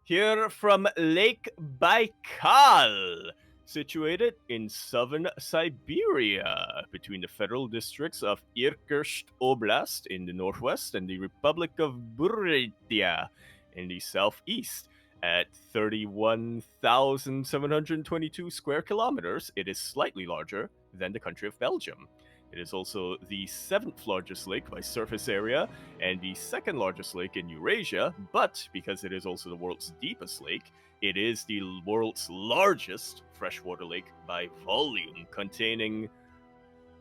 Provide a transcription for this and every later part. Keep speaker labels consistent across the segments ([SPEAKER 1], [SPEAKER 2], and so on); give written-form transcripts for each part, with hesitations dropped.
[SPEAKER 1] here from Lake Baikal, situated in southern Siberia, between the federal districts of Irkutsk Oblast in the northwest and the Republic of Buryatia in the southeast. At 31,722 square kilometers, it is slightly larger than the country of Belgium. It is also the seventh largest lake by surface area and the second largest lake in Eurasia, but because it is also the world's deepest lake, it is the world's largest freshwater lake by volume, containing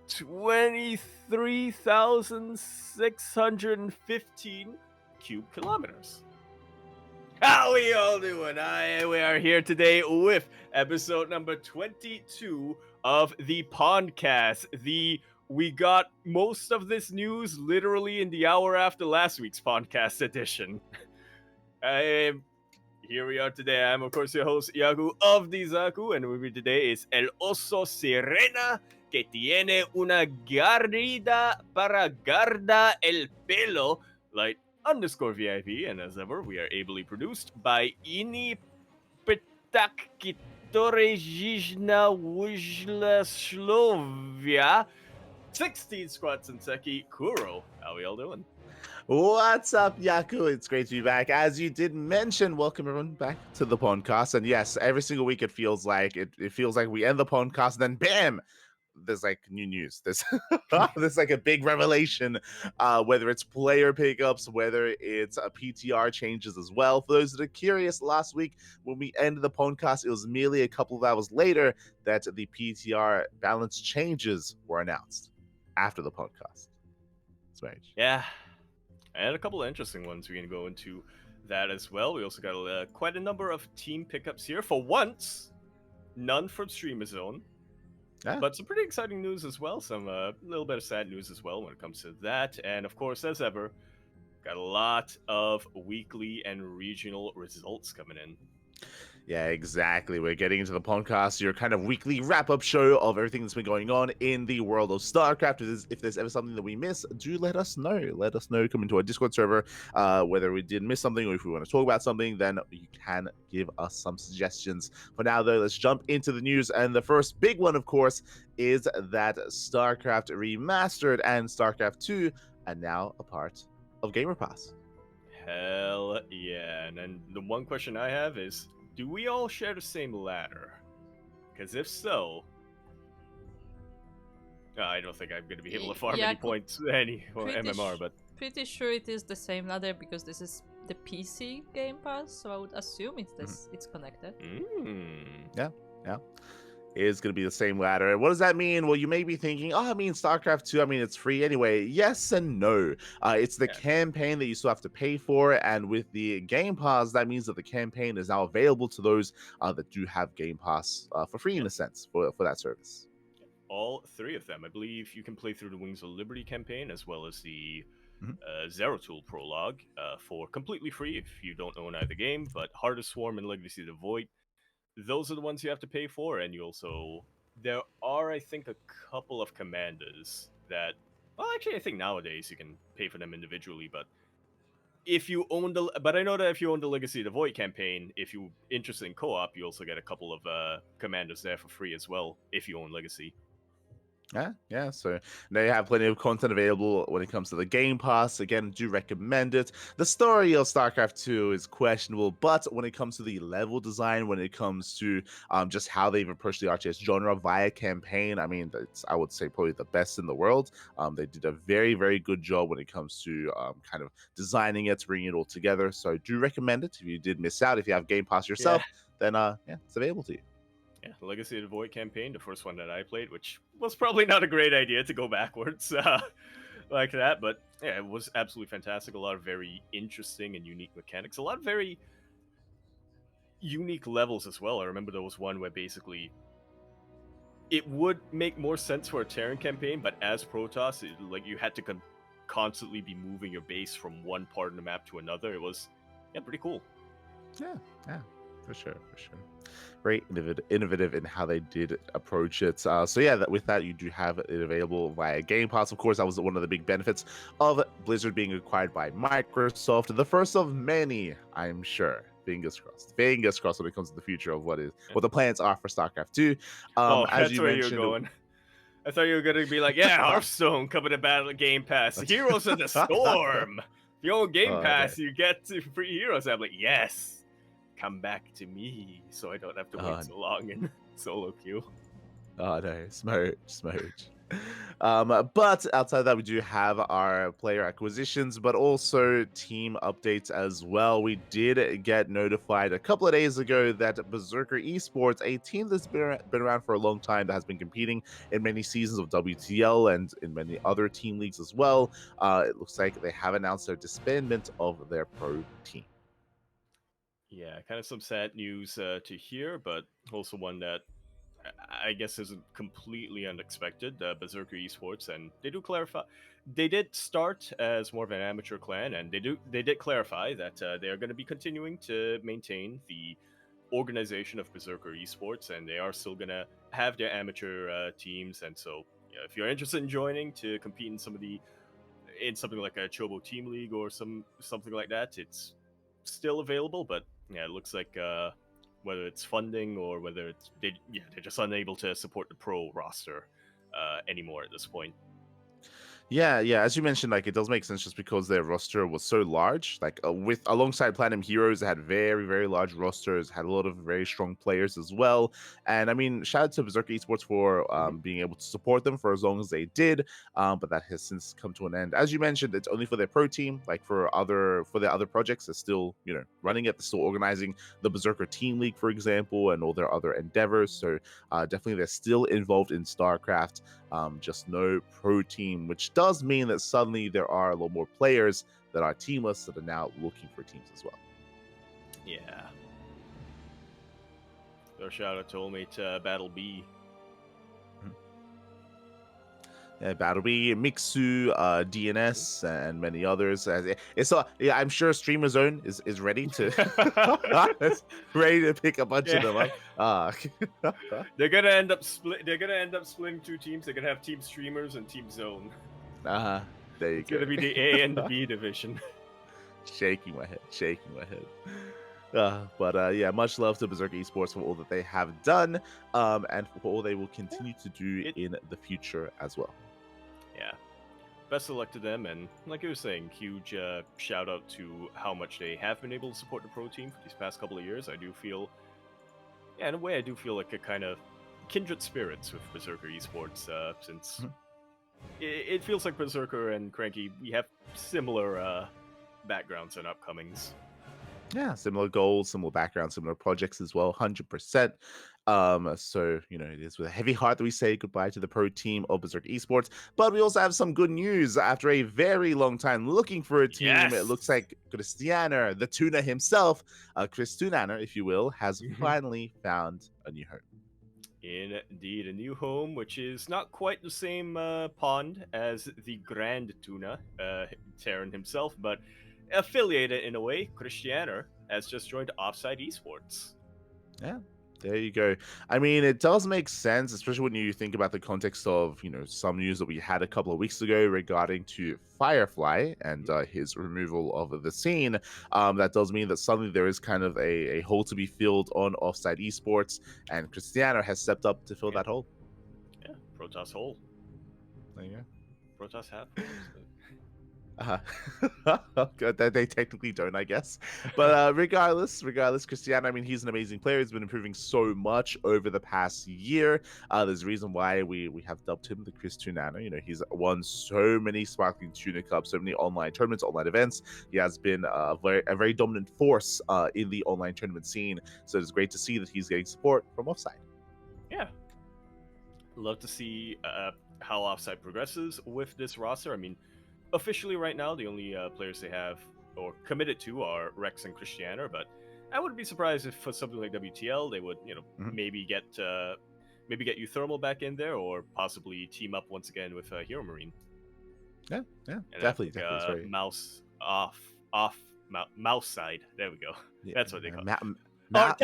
[SPEAKER 1] 23,615 cubic kilometers. How we all doing? We are here today with episode number 22 of the PondCast. We got most of this news literally in the hour after last week's podcast edition. Here we are today. I'm, of course, your host, Yaku of the Zaku, and with me today is El Oso Sirena, que tiene una garrida para guarda el pelo, like _VIP, and as ever, we are ably produced by Ini Petakitorizhna Wujla Slovia, 16 squats and Seki Kuro. How we all doing?
[SPEAKER 2] What's up, Yaku? It's great to be back. As you did mention, welcome everyone back to the podcast. And yes, every single week it feels like we end the podcast and then bam, there's like new news. There's like a big revelation, whether it's player pickups, whether it's PTR changes as well. For those that are curious, last week when we ended the podcast, it was merely a couple of hours later that the PTR balance changes were announced after the podcast. Strange.
[SPEAKER 1] Yeah, and a couple of interesting ones. We're going to go into that as well. We also got quite a number of team pickups here. For once, none from Streamer Zone.
[SPEAKER 2] Yeah.
[SPEAKER 1] But some pretty exciting news as well. Some little bit of sad news as well when it comes to that. And of course, as ever, got a lot of weekly and regional results coming in.
[SPEAKER 2] Yeah, exactly. We're getting into the podcast, your kind of weekly wrap-up show of everything that's been going on in the world of StarCraft. If there's ever something that we miss, do let us know. Let us know. Come into our Discord server. Whether we did miss something or if we want to talk about something, then you can give us some suggestions. For now, though, let's jump into the news. And the first big one, of course, is that StarCraft Remastered and StarCraft 2 are now a part of Gamer Pass.
[SPEAKER 1] Hell yeah. And then the one question I have is, do we all share the same ladder? Because if so, I don't think I'm going to be able to farm any points, or MMR, but...
[SPEAKER 3] Pretty sure it is the same ladder because this is the PC Game Pass, so I would assume it's connected.
[SPEAKER 2] Yeah. Is going to be the same ladder. And what does that mean? Well, you may be thinking, StarCraft 2, it's free anyway. Yes and no. It's the campaign that you still have to pay for, and with the Game Pass, that means that the campaign is now available to those that do have Game Pass for free, in a sense, for that service.
[SPEAKER 1] All three of them. I believe you can play through the Wings of Liberty campaign, as well as the Zeratul prologue for completely free if you don't own either game, but Heart of Swarm and Legacy of the Void, those are the ones you have to pay for. And you also, there are, I think, a couple of commanders that, well, actually, I think nowadays you can pay for them individually, but if you own but I know that if you own the Legacy of the Void campaign, if you're interested in co-op, you also get a couple of commanders there for free as well, if you own Legacy.
[SPEAKER 2] Yeah. So now you have plenty of content available when it comes to the Game Pass. Again, do recommend it. The story of StarCraft 2 is questionable, but when it comes to the level design, when it comes to just how they've approached the RTS genre via campaign, it's, I would say, probably the best in the world. They did a very, very good job when it comes to kind of designing it, bringing it all together. So do recommend it. If you did miss out, if you have Game Pass yourself, then it's available to you.
[SPEAKER 1] Yeah, the Legacy of the Void campaign, the first one that I played, which was probably not a great idea to go backwards like that, but yeah, it was absolutely fantastic. A lot of very interesting and unique mechanics, a lot of very unique levels as well. I remember there was one where basically it would make more sense for a Terran campaign, but as Protoss, you had to constantly be moving your base from one part of the map to another. It was pretty cool.
[SPEAKER 2] Yeah. For sure, for sure. Very innovative in how they did approach it. So yeah, with that, you do have it available via Game Pass. Of course, that was one of the big benefits of Blizzard being acquired by Microsoft. The first of many, I'm sure. Fingers crossed. Fingers crossed when it comes to the future of what the plans are for StarCraft 2.
[SPEAKER 1] Oh,
[SPEAKER 2] As
[SPEAKER 1] that's
[SPEAKER 2] you
[SPEAKER 1] where you're
[SPEAKER 2] mentioned,
[SPEAKER 1] going. I thought you were gonna be like, yeah, Hearthstone coming to Battle Game Pass, Heroes of the Storm. If you own Game
[SPEAKER 2] Oh,
[SPEAKER 1] Pass, you get free heroes. I'm like, yes, come back to me, so I don't have to wait so long in solo queue.
[SPEAKER 2] Oh no, smooch. But outside of that, we do have our player acquisitions, but also team updates as well. We did get notified a couple of days ago that Berserker Esports, a team that's been around for a long time, that has been competing in many seasons of WTL and in many other team leagues as well. It looks like they have announced their disbandment of their pro team.
[SPEAKER 1] Yeah, kind of some sad news to hear, but also one that I guess isn't completely unexpected. Berserker Esports, and they do clarify, they did start as more of an amateur clan, and they did clarify that they are going to be continuing to maintain the organization of Berserker Esports, and they are still going to have their amateur teams. And so, yeah, if you're interested in joining to compete in something like a Chobo Team League or something like that, it's still available. But yeah, it looks like whether it's funding or whether they're just unable to support the pro roster anymore at this point.
[SPEAKER 2] Yeah, as you mentioned, like it does make sense just because their roster was so large. Like with alongside Platinum Heroes, they had very large rosters, had a lot of very strong players as well. And I mean, shout out to Berserk Esports for being able to support them for as long as they did. But that has since come to an end. As you mentioned, it's only for their pro team. Like for their other projects, they're still running it. They're still organizing the Berserker Team League, for example, and all their other endeavors. So definitely, they're still involved in StarCraft. Just no pro team, which does mean that suddenly there are a lot more players that are teamless that are now looking for teams as well.
[SPEAKER 1] Yeah. So shout out to Ultimate Battle B.
[SPEAKER 2] Yeah, Battle B, Mixu, DNS, and many others. I'm sure Streamer Zone is ready to ready to pick a bunch of them up.
[SPEAKER 1] They're gonna end up splitting two teams. They're gonna have Team Streamers and Team Zone.
[SPEAKER 2] There you go.
[SPEAKER 1] It's gonna be the A and the B division.
[SPEAKER 2] Shaking my head. But yeah, much love to Berserk Esports for all that they have done, and for all they will continue to do in the future as well.
[SPEAKER 1] Yeah, best of luck to them, and like I was saying, huge shout out to how much they have been able to support the pro team for these past couple of years. I do feel, in a way, like a kind of kindred spirits with Berserker Esports, since it feels like Berserker and CranKy, we have similar backgrounds and upcomings.
[SPEAKER 2] Yeah, similar goals, similar backgrounds, similar projects as well, 100%. So it is with a heavy heart that we say goodbye to the pro team of Berserk Esports. But we also have some good news. After a very long time looking for a team,
[SPEAKER 1] Yes!
[SPEAKER 2] It looks like Christianer, the tuner himself, Chris Tunaner, if you will, has finally found a new home.
[SPEAKER 1] Indeed, a new home, which is not quite the same pond as the Grand Tuna, Terran himself, but affiliated in a way. Christianer has just joined Offside Esports.
[SPEAKER 2] Yeah, there you go. I mean, it does make sense, especially when you think about the context of some news that we had a couple of weeks ago regarding to Firefly and his removal of the scene. That does mean that suddenly there is kind of a hole to be filled on Offside Esports, and Cristiano has stepped up to fill that hole.
[SPEAKER 1] Yeah, Protoss hole.
[SPEAKER 2] There you
[SPEAKER 1] go. Protoss have.
[SPEAKER 2] They technically don't, I guess. But regardless, Cristiano, I mean, he's an amazing player. He's been improving so much over the past year. There's a reason why we have dubbed him the Chris Tunano. He's won so many Sparkling Tuna Cups, so many online tournaments, online events. He has been a very dominant force in the online tournament scene. So it's great to see that he's getting support from Offside.
[SPEAKER 1] Yeah. Love to see how Offside progresses with this roster. I mean, officially right now, the only players they have or committed to are Rex and Christianer, but I wouldn't be surprised if for something like WTL they would, maybe get Euthermal back in there, or possibly team up once again with Hero Marine.
[SPEAKER 2] Yeah,
[SPEAKER 1] and
[SPEAKER 2] definitely.
[SPEAKER 1] Mouse mouse side. There we go.
[SPEAKER 2] Yeah,
[SPEAKER 1] that's what they call it.
[SPEAKER 2] Mouse.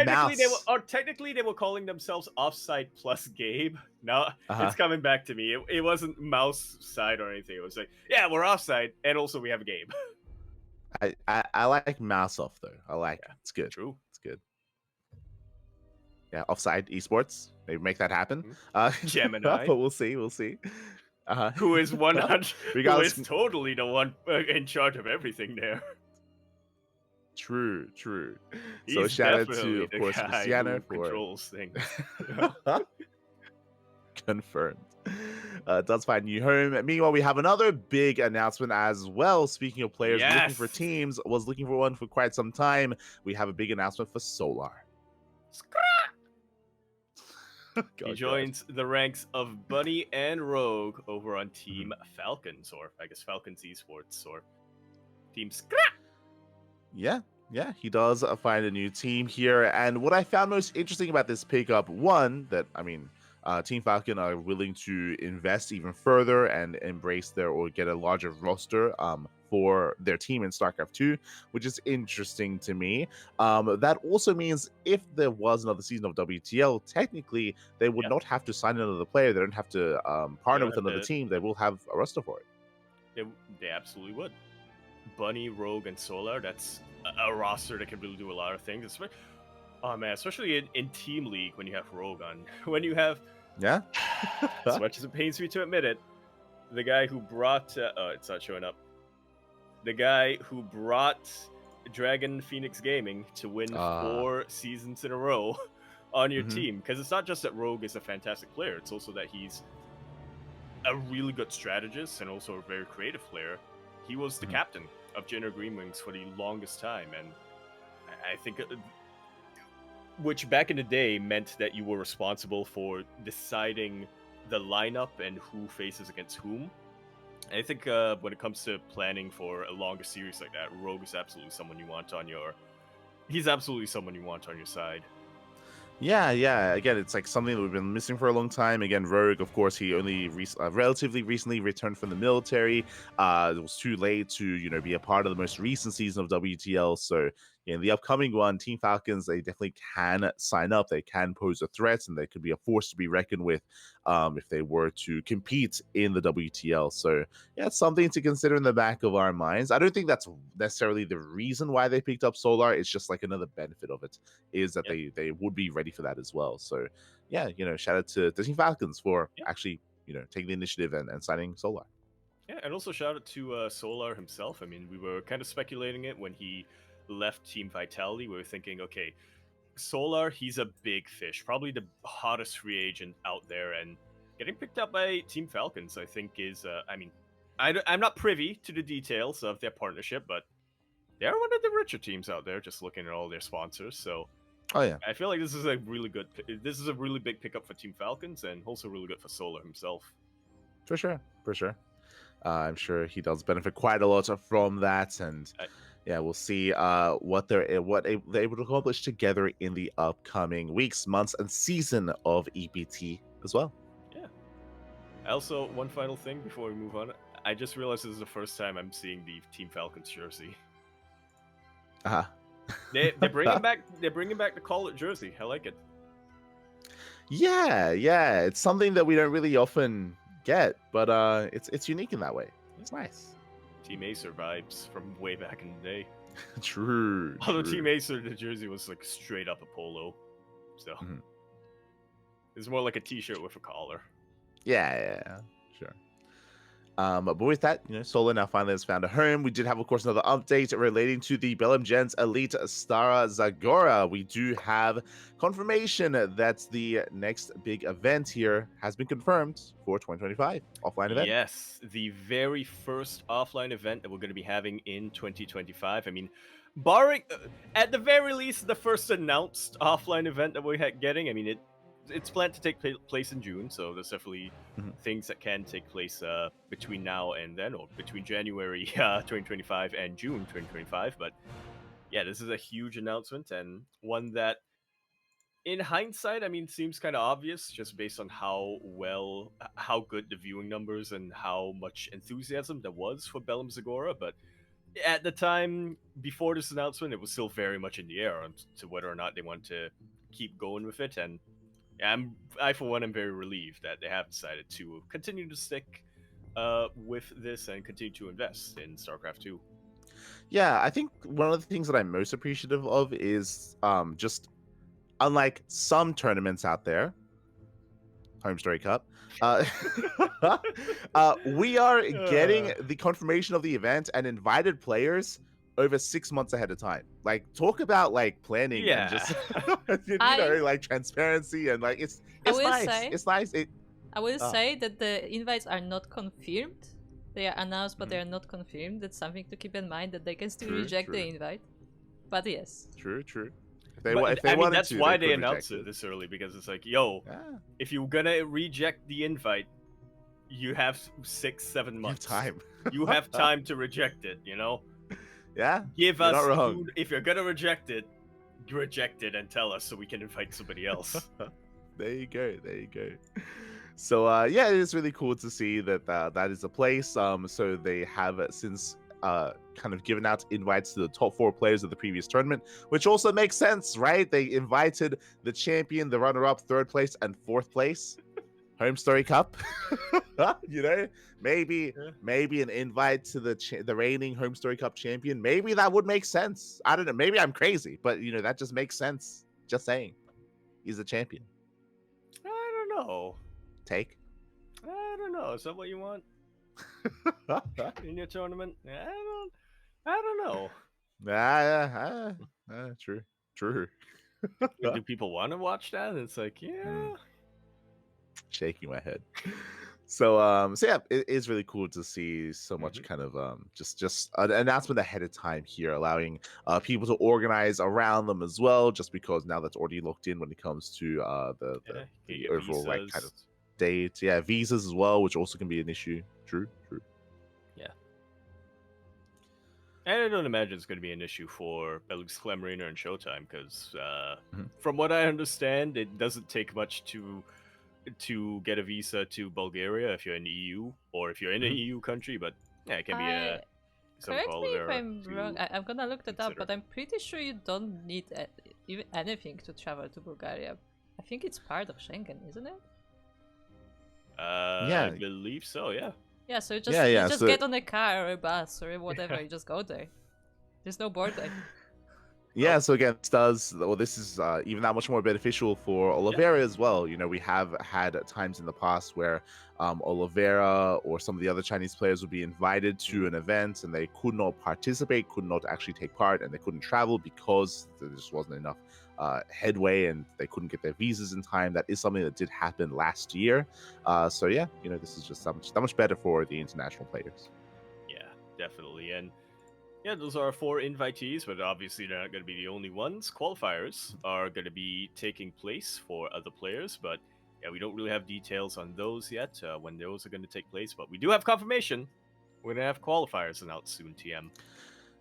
[SPEAKER 1] Technically they were calling themselves Offside Plus Gabe. No,
[SPEAKER 2] Uh-huh.
[SPEAKER 1] it's coming back to me. It wasn't Mouse side or anything. It was like, yeah, we're offside, and also we have a Gabe.
[SPEAKER 2] I like Mouse off though. I like it.
[SPEAKER 1] Yeah,
[SPEAKER 2] It's good.
[SPEAKER 1] true.
[SPEAKER 2] It's good. Yeah, offside esports. Maybe make that happen.
[SPEAKER 1] Mhm.
[SPEAKER 2] Uh,
[SPEAKER 1] Gemini,
[SPEAKER 2] but we'll see. We'll see.
[SPEAKER 1] who is 100, who
[SPEAKER 2] Regardless,
[SPEAKER 1] is totally the one in charge of everything there.
[SPEAKER 2] true. So
[SPEAKER 1] He's
[SPEAKER 2] shout out to,
[SPEAKER 1] definitely
[SPEAKER 2] of
[SPEAKER 1] the
[SPEAKER 2] course,
[SPEAKER 1] guy
[SPEAKER 2] Cristiano
[SPEAKER 1] who
[SPEAKER 2] for
[SPEAKER 1] controls things.
[SPEAKER 2] confirmed. Does find new home. Meanwhile, we have another big announcement as well. Speaking of players looking for
[SPEAKER 1] Yes.
[SPEAKER 2] teams, was looking for one for quite some time. We have a big announcement for Solar.
[SPEAKER 1] He joins the ranks of Bunny and Rogue over on Team Falcons, or I guess Falcons Esports, or Team Scrap.
[SPEAKER 2] Yeah, he does find a new team here. And what I found most interesting about this pickup, one, that, I mean, Team Falcon are willing to invest even further and embrace their or get a larger roster for their team in StarCraft 2, which is interesting to me. That also means if there was another season of WTL, technically they would not have to sign another player. They don't have to partner with another team. They will have a roster for it.
[SPEAKER 1] They absolutely would. Bunny, Rogue, and Solar, that's a roster that can really do a lot of things. Oh man, especially in Team League when you have Rogue on. When you have,
[SPEAKER 2] yeah,
[SPEAKER 1] as much as it pains me to admit it, the guy who brought, it's not showing up. The guy who brought Dragon Phoenix Gaming to win 4 seasons in a row on your team. Because it's not just that Rogue is a fantastic player, it's also that he's a really good strategist and also a very creative player. He was the captain of Jenner Green Wings for the longest time, and I think, which back in the day meant that you were responsible for deciding the lineup and who faces against whom. And I think when it comes to planning for a longer series like that, Rogue is absolutely someone you want on your. He's absolutely someone you want on your side.
[SPEAKER 2] Yeah. Again, it's like something that we've been missing for a long time. Again, Rogue, of course, he only relatively recently returned from the military. It was too late to, be a part of the most recent season of WTL. So in the upcoming one, Team Falcons, they definitely can sign up. They can pose a threat, and they could be a force to be reckoned with if they were to compete in the WTL. So yeah, it's something to consider in the back of our minds. I don't think that's necessarily the reason why they picked up Solar. It's just like another benefit of it is that they would be ready for that as well. So yeah, shout out to the Team Falcons for actually, taking the initiative and signing Solar.
[SPEAKER 1] Yeah, and also shout out to Solar himself. I mean, we were kind of speculating it when he left Team Vitality. We were thinking, okay, Solar, he's a big fish, probably the hottest free agent out there, and getting picked up by Team Falcons, I think is, I'm not privy to the details of their partnership, but they're one of the richer teams out there, just looking at all their sponsors, so
[SPEAKER 2] Oh yeah,
[SPEAKER 1] I feel like this is a really big pickup for Team Falcons, and also really good for Solar himself.
[SPEAKER 2] for sure. I'm sure he does benefit quite a lot from that, and yeah, we'll see what they're able to accomplish together in the upcoming weeks, months, and season of EPT as well.
[SPEAKER 1] Yeah. Also, one final thing before we move on, I just realized this is the first time I'm seeing the Team Falcons jersey. They're bringing back the Call-It jersey. I like it.
[SPEAKER 2] Yeah, it's something that we don't really often get, but it's unique in that way. It's nice.
[SPEAKER 1] Team Acer vibes from way back in the day.
[SPEAKER 2] True.
[SPEAKER 1] Although Team Acer, the jersey was like straight up a polo, so it's more like a T-shirt with a collar.
[SPEAKER 2] Yeah, sure. But with that, Solar now finally has found a home. We did have, of course, another update relating to the Belém Gens Elite Stara Zagora. We do have confirmation that the next big event here has been confirmed for 2025 offline event.
[SPEAKER 1] Yes, the very first offline event that we're going to be having in 2025. I mean, barring, at the very least, the first announced offline event that we're getting. I mean, it's planned to take place in June, so there's definitely things that can take place between now and then, or between January 2025 and June 2025. But yeah, this is a huge announcement, and one that, in hindsight, I mean, seems kind of obvious just based on how good the viewing numbers and how much enthusiasm there was for Belém Zagora. But at the time before this announcement, it was still very much in the air on to whether or not they want to keep going with it. And I for one am very relieved that they have decided to continue to stick with this and continue to invest in StarCraft 2.
[SPEAKER 2] Yeah, I think one of the things that I'm most appreciative of is just unlike some tournaments out there, Home Story Cup, uh, we are getting the confirmation of the event and invited players over 6 months ahead of time. Like, talk about like planning and
[SPEAKER 1] Yeah.
[SPEAKER 2] just
[SPEAKER 3] I
[SPEAKER 2] like transparency and like it's
[SPEAKER 3] will
[SPEAKER 2] nice.
[SPEAKER 3] say-
[SPEAKER 2] It's nice.
[SPEAKER 3] I will
[SPEAKER 2] Ah.
[SPEAKER 3] say that the invites are not confirmed. They are announced, but
[SPEAKER 2] Mhm.
[SPEAKER 3] they are not confirmed. That's something to keep in mind, that they can still
[SPEAKER 2] True,
[SPEAKER 3] reject
[SPEAKER 2] true.
[SPEAKER 3] the invite. But yes.
[SPEAKER 2] True.
[SPEAKER 1] But
[SPEAKER 2] If they
[SPEAKER 1] I mean,
[SPEAKER 2] wanted
[SPEAKER 1] that's
[SPEAKER 2] to,
[SPEAKER 1] why
[SPEAKER 2] they
[SPEAKER 1] they
[SPEAKER 2] could
[SPEAKER 1] announced
[SPEAKER 2] reject
[SPEAKER 1] it this early, because it's like, yo,
[SPEAKER 2] Yeah,
[SPEAKER 1] if you're gonna reject the invite, you have 6-7
[SPEAKER 2] you have
[SPEAKER 1] months.
[SPEAKER 2] time.
[SPEAKER 1] You have time to reject it.
[SPEAKER 2] Yeah,
[SPEAKER 1] Give
[SPEAKER 2] you're
[SPEAKER 1] us
[SPEAKER 2] not wrong.
[SPEAKER 1] food. If you're gonna reject it and tell us so we can invite somebody else.
[SPEAKER 2] There you go. So yeah, it is really cool to see that that is a place. So they have since kind of given out invites to the top 4 players of the previous tournament, which also makes sense, right? They invited the champion, the runner-up, 3rd place, and 4th place. Home Story Cup. Maybe an invite to the reigning Home Story Cup champion. Maybe that would make sense. I don't know. Maybe I'm crazy, but that just makes sense. Just saying, he's a champion.
[SPEAKER 1] I don't know.
[SPEAKER 2] Take.
[SPEAKER 1] I don't know. Is that what you want in your tournament? I don't know.
[SPEAKER 2] True.
[SPEAKER 1] Do people want to watch that? It's like, yeah.
[SPEAKER 2] Shaking my head. So yeah, it is really cool to see so much kind of just an announcement ahead of time here, allowing people to organize around them as well, just because now that's already locked in when it comes to the overall like kind of date. Yeah, visas as well, which also can be an issue. True.
[SPEAKER 1] Yeah. And I don't imagine it's going to be an issue for at least Clemrina and Showtime, because from what I understand, it doesn't take much to get a visa to Bulgaria if you're in the EU, or if you're in an EU country, but yeah, it can be
[SPEAKER 3] Correct me if I'm wrong. I'm gonna look that up, but I'm pretty sure you don't need even anything to travel to Bulgaria. I think it's part of Schengen, isn't it?
[SPEAKER 1] I believe so, yeah.
[SPEAKER 3] Yeah, so you just
[SPEAKER 2] so
[SPEAKER 3] get on a car or a bus or whatever, you just go there. There's no border.
[SPEAKER 2] Yeah, so again, this is even that much more beneficial for Oliveira as well. We have had times in the past where Oliveira or some of the other Chinese players would be invited to an event and they could not participate, could not actually take part, and they couldn't travel because there just wasn't enough headway and they couldn't get their visas in time. That is something that did happen last year. So yeah, this is just that much better for the international players.
[SPEAKER 1] Yeah, definitely. And yeah, those are 4 invitees, but obviously they're not going to be the only ones. Qualifiers are going to be taking place for other players, but yeah, we don't really have details on those yet, when those are going to take place, but we do have confirmation. We're going to have qualifiers announced soon, TM.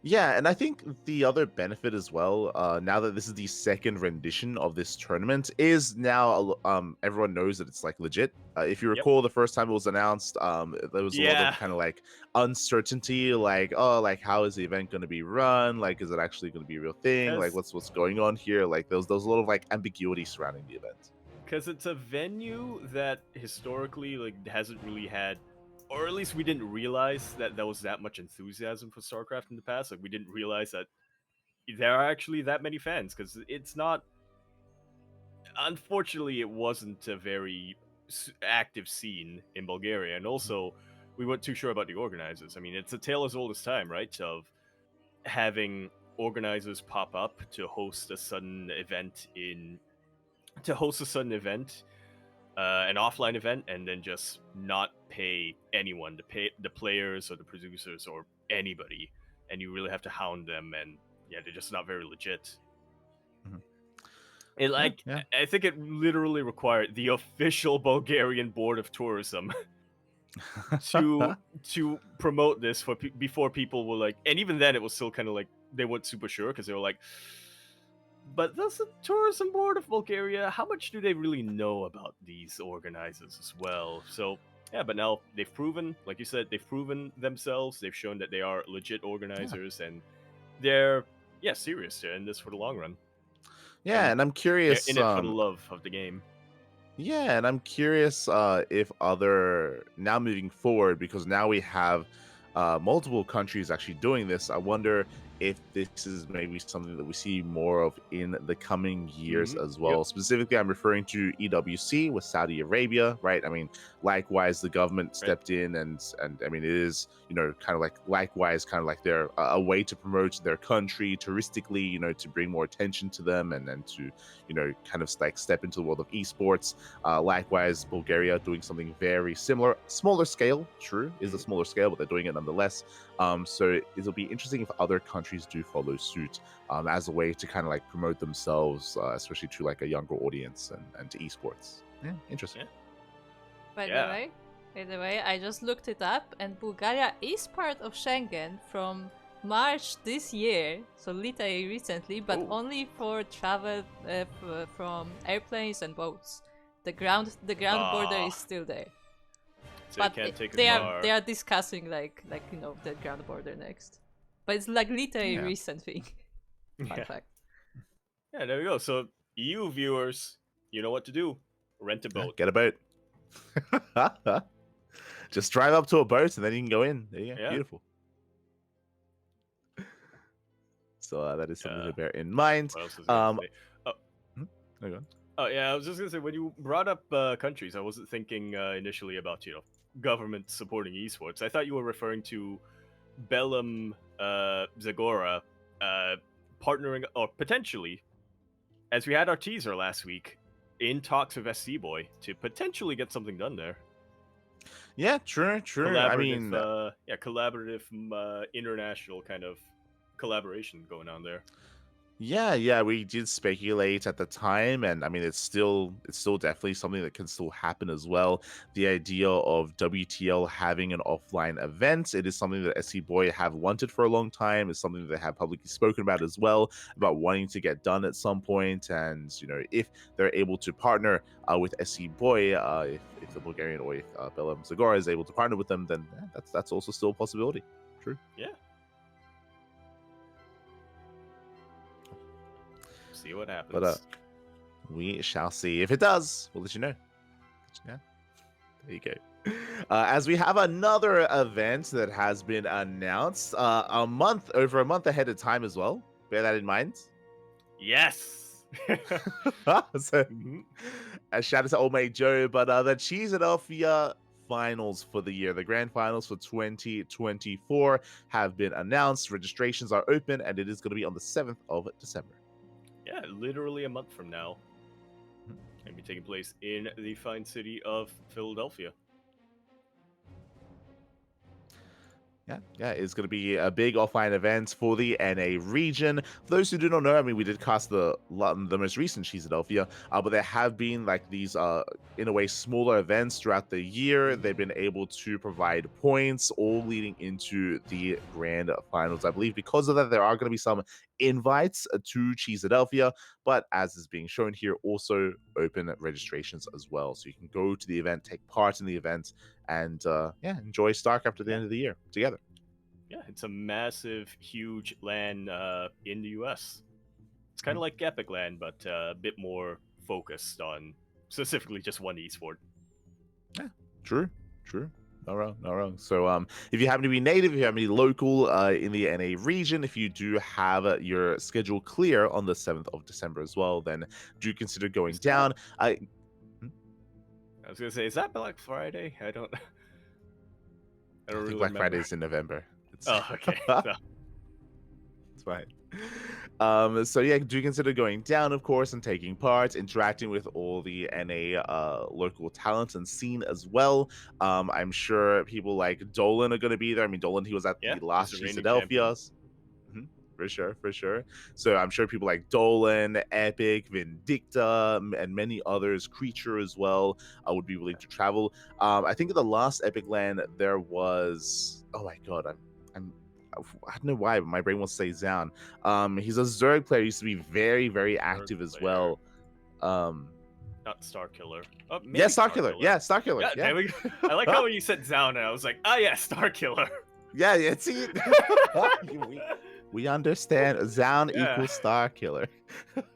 [SPEAKER 2] Yeah, and I think the other benefit as well, now that this is the 2nd rendition of this tournament, is now everyone knows that it's like legit. If you recall, the first time it was announced, there was a lot of kind of like uncertainty, like, oh, like how is the event going to be run? Like, is it actually going to be a real thing? Like, what's going on here? Like, there's a lot of like ambiguity surrounding the event.
[SPEAKER 1] Because it's a venue that historically like hasn't really had, or at least we didn't realize that there was that much enthusiasm for StarCraft in the past. Like, we didn't realize that there are actually that many fans, because it's not. Unfortunately, it wasn't a very active scene in Bulgaria, and also we weren't too sure about the organizers. I mean, it's a tale as old as time, right? Of having organizers pop up to host a sudden event an offline event, and then just not pay anyone, to pay the players or the producers or anybody, and you really have to hound them, and yeah, they're just not very legit. I think it literally required the official Bulgarian Board of Tourism to promote this before people were like, and even then it was still kind of like they weren't super sure, because they were like, but does the Tourism Board of Bulgaria, how much do they really know about these organizers as well? So Yeah, but now they've proven, like you said, they've proven themselves. They've shown that they are legit organizers, and they're serious. They're in this for the long run,
[SPEAKER 2] Yeah,
[SPEAKER 1] and
[SPEAKER 2] and I'm
[SPEAKER 1] they're
[SPEAKER 2] curious.
[SPEAKER 1] in it for the love of the game.
[SPEAKER 2] Yeah, and I'm curious if other now moving forward, because now we have multiple countries actually doing this. I wonder if this is maybe something that we see more of in the coming years as
[SPEAKER 1] Yep.
[SPEAKER 2] well. Specifically, I'm referring to EWC with Saudi Arabia, right? I mean, likewise, the government stepped in, and I mean, it is kind of like likewise, kind of like they're a way to promote their country touristically, to bring more attention to them, and then to kind of like step into the world of esports. Likewise, Bulgaria doing something very similar, smaller scale. True, is a smaller scale, but they're doing it nonetheless. So it'll be interesting if other countries do follow suit as a way to kind of like promote themselves, especially to like a younger audience and to esports. Yeah, interesting.
[SPEAKER 3] By the way, I just looked it up, and Bulgaria is part of Schengen from March this year, so literally recently, but only for travel from airplanes and boats. The ground border is still there.
[SPEAKER 1] So
[SPEAKER 3] but
[SPEAKER 1] you can't take a
[SPEAKER 3] they
[SPEAKER 1] car.
[SPEAKER 3] are discussing like the ground border next. But it's like literally a recent thing. Fun fact.
[SPEAKER 1] Yeah, there we go. So EU viewers, you know what to do. Rent a boat.
[SPEAKER 2] Get a boat. Just drive up to a boat and then you can go in. There you go. Yeah. Beautiful. So that is something to bear in mind.
[SPEAKER 1] What else was I gonna say?
[SPEAKER 2] Go on.
[SPEAKER 1] Oh yeah, I was just gonna say, when you brought up countries, I wasn't thinking initially about government supporting esports. I thought you were referring to Bellum Zagora partnering, or potentially, as we had our teaser last week, in talks with SC Boy to potentially get something done there.
[SPEAKER 2] Yeah, true. I mean,
[SPEAKER 1] collaborative international kind of collaboration going on there.
[SPEAKER 2] Yeah, we did speculate at the time, and I mean, it's still definitely something that can still happen as well. The idea of WTL having an offline event, it is something that SC Boy have wanted for a long time. It's something that they have publicly spoken about as well, about wanting to get done at some point. And if they're able to partner with SC Boy, if the Bulgarian or if Bellum Zagora is able to partner with them, then that's also still a possibility. True.
[SPEAKER 1] Yeah. See what happens.
[SPEAKER 2] But we shall see. If it does, we'll let you know. Yeah. There you go. As we have another event that has been announced over a month ahead of time as well. Bear that in mind.
[SPEAKER 1] Yes.
[SPEAKER 2] So, a shout out to Old Mate Joe, but the Philadelphia finals for the year, the grand finals for 2024 have been announced. Registrations are open, and it is going to be on the 7th of December.
[SPEAKER 1] Yeah, literally a month from now. And be taking place in the fine city of Philadelphia.
[SPEAKER 2] Yeah, it's going to be a big offline event for the NA region. For those who do not know, I mean, we did cast the most recent Philadelphia, but there have been like these, in a way, smaller events throughout the year. They've been able to provide points, all leading into the grand finals. I believe because of that, there are going to be some invites to Philadelphia, but as is being shown here, also open registrations as well. So you can go to the event, take part in the event, and enjoy StarCraft at the end of the year together.
[SPEAKER 1] Yeah, it's a massive, huge LAN in the US. It's kind of like Epic LAN, but a bit more focused on specifically just one esport.
[SPEAKER 2] Yeah, true. Not wrong. So if you happen to be native, if you happen to be local in the NA region, if you do have your schedule clear on the 7th of December as well, then do consider going down.
[SPEAKER 1] I was gonna say, is that Black Friday? I don't
[SPEAKER 2] think really Black Friday is in November.
[SPEAKER 1] Okay.
[SPEAKER 2] It's fine. So yeah, do consider going down, of course, and taking part, interacting with all the NA local talent and scene as well. I'm sure people like Dolan are going to be there. I mean, Dolan, he was at the last Philadelphia. For sure. So I'm sure people like Dolan, Epic, Vindicta, and many others, Creature as well, would be willing to travel. I think at the last Epic LAN there was, oh my god, I don't know why, but my brain wants to say Zan. He's a Zerg player. He used to be very, very active as well.
[SPEAKER 1] not Star Killer. Oh, maybe
[SPEAKER 2] Yeah, Starkiller. Yeah, Starkiller.
[SPEAKER 1] Yeah,
[SPEAKER 2] Yeah,
[SPEAKER 1] there we go. I like how when you said Zound, and I was like, oh yeah, Star Killer.
[SPEAKER 2] yeah. See, we understand. Zound
[SPEAKER 1] Yeah.
[SPEAKER 2] equals Starkiller.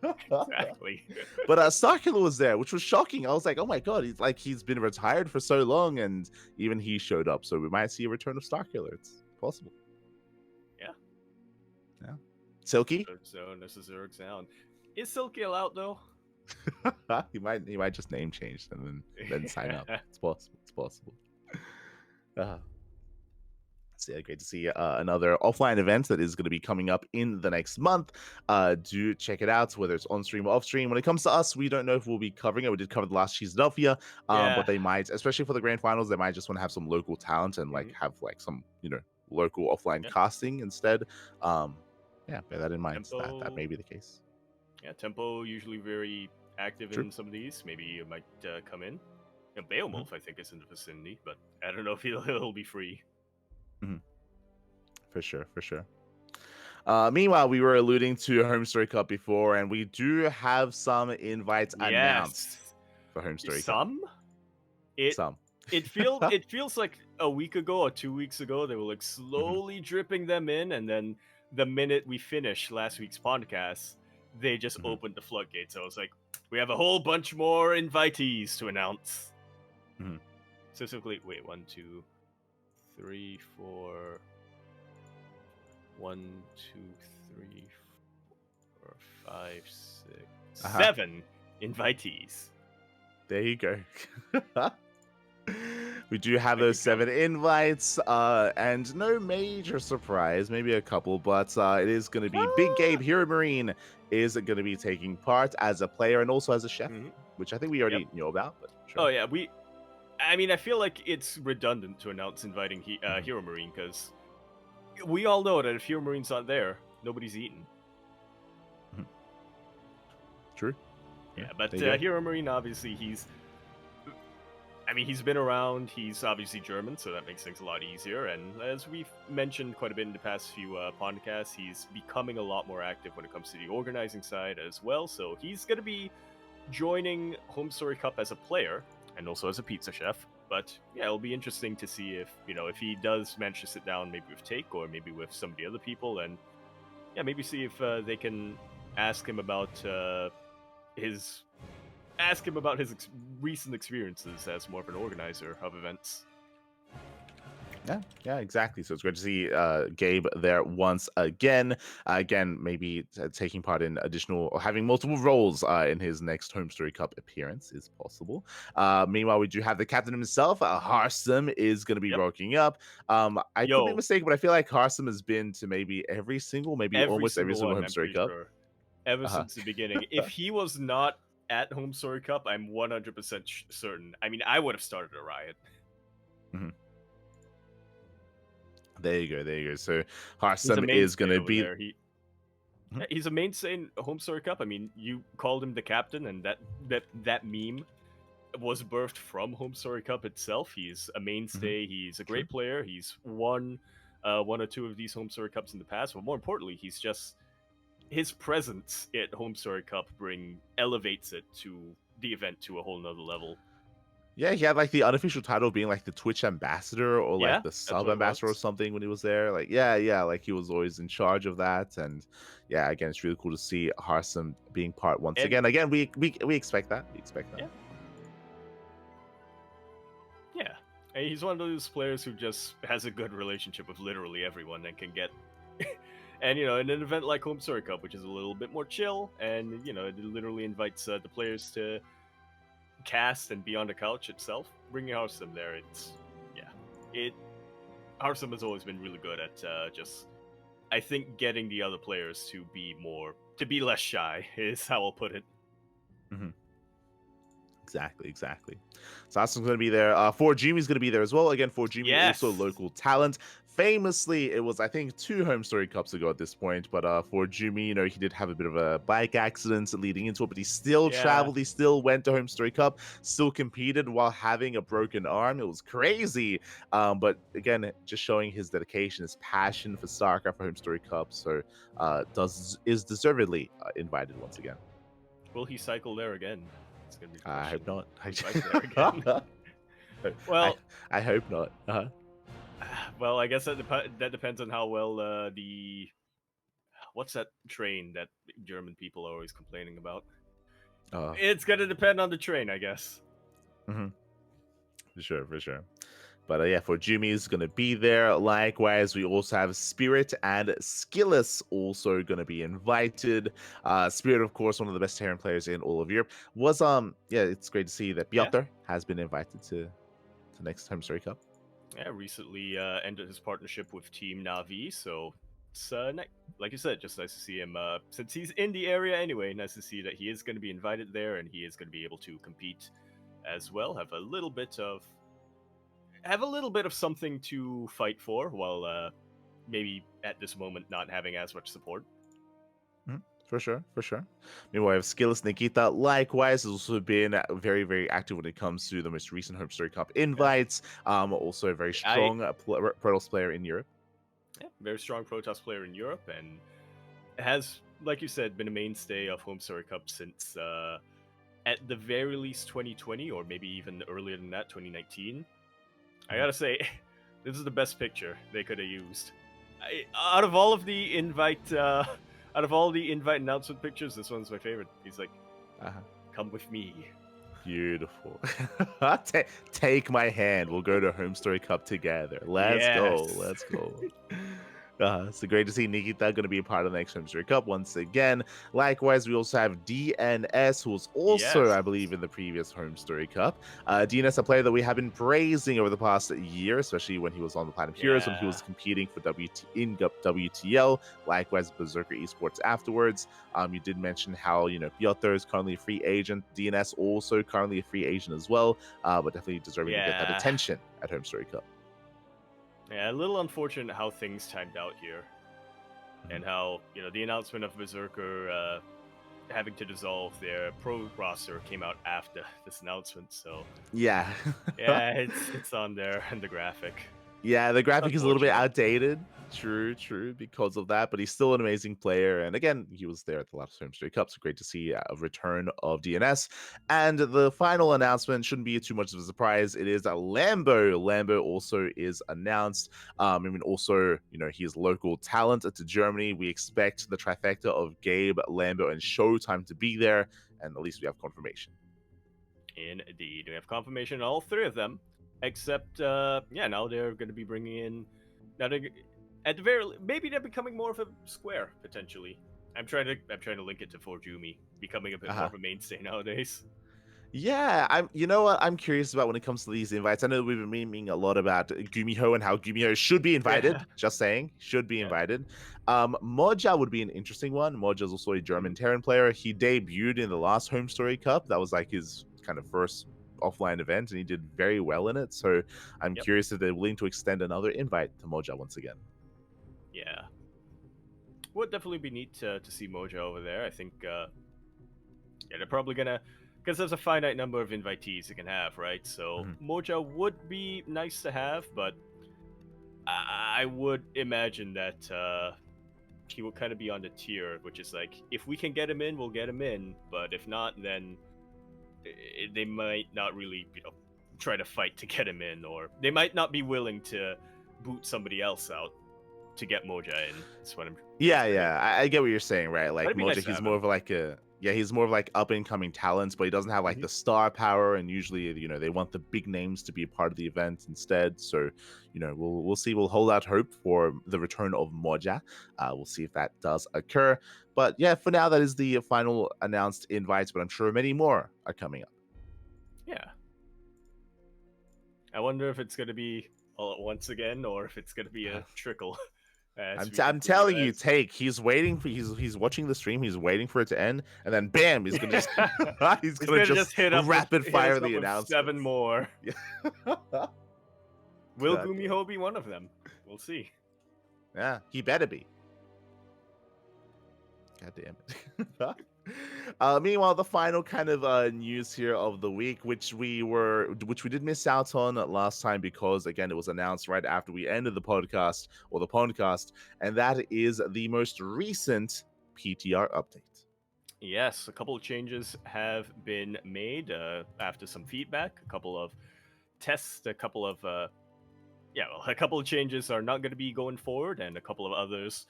[SPEAKER 1] Exactly.
[SPEAKER 2] But Starkiller was there, which was shocking. I was like, oh my god, he's been retired for so long, and even he showed up. So we might see a return of Starkiller. It's possible.
[SPEAKER 1] Yeah.
[SPEAKER 2] Yeah. Silky?
[SPEAKER 1] So this is Zerg Zound. Is Silky allowed though?
[SPEAKER 2] he might just name change and then sign up. It's possible. It's possible. So yeah, great to see another offline event that is going to be coming up in the next month. Do check it out, whether it's on stream or off stream. When it comes to us, we don't know if we'll be covering it. We did cover the last Philadelphia, but they might, especially for the grand finals, they might just want to have some local talent and like have like some local offline casting instead. Yeah, bear that in mind. That may be the case.
[SPEAKER 1] Yeah, Tempo usually very active in some of these. Maybe you might come in. Beowulf, I think, is in the vicinity, but I don't know if he'll be free.
[SPEAKER 2] For sure. Meanwhile, we were alluding to Home Story Cup before, and we do have some invites announced for Home Story Cup. Some.
[SPEAKER 1] It feels like a week ago or 2 weeks ago they were like slowly dripping them in, and then the minute we finished last week's podcast, they just opened the floodgates. So I was like, we have a whole bunch more invitees to announce. Specifically, wait, 1, 2, 3, 4. 1, 2, 3, 4, 5, 6, 7 invitees.
[SPEAKER 2] There you go. We do have those 7 invites, and no major surprise, maybe a couple, but it is going to be Big Gabe Hero Marine is going to be taking part as a player and also as a chef, which I think we already knew about. But sure.
[SPEAKER 1] Oh yeah, I feel like it's redundant to announce inviting Hero Marine because we all know that if Hero Marine's not there, nobody's eating.
[SPEAKER 2] True.
[SPEAKER 1] Yeah, but Hero Marine, obviously, he's been around. He's obviously German, so that makes things a lot easier. And as we've mentioned quite a bit in the past few podcasts, he's becoming a lot more active when it comes to the organizing side as well. So he's going to be joining Home Story Cup as a player and also as a pizza chef. But yeah, it'll be interesting to see if he does manage to sit down maybe with Take or maybe with some of the other people, and yeah, maybe see if they can ask him about his recent experiences as more of an organizer of events.
[SPEAKER 2] Yeah, exactly. So it's great to see Gabe there once again. Maybe taking part in additional or having multiple roles in his next Home Story Cup appearance is possible. Meanwhile, we do have the captain himself. Harsum is going to be rocking up. I could be mistaken, but I feel like Harsum has been to maybe almost every single Home Story Cup.
[SPEAKER 1] Sure. Ever since the beginning. If he was not at Home Story Cup, I'm 100% certain. I would have started a riot.
[SPEAKER 2] There you go. So Harsum is going to be.
[SPEAKER 1] He's a mainstay in Home Story Cup. You called him the captain, and that meme was birthed from Home Story Cup itself. He's a mainstay. He's a great player. He's won 1 or 2 of these Home Story Cups in the past. But more importantly, his presence at Home Story Cup elevates it to the event to a whole nother level.
[SPEAKER 2] Yeah, he had like the unofficial title of being like the Twitch ambassador or like the sub ambassador or something when he was there. Like, like he was always in charge of that. And yeah, again, it's really cool to see Harsum being part once again. Again, we expect that. We expect that.
[SPEAKER 1] Yeah. And he's one of those players who just has a good relationship with literally everyone and can get. And, in an event like Home Story Cup, which is a little bit more chill, and, it literally invites the players to cast and be on the couch itself, bringing Harsum there, Harsum has always been really good at I think getting the other players to be less shy is how I'll put it.
[SPEAKER 2] Exactly. So Harsum's going to be there. For Jimmy's going to be there as well. Again, for Jimmy, also local talent. Famously, it was, I think, 2 Home Story Cups ago at this point, but for Jimmy, he did have a bit of a bike accident leading into it, but he still traveled, he still went to Home Story Cup, still competed while having a broken arm. It was crazy, but again, just showing his dedication, his passion for StarCraft, for Home Story Cup, so is deservedly invited once again.
[SPEAKER 1] Will he cycle there again? It's gonna be the
[SPEAKER 2] I hope
[SPEAKER 1] question.
[SPEAKER 2] not.
[SPEAKER 1] Who fights there again? Well,
[SPEAKER 2] I hope not.
[SPEAKER 1] well, I guess that depends on how well the what's that train that German people are always complaining about.
[SPEAKER 2] Uh,
[SPEAKER 1] It's gonna depend on the train, I guess.
[SPEAKER 2] mhm. For sure, for sure. But yeah, for Jumi is going to be there. Likewise, we also have Spirit and Skillus also going to be invited. Spirit, of course, one of the best Terran players in all of Europe. Was yeah, it's great to see that
[SPEAKER 1] Yeah.
[SPEAKER 2] Piotr has been invited to next Home Story Cup.
[SPEAKER 1] Yeah, recently ended his partnership with Team Navi, so it's like you said, just nice to see him. Since he's in the area anyway, nice to see that he is going to be invited there and he is going to be able to compete as well. Have a little bit of something to fight for, while maybe at this moment not having as much support.
[SPEAKER 2] For sure, for sure. Meanwhile, we have Skillus Nikita. Likewise, has also been very, very active when it comes to the most recent Home Story Cup invites. Also a very strong Protoss player in Europe.
[SPEAKER 1] Yeah, very strong Protoss player in Europe, and has, like you said, been a mainstay of Home Story Cup since at the very least 2020, or maybe even earlier than that, 2019. I gotta say, this is the best picture they could have used. Out of all the invite announcement pictures, this one's my favorite. He's like, "Come with me."
[SPEAKER 2] Beautiful. Take my hand. We'll go to Home Story Cup together. Let's go.
[SPEAKER 1] Yes.
[SPEAKER 2] Let's go. So great to see Nikita going to be a part of the next Home Story Cup once again. Likewise, we also have DNS, who was also, I believe, in the previous Home Story Cup. DNS, a player that we have been praising over the past year, especially when he was on the Platinum Heroes, when he was competing for WTL. Likewise, Berserker Esports afterwards. You did mention how, Piotr is currently a free agent. DNS also currently a free agent as well, but definitely deserving to get that attention at Home Story Cup.
[SPEAKER 1] Yeah, a little unfortunate how things timed out here, and how the announcement of Berserker having to dissolve their pro roster came out after this announcement. So
[SPEAKER 2] yeah,
[SPEAKER 1] it's on there in the graphic.
[SPEAKER 2] Yeah, the graphic is a little bit outdated. True, because of that, but he's still an amazing player. And again, he was there at the last Home Story Cup, so great to see a return of DNS. And the final announcement shouldn't be too much of a surprise. It is Lambo. Lambo also is announced. Also, he's local talent to Germany. We expect the trifecta of Gabe, Lambo, and Showtime to be there, and at least we have confirmation.
[SPEAKER 1] Indeed, we have confirmation on all three of them. Except, now they're going to be bringing in. Now at the maybe they're becoming more of a square potentially. I'm trying to link it to Forjumi becoming a bit more of a mainstay nowadays.
[SPEAKER 2] Yeah, I'm curious about when it comes to these invites. I know we've been memeing a lot about Gumiho and how Gumiho should be invited. Just saying, should be invited. Moja would be an interesting one. Moja is also a German Terran player. He debuted in the last Home Story Cup. That was like his kind of first offline event, and he did very well in it. So I'm curious if they're willing to extend another invite to Moja once again.
[SPEAKER 1] Yeah, would definitely be neat to see Moja over there. I think they're probably gonna, because there's a finite number of invitees you can have, right? So Moja would be nice to have, but I would imagine that he will kind of be on the tier, which is like, if we can get him in, we'll get him in, but if not, then they might not really, try to fight to get him in, or they might not be willing to boot somebody else out to get Moja in. That's what I'm.
[SPEAKER 2] I get what you're saying, right? Like Moja,
[SPEAKER 1] nice
[SPEAKER 2] he's more of like he's more of like up and coming talents, but he doesn't have like the star power, and usually, they want the big names to be a part of the event instead. So, we'll see. We'll hold out hope for the return of Moja. We'll see if that does occur. But yeah, for now, that is the final announced invites, but I'm sure many more are coming up.
[SPEAKER 1] Yeah. I wonder if it's going to be all at once again, or if it's going to be a trickle.
[SPEAKER 2] I'm telling you, he's waiting for he's watching the stream, he's waiting for it to end, and then bam, he's gonna just he's gonna just hit up rapid fire the announcement.
[SPEAKER 1] 7 more. Will Gumiho be one of them? We'll see.
[SPEAKER 2] Yeah, he better be. God damn it. Meanwhile, the final kind of news here of the week, which we did miss out on last time because again it was announced right after we ended the podcast or the PondCast, and that is the most recent PTR update.
[SPEAKER 1] Yes, a couple of changes have been made after some feedback. A couple of tests, a couple of a couple of changes are not going to be going forward, and a couple of others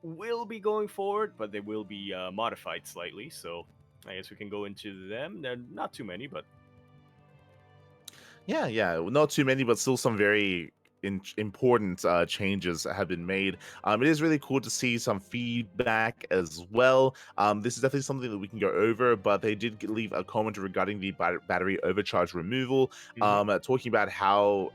[SPEAKER 1] will be going forward, but they will be modified slightly. So I guess we can go into them. They're not too many, but
[SPEAKER 2] Yeah, not too many, but still some very important changes have been made. It is really cool to see some feedback as well. This is definitely something that we can go over, but they did leave a comment regarding the battery overcharge removal, talking about how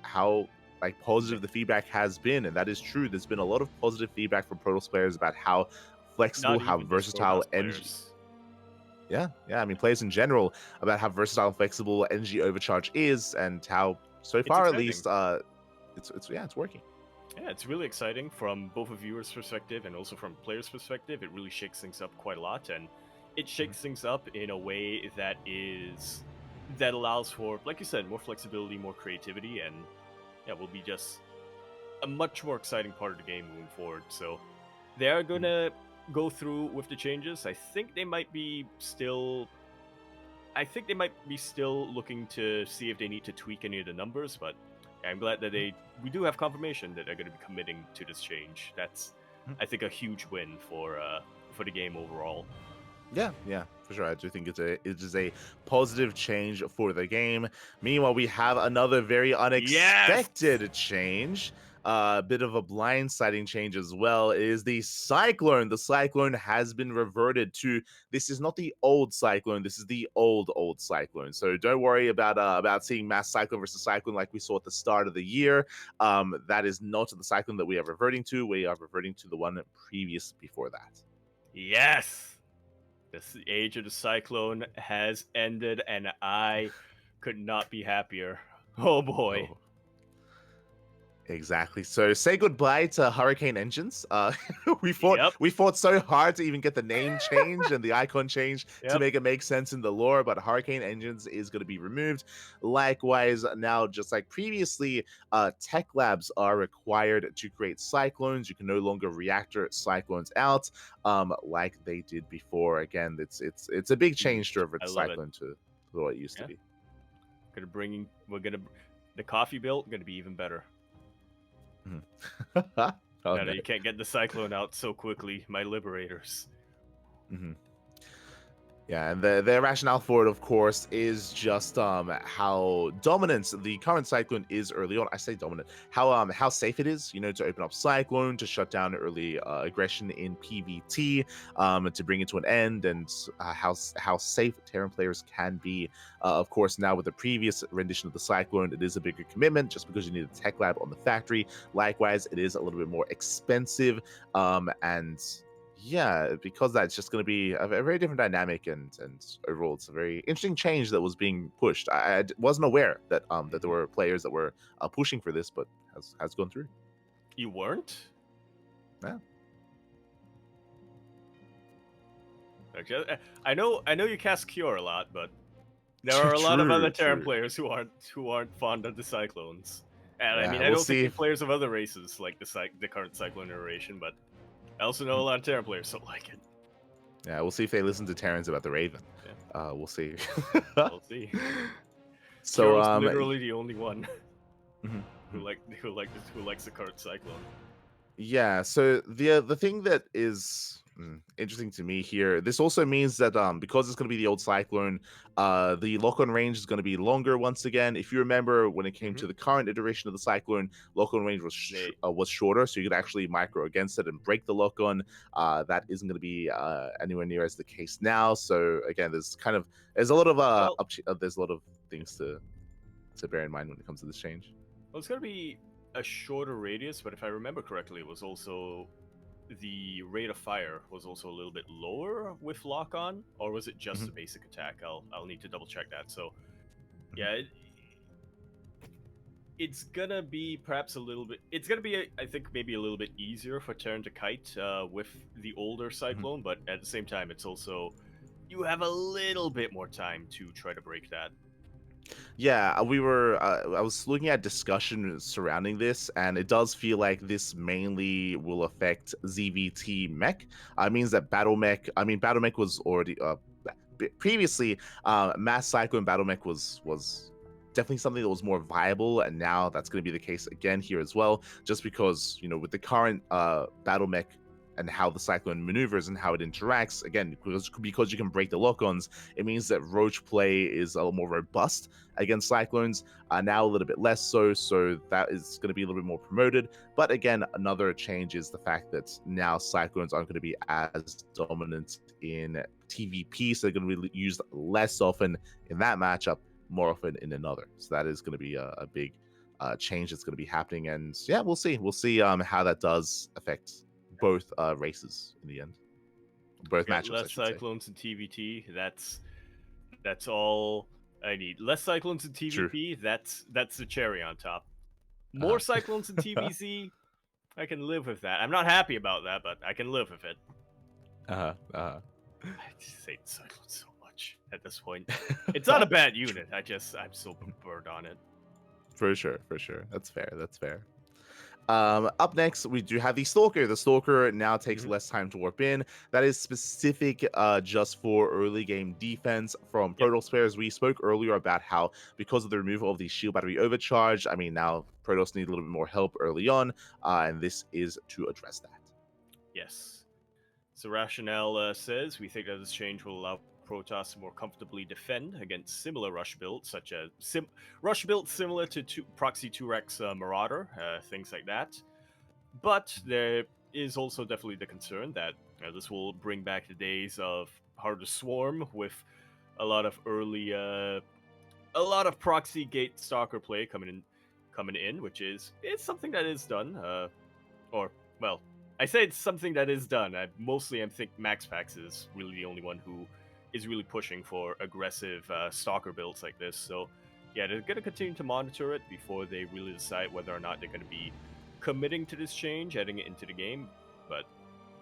[SPEAKER 2] like positive the feedback has been, and that is true. There's been a lot of positive feedback from Protoss players about how flexible,
[SPEAKER 1] not
[SPEAKER 2] how
[SPEAKER 1] even just
[SPEAKER 2] versatile
[SPEAKER 1] Protoss players.
[SPEAKER 2] yeah. I mean, players in general about how versatile and flexible energy overcharge is, and how so
[SPEAKER 1] It's
[SPEAKER 2] far at
[SPEAKER 1] exciting.
[SPEAKER 2] least, it's working.
[SPEAKER 1] Yeah, it's really exciting from both a viewer's perspective and also from player's perspective. It really shakes things up quite a lot, and it shakes things up in a way that allows for, like you said, more flexibility, more creativity, and yeah, will be just a much more exciting part of the game moving forward. So they are gonna go through with the changes. I think they might be still looking to see if they need to tweak any of the numbers, but I'm glad that we do have confirmation that they're going to be committing to this change. That's, I think, a huge win for the game overall.
[SPEAKER 2] Yeah, for sure. I do think it is a positive change for the game. Meanwhile, we have another very unexpected change. A bit of a blindsiding change as well is the Cyclone. The Cyclone has been reverted to. This is not the old Cyclone. This is the old Cyclone. So don't worry about seeing mass Cyclone versus Cyclone like we saw at the start of the year. That is not the Cyclone that we are reverting to. We are reverting to the one previous before that.
[SPEAKER 1] Yes. The age of the Cyclone has ended, and I could not be happier. Oh boy.
[SPEAKER 2] Oh. Exactly. So say goodbye to Hurricane Engines. We fought so hard to even get the name change and the icon change to make it make sense in the lore, but Hurricane Engines is going to be removed. Likewise, now just like previously, tech labs are required to create cyclones. You can no longer reactor cyclones out, like they did before. Again, it's a big change to revert cyclone to what it used to be.
[SPEAKER 1] The coffee build gonna be even better.
[SPEAKER 2] Oh,
[SPEAKER 1] no. You can't get the Cyclone out so quickly, my liberators.
[SPEAKER 2] Yeah, and their rationale for it, of course, is just how dominant the current Cyclone is early on. I say dominant. How safe it is, to open up Cyclone, to shut down early aggression in PvT, to bring it to an end, and how safe Terran players can be. Of course, now with the previous rendition of the Cyclone, it is a bigger commitment just because you need a tech lab on the factory. Likewise, it is a little bit more expensive, and yeah, because that's just going to be a very different dynamic, and overall, it's a very interesting change that was being pushed. I wasn't aware that that there were players that were pushing for this, but has gone through.
[SPEAKER 1] You weren't?
[SPEAKER 2] Yeah.
[SPEAKER 1] I know you cast Cure a lot, but there are a lot of other Terran players who aren't fond of the Cyclones. And I mean, I don't think players of other races like the current Cyclone iteration, but I also know a lot of Terran players don't like it.
[SPEAKER 2] Yeah, we'll see if they listen to Terrans about the Raven. Yeah. We'll see.
[SPEAKER 1] We'll see.
[SPEAKER 2] So
[SPEAKER 1] literally the only one who likes the current Cyclone.
[SPEAKER 2] Yeah. So the thing that is interesting to me here, this also means that because it's going to be the old Cyclone, the lock-on range is going to be longer once again. If you remember, when it came to the current iteration of the Cyclone, lock-on range was shorter, so you could actually micro against it and break the lock-on. That isn't going to be anywhere near as the case now. So again, there's a lot of things to bear in mind when it comes to this change.
[SPEAKER 1] Well, it's going to be a shorter radius, but if I remember correctly, it was also the rate of fire was also a little bit lower with lock on, or was it just a basic attack? I'll need to double check that. So yeah, it's gonna be perhaps a little bit. It's gonna be, I think, maybe a little bit easier for Terran to kite with the older Cyclone, but at the same time, it's also, you have a little bit more time to try to break that.
[SPEAKER 2] Yeah, we were. I was looking at discussion surrounding this, and it does feel like this mainly will affect ZVT mech. Means that battle mech. I mean, battle mech was already previously. Mass Cyclone battle mech was definitely something that was more viable, and now that's going to be the case again here as well. Just because with the current battle mech and how the cyclone maneuvers and how it interacts again because you can break the lock-ons, it means that roach play is a little more robust against cyclones, now a little bit less so that is going to be a little bit more promoted. But again, another change is the fact that now cyclones aren't going to be as dominant in TVP, so they're going to be used less often in that matchup, more often in another. So that is going to be a big change that's going to be happening, and yeah, we'll see how that does affect both races in the end, both
[SPEAKER 1] Get
[SPEAKER 2] matchups, I
[SPEAKER 1] less
[SPEAKER 2] should say.
[SPEAKER 1] cyclones in TVT. That's all I need. Less cyclones in
[SPEAKER 2] True.
[SPEAKER 1] TVP. That's the cherry on top.
[SPEAKER 2] Uh-huh.
[SPEAKER 1] More cyclones in TVZ. I can live with that. I'm not happy about that, but I can live with it.
[SPEAKER 2] Uh-huh.
[SPEAKER 1] I just hate cyclones so much at this point. It's not a bad unit. I'm so burned on it.
[SPEAKER 2] For sure. That's fair. Up next, we do have the Stalker. The Stalker now takes less time to warp in. That is specific just for early game defense from Protoss players. We spoke earlier about how because of the removal of the shield battery overcharge, I mean, now Protoss need a little bit more help early on, and this is to address that.
[SPEAKER 1] Yes. So Rationale says, we think that this change will allow Protoss to more comfortably defend against similar rush builds, such as rush builds similar to Proxy 2-Rex Marauder, things like that. But there is also definitely the concern that this will bring back the days of Harder Swarm with a lot of early, a lot of proxy gate stalker play coming in, which is something that is done, or well, I say it's something that is done. I think MaxPax is really the only one who is really pushing for aggressive stalker builds like this. So yeah, they're going to continue to monitor it before they really decide whether or not they're going to be committing to this change, adding it into the game. But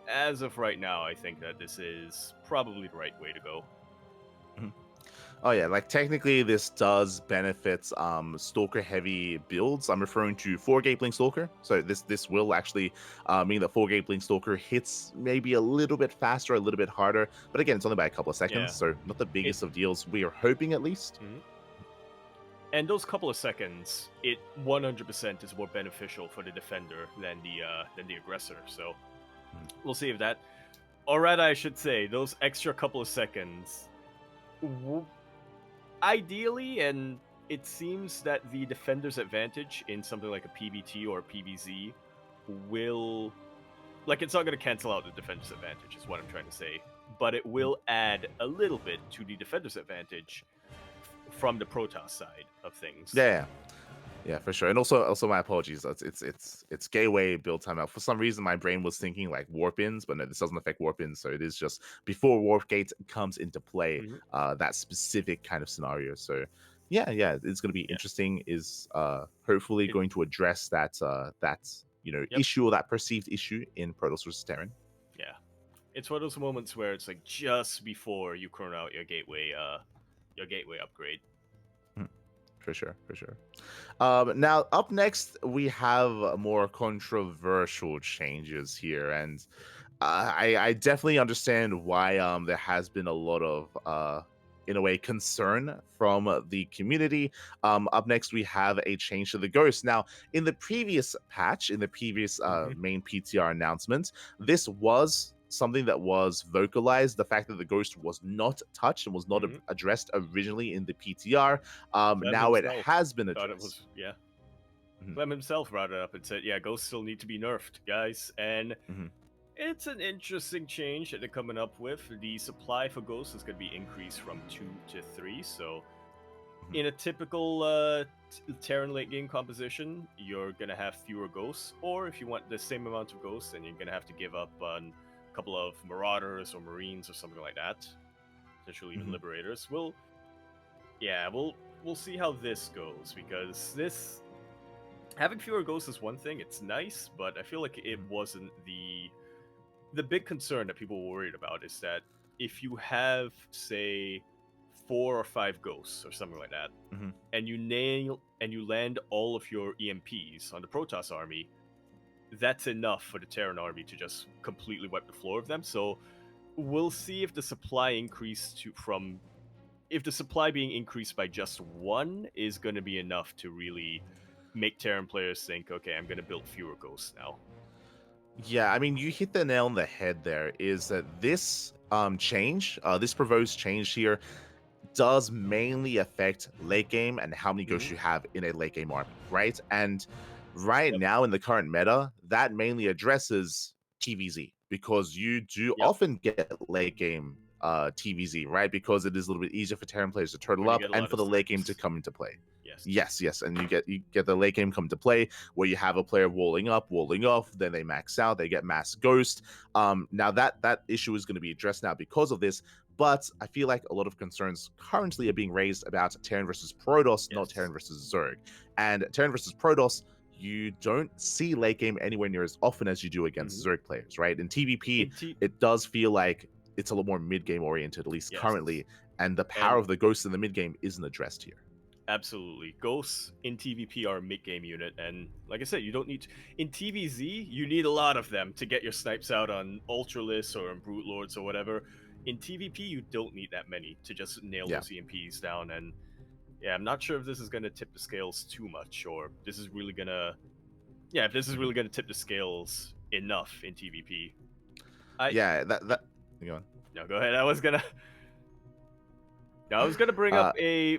[SPEAKER 1] as of right now, I think that this is probably the right way to go.
[SPEAKER 2] Oh yeah, like technically this does benefit stalker heavy builds. I'm referring to 4 Gateling Stalker. So this will actually mean that 4 Gateling Stalker hits maybe a little bit faster, a little bit harder. But again, it's only by a couple of seconds, so not the biggest of deals. We are hoping at least.
[SPEAKER 1] And those couple of seconds, it 100% is more beneficial for the defender than the aggressor. So we'll see if that, or rather, I should say, those extra couple of seconds. Ideally, and it seems that the defender's advantage in something like a PBT or a PBZ will, like, it's not going to cancel out the defender's advantage, is what I'm trying to say, but it will add a little bit to the defender's advantage from the Protoss side of things.
[SPEAKER 2] Yeah, for sure. And also my apologies. It's gateway build timeout. For some reason, my brain was thinking like warp ins, but no, this doesn't affect warp ins. So it is just before warp gate comes into play, that specific kind of scenario. So yeah, it's going to be interesting. Is hopefully going to address that issue or that perceived issue in Protoss vs Terran.
[SPEAKER 1] Yeah, it's one of those moments where it's like just before you churn out your gateway upgrade.
[SPEAKER 2] For sure. Now, up next, we have more controversial changes here, and I definitely understand why there has been a lot of, in a way, concern from the community. Up next, we have a change to the Ghost. Now, in the previous patch, in the previous main PTR announcement, this was something that was vocalized, the fact that the Ghost was not touched and was not addressed originally in the PTR. Now it has been addressed.
[SPEAKER 1] Clem himself brought it up and said, yeah, Ghosts still need to be nerfed, guys. And it's an interesting change that they're coming up with. The supply for Ghosts is going to be increased from 2 to 3. So in a typical Terran late game composition, you're going to have fewer Ghosts. Or if you want the same amount of Ghosts, then you're going to have to give up on couple of Marauders or Marines or something like that, potentially even Liberators. We'll see how this goes, because this having fewer Ghosts is one thing. It's nice, but I feel like it wasn't the big concern that people were worried about. Is that if you have, say, 4 or 5 ghosts or something like that,
[SPEAKER 2] Mhm.
[SPEAKER 1] and you land all of your EMPs on the Protoss army, that's enough for the Terran army to just completely wipe the floor of them. So we'll see if the supply if the supply being increased by just 1 is going to be enough to really make Terran players think, okay, I'm going to build fewer ghosts now.
[SPEAKER 2] Yeah, I mean, you hit the nail on the head there, is that this this proposed change here does mainly affect late game and how many ghosts you have in a late game army, right? And right
[SPEAKER 1] Yep.
[SPEAKER 2] now in the current meta, that mainly addresses TVZ, because you do
[SPEAKER 1] Yep.
[SPEAKER 2] often get late game TVZ, right? Because it is a little bit easier for Terran players to turtle
[SPEAKER 1] When you
[SPEAKER 2] up
[SPEAKER 1] get a
[SPEAKER 2] and
[SPEAKER 1] lot
[SPEAKER 2] for
[SPEAKER 1] of
[SPEAKER 2] the late game to
[SPEAKER 1] snipes.
[SPEAKER 2] come into play.
[SPEAKER 1] Yes.
[SPEAKER 2] Yes, and you get the late game come to play where you have a player walling up, walling off, then they max out, they get mass ghost. Now that issue is going to be addressed now because of this, but I feel like a lot of concerns currently are being raised about Terran versus Protoss, not
[SPEAKER 1] Yes.
[SPEAKER 2] Terran versus Zerg. And Terran versus Protoss, you don't see late game anywhere near as often as you do against Zerg players, right? In TVP, it does feel like it's a lot more mid game oriented, at least
[SPEAKER 1] Yes.
[SPEAKER 2] currently, and the power of the ghosts in the mid game isn't addressed here.
[SPEAKER 1] Absolutely. Ghosts in TVP are a mid-game unit, and like I said, you don't need... In TVZ, you need a lot of them to get your snipes out on Ultralists or on Brute Lords or whatever. In TVP, you don't need that many to just nail those EMPs down, and yeah, I'm not sure if this is going to tip the scales too much, or this is really going to... Yeah, if this is really going to tip the scales enough in TVP.
[SPEAKER 2] That... Go on.
[SPEAKER 1] No, go ahead. I was going to bring up a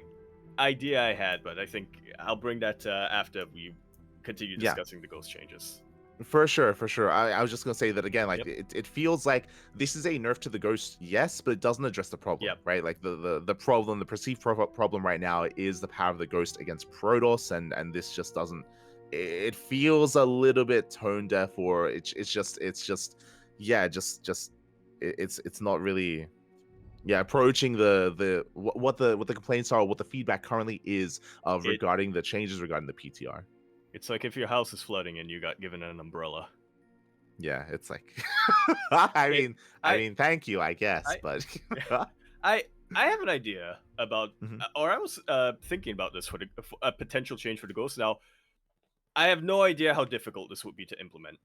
[SPEAKER 1] idea I had, but I think I'll bring that after we continue discussing the ghost changes.
[SPEAKER 2] For sure. I was just gonna say that again, like it feels like this is a nerf to the ghost, yes, but it doesn't address the problem, right? Like the problem, the perceived problem right now is the power of the ghost against Protoss, and this just doesn't. It feels a little bit tone deaf, or it's not really approaching what the complaints are, what the feedback currently is regarding the changes regarding the PTR.
[SPEAKER 1] It's like if your house is flooding and you got given an umbrella.
[SPEAKER 2] Yeah, it's like I mean thank you, I guess, but
[SPEAKER 1] I have an idea about or I was thinking about this for a potential change for the ghost. Now I have no idea how difficult this would be to implement.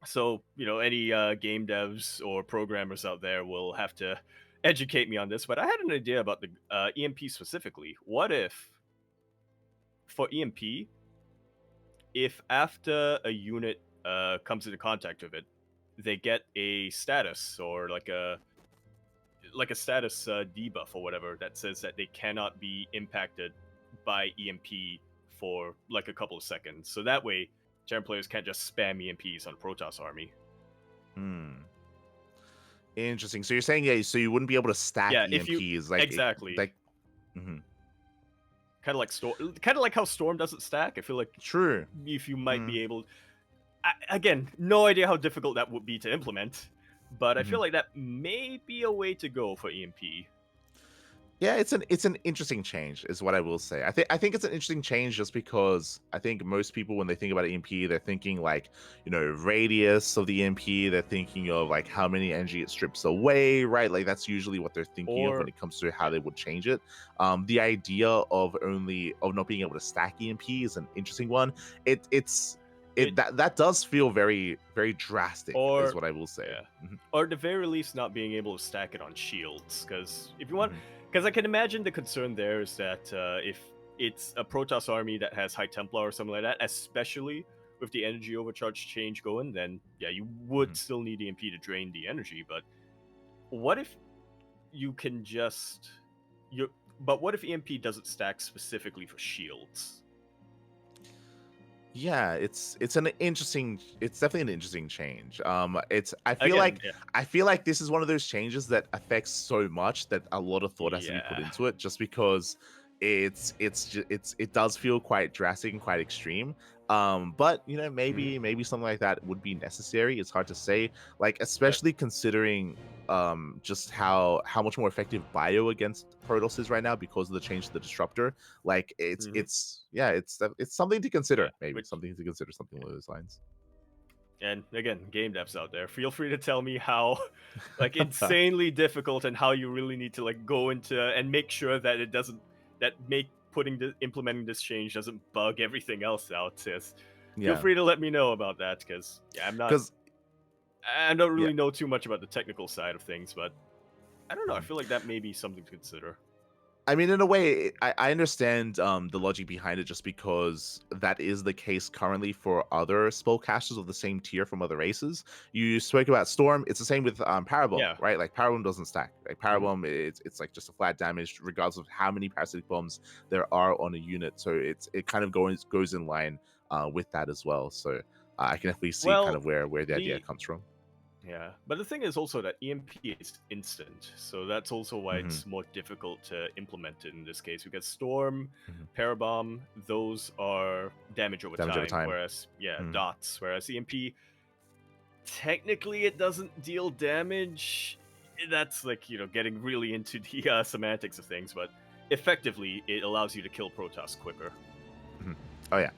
[SPEAKER 1] So, any game devs or programmers out there will have to educate me on this, but I had an idea about the EMP specifically. What if, for EMP, if after a unit comes into contact with it, they get a status or like a status debuff or whatever that says that they cannot be impacted by EMP for like a couple of seconds. So that way, Terran players can't just spam EMPs on Protoss army.
[SPEAKER 2] Interesting. So you're saying so you wouldn't be able to stack EMPs
[SPEAKER 1] exactly. Kind of like how Storm doesn't stack. I feel like
[SPEAKER 2] true.
[SPEAKER 1] If you might be able, again, no idea how difficult that would be to implement, but I feel like that may be a way to go for EMP.
[SPEAKER 2] Yeah, it's an interesting change, is what I will say. I think it's an interesting change just because I think most people, when they think about EMP, they're thinking like, radius of the EMP. They're thinking of like how many energy it strips away, right? Like that's usually what they're thinking of when it comes to how they would change it. The idea of not being able to stack EMP is an interesting one. That does feel very, very drastic, is what I will say.
[SPEAKER 1] Or at the very least, not being able to stack it on shields, because if you want. Because I can imagine the concern there is that if it's a Protoss army that has High Templar or something like that, especially with the energy overcharge change going, then yeah, you would still need EMP to drain the energy. But what if you can just... But what if EMP doesn't stack specifically for shields?
[SPEAKER 2] Yeah, it's definitely an interesting change. I feel like this is one of those changes that affects so much that a lot of thought has to be put into it, just because it does feel quite drastic and quite extreme. But maybe something like that would be necessary. It's hard to say, like, especially considering just how much more effective bio against Protoss is right now because of the change to the disruptor. Like it's something to consider. Maybe something to consider, something along those lines.
[SPEAKER 1] And again, game devs out there, feel free to tell me how like insanely difficult and how you really need to like go into and make sure that it doesn't that make implementing this change doesn't bug everything else out. Yes. Feel
[SPEAKER 2] Yeah,
[SPEAKER 1] free to let me know about that because yeah,
[SPEAKER 2] because
[SPEAKER 1] I don't
[SPEAKER 2] yeah.
[SPEAKER 1] really know too much about the technical side of things, but I don't know. I feel like that may be something to consider.
[SPEAKER 2] I mean, in a way, I understand the logic behind it just because that is the case currently for other spellcasters of the same tier from other races. You spoke about Storm. It's the same with Parabomb,
[SPEAKER 1] Yeah.
[SPEAKER 2] right? Like Parabomb doesn't stack. Like
[SPEAKER 1] Mhm.
[SPEAKER 2] Parabomb, it's like just a flat damage regardless of how many parasitic bombs there are on a unit. So it kind of goes in line with that as well. So I can definitely see kind
[SPEAKER 1] Well,
[SPEAKER 2] of where the idea
[SPEAKER 1] the
[SPEAKER 2] comes from.
[SPEAKER 1] yeah, but the thing is also that EMP is instant, so that's also why
[SPEAKER 2] Hmm.
[SPEAKER 1] it's more difficult to implement it in this case. Because Storm,
[SPEAKER 2] Hmm.
[SPEAKER 1] Parabomb, those are damage over
[SPEAKER 2] Damage over
[SPEAKER 1] time,
[SPEAKER 2] time.
[SPEAKER 1] whereas yeah,
[SPEAKER 2] Hmm.
[SPEAKER 1] dots. Whereas EMP, technically, it doesn't deal damage. That's like getting really into the semantics of things, but effectively, it allows you to kill Protoss quicker.
[SPEAKER 2] Hmm. Oh yeah.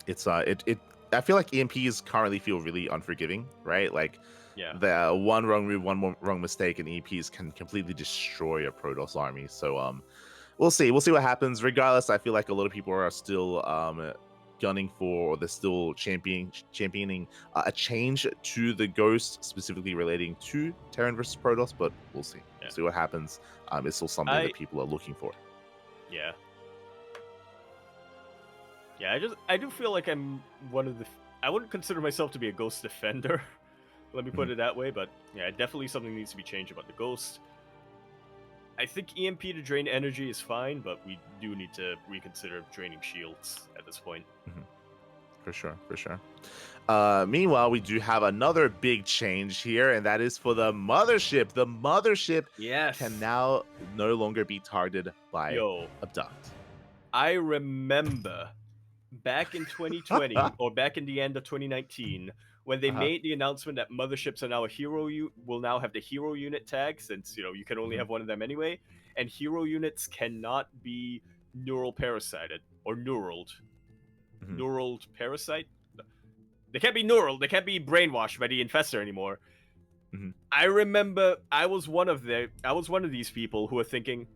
[SPEAKER 2] It's it I feel like EMPs currently feel really unforgiving, right? Like
[SPEAKER 1] Yeah.
[SPEAKER 2] the one wrong move, wrong mistake, and EMPs can completely destroy a Protoss army. So we'll see. We'll see what happens. Regardless, I feel like a lot of people are still gunning for, or they're still championing a change to the Ghost, specifically relating to Terran versus Protoss. But we'll see.
[SPEAKER 1] Yeah.
[SPEAKER 2] We'll see what happens. It's still something that people are looking for.
[SPEAKER 1] Yeah. Yeah, I do feel like I'm one of the. I wouldn't consider myself to be a Ghost defender. Let me put
[SPEAKER 2] Mhm.
[SPEAKER 1] it that way, but yeah, definitely something needs to be changed about the Ghost. I think EMP to drain energy is fine, but we do need to reconsider draining shields at this point.
[SPEAKER 2] Mhm. For sure, for sure. Meanwhile, we do have another big change here, and that is for the mothership. The mothership
[SPEAKER 1] Yes.
[SPEAKER 2] can now no longer be targeted by
[SPEAKER 1] Yo,
[SPEAKER 2] Abduct.
[SPEAKER 1] I remember back in 2020 or back in the end of 2019 when they
[SPEAKER 2] Uh-huh.
[SPEAKER 1] made the announcement that motherships are now a hero will now have the hero unit tag, since you can only
[SPEAKER 2] Mhm.
[SPEAKER 1] have one of them anyway, and hero units cannot be neural parasited or neuraled.
[SPEAKER 2] Mhm.
[SPEAKER 1] Neuraled parasite? They can't be neural, they can't be brainwashed by the infestor anymore.
[SPEAKER 2] Mhm.
[SPEAKER 1] I remember I was one of these people who were thinking,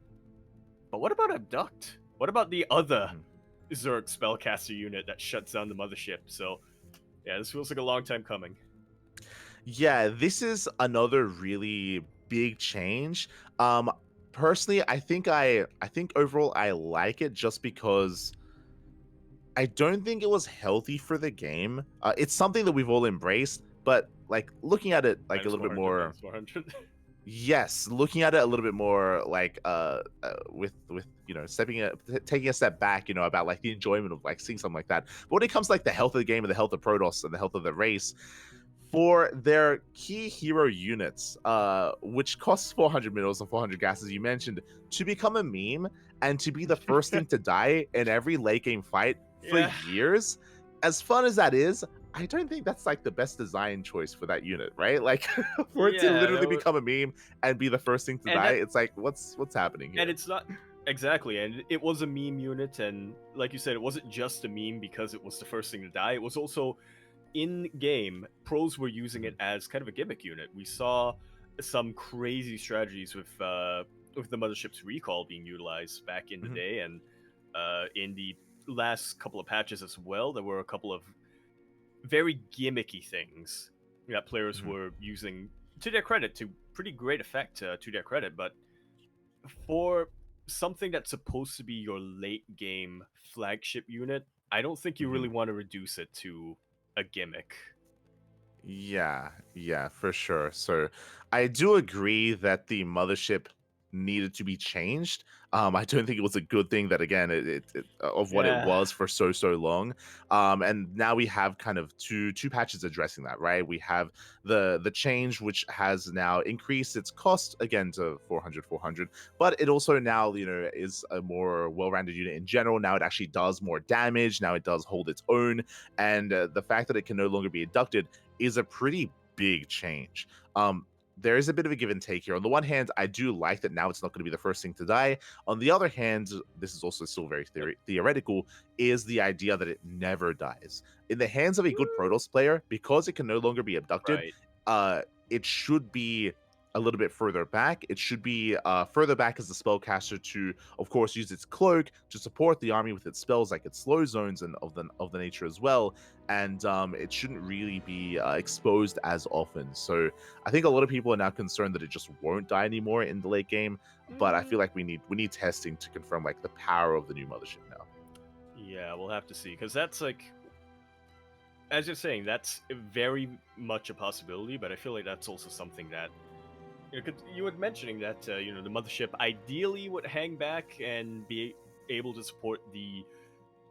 [SPEAKER 1] but what about Abduct? What about the other
[SPEAKER 2] Mhm.
[SPEAKER 1] Zerg spellcaster unit that shuts down the mothership? So yeah, this feels like a long time coming.
[SPEAKER 2] Yeah, this is another really big change. Um, Personally, I think overall I like it just because I don't think it was healthy for the game. It's something that we've all embraced, but like looking at it like a
[SPEAKER 1] Minus
[SPEAKER 2] little bit
[SPEAKER 1] 400,
[SPEAKER 2] more.
[SPEAKER 1] minus 400.
[SPEAKER 2] Yes, looking at it a little bit more like with taking a step back, about like the enjoyment of like seeing something like that. But when it comes to like the health of the game and the health of Protoss and the health of the race, for their key hero units, which costs 400 minerals and 400 gas, as you mentioned, to become a meme and to be the first thing to die in every late game fight for
[SPEAKER 1] Yeah.
[SPEAKER 2] years, as fun as that is, I don't think that's like the best design choice for that unit, right? Like for it to
[SPEAKER 1] Yeah,
[SPEAKER 2] literally become a meme and be the first thing to
[SPEAKER 1] and
[SPEAKER 2] die,
[SPEAKER 1] that
[SPEAKER 2] it's like what's happening
[SPEAKER 1] and
[SPEAKER 2] here?
[SPEAKER 1] it's not exactly, and it was a meme unit, and like you said, it wasn't just a meme because it was the first thing to die. It was also in game, pros were using it as kind of a gimmick unit. We saw some crazy strategies with the mothership's recall being utilized back in the
[SPEAKER 2] Mhm.
[SPEAKER 1] day, and in the last couple of patches as well. There were a couple of very gimmicky things that players
[SPEAKER 2] Mhm.
[SPEAKER 1] were using to their credit, to pretty great effect, to their credit. But for something that's supposed to be your late game flagship unit, I don't think you
[SPEAKER 2] Mhm.
[SPEAKER 1] really want to reduce it to a gimmick.
[SPEAKER 2] Yeah, for sure. So I do agree that the mothership needed to be changed. I don't think it was a good thing that again of what it
[SPEAKER 1] Yeah.
[SPEAKER 2] was for so long. And now we have kind of two patches addressing that, right? We have the change which has now increased its cost again to 400, but it also now is a more well-rounded unit in general. Now it actually does more damage. Now it does hold its own, and the fact that it can no longer be abducted is a pretty big change. there is a bit of a give and take here. On the one hand, I do like that now it's not going to be the first thing to die. On the other hand, this is also still very theoretical, is the idea that it never dies. In the hands of a good Protoss player, because it can no longer be abducted,
[SPEAKER 1] Right.
[SPEAKER 2] it should be a little bit further back. It should be further back as the spellcaster to, of course, use its cloak to support the army with its spells, like its slow zones and of the nature as well. And it shouldn't really be exposed as often. So I think a lot of people are now concerned that it just won't die anymore in the late game. But I feel like we need testing to confirm like the power of the new mothership now.
[SPEAKER 1] Yeah, we'll have to see, because that's like, as you're saying, that's very much a possibility. But I feel like that's also something that, you know, 'cause you were mentioning that you know, the mothership ideally would hang back and be able to support the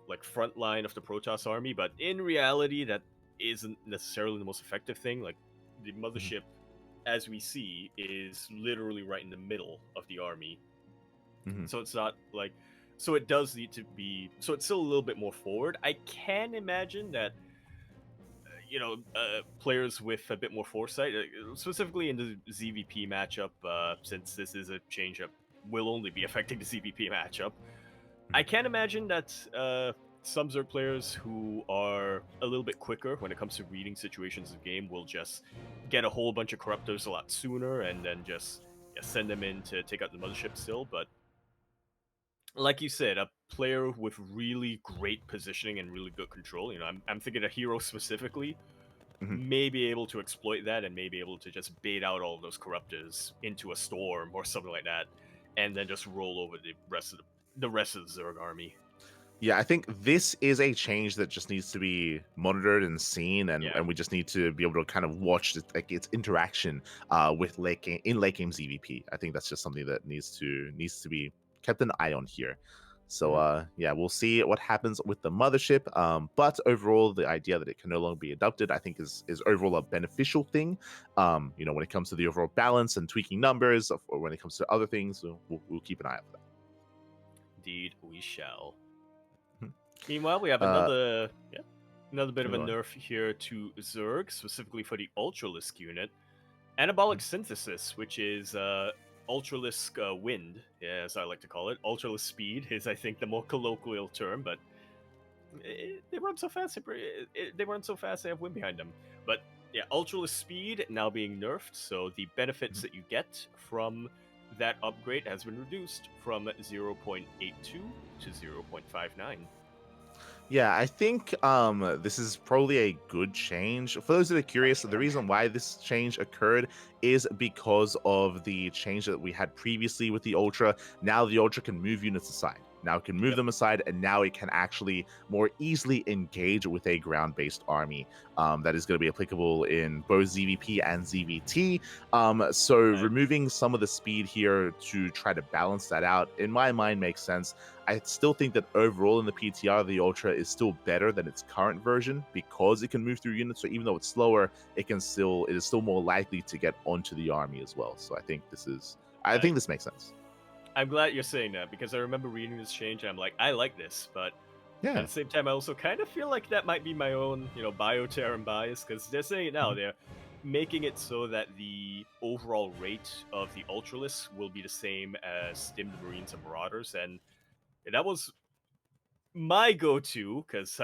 [SPEAKER 1] like front line of the Protoss army, but in reality, that isn't necessarily the most effective thing. Like the mothership, as we see, is literally right in the middle of the army, so it's not like, so it does need to be, so it's still a little bit more forward. I can imagine that you know, players with a bit more foresight, specifically in the ZVP matchup, since this is a change up, will only be affecting the ZVP matchup. I can imagine that some Zerg players who are a little bit quicker when it comes to reading situations of game will just get a whole bunch of corruptors a lot sooner and then just send them in to take out the mothership still. But like you said, a player with really great positioning and really good control, you know, I'm thinking a hero specifically, may be able to exploit that and may be able to just bait out all of those corruptors into a storm or something like that, and then just roll over the rest of the Zerg army.
[SPEAKER 2] Yeah, I think this is a change that just needs to be monitored and seen, and,
[SPEAKER 1] Yeah.
[SPEAKER 2] and we just need to be able to kind of watch its interaction with late game ZVP. I think that's just something that needs to be kept an eye on here. So yeah, we'll see what happens with the mothership. But overall, the idea that it can no longer be abducted, I think, is overall a beneficial thing. You know, when it comes to the overall balance and tweaking numbers, or when it comes to other things, we'll keep an eye out for that.
[SPEAKER 1] Indeed, we shall. Meanwhile, we have another bit of a nerf here to Zerg, specifically for the Ultralisk unit. Anabolic Synthesis, which is Ultralisk Wind, as I like to call it. Ultralisk Speed is, I think, the more colloquial term, but they run so fast. They run so fast, they have wind behind them. But yeah, Ultralisk Speed now being nerfed, so the benefits that you get from that upgrade has been reduced from 0.82 to 0.59.
[SPEAKER 2] Yeah, I think this is probably a good change. For those that are curious, the reason why this change occurred is because of the change that we had previously with the Ultra. Now the Ultra can move units aside. Now it can move them aside, and now it can actually more easily engage with a ground-based army. That is going to be applicable in both ZVP and ZVT. So removing some of the speed here to try to balance that out, in my mind, makes sense. I still think that overall in the PTR, the Ultra is still better than its current version because it can move through units. So even though it's slower, it is still more likely to get onto the army as well. So I think I think this makes sense.
[SPEAKER 1] I'm glad you're saying that, because I remember reading this change and I'm like, I like this, but at the same time, I also kind of feel like that might be my own, you know, bioterran bias, because they're saying it now. They're making it so that the overall rate of the Ultralisk will be the same as Stimmed Marines and Marauders, and that was my go-to, because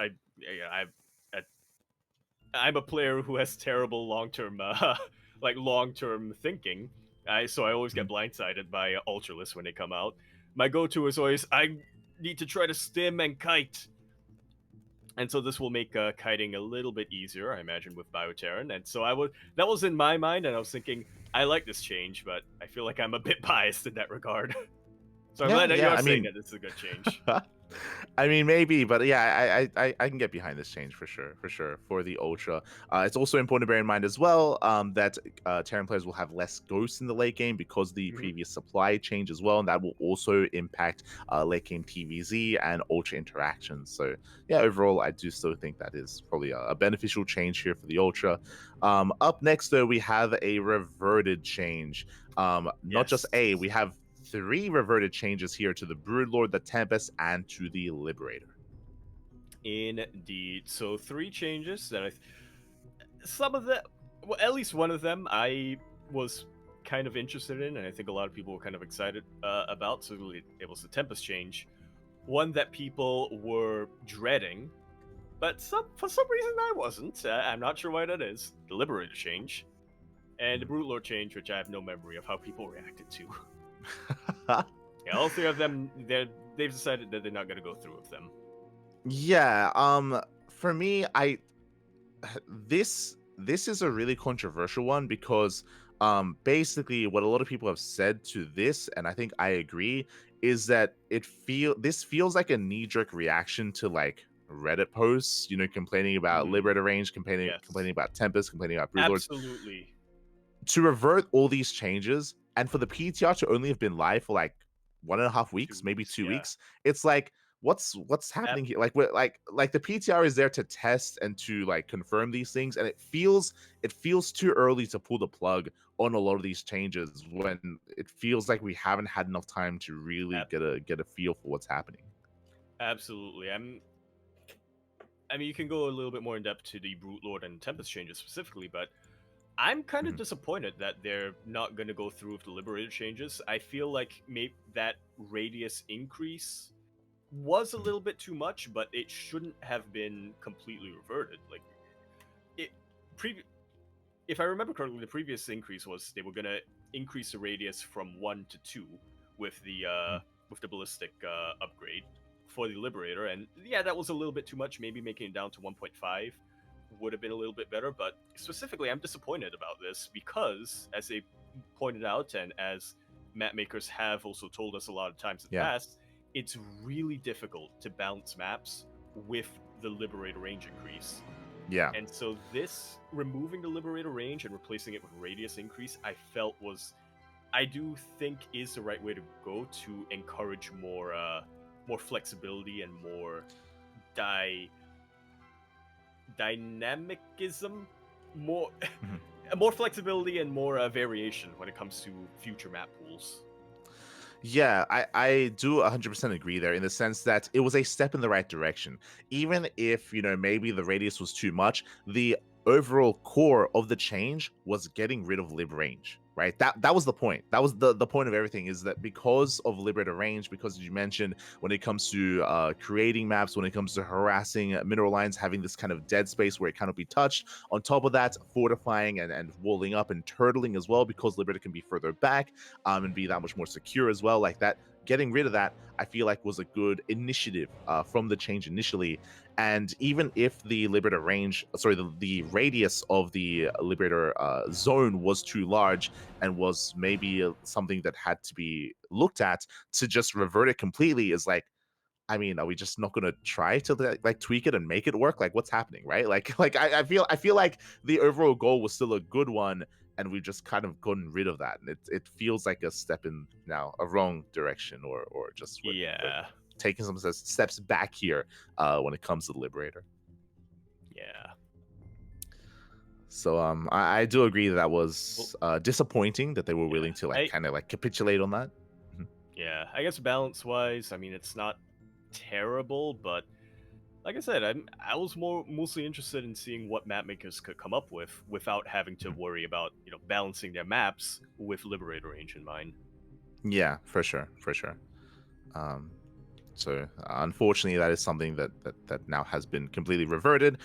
[SPEAKER 1] I'm a player who has terrible long-term long-term thinking. So I always get blindsided by Ultralisk when they come out. My go-to is always, I need to try to stim and kite. And so this will make kiting a little bit easier, I imagine, with Bioterran. And so that was in my mind, and I was thinking, I like this change, but I feel like I'm a bit biased in that regard. So I'm glad that you're saying that this is a good change.
[SPEAKER 2] I mean, maybe, but yeah, I can get behind this change for sure, for the Ultra. It's also important to bear in mind as well that Terran players will have less ghosts in the late game because of the previous supply change as well, and that will also impact late game TVZ and Ultra interactions. So yeah, overall, I do still think that is probably a beneficial change here for the Ultra. Up next, though, we have a reverted change. Not just we have 3 reverted changes here to the Broodlord, the Tempest, and to the Liberator.
[SPEAKER 1] Indeed. So 3 changes that some of them, well, at least one of them, I was kind of interested in, and I think a lot of people were kind of excited about. So it was the Tempest change, one that people were dreading, but for some reason I wasn't. I'm not sure why that is. The Liberator change, and the Brute Lord change, which I have no memory of how people reacted to. Yeah, all three of them, they've decided that they're not going to go through with them.
[SPEAKER 2] Yeah. For me, this is a really controversial one because basically what a lot of people have said to this, and I think I agree, is that this feels like a knee-jerk reaction to like Reddit posts, complaining about Liberator range, complaining about Tempest, complaining about Brood Lords.
[SPEAKER 1] Absolutely.
[SPEAKER 2] To revert all these changes and for the PTR to only have been live for like 1.5 weeks, maybe 2 weeks, it's like what's happening here? Like the PTR is there to test and to like confirm these things, and it feels too early to pull the plug on a lot of these changes when it feels like we haven't had enough time to really get a feel for what's happening.
[SPEAKER 1] Absolutely. I mean, you can go a little bit more in depth to the Brute Lord and Tempest changes specifically, but I'm kind of disappointed that they're not going to go through with the Liberator changes. I feel like maybe that radius increase was a little bit too much, but it shouldn't have been completely reverted. Like, if I remember correctly, the previous increase was they were going to increase the radius from 1 to 2 with the ballistic upgrade for the Liberator, and yeah, that was a little bit too much. Maybe making it down to 1.5 would have been a little bit better, but specifically I'm disappointed about this because, as they pointed out and as map makers have also told us a lot of times in the past, it's really difficult to balance maps with the Liberator range increase.
[SPEAKER 2] Yeah.
[SPEAKER 1] And so this, removing the Liberator range and replacing it with radius increase, I do think is the right way to go to encourage more flexibility and more dynamicism, more flexibility and more variation when it comes to future map pools.
[SPEAKER 2] Yeah, I do 100% agree there in the sense that it was a step in the right direction. Even if, maybe the radius was too much, the overall core of the change was getting rid of lib range, right? That was the point. That was the point of everything, is that because of Liberator range, because as you mentioned, when it comes to creating maps, when it comes to harassing mineral lines, having this kind of dead space where it cannot be touched, on top of that, fortifying and walling up and turtling as well, because Liberator can be further back and be that much more secure as well. Like that, getting rid of that, I feel like was a good initiative from the change initially. And even if the Liberator range, the radius of the Liberator zone was too large and was maybe something that had to be looked at, to just revert it completely is like, I mean, are we just not going to try to like tweak it and make it work? Like, what's happening, right? I feel like the overall goal was still a good one, and we've just kind of gotten rid of that, and it feels like a step in now a wrong direction, or just taking some steps back here when it comes to the Liberator.
[SPEAKER 1] Yeah.
[SPEAKER 2] So I do agree that was disappointing that they were willing to kind of capitulate on that.
[SPEAKER 1] Yeah, I guess balance wise, I mean, it's not terrible, but like I said, I was mostly interested in seeing what map makers could come up with without having to worry about balancing their maps with Liberator range in mind.
[SPEAKER 2] Yeah, for sure. So unfortunately, that is something that now has been completely reverted.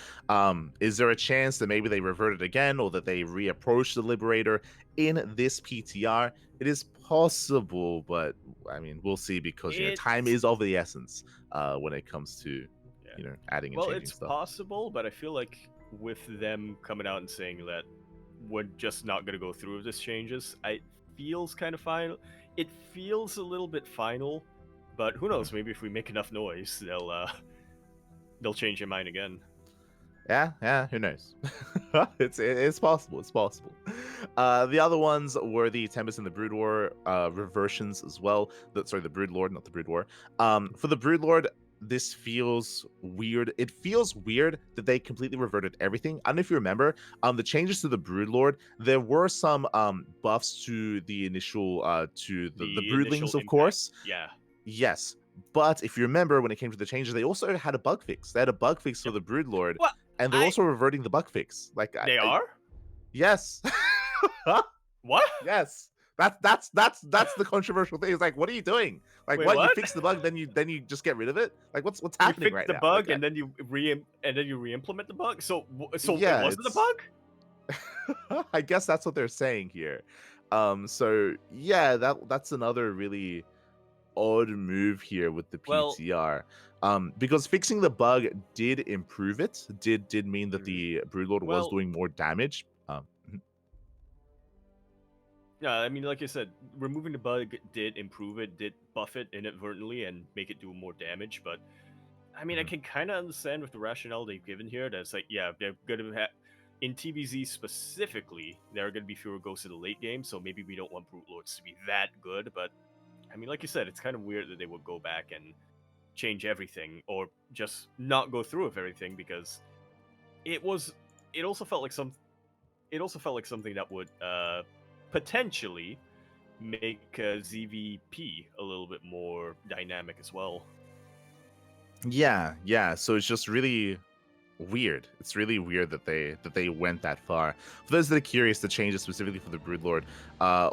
[SPEAKER 2] Is there a chance that maybe they revert it again, or that they reapproach the Liberator in this PTR? It is possible, but I mean, we'll see, because time is of the essence when it comes to adding and changing stuff.
[SPEAKER 1] Well, it's possible, but I feel like with them coming out and saying that we're just not going to go through with this changes, it feels kind of final. It feels a little bit final. But who knows? Maybe if we make enough noise, they'll change their mind again.
[SPEAKER 2] Yeah. Who knows? It's possible. It's possible. The other ones were the Tempest and the Brood War reversions as well. The Brood Lord, not the Brood War. For the Brood Lord, this feels weird. It feels weird that they completely reverted everything. I don't know if you remember, the changes to the Brood Lord, there were some buffs to the initial to the Broodlings, of course.
[SPEAKER 1] Yeah.
[SPEAKER 2] Yes, but if you remember, when it came to the changes, they also had a bug fix. They had a bug fix for the Brood Lord, and they're also reverting the bug fix.
[SPEAKER 1] They are?
[SPEAKER 2] Yes.
[SPEAKER 1] What?
[SPEAKER 2] Yes. That's the controversial thing. It's like, what are you doing? Like,
[SPEAKER 1] Wait,
[SPEAKER 2] what? You
[SPEAKER 1] what?
[SPEAKER 2] fix the bug, then you just get rid of it? Like, what's
[SPEAKER 1] You
[SPEAKER 2] happening
[SPEAKER 1] fix
[SPEAKER 2] right
[SPEAKER 1] the
[SPEAKER 2] now?
[SPEAKER 1] bug
[SPEAKER 2] Like,
[SPEAKER 1] and then you re-implement the bug. So it
[SPEAKER 2] yeah,
[SPEAKER 1] wasn't a
[SPEAKER 2] it's.
[SPEAKER 1] bug.
[SPEAKER 2] I guess that's what they're saying here. So yeah, that's another really odd move here with the
[SPEAKER 1] Well,
[SPEAKER 2] PTR. Because fixing the bug did improve it. Did mean that
[SPEAKER 1] mhm.
[SPEAKER 2] the Broodlord was
[SPEAKER 1] well,
[SPEAKER 2] doing more damage.
[SPEAKER 1] yeah. I mean, like I said, removing the bug did improve it, did buff it inadvertently, and make it do more damage. But I mean, I
[SPEAKER 2] Mhm.
[SPEAKER 1] can kind of understand with the rationale they've given here. That's like, yeah, they're gonna have in TBZ specifically, there are gonna be fewer ghosts in the late game, so maybe we don't want Brute Lords to be that good. But I mean, like you said, it's kind of weird that they would go back and change everything, or just not go through with everything, because it was. It also felt like something that would potentially make ZVP a little bit more dynamic as well.
[SPEAKER 2] Yeah. So it's just really weird. It's really weird that they went that far. For those that are curious, the changes specifically for the Broodlord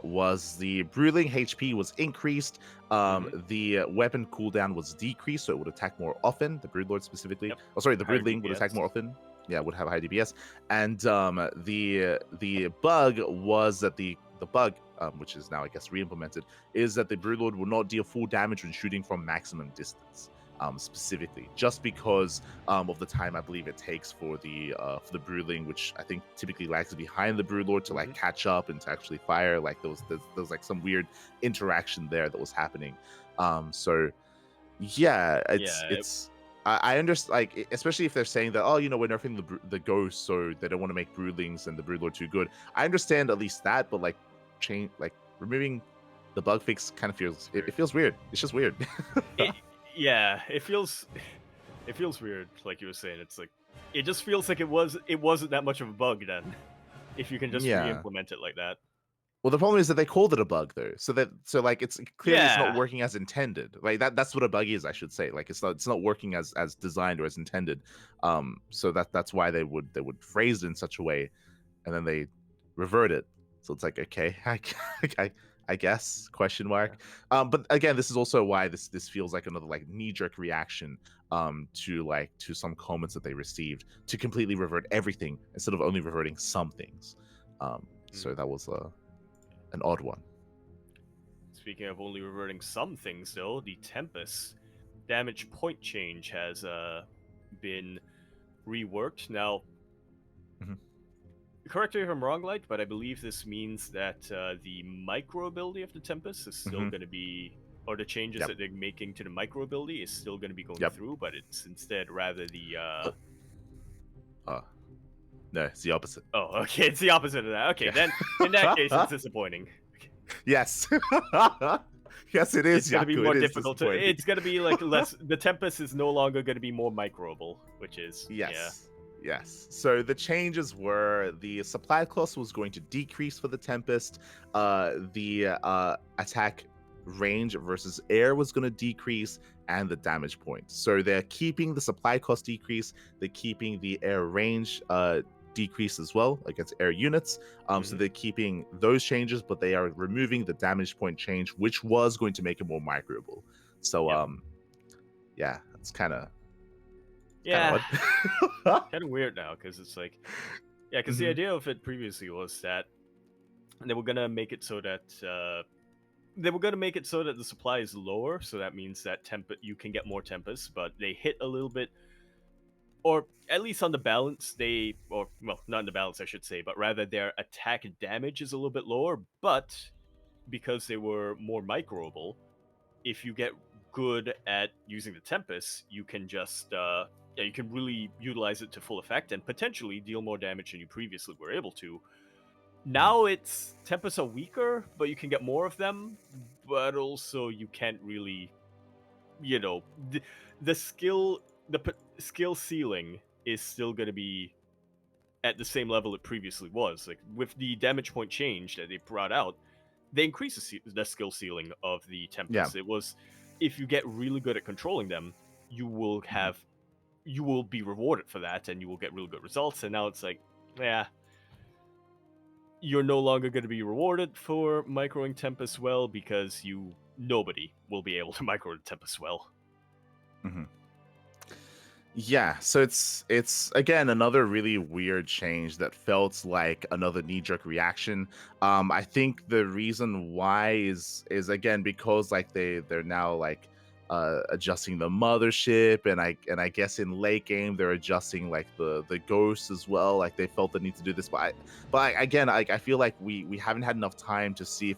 [SPEAKER 2] was the Broodling HP was increased,
[SPEAKER 1] Mm-hmm.
[SPEAKER 2] the weapon cooldown was decreased, so it would attack more often. The Broodlord specifically.
[SPEAKER 1] Yep.
[SPEAKER 2] Oh, sorry, the
[SPEAKER 1] Higher
[SPEAKER 2] Broodling would
[SPEAKER 1] DPS.
[SPEAKER 2] attack more often. Yeah, would have high DPS. And the bug was that the bug, which is now I guess re-implemented, is that the Broodlord will not deal full damage when shooting from maximum distance. Specifically, just because of the time I believe it takes for the Broodling, which I think typically lags behind the Broodlord to like catch up and to actually fire. Like there was like some weird interaction there that was happening. So yeah,
[SPEAKER 1] Yeah.
[SPEAKER 2] I understand, like, especially if they're saying that, oh, we're nerfing the ghosts, so they don't want to make Broodlings and the Broodlord too good. I understand at least that, but like removing the bug fix kind of feels it feels weird. It's just weird.
[SPEAKER 1] Yeah, it feels weird, like you were saying. It's like it just feels like it wasn't that much of a bug then, if you can just
[SPEAKER 2] Yeah.
[SPEAKER 1] re-implement it like that.
[SPEAKER 2] Well, the problem is that they called it a bug though, so like it's clearly it's not
[SPEAKER 1] Yeah,
[SPEAKER 2] working as intended. Like that's what a bug is, I should say. Like it's not working as designed or as intended. So that's why they would phrase it in such a way, and then they revert it. So it's like, okay, I guess question mark. But again, this is also why this feels like another like knee jerk reaction to some comments that they received to completely revert everything instead of only reverting some things. So that was an odd one.
[SPEAKER 1] Speaking of only reverting some things, though, the Tempest damage point change has been reworked. Now,
[SPEAKER 2] Mhm.
[SPEAKER 1] correct me if I'm wrong, Light, but I believe this means that the micro ability of the Tempest is still
[SPEAKER 2] Mhm.
[SPEAKER 1] going to be, or the changes
[SPEAKER 2] Yep.
[SPEAKER 1] that they're making to the micro ability is still going to be going
[SPEAKER 2] Yep.
[SPEAKER 1] through, but it's instead rather the.
[SPEAKER 2] Uh, no, it's the opposite.
[SPEAKER 1] Oh, okay, it's the opposite of that. Okay,
[SPEAKER 2] Yeah.
[SPEAKER 1] then in that case, it's disappointing.
[SPEAKER 2] Yes. Yes, it is,
[SPEAKER 1] It's going to be
[SPEAKER 2] Yaku.
[SPEAKER 1] more
[SPEAKER 2] It is
[SPEAKER 1] difficult to.
[SPEAKER 2] disappointing.
[SPEAKER 1] It's going to be like less. The Tempest is no longer going to be more microable, which is
[SPEAKER 2] Yes. Yes. So the changes were the supply cost was going to decrease for the Tempest. The attack range versus air was going to decrease, and the damage points. So they're keeping the supply cost decrease. They're keeping the air range decrease as well against air units. So they're keeping those changes, but they are removing the damage point change, which was going to make it more microable. So yeah, it's kind of
[SPEAKER 1] Yeah,
[SPEAKER 2] odd.
[SPEAKER 1] kind of weird now because it's like, yeah, because the
[SPEAKER 2] Mhm.
[SPEAKER 1] idea of it previously was that they were gonna make it so that the supply is lower, so that means that you can get more Tempest, but they hit a little bit, or at least on the balance, or well, not in the balance, I should say, but rather their attack damage is a little bit lower, but because they were more microable, if you get good at using the Tempest, you can just you can really utilize it to full effect and potentially deal more damage than you previously were able to. Now it's Tempests are weaker, but you can get more of them, but also you can't really, the skill ceiling is still going to be at the same level it previously was. Like with the damage point change that they brought out, they increased the skill ceiling of the
[SPEAKER 2] Yeah.
[SPEAKER 1] Tempest. It was, if you get really good at controlling them, you will be rewarded for that, and you will get really good results. And now it's like, yeah, you're no longer going to be rewarded for microing Tempest well because nobody will be able to micro Tempest well.
[SPEAKER 2] Mm-hmm. Yeah, so it's again another really weird change that felt like another knee-jerk reaction. I think the reason why is again because like they're now like adjusting the mothership, and I guess in late game they're adjusting like the ghosts as well. Like they felt the need to do this, again I feel like we haven't had enough time to see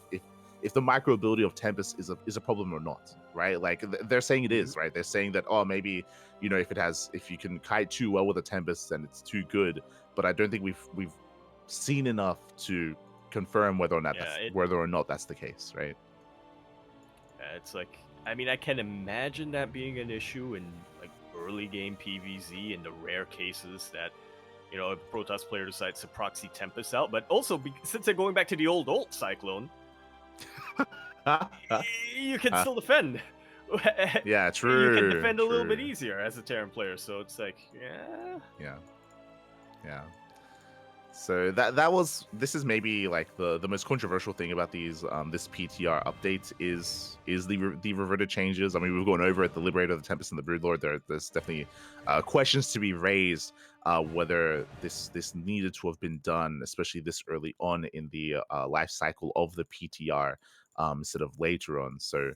[SPEAKER 2] if the micro ability of Tempest is a problem or not, right? Like they're saying it is, right? They're saying that, oh, maybe, you know, if you can kite too well with a Tempest, then it's too good. But I don't think we've seen enough to confirm whether or not that's the case, right?
[SPEAKER 1] It's like, I mean, I can imagine that being an issue in like early game PvZ in the rare cases that, you know, a Protoss player decides to proxy Tempest out. But also, since they're going back to the old Cyclone, you can still defend.
[SPEAKER 2] Yeah, true.
[SPEAKER 1] You can defend a little bit easier as a Terran player, so it's like, yeah.
[SPEAKER 2] So this is maybe like the most controversial thing about these this PTR update is the reverted changes. I mean, we've gone over it, the Liberator, the Tempest, and the Broodlord. There's definitely questions to be raised whether this needed to have been done, especially this early on in the life cycle of the PTR instead of later on. So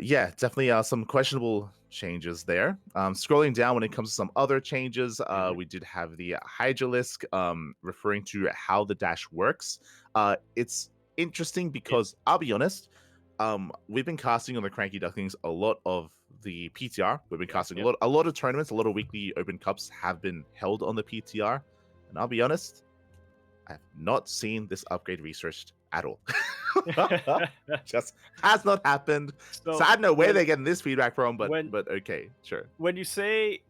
[SPEAKER 2] yeah, definitely some questionable changes there. Scrolling down, when it comes to some other changes, we did have the Hydralisk referring to how the dash works. It's interesting because I'll be honest, we've been casting on the CranKy Ducklings a lot of the PTR. We've been casting a lot of tournaments, a lot of weekly open cups have been held on the PTR, and I'll be honest, I have not seen this upgrade researched at all. Just has not happened. So I don't know where they're getting this feedback from, but okay, sure.
[SPEAKER 1] When you say,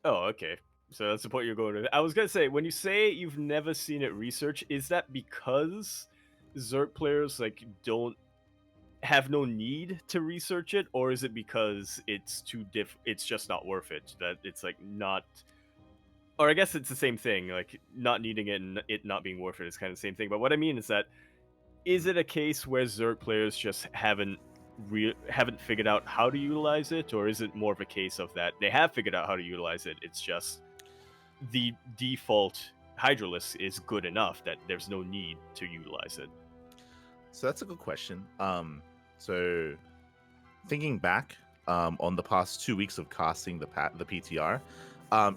[SPEAKER 1] oh, okay, so that's the point you're going to. I was gonna say, when you say you've never seen it researched, is that because Zerg players like don't have no need to research it, or is it because it's too it's just not worth it? That it's like not. Or I guess it's the same thing, like not needing it and it not being worth it is kind of the same thing. But what I mean is that, is it a case where Zerg players just haven't figured out how to utilize it, or is it more of a case of that they have figured out how to utilize it? It's just the default Hydralisk is good enough that there's no need to utilize it.
[SPEAKER 2] So that's a good question. So thinking back on the past 2 weeks of casting the PTR.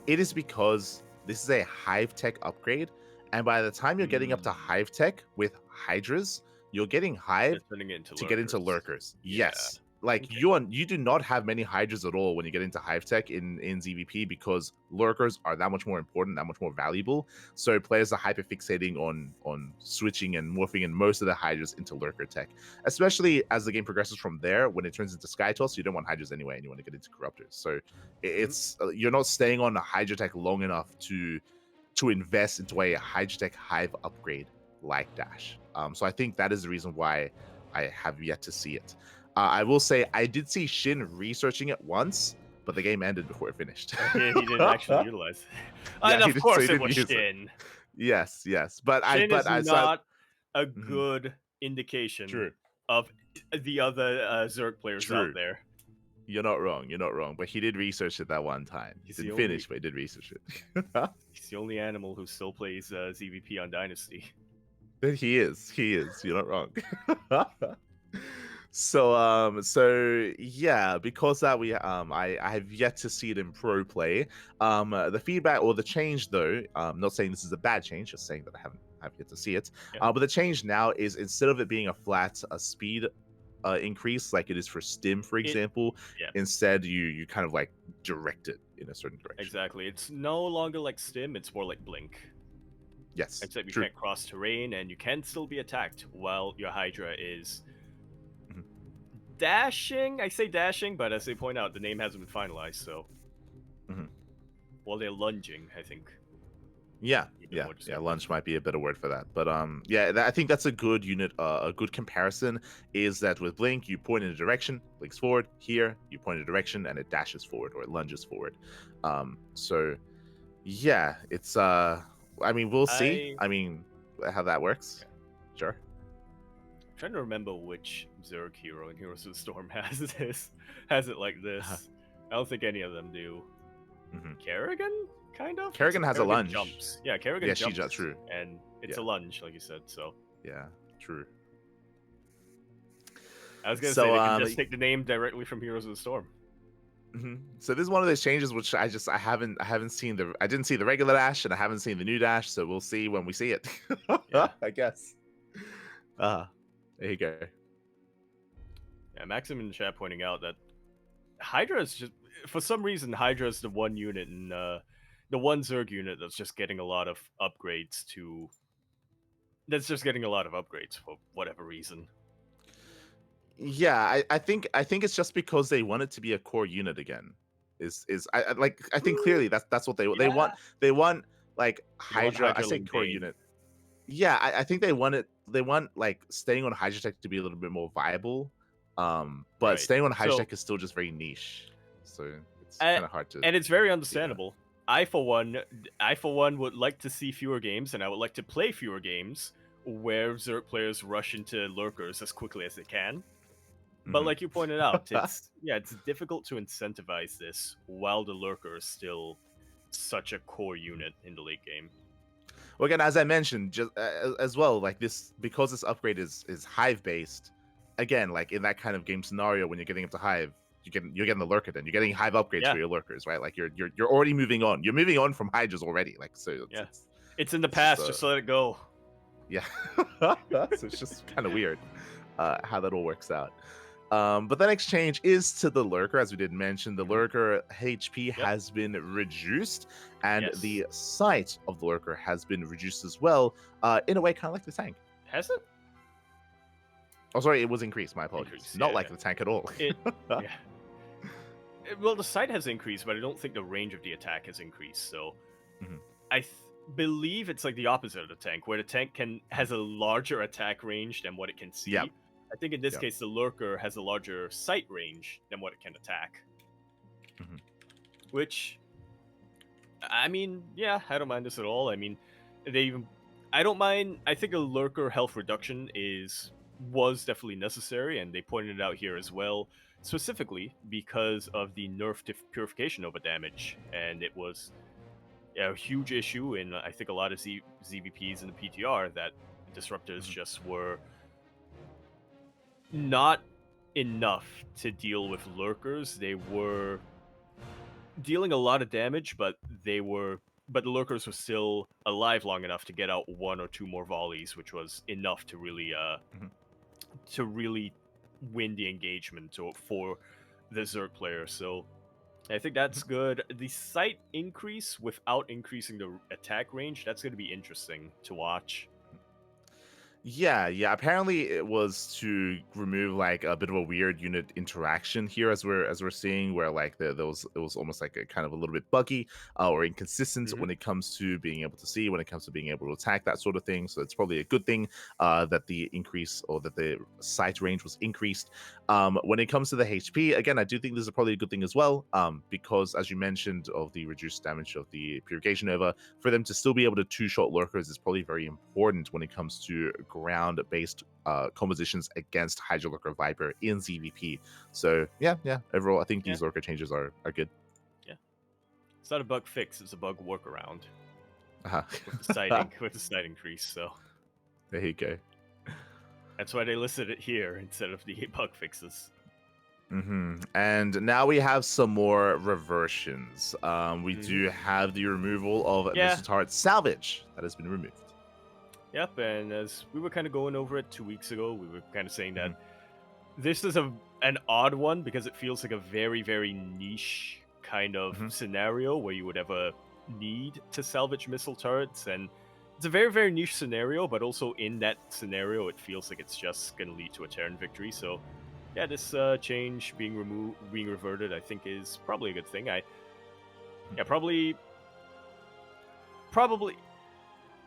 [SPEAKER 2] It is because this is a Hive Tech upgrade, and by the time you're getting up to Hive Tech with Hydras, you're getting Hive to get into Lurkers. Yeah. Yes. Like you do not have many Hydras at all when you get into Hive Tech in ZVP, because Lurkers are that much more important, that much more valuable. So players are hyper fixating on switching and morphing in most of the Hydras into Lurker Tech, especially as the game progresses from there. When it turns into Sky Toss, you don't want Hydras anyway, and you want to get into Corruptors. So it's you're not staying on a Hydra Tech long enough to invest into a Hydra Tech Hive upgrade like Dash. So I think that is the reason why I have yet to see it. I will say I did see Shin researching it once, but the game ended before it finished.
[SPEAKER 1] Yeah, he didn't actually utilize it. And of course it was Shin.
[SPEAKER 2] Yes. But
[SPEAKER 1] Shin is not a good indication of the other Zerg players out there.
[SPEAKER 2] You're not wrong. But he did research it that one time. He didn't finish, but he did research it.
[SPEAKER 1] He's the only animal who still plays ZVP on Dynasty.
[SPEAKER 2] He is. You're not wrong. So yeah, because that I have yet to see it in pro play. The feedback or the change though, not saying this is a bad change, just saying that I have yet to see it. But the change now is, instead of it being a speed increase like it is for Stim, for example, instead you kind of like direct it in a certain direction.
[SPEAKER 1] Exactly. It's no longer like Stim, it's more like Blink.
[SPEAKER 2] Yes.
[SPEAKER 1] Except you can't cross terrain, and you can still be attacked while your Hydra is dashing. I say dashing, but as they point out, the name hasn't been finalized, so while they're lunging, I think.
[SPEAKER 2] Yeah, lunge might be a better word for that. But I think that's a good unit, a good comparison is that with Blink, you point in a direction, blinks forward. Here, you point in a direction and it dashes forward, or it lunges forward. So yeah, it's I mean, we'll see.
[SPEAKER 1] I
[SPEAKER 2] I mean, how that works. Sure.
[SPEAKER 1] I'm trying to remember which Zerg hero in Heroes of the Storm has it like this. I don't think any of them do. Kerrigan, kind of.
[SPEAKER 2] Kerrigan has a lunge.
[SPEAKER 1] Jumps. Yeah, Kerrigan
[SPEAKER 2] Yeah,
[SPEAKER 1] jumps.
[SPEAKER 2] she does. True.
[SPEAKER 1] And it's a lunge, like you said. So.
[SPEAKER 2] Yeah, true.
[SPEAKER 1] I was gonna say they can just take the name directly from Heroes of the Storm.
[SPEAKER 2] So this is one of those changes which I haven't seen I didn't see the regular dash and I haven't seen the new dash, so we'll see when we see it. I guess. There you go.
[SPEAKER 1] Yeah, Maxim in the chat pointing out that Hydra is just, for some reason, Hydra is the one unit in the one Zerg unit that's just getting a lot of upgrades to. That's just getting a lot of upgrades for whatever reason.
[SPEAKER 2] Yeah, I think it's just because they want it to be a core unit again. I think clearly that's what they want. They want like Hydra. I say core unit. Yeah, I think they want like staying on Hydra Tech to be a little bit more viable. But staying on Hydra Tech is still just very niche. So it's kind of hard to.
[SPEAKER 1] And it's very understandable. I for one would like to see fewer games, and I would like to play fewer games where Zerg players rush into lurkers as quickly as they can. But like you pointed out, it's difficult to incentivize this while the lurker is still such a core unit in the late game.
[SPEAKER 2] Well, again, as I mentioned, just as well, like this, because this upgrade is Hive based. Again, like in that kind of game scenario, when you're getting into Hive, you're getting the lurker, then you're getting Hive upgrades for your lurkers, right? Like you're already moving on. You're moving on from Hydras already. Like so.
[SPEAKER 1] It's in the past. Just let it go.
[SPEAKER 2] Yeah. So it's just kind of weird how that all works out. But the next change is to the lurker, as we did mention. The lurker HP has been reduced, and the sight of the lurker has been reduced as well. In a way, kind of like the tank.
[SPEAKER 1] Has it?
[SPEAKER 2] Oh, sorry, it was increased. My apologies. Not like the tank at all.
[SPEAKER 1] Well, the sight has increased, but I don't think the range of the attack has increased. So, I believe it's like the opposite of the tank, where the tank has a larger attack range than what it can see. I think in this case, the lurker has a larger sight range than what it can attack. Which, I mean, I don't mind this at all. I mean, I don't mind. I think a lurker health reduction was definitely necessary, and they pointed it out here as well, specifically because of the nerf to purification over damage, and it was a huge issue in I think a lot of ZVPs in the PTR that disruptors just were not enough to deal with lurkers. They were dealing a lot of damage, but the lurkers were still alive long enough to get out one or two more volleys, which was enough to really win the engagement for the Zerg player. So I think that's good. The sight increase without increasing the attack range, that's going to be interesting to watch.
[SPEAKER 2] Yeah. Apparently, it was to remove like a bit of a weird unit interaction here, as we're seeing, where like it was almost like a kind of a little bit buggy or inconsistent when it comes to being able to see, when it comes to being able to attack, that sort of thing. So it's probably a good thing that the increase or that the sight range was increased. When it comes to the HP, again, I do think this is probably a good thing as well, because as you mentioned, of the reduced damage of the purification over, for them to still be able to two-shot lurkers is probably very important when it comes to ground-based compositions against Hydra Lurker Viper in ZVP. So yeah. Overall, I think these lurker changes are good.
[SPEAKER 1] Yeah, it's not a bug fix; it's a bug workaround. With the sight increase. So
[SPEAKER 2] there you go.
[SPEAKER 1] That's why they listed it here instead of the bug fixes.
[SPEAKER 2] And now we have some more reversions. We do have the removal of Mr. Turret Salvage that has been removed.
[SPEAKER 1] Yep, and as we were kind of going over it 2 weeks ago, we were kind of saying that this is an odd one because it feels like a very, very niche kind of scenario where you would ever need to salvage missile turrets. And it's a very, very niche scenario, but also in that scenario, it feels like it's just going to lead to a Terran victory. So, yeah, this change being reverted, I think is probably a good thing. Probably...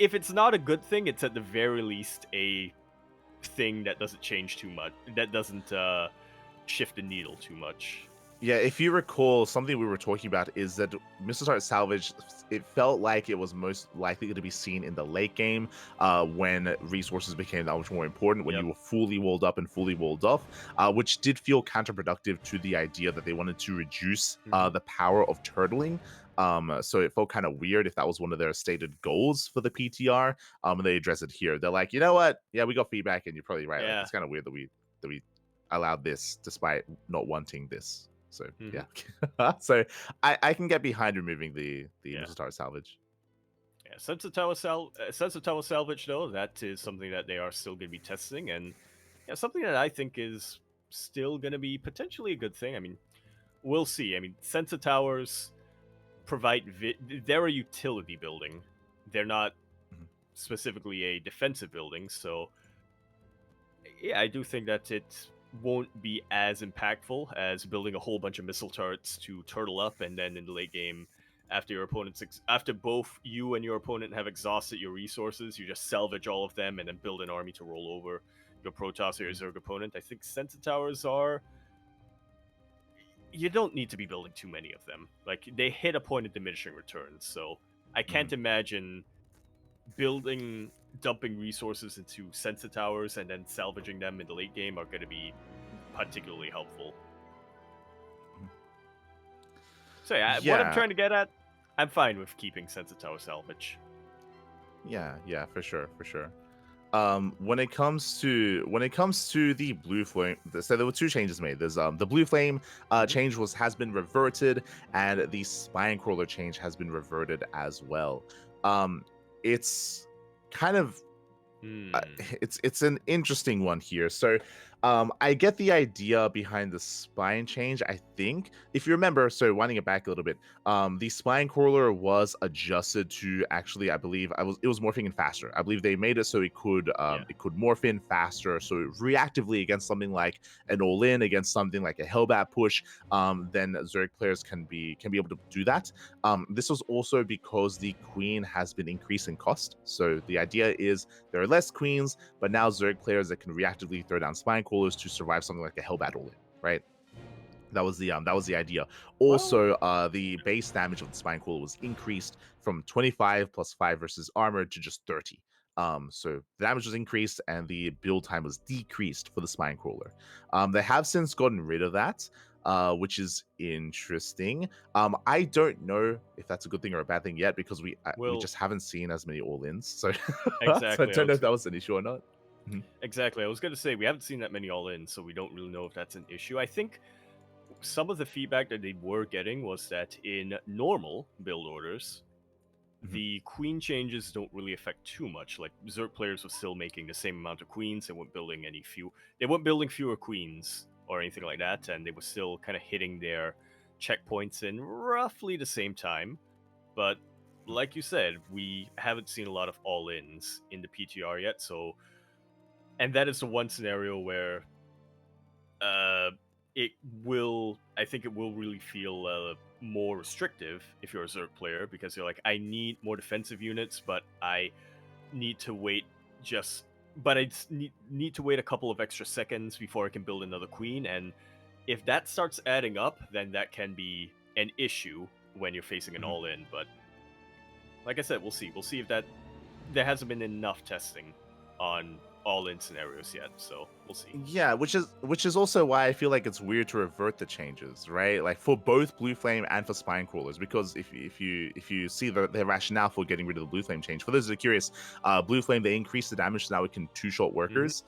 [SPEAKER 1] If it's not a good thing, it's at the very least a thing that doesn't change too much. That doesn't shift the needle too much.
[SPEAKER 2] Yeah, if you recall, something we were talking about is that Missile Turret Salvage, it felt like it was most likely to be seen in the late game when resources became that much more important, when
[SPEAKER 1] Yep.
[SPEAKER 2] you were fully walled up and fully walled off, which did feel counterproductive to the idea that they wanted to reduce the power of turtling. So it felt kind of weird if that was one of their stated goals for the PTR. And they address it here. They're like, you know what? Yeah, we got feedback, and you're probably right. Like,
[SPEAKER 1] Yeah.
[SPEAKER 2] it's kind of weird that we allowed this despite not wanting this. So yeah, so I can get behind removing the Missile Turret Salvage.
[SPEAKER 1] Yeah, Sensor Tower Salvage though, that is something that they are still going to be testing, and yeah, something that I think is still going to be potentially a good thing. I mean, we'll see. I mean, Sensor Towers provide they're a utility building. They're not
[SPEAKER 2] Mhm.
[SPEAKER 1] specifically a defensive building, so yeah, I do think that it won't be as impactful as building a whole bunch of missile turrets to turtle up, and then in the late game, after both you and your opponent have exhausted your resources, you just salvage all of them and then build an army to roll over your Protoss or your Zerg opponent. I think Sensor Towers are. You don't need to be building too many of them. Like, they hit a point of diminishing returns, so I can't imagine dumping resources into sensor towers and then salvaging them in the late game are going to be particularly helpful. So yeah, what I'm trying to get at, I'm fine with keeping sensor tower salvage.
[SPEAKER 2] Yeah, for sure. When it comes to the blue flame, so there were two changes made. There's the blue flame change has been reverted, and the spine crawler change has been reverted as well. It's kind of it's an interesting one here. So I get the idea behind the spine change. I think if you remember, so winding it back a little bit, the spine crawler was adjusted to actually, I believe, it was morphing in faster. I believe they made it so it could morph in faster, so reactively against something like an all in, against something like a Hellbat push, then Zerg players can be able to do that. This was also because the queen has been increased in cost. So the idea is there are less queens, but now Zerg players that can reactively throw down spine crawlers to survive something like a Hellbat all in, right? That was the idea. Also, the base damage of the spine crawler was increased from 25 plus 5 versus armor to just 30. So the damage was increased and the build time was decreased for the spine crawler. They have since gotten rid of that, which is interesting. I don't know if that's a good thing or a bad thing yet because we just haven't seen as many all-ins. So,
[SPEAKER 1] Exactly.
[SPEAKER 2] so I don't know if that was an issue or not.
[SPEAKER 1] Exactly. I was going to say we haven't seen that many all-ins, so we don't really know if that's an issue. I think some of the feedback that they were getting was that in normal build orders, the queen changes don't really affect too much. Like, Zerg players were still making the same amount of queens. They weren't building fewer queens or anything like that, and they were still kind of hitting their checkpoints in roughly the same time. But like you said, we haven't seen a lot of all-ins in the PTR yet, so, and that is the one scenario where I think it will really feel more restrictive if you're a Zerg player, because you're like, I need more defensive units, but I need to wait need to wait a couple of extra seconds before I can build another queen, and if that starts adding up, then that can be an issue when you're facing an all-in. But like I said, we'll see. We'll see if there hasn't been enough testing on all-in scenarios yet, so we'll see.
[SPEAKER 2] Yeah, which is also why I feel like it's weird to revert the changes, right? Like for both Blue Flame and for Spine Crawlers, because if you see their rationale for getting rid of the Blue Flame change, for those that are curious, Blue Flame, they increase the damage, so now it can two-shot workers.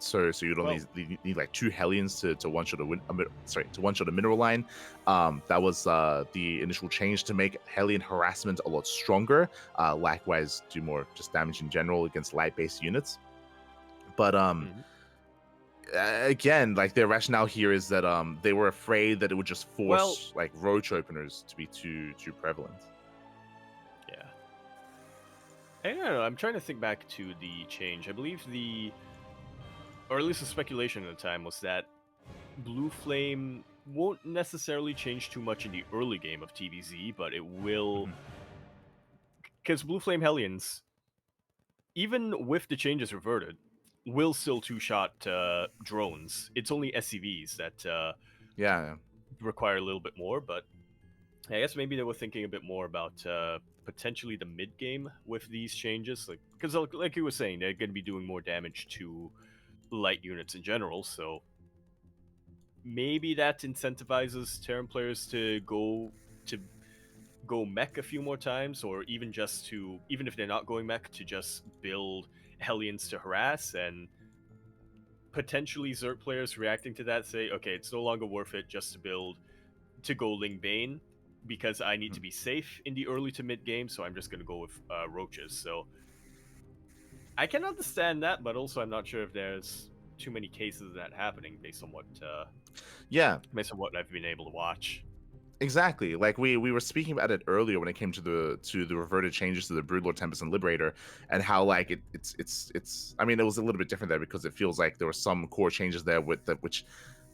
[SPEAKER 2] So you'd only need like 2 Hellions to one-shot a mineral line. That was the initial change to make Hellion harassment a lot stronger. Likewise, do more just damage in general against light-based units. But again, like their rationale here is that they were afraid that it would just force like roach openers to be too prevalent.
[SPEAKER 1] Yeah. I don't know. I'm trying to think back to the change. I believe or at least the speculation at the time was that Blue Flame won't necessarily change too much in the early game of TVZ, but it will, because Blue Flame Hellions, even with the changes reverted, will still two-shot drones. It's only SCVs that
[SPEAKER 2] Yeah.
[SPEAKER 1] require a little bit more. But I guess maybe they were thinking a bit more about potentially the mid game with these changes, because like you were saying, they're going to be doing more damage to light units in general. So maybe that incentivizes Terran players to go mech a few more times, or even if they're not going mech, to just build Hellions to harass, and potentially Zerg players reacting to that say, okay, it's no longer worth it just to go Ling Bane because I need to be safe in the early to mid game, so I'm just going to go with roaches. So I can understand that, but also I'm not sure if there's too many cases of that happening based on what I've been able to watch.
[SPEAKER 2] Exactly. Like we were speaking about it earlier when it came to the reverted changes to the Broodlord, Tempest, and Liberator, and how like it's. I mean, it was a little bit different there because it feels like there were some core changes there which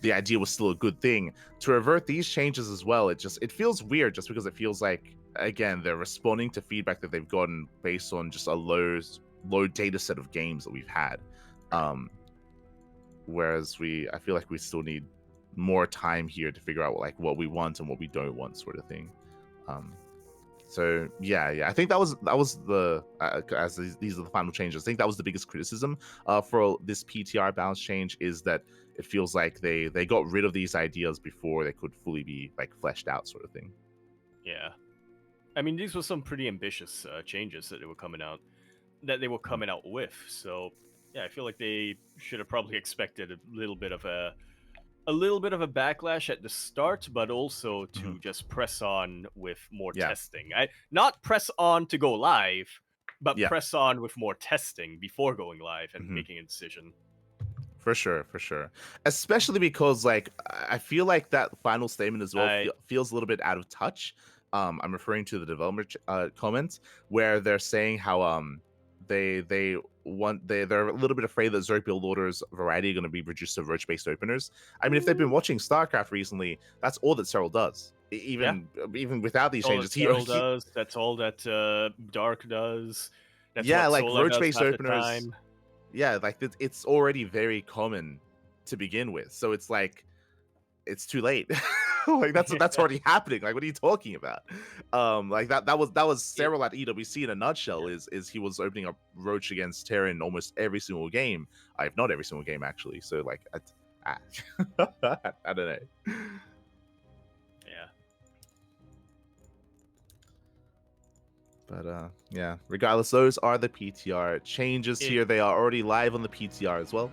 [SPEAKER 2] the idea was still a good thing. To revert these changes as well, it feels weird just because it feels like, again, they're responding to feedback that they've gotten based on just a low data set of games that we've had. Whereas I feel like we still need more time here to figure out like what we want and what we don't want, sort of thing. So yeah, I think that was the as these are the final changes. I think that was the biggest criticism for this PTR balance change, is that it feels like they got rid of these ideas before they could fully be like fleshed out, sort of thing.
[SPEAKER 1] Yeah, I mean, these were some pretty ambitious changes that they were coming out with. So yeah, I feel like they should have probably expected a little bit of a backlash at the start, but also to just press on with more testing. Not press on to go live, but press on with more testing before going live and making a decision.
[SPEAKER 2] For sure. Especially because like I feel like that final statement as well feels a little bit out of touch. I'm referring to the developer comments where they're saying how they're a little bit afraid that Zerg build orders variety are going to be reduced to roach-based openers. I mean, if they've been watching StarCraft recently, that's all that Cyril does. Even without these changes,
[SPEAKER 1] does. That's all that Dark does. That's
[SPEAKER 2] like
[SPEAKER 1] Solar
[SPEAKER 2] roach-based openers.
[SPEAKER 1] time.
[SPEAKER 2] Yeah, like it's already very common to begin with, so it's like it's too late. Like that's already happening. Like, what are you talking about? Like that was Cyril at EWC in a nutshell. Is he was opening up Roach against Terran almost every single game. If not every single game actually. So like I don't know.
[SPEAKER 1] Yeah.
[SPEAKER 2] But yeah, regardless, those are the PTR changes here. They are already live on the PTR as well.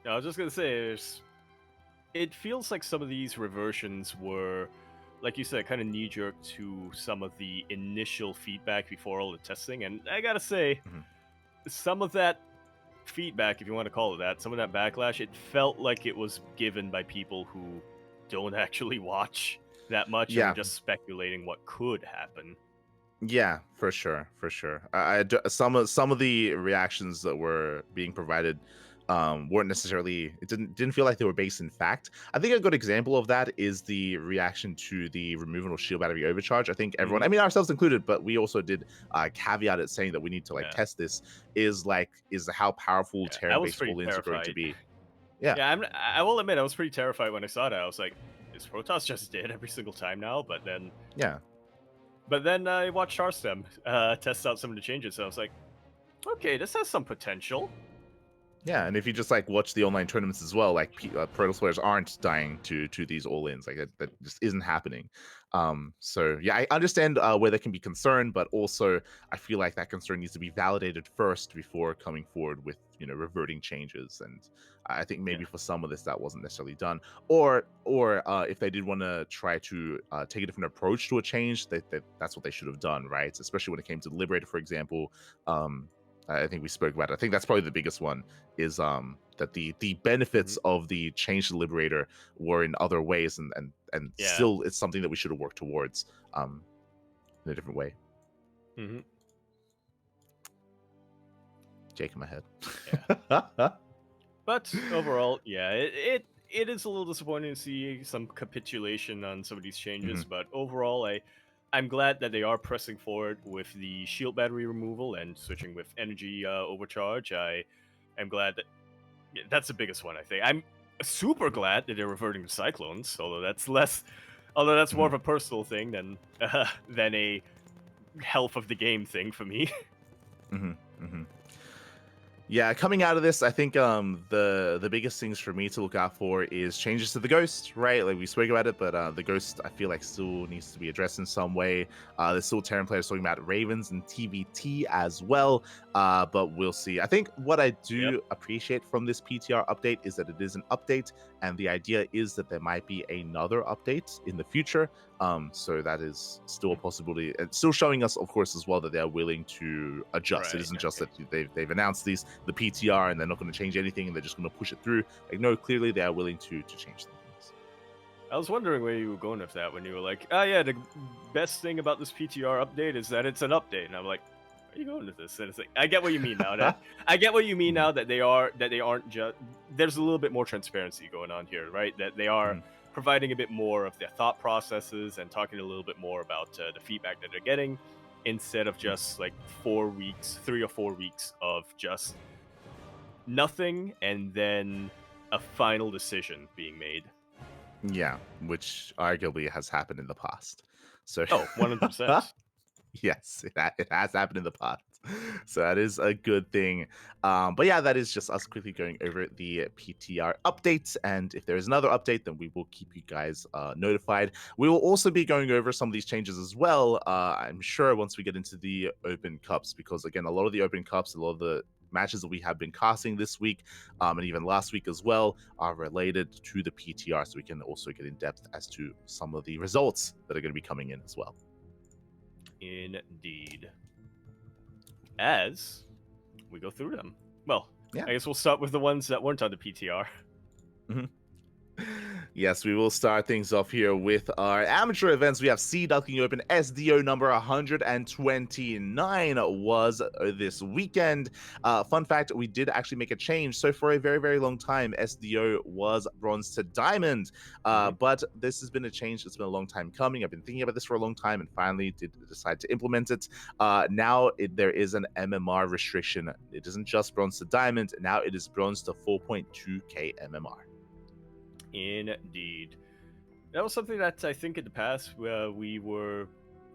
[SPEAKER 1] No, I was just gonna say, it feels like some of these reversions were, like you said, kind of knee-jerk to some of the initial feedback before all the testing. And I gotta say, some of that feedback, if you want to call it that, some of that backlash, it felt like it was given by people who don't actually watch that much and are just speculating what could happen.
[SPEAKER 2] Yeah, for sure. Some of the reactions that were being provided weren't necessarily, it didn't feel like they were based in fact. I think a good example of that is the reaction to the removal of shield battery overcharge. I think everyone, I mean ourselves included, but we also did caveat it saying that we need to like test this, is how powerful Terran based all-ins are going to be.
[SPEAKER 1] I will admit I was pretty terrified when I saw that. I was like, is Protoss just dead every single time now? But then I watched Starstem test out some of the changes, so I was like, okay, this has some potential.
[SPEAKER 2] Yeah, and if you just like watch the online tournaments as well, like Protoss players aren't dying to these all-ins. Like that just isn't happening. So yeah, I understand where there can be concern, but also I feel like that concern needs to be validated first before coming forward with reverting changes. And I think maybe for some of this that wasn't necessarily done, or if they did want to try to take a different approach to a change, that's what they should have done, right? Especially when it came to the Liberator, for example. I think we spoke about it. I think that's probably the biggest one, is that the benefits of the change to the Liberator were in other ways, and still it's something that we should have worked towards in a different way. Jake in my head.
[SPEAKER 1] But overall, it is a little disappointing to see some capitulation on some of these changes, but overall I'm glad that they are pressing forward with the shield battery removal and switching with energy overcharge. I'm glad that Yeah, that's the biggest one, I think. I'm super glad that they're reverting to cyclones, although that's more of a personal thing than a health of the game thing for me.
[SPEAKER 2] Mm-hmm. Mm-hmm. Yeah, coming out of this, I think the biggest things for me to look out for is changes to the ghost, right? Like we spoke about it, but the ghost I feel like still needs to be addressed in some way. There's still Terran players talking about Ravens and TVT as well, but we'll see. I think what I do appreciate from this PTR update is that it is an update, and the idea is that there might be another update in the future. So that is still a possibility. It's still showing us, of course, as well that they're willing to adjust. It isn't just that they've announced the PTR and they're not going to change anything and they're just going to push it through. Like, no, clearly they are willing to change things.
[SPEAKER 1] I was wondering where you were going with that when you were like, "Oh yeah, the best thing about this PTR update is that it's an update," and I'm like, "Where are you going with this?" And it's like, I get what you mean now. I get what you mean now that they aren't just. There's a little bit more transparency going on here, right? That they are providing a bit more of their thought processes and talking a little bit more about the feedback that they're getting, instead of just like 3 or 4 weeks of just nothing and then a final decision being made.
[SPEAKER 2] Yeah, which arguably has happened in the past. So
[SPEAKER 1] 100%.
[SPEAKER 2] Yes, it has happened in the past. So that is a good thing. But yeah, that is just us quickly going over the PTR updates. And if there is another update, then we will keep you guys notified. We will also be going over some of these changes as well, I'm sure, once we get into the Open Cups, because again, a lot of the Open Cups, a lot of the matches that we have been casting this week and even last week as well are related to the PTR. So we can also get in depth as to some of the results that are going to be coming in as well.
[SPEAKER 1] Indeed. As we go through them. Well,
[SPEAKER 2] yeah.
[SPEAKER 1] I guess we'll start with the ones that weren't on the PTR.
[SPEAKER 2] Yes, we will start things off here with our amateur events. We have Duckling Open SDO number 129 was this weekend. Fun fact, we did actually make a change. So for a very, very long time, SDO was bronze to diamond. But this has been a change that's been a long time coming. I've been thinking about this for a long time and finally did decide to implement it. Now there is an MMR restriction. It isn't just bronze to diamond. Now it is bronze to 4.2k MMR.
[SPEAKER 1] Indeed. That was something that I think in the past we were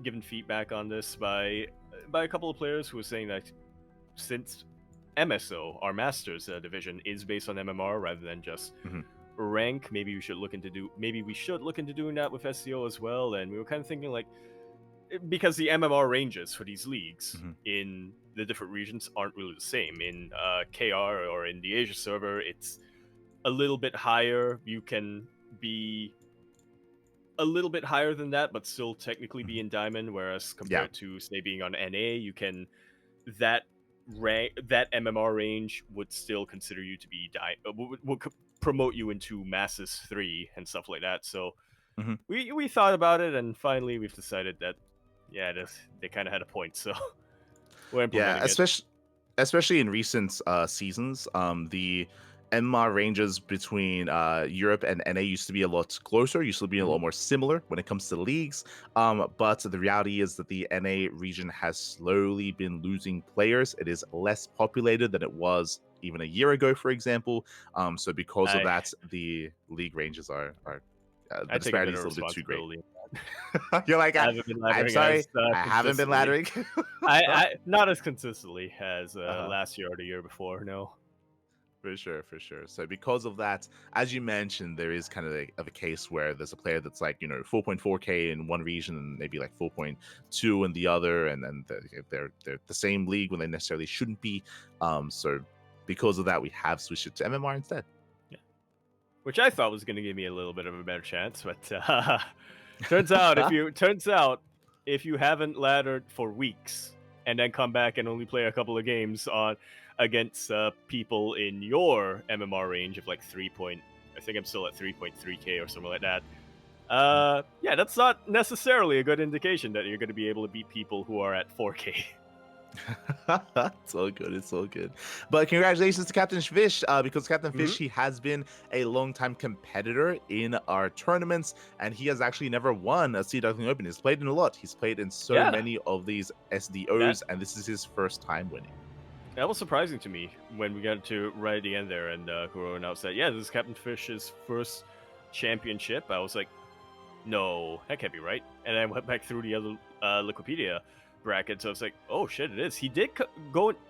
[SPEAKER 1] given feedback on this by a couple of players who were saying that since MSO, our Masters division, is based on MMR rather than just rank, maybe we should look into doing that with SEO as well. And we were kind of thinking like, because the MMR ranges for these leagues in the different regions aren't really the same. In KR or in the Asia server, it's a little bit higher. You can be a little bit higher than that, but still technically be in Diamond. Whereas compared to say being on NA, you can that MMR range would still consider you to be would promote you into Masses 3 and stuff like that. So we thought about it, and finally we've decided that they kind of had a point. So we're implementing it.
[SPEAKER 2] Especially in recent seasons, the MMR ranges between Europe and NA used to be a lot closer, used to be a lot more similar when it comes to leagues. But the reality is that the NA region has slowly been losing players. It is less populated than it was even a year ago, for example. So because of that, the league ranges are the disparity is a little bit too great. You're like, I'm sorry, I haven't been laddering.
[SPEAKER 1] I not as consistently as last year or the year before, no.
[SPEAKER 2] For sure. So because of that, as you mentioned, there is kind of a case where there's a player that's like, 4.4k in one region and maybe like 4.2 in the other, and then they're the same league when they necessarily shouldn't be. So because of that, we have switched it to MMR instead.
[SPEAKER 1] Yeah. Which I thought was going to give me a little bit of a better chance, but turns out if you haven't laddered for weeks and then come back and only play a couple of games against people in your MMR range of like I think I'm still at 3.3k or something like that. That's not necessarily a good indication that you're going to be able to beat people who are at 4k.
[SPEAKER 2] It's all good. But congratulations to Captain Fish, because Captain Fish, he has been a long-time competitor in our tournaments, and he has actually never won a Duckling Open. He's played in a lot. He's played in so many of these SDOs, and this is his first time winning.
[SPEAKER 1] That was surprising to me when we got to right at the end there, and Kuro announced that, yeah, this is Captain Fish's first championship. I was like, no, that can't be right. And I went back through the other Wikipedia brackets. So I was like, oh shit, it is. He did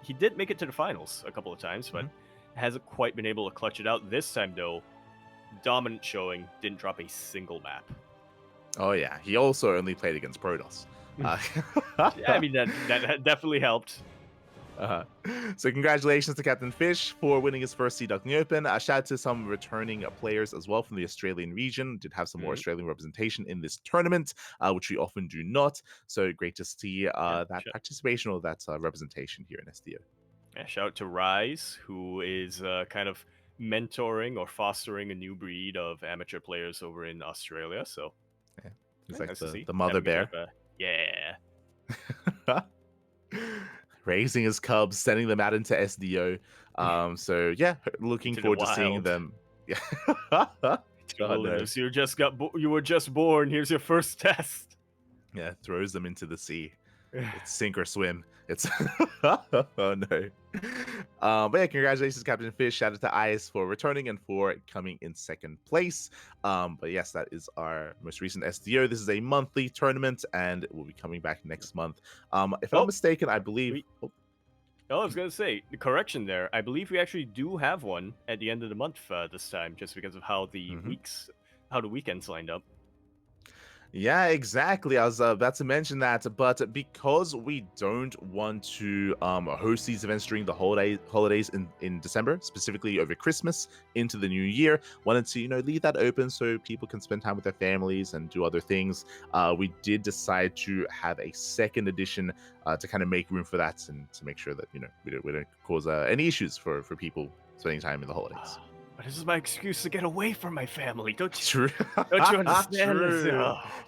[SPEAKER 1] He did make it to the finals a couple of times, but hasn't quite been able to clutch it out. This time, though, dominant showing. Didn't drop a single map.
[SPEAKER 2] Oh yeah, he also only played against Protoss.
[SPEAKER 1] Yeah, I mean that definitely helped.
[SPEAKER 2] So congratulations to Captain Fish for winning his first Duckling Open. A shout out to some returning players as well from the Australian region. Did have some more Australian representation in this tournament, which we often do not. So great to see that participation or that representation here in SDO.
[SPEAKER 1] Yeah, shout out to Rise, who is kind of mentoring or fostering a new breed of amateur players over in Australia. So
[SPEAKER 2] yeah, he's like the mother bear.
[SPEAKER 1] Yeah.
[SPEAKER 2] Raising his cubs, sending them out into SDO. So yeah, looking forward to seeing them. Yeah.
[SPEAKER 1] You were just born. Here's your first test.
[SPEAKER 2] Yeah, throws them into the sea. It's sink or swim. It's oh no. But yeah, congratulations, Captain Fish. Shout out to Ice for returning and for coming in second place. But yes, that is our most recent SDO. This is a monthly tournament, and it will be coming back next month. If I'm not mistaken, I believe.
[SPEAKER 1] I was gonna say the correction there. I believe we actually do have one at the end of the month this time, just because of how the weekends lined up.
[SPEAKER 2] Yeah, exactly. I was about to mention that, but because we don't want to host these events during the holidays in December, specifically over Christmas into the new year, wanted to leave that open so people can spend time with their families and do other things. We did decide to have a second edition to kind of make room for that and to make sure that we don't cause any issues for people spending time in the holidays.
[SPEAKER 1] But this is my excuse to get away from my family. Don't
[SPEAKER 2] you
[SPEAKER 1] understand?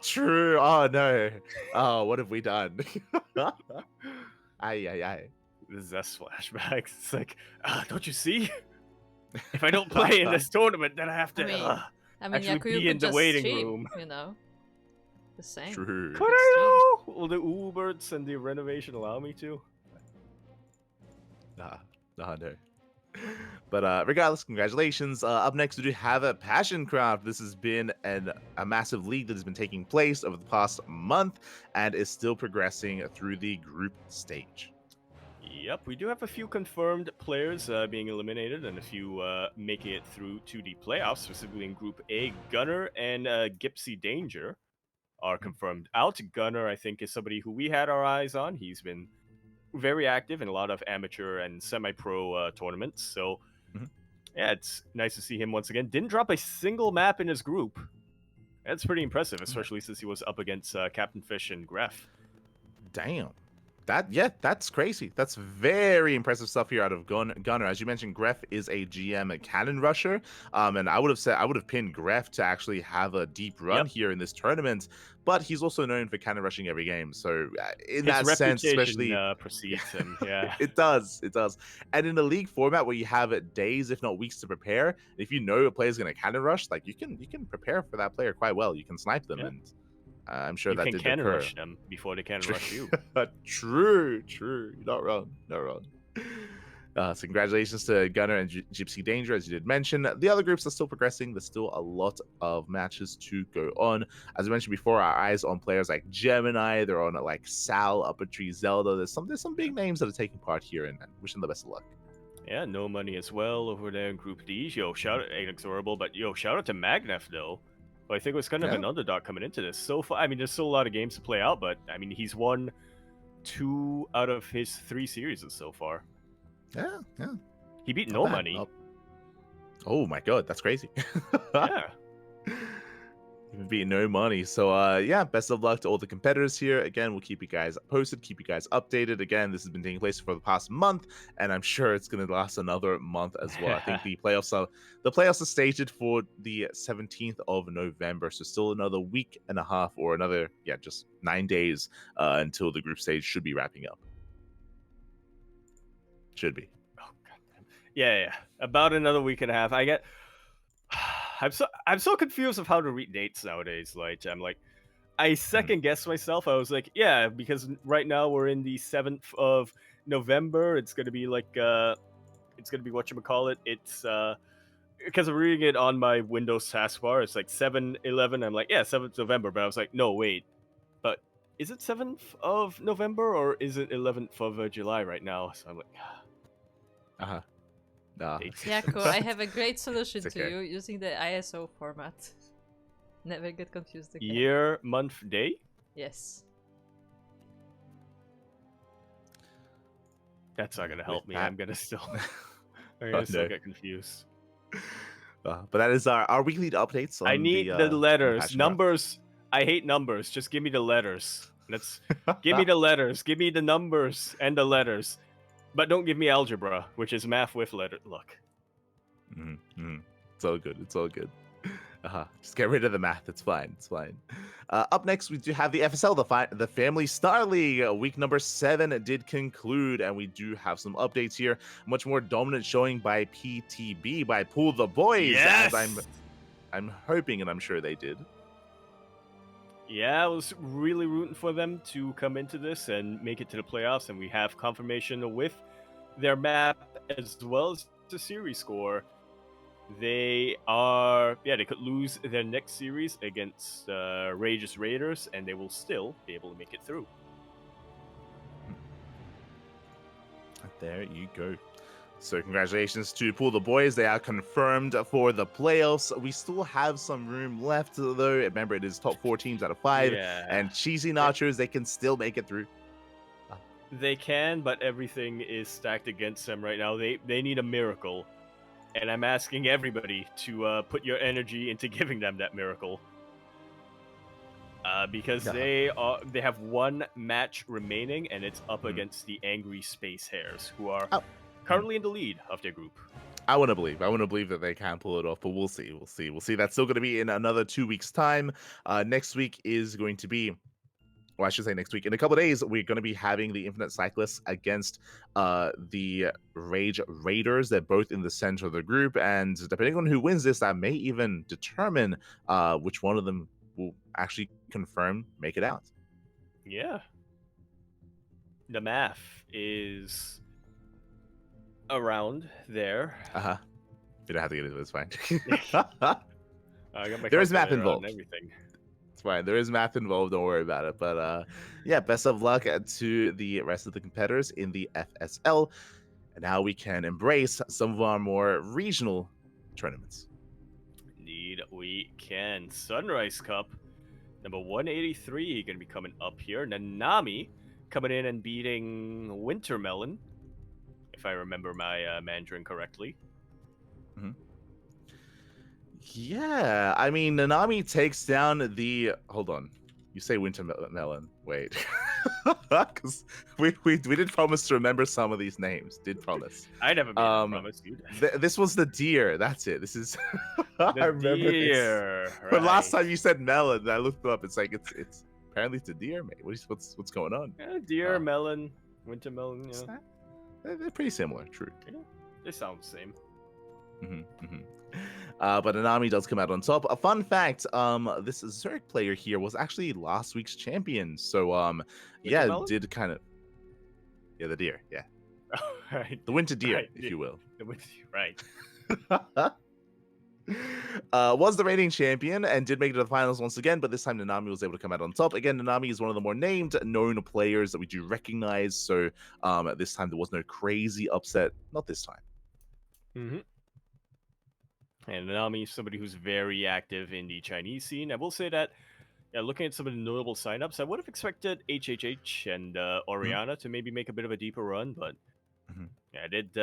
[SPEAKER 2] True. Oh no. Oh, what have we done? Aye.
[SPEAKER 1] This is flashbacks. It's like, don't you see? If I don't play in this tournament, then I have to actually be in the waiting room.
[SPEAKER 3] The same.
[SPEAKER 2] True.
[SPEAKER 1] Could I know? Will the Uberts and the renovation allow me to?
[SPEAKER 2] No. But regardless, congratulations. Up next, we do have a PassionCraft. This has been a massive league that has been taking place over the past month and is still progressing through the group stage.
[SPEAKER 1] Yep, we do have a few confirmed players being eliminated and a few making it through to the playoffs, specifically in Group A. Gunner and Gipsy Danger are confirmed out. Gunner, I think, is somebody who we had our eyes on. He's been very active in a lot of amateur and semi-pro tournaments. So, yeah, it's nice to see him once again. Didn't drop a single map in his group. That's pretty impressive, especially since he was up against Captain Fish and Gref.
[SPEAKER 2] Damn. That's crazy. That's very impressive stuff here out of Gunner. As you mentioned, Gref is a GM cannon rusher, and I would have pinned Gref to actually have a deep run here in this tournament. But he's also known for cannon rushing every game, so in that sense, especially
[SPEAKER 1] precedes him. Yeah,
[SPEAKER 2] it does. And in the league format where you have days, if not weeks, to prepare, if you know a player's going to cannon rush, like you can prepare for that player quite well. You can snipe them and. I'm sure that did occur. You can
[SPEAKER 1] rush them before they can rush you.
[SPEAKER 2] True. You're not wrong. So congratulations to Gunner and Gypsy Danger, as you did mention. The other groups are still progressing. There's still a lot of matches to go on. As I mentioned before, our eyes on players like Gemini. They're on like Sal, Upper Tree, Zelda. There's some big names that are taking part here, and wishing the best of luck.
[SPEAKER 1] Yeah, No Money as well over there in Group D. Shout out Inexorable, but shout out to Magnef though. I think it was kind of an underdog coming into this. So far, I mean, there's still a lot of games to play out, but I mean, he's won 2 out of his 3 series so far.
[SPEAKER 2] Yeah.
[SPEAKER 1] He beat No Money.
[SPEAKER 2] Oh my god, that's crazy.
[SPEAKER 1] Yeah.
[SPEAKER 2] Even beat No Money. So yeah, best of luck to all the competitors here. Again, we'll keep you guys posted, keep you guys updated. Again, this has been taking place for the past month, and I'm sure it's going to last another month as well. I think the playoffs are staged for the 17th of November, so still another week and a half, or another just 9 days until the group stage should be wrapping up. Should be.
[SPEAKER 1] Oh god. Yeah. About another week and a half. I'm so confused of how to read dates nowadays. Like I'm like, I second guessed myself. I was like, yeah, because right now we're in the 7th of November. It's gonna be like it's gonna be whatchamacallit. It's because I'm reading it on my Windows taskbar. It's like 7/11. I'm like, yeah, 7th November. But I was like, no, wait. But is it 7th of November or is it 11th of July right now? So I'm like,
[SPEAKER 2] Uh-huh. Nah.
[SPEAKER 1] dates.
[SPEAKER 3] Yeah, cool. I have a great solution
[SPEAKER 2] It's
[SPEAKER 3] to
[SPEAKER 2] okay.
[SPEAKER 3] you using the ISO format. Never get confused again.
[SPEAKER 1] Year, month, day.
[SPEAKER 3] Yes.
[SPEAKER 1] That's not gonna help
[SPEAKER 2] With
[SPEAKER 1] me.
[SPEAKER 2] that-
[SPEAKER 1] I'm gonna still, I'm
[SPEAKER 2] Oh,
[SPEAKER 1] gonna still
[SPEAKER 2] no.
[SPEAKER 1] get confused.
[SPEAKER 2] But that is our weekly updates on
[SPEAKER 1] I need
[SPEAKER 2] the,
[SPEAKER 1] the letters,
[SPEAKER 2] patch notes.
[SPEAKER 1] numbers. I hate numbers. Just give me the letters. Let's give me the letters. Give me the numbers and the letters, but don't give me algebra, which is math with letter. Look,
[SPEAKER 2] It's all good. It's all good. Just get rid of the math. It's fine. It's fine. Up next, we do have the FSL, the Family Star League. Week number 7 did conclude, and we do have some updates here. Much more dominant showing by PTB, by Pool the Boys.
[SPEAKER 1] yes.
[SPEAKER 2] As I'm hoping, and I'm sure they did.
[SPEAKER 1] Yeah, I was really rooting for them to come into this and make it to the playoffs, and we have confirmation with their map as well as the series score. They could lose their next series against Rageous Raiders, and they will still be able to make it through.
[SPEAKER 2] There you go. So congratulations to Pool the Boys. They are confirmed for the playoffs. We still have some room left, though. Remember, it is top 4 teams out of 5.
[SPEAKER 1] Yeah.
[SPEAKER 2] And Cheesy Nachos, they can still make it through.
[SPEAKER 1] They can, but everything is stacked against them right now. They need a miracle. And I'm asking everybody to put your energy into giving them that miracle. Because they have one match remaining, and it's up against the Angry Space Hares, who are currently in the lead of their group.
[SPEAKER 2] I want to believe that they can pull it off, but we'll see. We'll see. That's still going to be in another 2 weeks' time. Next week is going to be, well, I should say next week. In a couple of days, we're going to be having the Infinite Cyclists against the Rage Raiders. They're both in the center of the group, and depending on who wins this, that may even determine which one of them will actually make it out.
[SPEAKER 1] Yeah. The math is around there.
[SPEAKER 2] You don't have to get into it, it's fine.
[SPEAKER 1] I got my
[SPEAKER 2] there is math
[SPEAKER 1] calculator out
[SPEAKER 2] involved.
[SPEAKER 1] and everything.
[SPEAKER 2] It's fine. There is math involved. Don't worry about it. But yeah, best of luck to the rest of the competitors in the FSL. And now we can embrace some of our more regional tournaments.
[SPEAKER 1] Indeed, we can. Sunrise Cup, number 183, going to be coming up here. Nanami coming in and beating Wintermelon, if I remember my Mandarin correctly.
[SPEAKER 2] Mm-hmm. Yeah, I mean, Nanami takes down the... Hold on. You say Wintermelon. Wait. Because we did promise to remember some of these names. Did promise.
[SPEAKER 1] I never made a promise, dude.
[SPEAKER 2] This was the deer. That's it. This is... I remember
[SPEAKER 1] deer.
[SPEAKER 2] this. But last time you said melon, I looked it up. It's like, it's apparently it's a deer, mate. What's going on?
[SPEAKER 1] Yeah, deer, melon, Wintermelon, you know.
[SPEAKER 2] They're pretty similar, true.
[SPEAKER 1] Yeah, they sound the same.
[SPEAKER 2] But Nanami does come out on top. A fun fact, this Zerg player here was actually last week's champion. So yeah, did kind of... Yeah, the deer, yeah.
[SPEAKER 1] Right.
[SPEAKER 2] The winter deer,
[SPEAKER 1] right.
[SPEAKER 2] if you will.
[SPEAKER 1] The winter deer, right.
[SPEAKER 2] Was the reigning champion and did make it to the finals once again, but this time Nanami was able to come out on top. Again, Nanami is one of the more named, known players that we do recognize, so at this time there was no crazy upset. Not this time.
[SPEAKER 1] And Nanami is somebody who's very active in the Chinese scene. I will say that, yeah, looking at some of the notable signups, I would have expected HHH and Oriana to maybe make a bit of a deeper run, but yeah, I did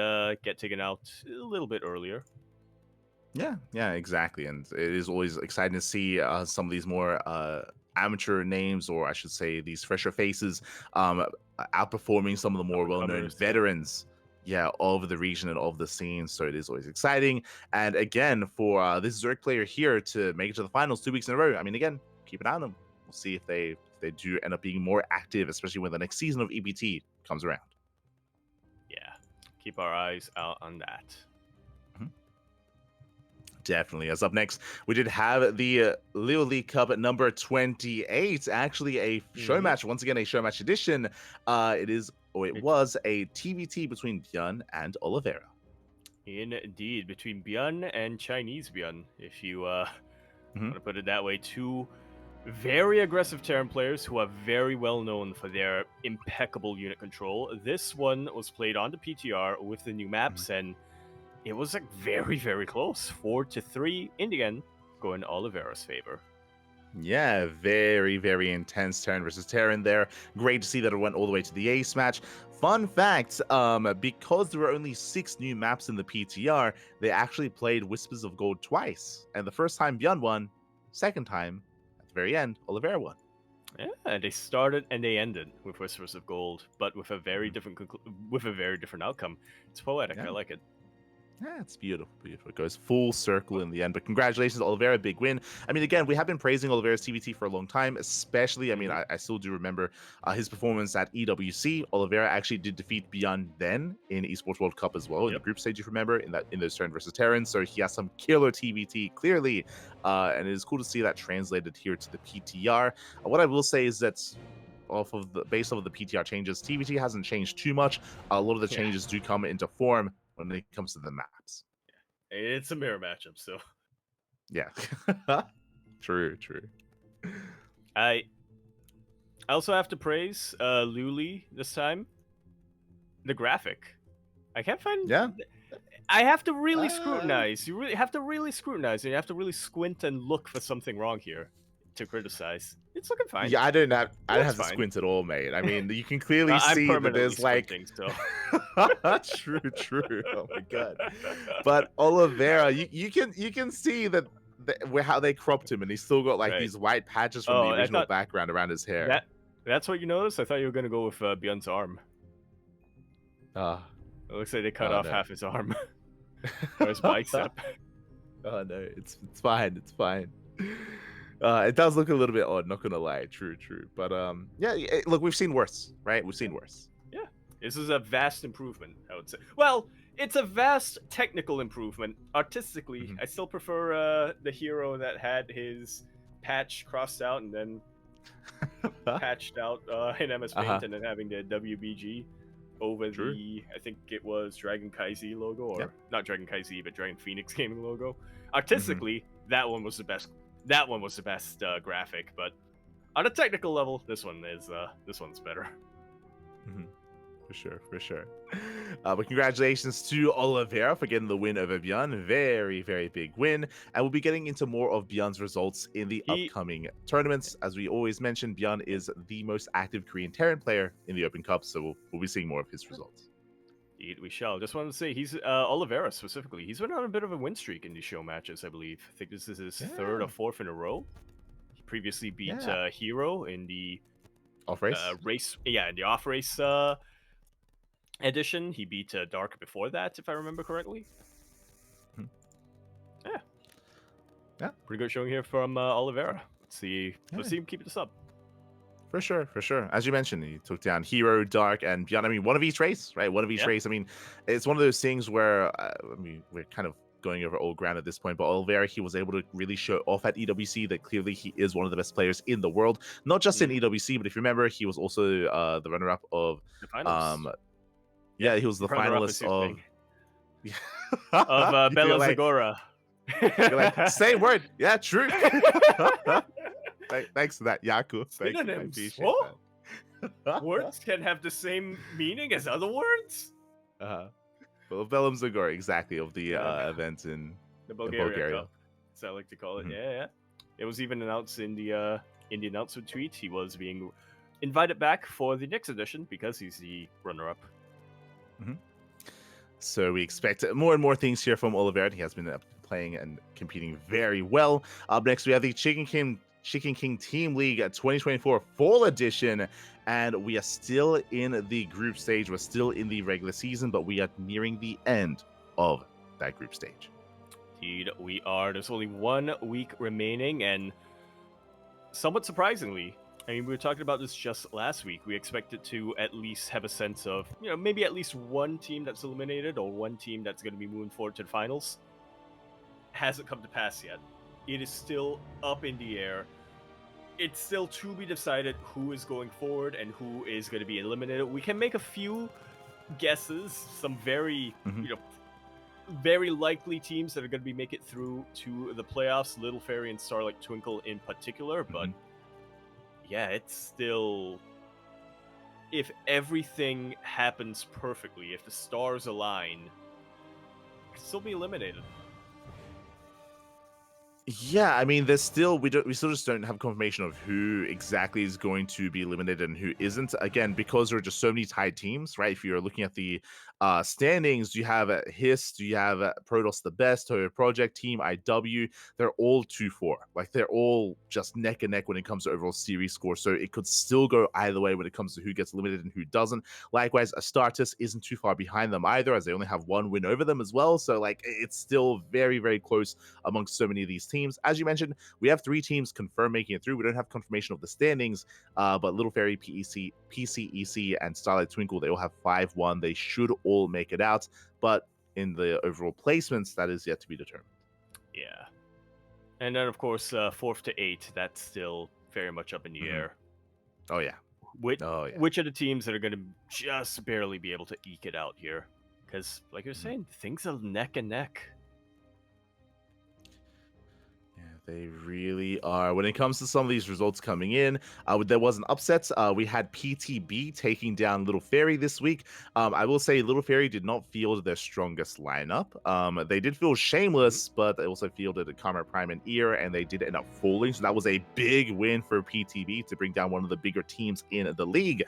[SPEAKER 1] get taken out a little bit earlier.
[SPEAKER 2] Yeah, exactly. And it is always exciting to see some of these more amateur names, or I should say these fresher faces, outperforming some of the more well-known veterans of the region and of the scene. So it is always exciting. And again, for this Zerg player here to make it to the finals 2 weeks in a row, I mean, again, keep an eye on them. We'll see if they do end up being more active, especially when the next season of EBT comes around. Yeah,
[SPEAKER 1] keep our eyes out on that.
[SPEAKER 2] Definitely. As up next, we did have the Leo League Cup at number 28. Actually, a show match. Once again, a show match edition. It was a TBT between Björn and Oliveira.
[SPEAKER 1] Indeed, between Björn and Chinese Björn, if you want to put it that way. Two very aggressive Terran players who are very well known for their impeccable unit control. This one was played on the PTR with the new maps, and it was like very, very close. 4-3 in the end, going Oliveira's favor.
[SPEAKER 2] Yeah, very, very intense Terran versus Terran there. Great to see that it went all the way to the ace match. Fun fact, because there were only 6 new maps in the PTR, they actually played Whispers of Gold twice. And the first time Björn won, second time, at the very end, Oliveira won.
[SPEAKER 1] Yeah, they started and they ended with Whispers of Gold, but with a very different outcome. It's poetic.
[SPEAKER 2] Yeah.
[SPEAKER 1] I like it.
[SPEAKER 2] Yeah, it's beautiful, beautiful. It goes full circle in the end. But congratulations, Oliveira, big win. I mean, again, we have been praising Oliveira's TBT for a long time, especially, I mean, I still do remember his performance at EWC. Oliveira actually did defeat Björn then in Esports World Cup as well, in the group stage, if you remember, in those Terran versus Terran. So he has some killer TBT, clearly. And it is cool to see that translated here to the PTR. What I will say is that based off of the PTR changes, TBT hasn't changed too much. A lot of the changes do come into form when it comes to the maps.
[SPEAKER 1] It's a mirror matchup, so
[SPEAKER 2] yeah. True.
[SPEAKER 1] I also have to praise Luli this time. The graphic, I can't find.
[SPEAKER 2] Yeah,
[SPEAKER 1] I have to really scrutinize. You really have to really scrutinize, and you have to really squint and look for something wrong here to criticize. It's looking fine.
[SPEAKER 2] Yeah, I don't have to squint at all, mate. I mean, you can clearly see that there's like
[SPEAKER 1] so.
[SPEAKER 2] True. Oh my god. But Oliveira, you can see that how they cropped him, and he's still got like these white patches from the original background around his hair.
[SPEAKER 1] That's what you noticed? I thought you were gonna go with Björn's arm. It looks like they cut off half his arm. Or his bicep.
[SPEAKER 2] Oh no, it's fine. It's fine. It does look a little bit odd, not gonna lie. True. But look, we've seen worse, right? We've seen worse.
[SPEAKER 1] Yeah, this is a vast improvement, I would say. Well, it's a vast technical improvement. Artistically, I still prefer the hero that had his patch crossed out and then patched out in MS Paint, and then having the WBG over the, I think it was Dragon Kaizi logo, or not Dragon Kaizi, but Dragon Phoenix Gaming logo. Artistically, that one was the best. That one was the best graphic, but on a technical level, this one's better.
[SPEAKER 2] For sure. But congratulations to Oliveira for getting the win over Björn. Very, very big win. And we'll be getting into more of Björn's results in the upcoming tournaments. As we always mention, Björn is the most active Korean Terran player in the Open Cup, so we'll be seeing more of his results.
[SPEAKER 1] Indeed, we shall. Just wanted to say, he's Oliveira specifically. He's been on a bit of a win streak in these show matches, I believe. I think this is his third or fourth in a row. He previously beat Hero in the
[SPEAKER 2] off-race
[SPEAKER 1] race. Yeah, in the off-race edition. He beat Dark before that, if I remember correctly. Yeah, pretty good showing here from Oliveira. Let's see him keep this up.
[SPEAKER 2] For sure. As you mentioned, he took down Hero, Dark, and Björn. I mean, one of each race, right? One of each race. I mean, it's one of those things where, we're kind of going over old ground at this point, but Oliveira, he was able to really show off at EWC that clearly he is one of the best players in the world. Not just in EWC, but if you remember, he was also the runner-up of...
[SPEAKER 1] The finals.
[SPEAKER 2] He was the finalist of...
[SPEAKER 1] of Bella Zagora.
[SPEAKER 2] You're like, same word. Yeah, true. Thanks for that, Yaku.
[SPEAKER 1] Synonyms. Words can have the same meaning as other words?
[SPEAKER 2] Well, Bellum Zagora, exactly, of the event in Bulgaria.
[SPEAKER 1] Cup, as I like to call it. Yeah. It was even announced in the announcement tweet. He was being invited back for the next edition because he's the runner-up.
[SPEAKER 2] So we expect more and more things here from Oliveira. He has been playing and competing very well. Up next, we have the Chicken King Team League 2024 Fall Edition, and we are still in the group stage. We're still in the regular season, but we are nearing the end of that group stage.
[SPEAKER 1] Indeed, we are. There's only 1 week remaining, and somewhat surprisingly, I mean, we were talking about this just last week. We expected to at least have a sense of, maybe at least one team that's eliminated or one team that's going to be moving forward to the finals. hasn't come to pass yet. It is still up in the air. It's still to be decided who is going forward and who is going to be eliminated. We can make a few guesses, some very, very likely teams that are going to make it through to the playoffs, Little Fairy and Starlight Twinkle in particular, but yeah, it's still, if everything happens perfectly, if the stars align, it can still be eliminated.
[SPEAKER 2] Yeah, I mean, there's still we still just don't have confirmation of who exactly is going to be eliminated and who isn't. Again, because there are just so many tied teams, right? If you're looking at the standings, you have Hist, you have Protoss the Best, Toyo Project, Team IW. They're all 2-4. Like they're all just neck and neck when it comes to overall series score. So it could still go either way when it comes to who gets eliminated and who doesn't. Likewise, Astartes isn't too far behind them either, as they only have one win over them as well. So like it's still very, very close amongst so many of these teams. As you mentioned, we have 3 teams confirmed making it through. We don't have confirmation of the standings, but Little Fairy, PCEC, and Starlight Twinkle, they all have 5-1. They should all make it out, but in the overall placements, that is yet to be determined.
[SPEAKER 1] Yeah. And then, of course, 4th to 8th, that's still very much up in the air.
[SPEAKER 2] Oh, yeah.
[SPEAKER 1] Which are the teams that are going to just barely be able to eke it out here? Because, like you're saying, things are neck and neck.
[SPEAKER 2] They really are. When it comes to some of these results coming in, there was an upset. We had PTB taking down Little Fairy this week. I will say Little Fairy did not field their strongest lineup. They did field Shameless, but they also fielded Karma Prime and Ear, and they did end up falling. So that was a big win for PTB to bring down one of the bigger teams in the league.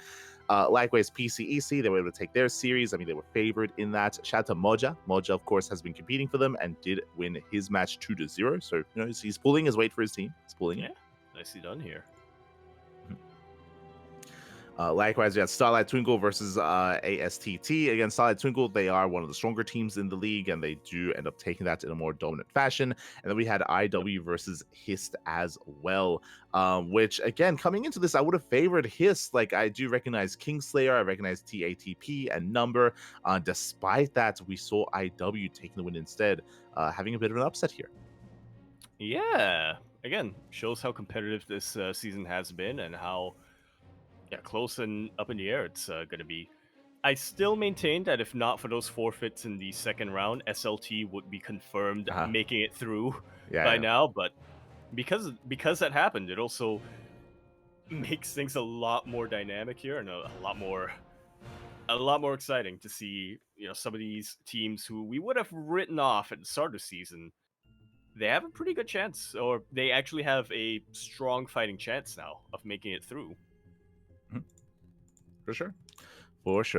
[SPEAKER 2] Likewise, PCEC, they were able to take their series. I mean, they were favored in that. Shout out to Moja. Moja, of course, has been competing for them and did win his match 2-0. So, he's pulling his weight for his team. He's pulling it.
[SPEAKER 1] Nicely done here.
[SPEAKER 2] Likewise, we had Starlight Twinkle versus ASTT. Again, Starlight Twinkle, they are one of the stronger teams in the league, and they do end up taking that in a more dominant fashion. And then we had IW versus Hist as well, which, again, coming into this, I would have favored Hist. Like, I do recognize Kingslayer, I recognize TATP and Number. Despite that, we saw IW taking the win instead, having a bit of an upset here.
[SPEAKER 1] Yeah. Again, shows how competitive this season has been and how close and up in the air it's going to be. I still maintain that if not for those forfeits in the second round, SLT would be confirmed making it through by now. But because that happened, it also makes things a lot more dynamic here and a lot more exciting to see. Some of these teams who we would have written off at the start of the season, they have a pretty good chance, or they actually have a strong fighting chance now of making it through.
[SPEAKER 2] For sure.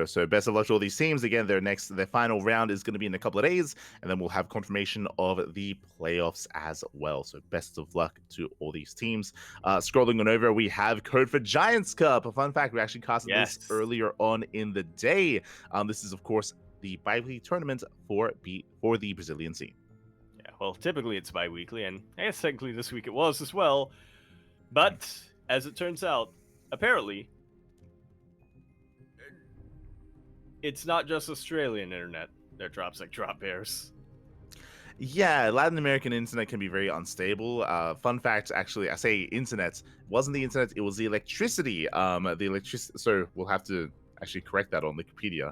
[SPEAKER 2] So best of luck to all these teams. Again, their final round is going to be in a couple of days, and then we'll have confirmation of the playoffs as well. So best of luck to all these teams. Scrolling on over, we have Code for Giants Cup. A fun fact, we actually casted this earlier on in the day. This is, of course, the bi-weekly tournament for the Brazilian scene.
[SPEAKER 1] Yeah, well, typically it's bi-weekly, and I guess technically this week it was as well. But as it turns out, apparently, it's not just Australian internet that drops like drop bears.
[SPEAKER 2] Yeah, Latin American internet can be very unstable. Fun fact, actually, I say internet. It wasn't the internet, it was the electricity. So we'll have to actually correct that on Wikipedia.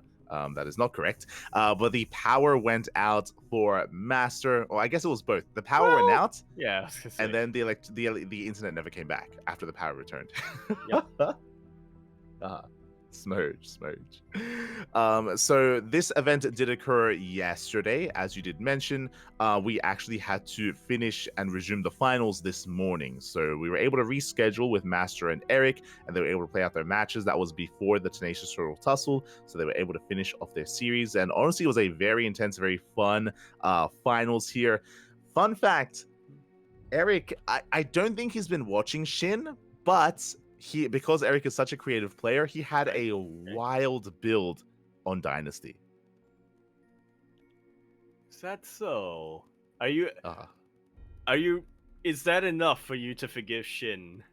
[SPEAKER 2] That is not correct. But the power went out for Master, or I guess it was both. The power went out.
[SPEAKER 1] Yeah.
[SPEAKER 2] And then the internet never came back after the power returned.
[SPEAKER 1] Yep.
[SPEAKER 2] Smooch. So this event did occur yesterday, as you did mention. We actually had to finish and resume the finals this morning. So we were able to reschedule with Master and Eric, and they were able to play out their matches. That was before the Tenacious Turtle Tussle, so they were able to finish off their series. And honestly, it was a very intense, very fun finals here. Fun fact, Eric, I don't think he's been watching Shin, but because Eric is such a creative player, he had a wild build on Dynasty.
[SPEAKER 1] Is that so? Are you? Is that enough for you to forgive Shin?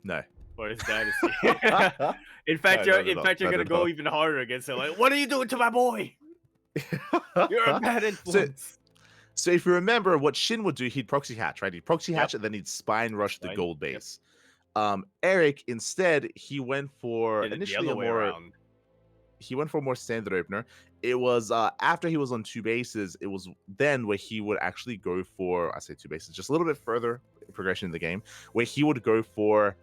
[SPEAKER 2] No.
[SPEAKER 1] For his Dynasty. in fact, you're gonna go even harder against him. Like, what are you doing to my boy? You're a bad influence.
[SPEAKER 2] So if you remember what Shin would do, he'd proxy hatch, right? He'd proxy hatch
[SPEAKER 1] Yep.
[SPEAKER 2] and then he'd spine rush the
[SPEAKER 1] Fine.
[SPEAKER 2] gold
[SPEAKER 1] Yep.
[SPEAKER 2] base. Eric instead he went for
[SPEAKER 1] Did it the
[SPEAKER 2] initially
[SPEAKER 1] other
[SPEAKER 2] a
[SPEAKER 1] way
[SPEAKER 2] more
[SPEAKER 1] around.
[SPEAKER 2] he went for a more standard opener. It was after he was on two bases, it was then where he would actually go for, I say two bases, just a little bit further progression in the game, where he would go for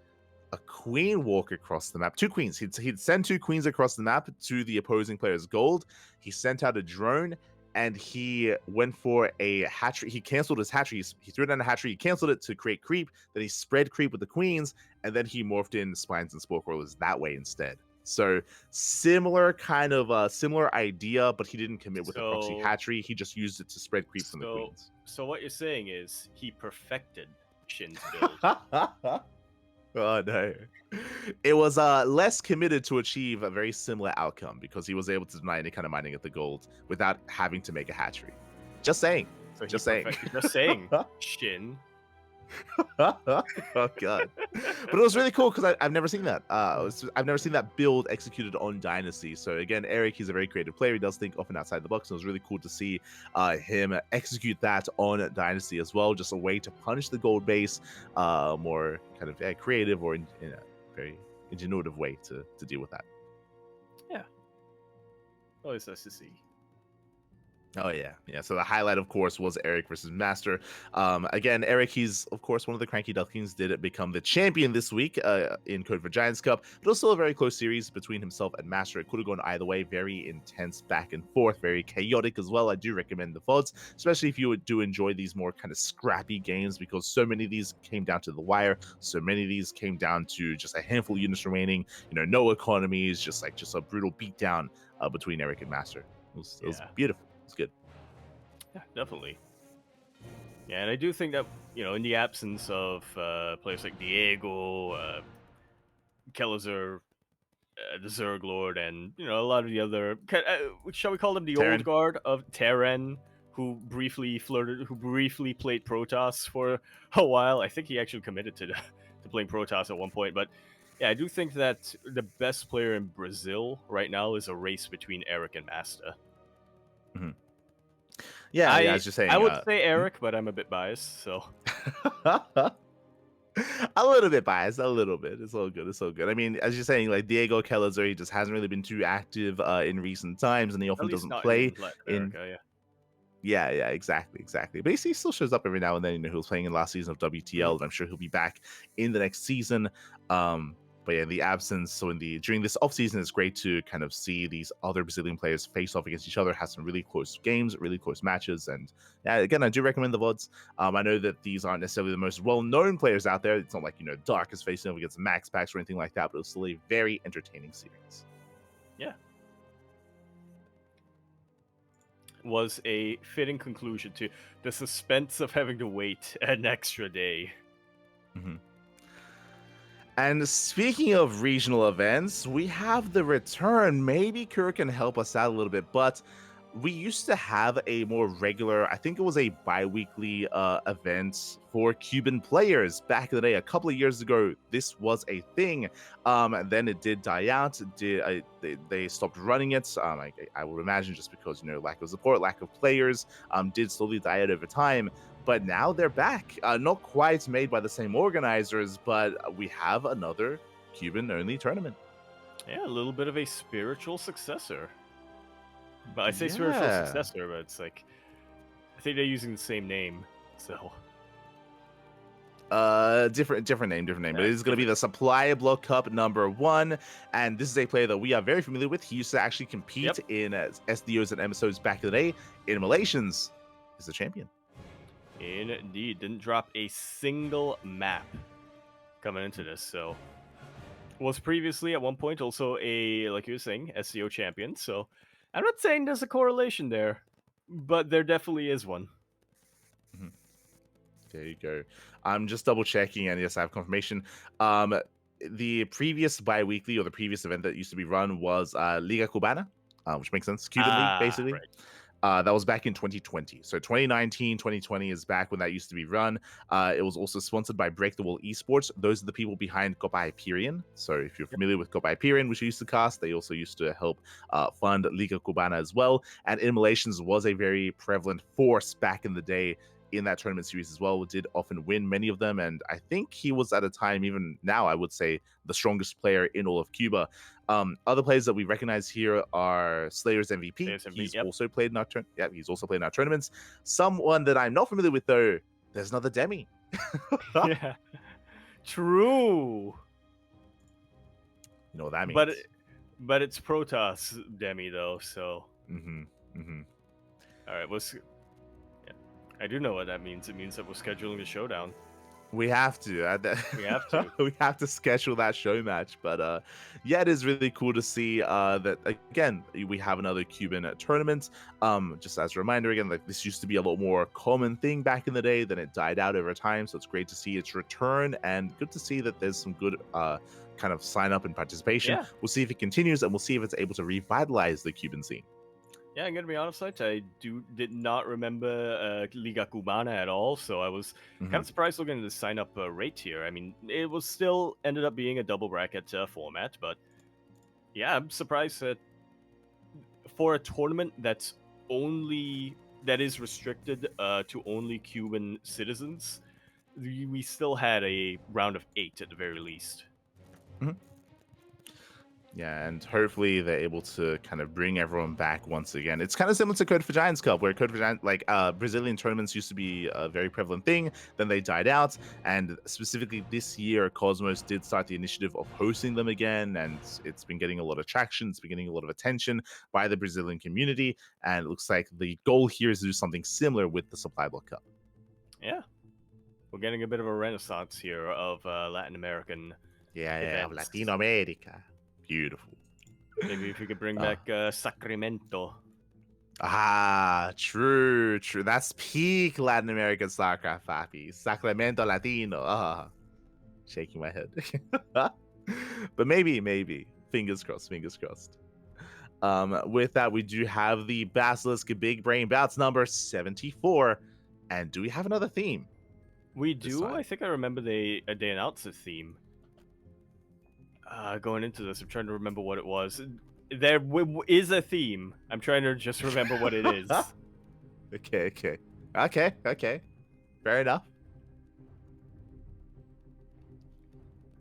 [SPEAKER 2] a queen walk across the map. Two queens. He'd send two queens across the map to the opposing player's gold. He sent out a drone and he went for a hatchery. He canceled his hatchery. He threw down a hatchery. He canceled it to create creep. Then he spread creep with the queens, and then he morphed in spines and spore crawlers that way instead. So similar kind of similar idea, but he didn't commit with the proxy hatchery. He just used it to spread creep from the queens.
[SPEAKER 1] So what you're saying is he perfected Shin's build.
[SPEAKER 2] Oh no. It was less committed to achieve a very similar outcome because he was able to deny any kind of mining at the gold without having to make a hatchery. Just saying.
[SPEAKER 1] So
[SPEAKER 2] Just saying.
[SPEAKER 1] Just saying, Shin.
[SPEAKER 2] Oh god. But it was really cool because I've never seen that. I've never seen that build executed on Dynasty. So again, Eric, he's a very creative player. He does think often outside the box. And it was really cool to see him execute that on Dynasty as well. Just a way to punish the gold base, more kind of creative or in a very ingenuitive way to deal with that.
[SPEAKER 1] Yeah. Always nice to see.
[SPEAKER 2] Oh yeah. So the highlight, of course, was Eric versus Master. Again, Eric, he's of course one of the CranKy Ducklings. Did become the champion this week in Code for Giants Cup, but it was still a very close series between himself and Master. It could have gone either way. Very intense back and forth, very chaotic as well. I do recommend the VODs, especially if you do enjoy these more kind of scrappy games, because so many of these came down to the wire. So many of these came down to just a handful of units remaining. No economies, just a brutal beatdown between Eric and Master. It was beautiful. It's good.
[SPEAKER 1] Yeah, definitely. Yeah, and I do think that, in the absence of players like Diego, Kelazar, the Zerg Lord, and, a lot of the other, shall we call them the
[SPEAKER 2] Terran.
[SPEAKER 1] old guard of Terran, who briefly played Protoss for a while. I think he actually committed to playing Protoss at one point, but yeah, I do think that the best player in Brazil right now is a race between Eric and Master.
[SPEAKER 2] Mm-hmm. Yeah, I was just saying.
[SPEAKER 1] I would say Eric, but I'm a bit biased, so.
[SPEAKER 2] A little bit biased, a little bit. It's all good. I mean, as you're saying, like Diego Kelazar, he just hasn't really been too active in recent times, and he often doesn't play in. Yeah, exactly. But he still shows up every now and then. He was playing in last season of WTL, and I'm sure he'll be back in the next season. But yeah, the absence. So during this off season, it's great to kind of see these other Brazilian players face off against each other, have some really close games, really close matches, and yeah, again, I do recommend the VODs. I know that these aren't necessarily the most well-known players out there. It's not like Dark is facing off against Max Packs or anything like that, but it's still a very entertaining series.
[SPEAKER 1] Yeah. Was a fitting conclusion to the suspense of having to wait an extra day.
[SPEAKER 2] Mm-hmm. And speaking of regional events, we have the return. Maybe Kurt can help us out a little bit, but we used to have a more regular, I think it was a bi-weekly event for Cuban players back in the day. A couple of years ago, this was a thing. Then it did die out. They stopped running it. I would imagine just because, lack of support, lack of players, did slowly die out over time. But now they're back. Not quite made by the same organizers, but we have another Cuban-only tournament.
[SPEAKER 1] Yeah, a little bit of a spiritual successor. But I say spiritual successor, but it's like, I think they're using the same name, so.
[SPEAKER 2] Different name. But it is going to be the Supply Block Cup #1, and this is a player that we are very familiar with. He used to actually compete in SDOs and MSOs back in the day. In Malaysians, is the champion.
[SPEAKER 1] Indeed, didn't drop a single map coming into this, so was previously at one point also a, like you were saying, SEO champion, so I'm not saying there's a correlation there, but there definitely is one.
[SPEAKER 2] Mm-hmm. There you go. I'm just double checking, and yes, I have confirmation. The previous bi-weekly or the previous event that used to be run was Liga Cubana, which makes sense. Cuban League, basically.
[SPEAKER 1] Right.
[SPEAKER 2] That was back in 2020. So 2019, 2020 is back when that used to be run. It was also sponsored by Break the Wall Esports. Those are the people behind Copa Hyperion. So if you're familiar with Copa Hyperion, which we used to cast, they also used to help fund Liga Cubana as well. And Immolations was a very prevalent force back in the day in that tournament series as well. We did often win many of them, and I think he was at a time, even now, I would say, the strongest player in all of Cuba. Other players that we recognize here are Slayer's MVP. He's also played in our he's also played in our tournaments. Someone that I'm not familiar with though, there's another Demi.
[SPEAKER 1] Yeah, true.
[SPEAKER 2] You know what that means.
[SPEAKER 1] But it's Protoss Demi though, so. All right, I do know what that means. It means that we're scheduling the showdown.
[SPEAKER 2] We have to.
[SPEAKER 1] We have to.
[SPEAKER 2] We have to schedule that show match. But yeah, it is really cool to see that again we have another Cuban tournament. Just as a reminder, again, like this used to be a lot more common thing back in the day. Then it died out over time. So it's great to see its return and good to see that there's some good kind of sign up and participation.
[SPEAKER 1] Yeah.
[SPEAKER 2] We'll see if it continues and we'll see if it's able to revitalize the Cuban scene.
[SPEAKER 1] Yeah, I'm gonna be honest, I did not remember Liga Cubana at all, so I was kind of surprised looking at the sign up rate here. I mean, it was still ended up being a double bracket format, but yeah, I'm surprised that for a tournament that is restricted to only Cuban citizens, we still had a round of 8 at the very least.
[SPEAKER 2] Yeah, and hopefully they're able to kind of bring everyone back once again. It's kind of similar to Code for Giants Cup, where Code for Giants, like Brazilian tournaments used to be a very prevalent thing. Then they died out, and specifically this year, Cosmos did start the initiative of hosting them again, and it's been getting a lot of traction. It's been getting a lot of attention by the Brazilian community, and it looks like the goal here is to do something similar with the Supply Block Cup.
[SPEAKER 1] Yeah, we're getting a bit of a renaissance here of Latin American.
[SPEAKER 2] Yeah, Latino America. Beautiful.
[SPEAKER 1] Maybe if we could bring back Sacramento.
[SPEAKER 2] Ah, true. That's peak Latin American StarCraft, Papi. Sacramento Latino. Shaking my head. But maybe. Fingers crossed. With that, we do have the Basilisk Big Brain Bouts number 74. And do we have another theme?
[SPEAKER 1] We do. I think I remember they announced a theme. Going into this, I'm trying to remember what it was. There is a theme. I'm trying to just remember what it is.
[SPEAKER 2] Okay. Fair enough.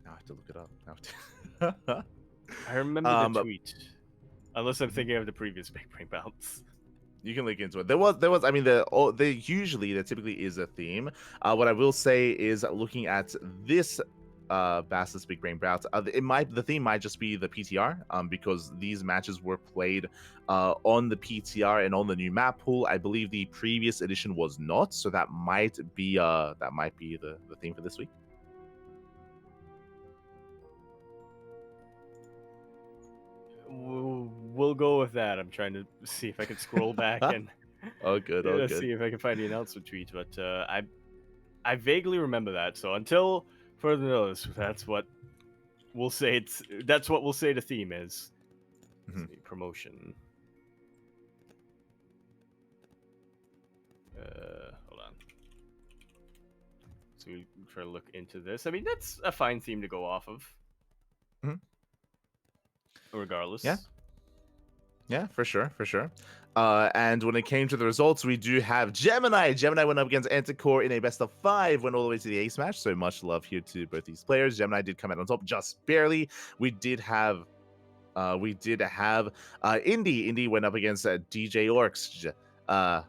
[SPEAKER 2] Now I have to look it up.
[SPEAKER 1] I remember the tweet. Unless I'm thinking of the previous Big Brain Bounce.
[SPEAKER 2] You can look into it. There was. I mean, there typically is a theme. What I will say is looking at this Basilisk Big Brain Bout, the theme might just be the PTR, because these matches were played on the PTR and on the new map pool. I believe the previous edition was not, so that might be the theme for this week.
[SPEAKER 1] We'll go with that. I'm trying to see if I can scroll back and
[SPEAKER 2] good.
[SPEAKER 1] See if I can find the announcement tweet. But I vaguely remember that. So until further notice, that's what we'll say. That's what we'll say the theme is. Promotion. Hold on. So we try to look into this. I mean, that's a fine theme to go off of. Regardless.
[SPEAKER 2] Yeah, for sure. And when it came to the results, we do have Gemini. Gemini went up against Anticore in a best of 5, went all the way to the ace match. So much love here to both these players. Gemini did come out on top just barely. We did have Indy. Indy went up against DJ Orcs. I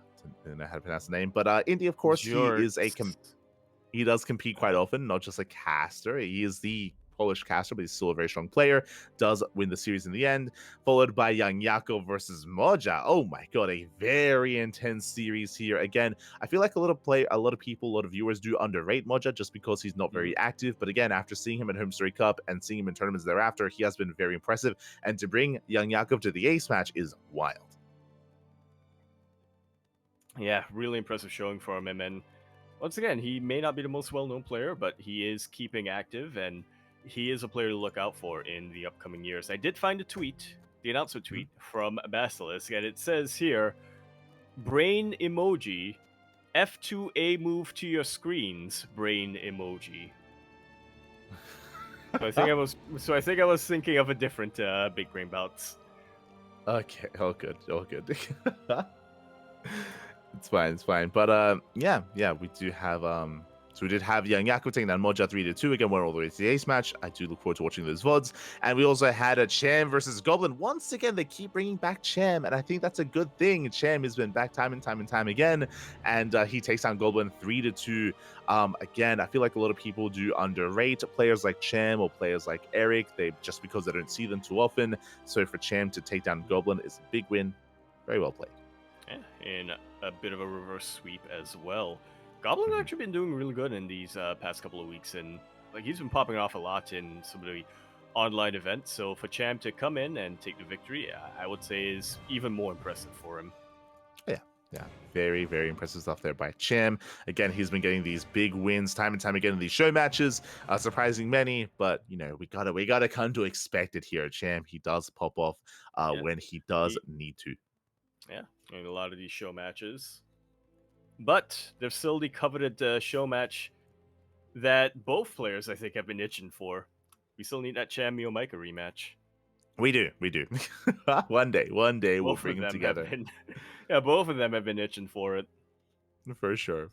[SPEAKER 2] don't know how to pronounce the name, but Indy, of course, he does compete quite often, not just a caster. He is the Polish caster, but he's still a very strong player. Does win the series in the end, followed by Young Yako versus Moja. Oh my god, a very intense series here. Again, I feel like a lot of viewers do underrate Moja just because he's not very active. But again, after seeing him in Home Story Cup and seeing him in tournaments thereafter, he has been very impressive. And to bring Young Yakov to the ace match is wild.
[SPEAKER 1] Yeah, really impressive showing from him. And once again, he may not be the most well-known player, but he is keeping active, and he is a player to look out for in the upcoming years. I did find a tweet, the announcement tweet from Basilisk, and it says here, brain emoji, F2A move to your screens, brain emoji. So I think I was thinking of a different big brain bouts.
[SPEAKER 2] Okay, all good, all good. It's fine. But yeah, we do have so we did have Young Yaku taking down Moja 3-2. Again, went all the way to the ace match. I do look forward to watching those VODs. And we also had a Cham versus Goblin. Once again, they keep bringing back Cham, and I think that's a good thing. Cham has been back time and time again, and he takes down Goblin 3-2. Again, I feel like a lot of people do underrate players like Cham or players like Eric. They just because they don't see them too often. So for Cham to take down Goblin is a big win. Very well played.
[SPEAKER 1] Yeah, and a bit of a reverse sweep as well. Goblin's actually been doing really good in these past couple of weeks, and like he's been popping off a lot in some of the online events. So for Cham to come in and take the victory, I would say is even more impressive for him.
[SPEAKER 2] Yeah, very, very impressive stuff there by Cham. Again, he's been getting these big wins time and time again in these show matches, surprising many. But you know, we gotta come to expect it here. Cham, he does pop off when he does need to.
[SPEAKER 1] Yeah, in a lot of these show matches. But there's still the coveted show match that both players, I think, have been itching for. We still need that Cham Mio-Micah rematch.
[SPEAKER 2] We do. one day
[SPEAKER 1] Both
[SPEAKER 2] we'll bring them together.
[SPEAKER 1] Both of them have been itching for it.
[SPEAKER 2] For sure.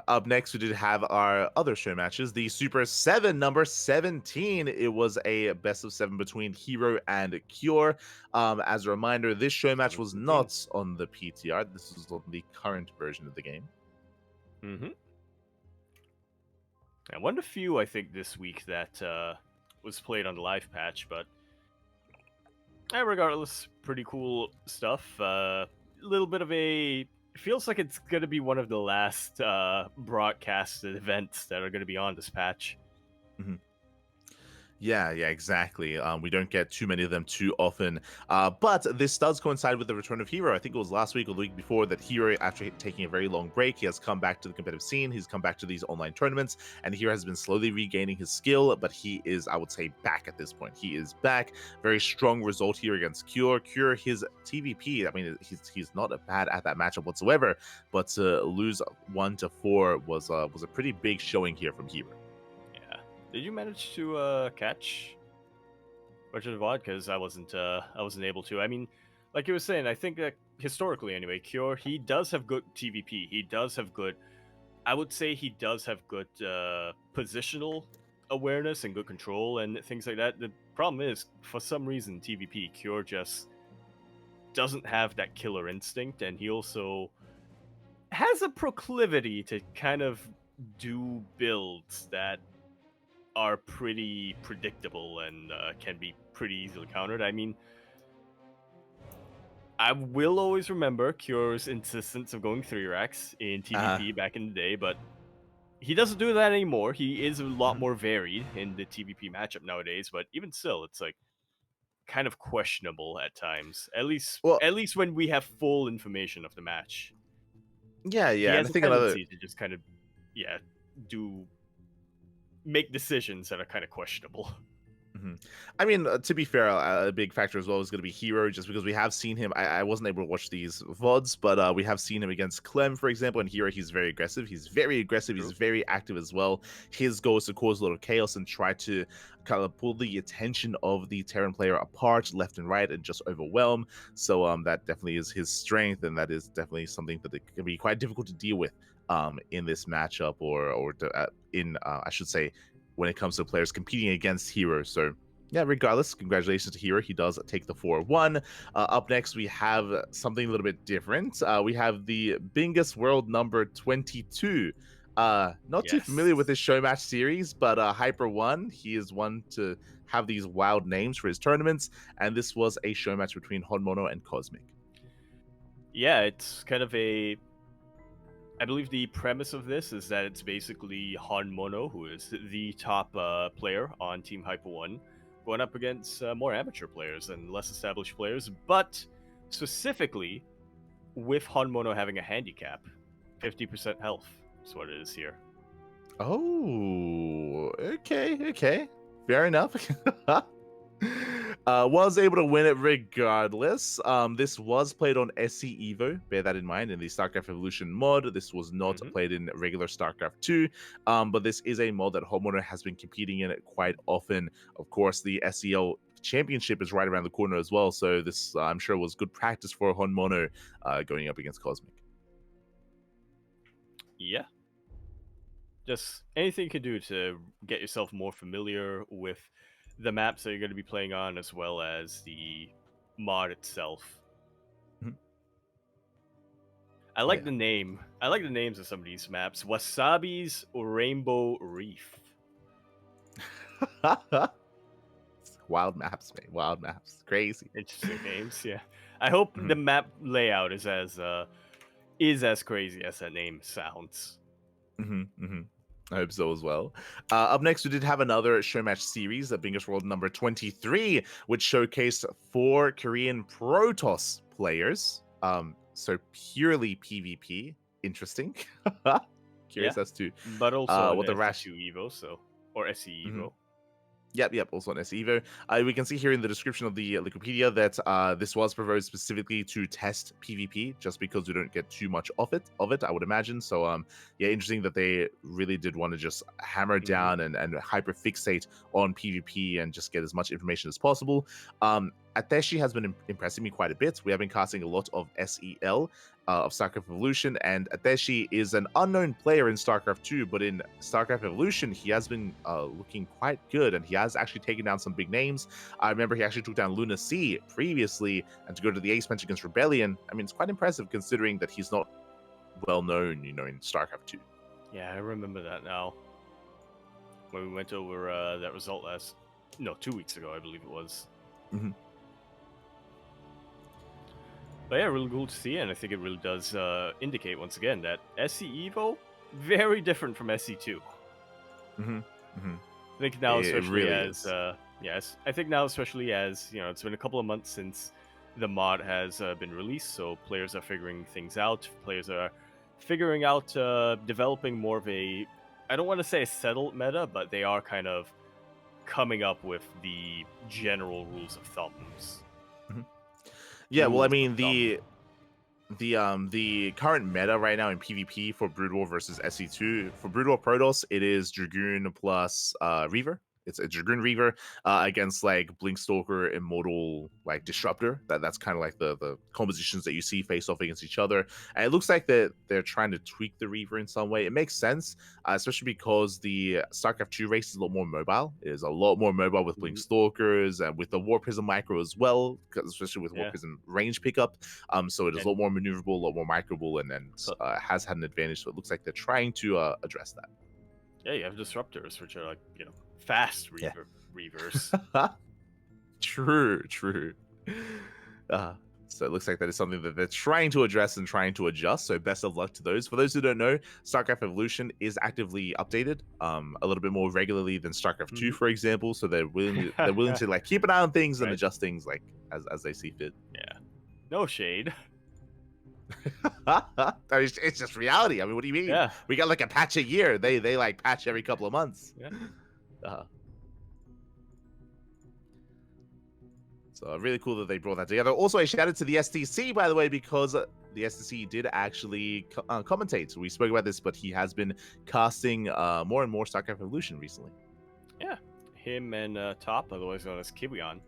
[SPEAKER 2] Up next, we did have our other show matches. The Super 7, number 17. It was a best of 7 between Hero and Cure. As a reminder, this show match was not on the PTR. This is on the current version of the game.
[SPEAKER 1] Mm-hmm. And one of the few, I think, this week that was played on the live patch, but regardless, pretty cool stuff. A little bit of a... feels like it's going to be one of the last broadcasted events that are going to be on this patch.
[SPEAKER 2] Mm-hmm. Yeah, exactly. We don't get too many of them too often. But this does coincide with the return of Hero. I think it was last week or the week before that Hero, after taking a very long break, he has come back to the competitive scene. He's come back to these online tournaments, and Hero has been slowly regaining his skill, but he is, I would say, back at this point. He is back. Very strong result here against Cure. Cure, his TVP, I mean, he's not bad at that matchup whatsoever, but to lose 1-4 was a pretty big showing here from Hero.
[SPEAKER 1] Did you manage to catch much of the VOD? Because I wasn't able to. I mean, like you were saying, I think that historically, anyway, Cure, he does have good TVP. He does have good. I would say he does have good positional awareness and good control and things like that. The problem is, for some reason, TVP Cure just doesn't have that killer instinct, and he also has a proclivity to kind of do builds that are pretty predictable and can be pretty easily countered. I mean, I will always remember Cure's insistence of going 3 racks in TVP back in the day, but he doesn't do that anymore. He is a lot more varied in the TVP matchup nowadays, but even still, it's like kind of questionable at times. At least when we have full information of the match.
[SPEAKER 2] Yeah.
[SPEAKER 1] He has a tendency to just kind of make decisions that are kind of questionable.
[SPEAKER 2] Mm-hmm. I mean, to be fair, a big factor as well is going to be Hero, just because we have seen him. I wasn't able to watch these VODs, but we have seen him against Clem, for example, and Hero, he's very aggressive. He's very active as well. His goal is to cause a little chaos and try to kind of pull the attention of the Terran player apart left and right and just overwhelm. So that definitely is his strength, and that is definitely something that it can be quite difficult to deal with in this matchup, or I should say, when it comes to players competing against Hero. So yeah, regardless, congratulations to Hero. He does take the 4-1. Up next, we have something a little bit different. We have the Bingus World number 22. Not too familiar with this show match series, but Hyper One, he is one to have these wild names for his tournaments, and this was a show match between Honmono and Cosmic.
[SPEAKER 1] Yeah, it's kind of I believe the premise of this is that it's basically Honmono, who is the top player on Team Hyper One, going up against more amateur players and less established players, but specifically with Honmono having a handicap. 50% health is what it is here.
[SPEAKER 2] Oh, okay. Fair enough. Was able to win it regardless. This was played on SC Evo, bear that in mind, in the StarCraft Evolution mod. This was not played in regular StarCraft 2, but this is a mod that Homeowner has been competing in it quite often. Of course, the SEL Championship is right around the corner as well, so this, I'm sure, was good practice for Homeowner going up against Cosmic.
[SPEAKER 1] Yeah. Just anything you can do to get yourself more familiar with the maps that you're going to be playing on, as well as the mod itself.
[SPEAKER 2] Mhm.
[SPEAKER 1] I like the name. I like the names of some of these maps. Wasabi's Rainbow Reef.
[SPEAKER 2] Wild maps, man. Wild maps. Crazy.
[SPEAKER 1] Interesting names. Yeah. I hope the map layout is as crazy as that name sounds.
[SPEAKER 2] I hope so as well. Up next, we did have another show match series at Bingus World number 23, which showcased 4 Korean Protoss players. So purely PvP. Interesting. Curious as to
[SPEAKER 1] but also
[SPEAKER 2] what the
[SPEAKER 1] SC2 Evo, or SE Evo.
[SPEAKER 2] Yep, also on SEVO. We can see here in the description of the Wikipedia that this was proposed specifically to test PvP, just because we don't get too much of it, I would imagine. So, yeah, interesting that they really did want to just hammer down and hyper fixate on PvP and just get as much information as possible. Ateshi has been impressing me quite a bit. We have been casting a lot of SEL, of StarCraft Evolution, and Ateshi is an unknown player in StarCraft 2, but in StarCraft Evolution, he has been looking quite good, and he has actually taken down some big names. I remember he actually took down Luna Sea previously, and to go to the Ace match against Rebellion, I mean, it's quite impressive considering that he's not well known, in StarCraft 2.
[SPEAKER 1] Yeah, I remember that now. When we went over that result 2 weeks ago, I believe it was. But yeah, really cool to see, and I think it really does indicate once again that SC Evo very different from SC2. I think now, especially I think now, especially as it's been a couple of months since the mod has been released, so players are figuring things out. Players are figuring out developing more of a, I don't want to say a settled meta, but they are kind of coming up with the general rules of thumbs.
[SPEAKER 2] Yeah, well, I mean, the current meta right now in PvP for Brood War versus SC2, for Brood War Protoss, it is Dragoon plus Reaver. It's a Dragoon Reaver against like Blinkstalker, Immortal, like Disruptor. That's kind of like the compositions that you see face off against each other. And it looks like that they're trying to tweak the Reaver in some way. It makes sense, especially because the StarCraft 2 race is a lot more mobile. It is a lot more mobile with Blinkstalkers and with the War Prism Micro as well, especially with War Prism range pickup. So it is a lot more maneuverable, a lot more microable, and has had an advantage. So it looks like they're trying to address that.
[SPEAKER 1] Yeah, you have Disruptors, which are like, fast Reavers.
[SPEAKER 2] True. So it looks like that is something that they're trying to address and trying to adjust. So best of luck to those. For those who don't know, StarCraft Evolution is actively updated a little bit more regularly than StarCraft 2, for example. So they're willing to like keep an eye on things and adjust things like as they see fit.
[SPEAKER 1] Yeah. No shade.
[SPEAKER 2] It's just reality. I mean, what do you mean?
[SPEAKER 1] Yeah.
[SPEAKER 2] We got like a patch a year. They like patch every couple of months.
[SPEAKER 1] Yeah.
[SPEAKER 2] So really cool that they brought that together. Also, a shout out to the STC, by the way, because the STC did actually commentate. We spoke about this, but he has been casting more and more StarCraft Evolution recently.
[SPEAKER 1] Yeah, him and Top, otherwise known as Kiwion,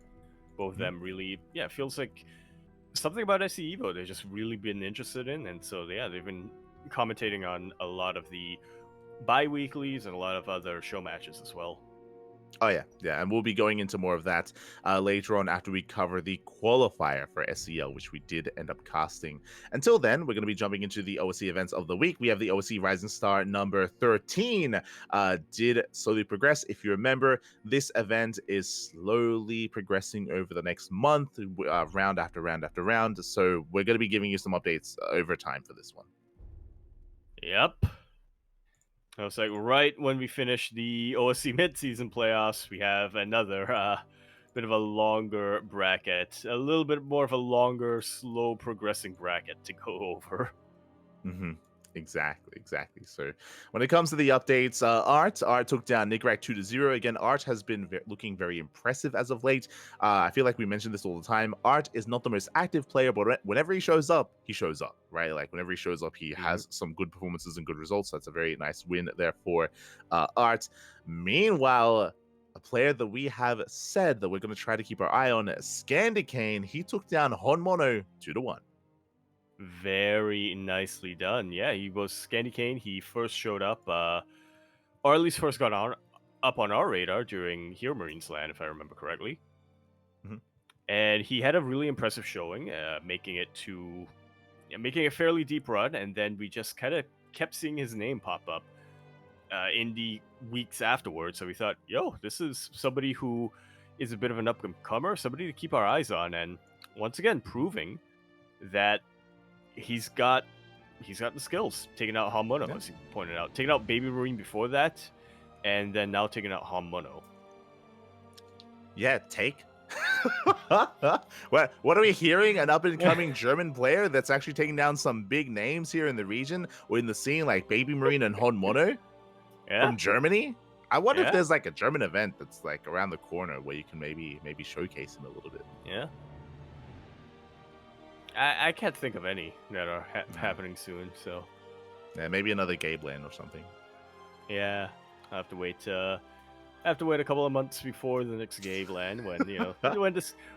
[SPEAKER 1] both of them really, feels like something about SC Evo they've just really been interested in, and so they've been commentating on a lot of the bi-weeklies and a lot of other show matches as well.
[SPEAKER 2] Oh yeah, and we'll be going into more of that later on after we cover the qualifier for SEL, which we did end up casting. Until then, we're going to be jumping into the OSC events of the week. We have the OSC Rising Star number 13 did slowly progress. If you remember, this event is slowly progressing over the next month, round after round after round. So we're going to be giving you some updates over time for this one.
[SPEAKER 1] Yep. I was like, right when we finish the OSC mid-season playoffs, we have another bit of a longer bracket, a little bit more of a longer, slow progressing bracket to go over.
[SPEAKER 2] Exactly. So when it comes to the updates, Art took down Nickrak 2-0. Again, Art has been looking very impressive as of late. I feel like we mention this all the time. Art is not the most active player, but whenever he shows up, right? Like whenever he shows up, he has some good performances and good results. That's a very nice win there for Art. Meanwhile, a player that we have said that we're going to try to keep our eye on, Scandicane, he took down Honmono 2-1.
[SPEAKER 1] Very nicely done. Yeah, he was Scandy Kane. He first showed up, or at least first got up on our radar during Hero Marines Land, if I remember correctly.
[SPEAKER 2] Mhm.
[SPEAKER 1] And he had a really impressive showing, making a fairly deep run, and then we just kind of kept seeing his name pop up in the weeks afterwards. So we thought, yo, this is somebody who is a bit of an up-and-comer, somebody to keep our eyes on, and once again proving that he's got the skills. Taking out Hamono, as he pointed out. Taking out Baby Marine before that, and then now taking out Hamono.
[SPEAKER 2] Yeah, take. What are we hearing? An up-and-coming German player that's actually taking down some big names here in the region or in the scene, like Baby Marine and Honmono from Germany? I wonder if there's like a German event that's like around the corner where you can maybe showcase him a little bit.
[SPEAKER 1] Yeah. I can't think of any that are happening soon, so...
[SPEAKER 2] Yeah, maybe another Gabeland or something.
[SPEAKER 1] Yeah, I have to wait a couple of months before the next Gabeland when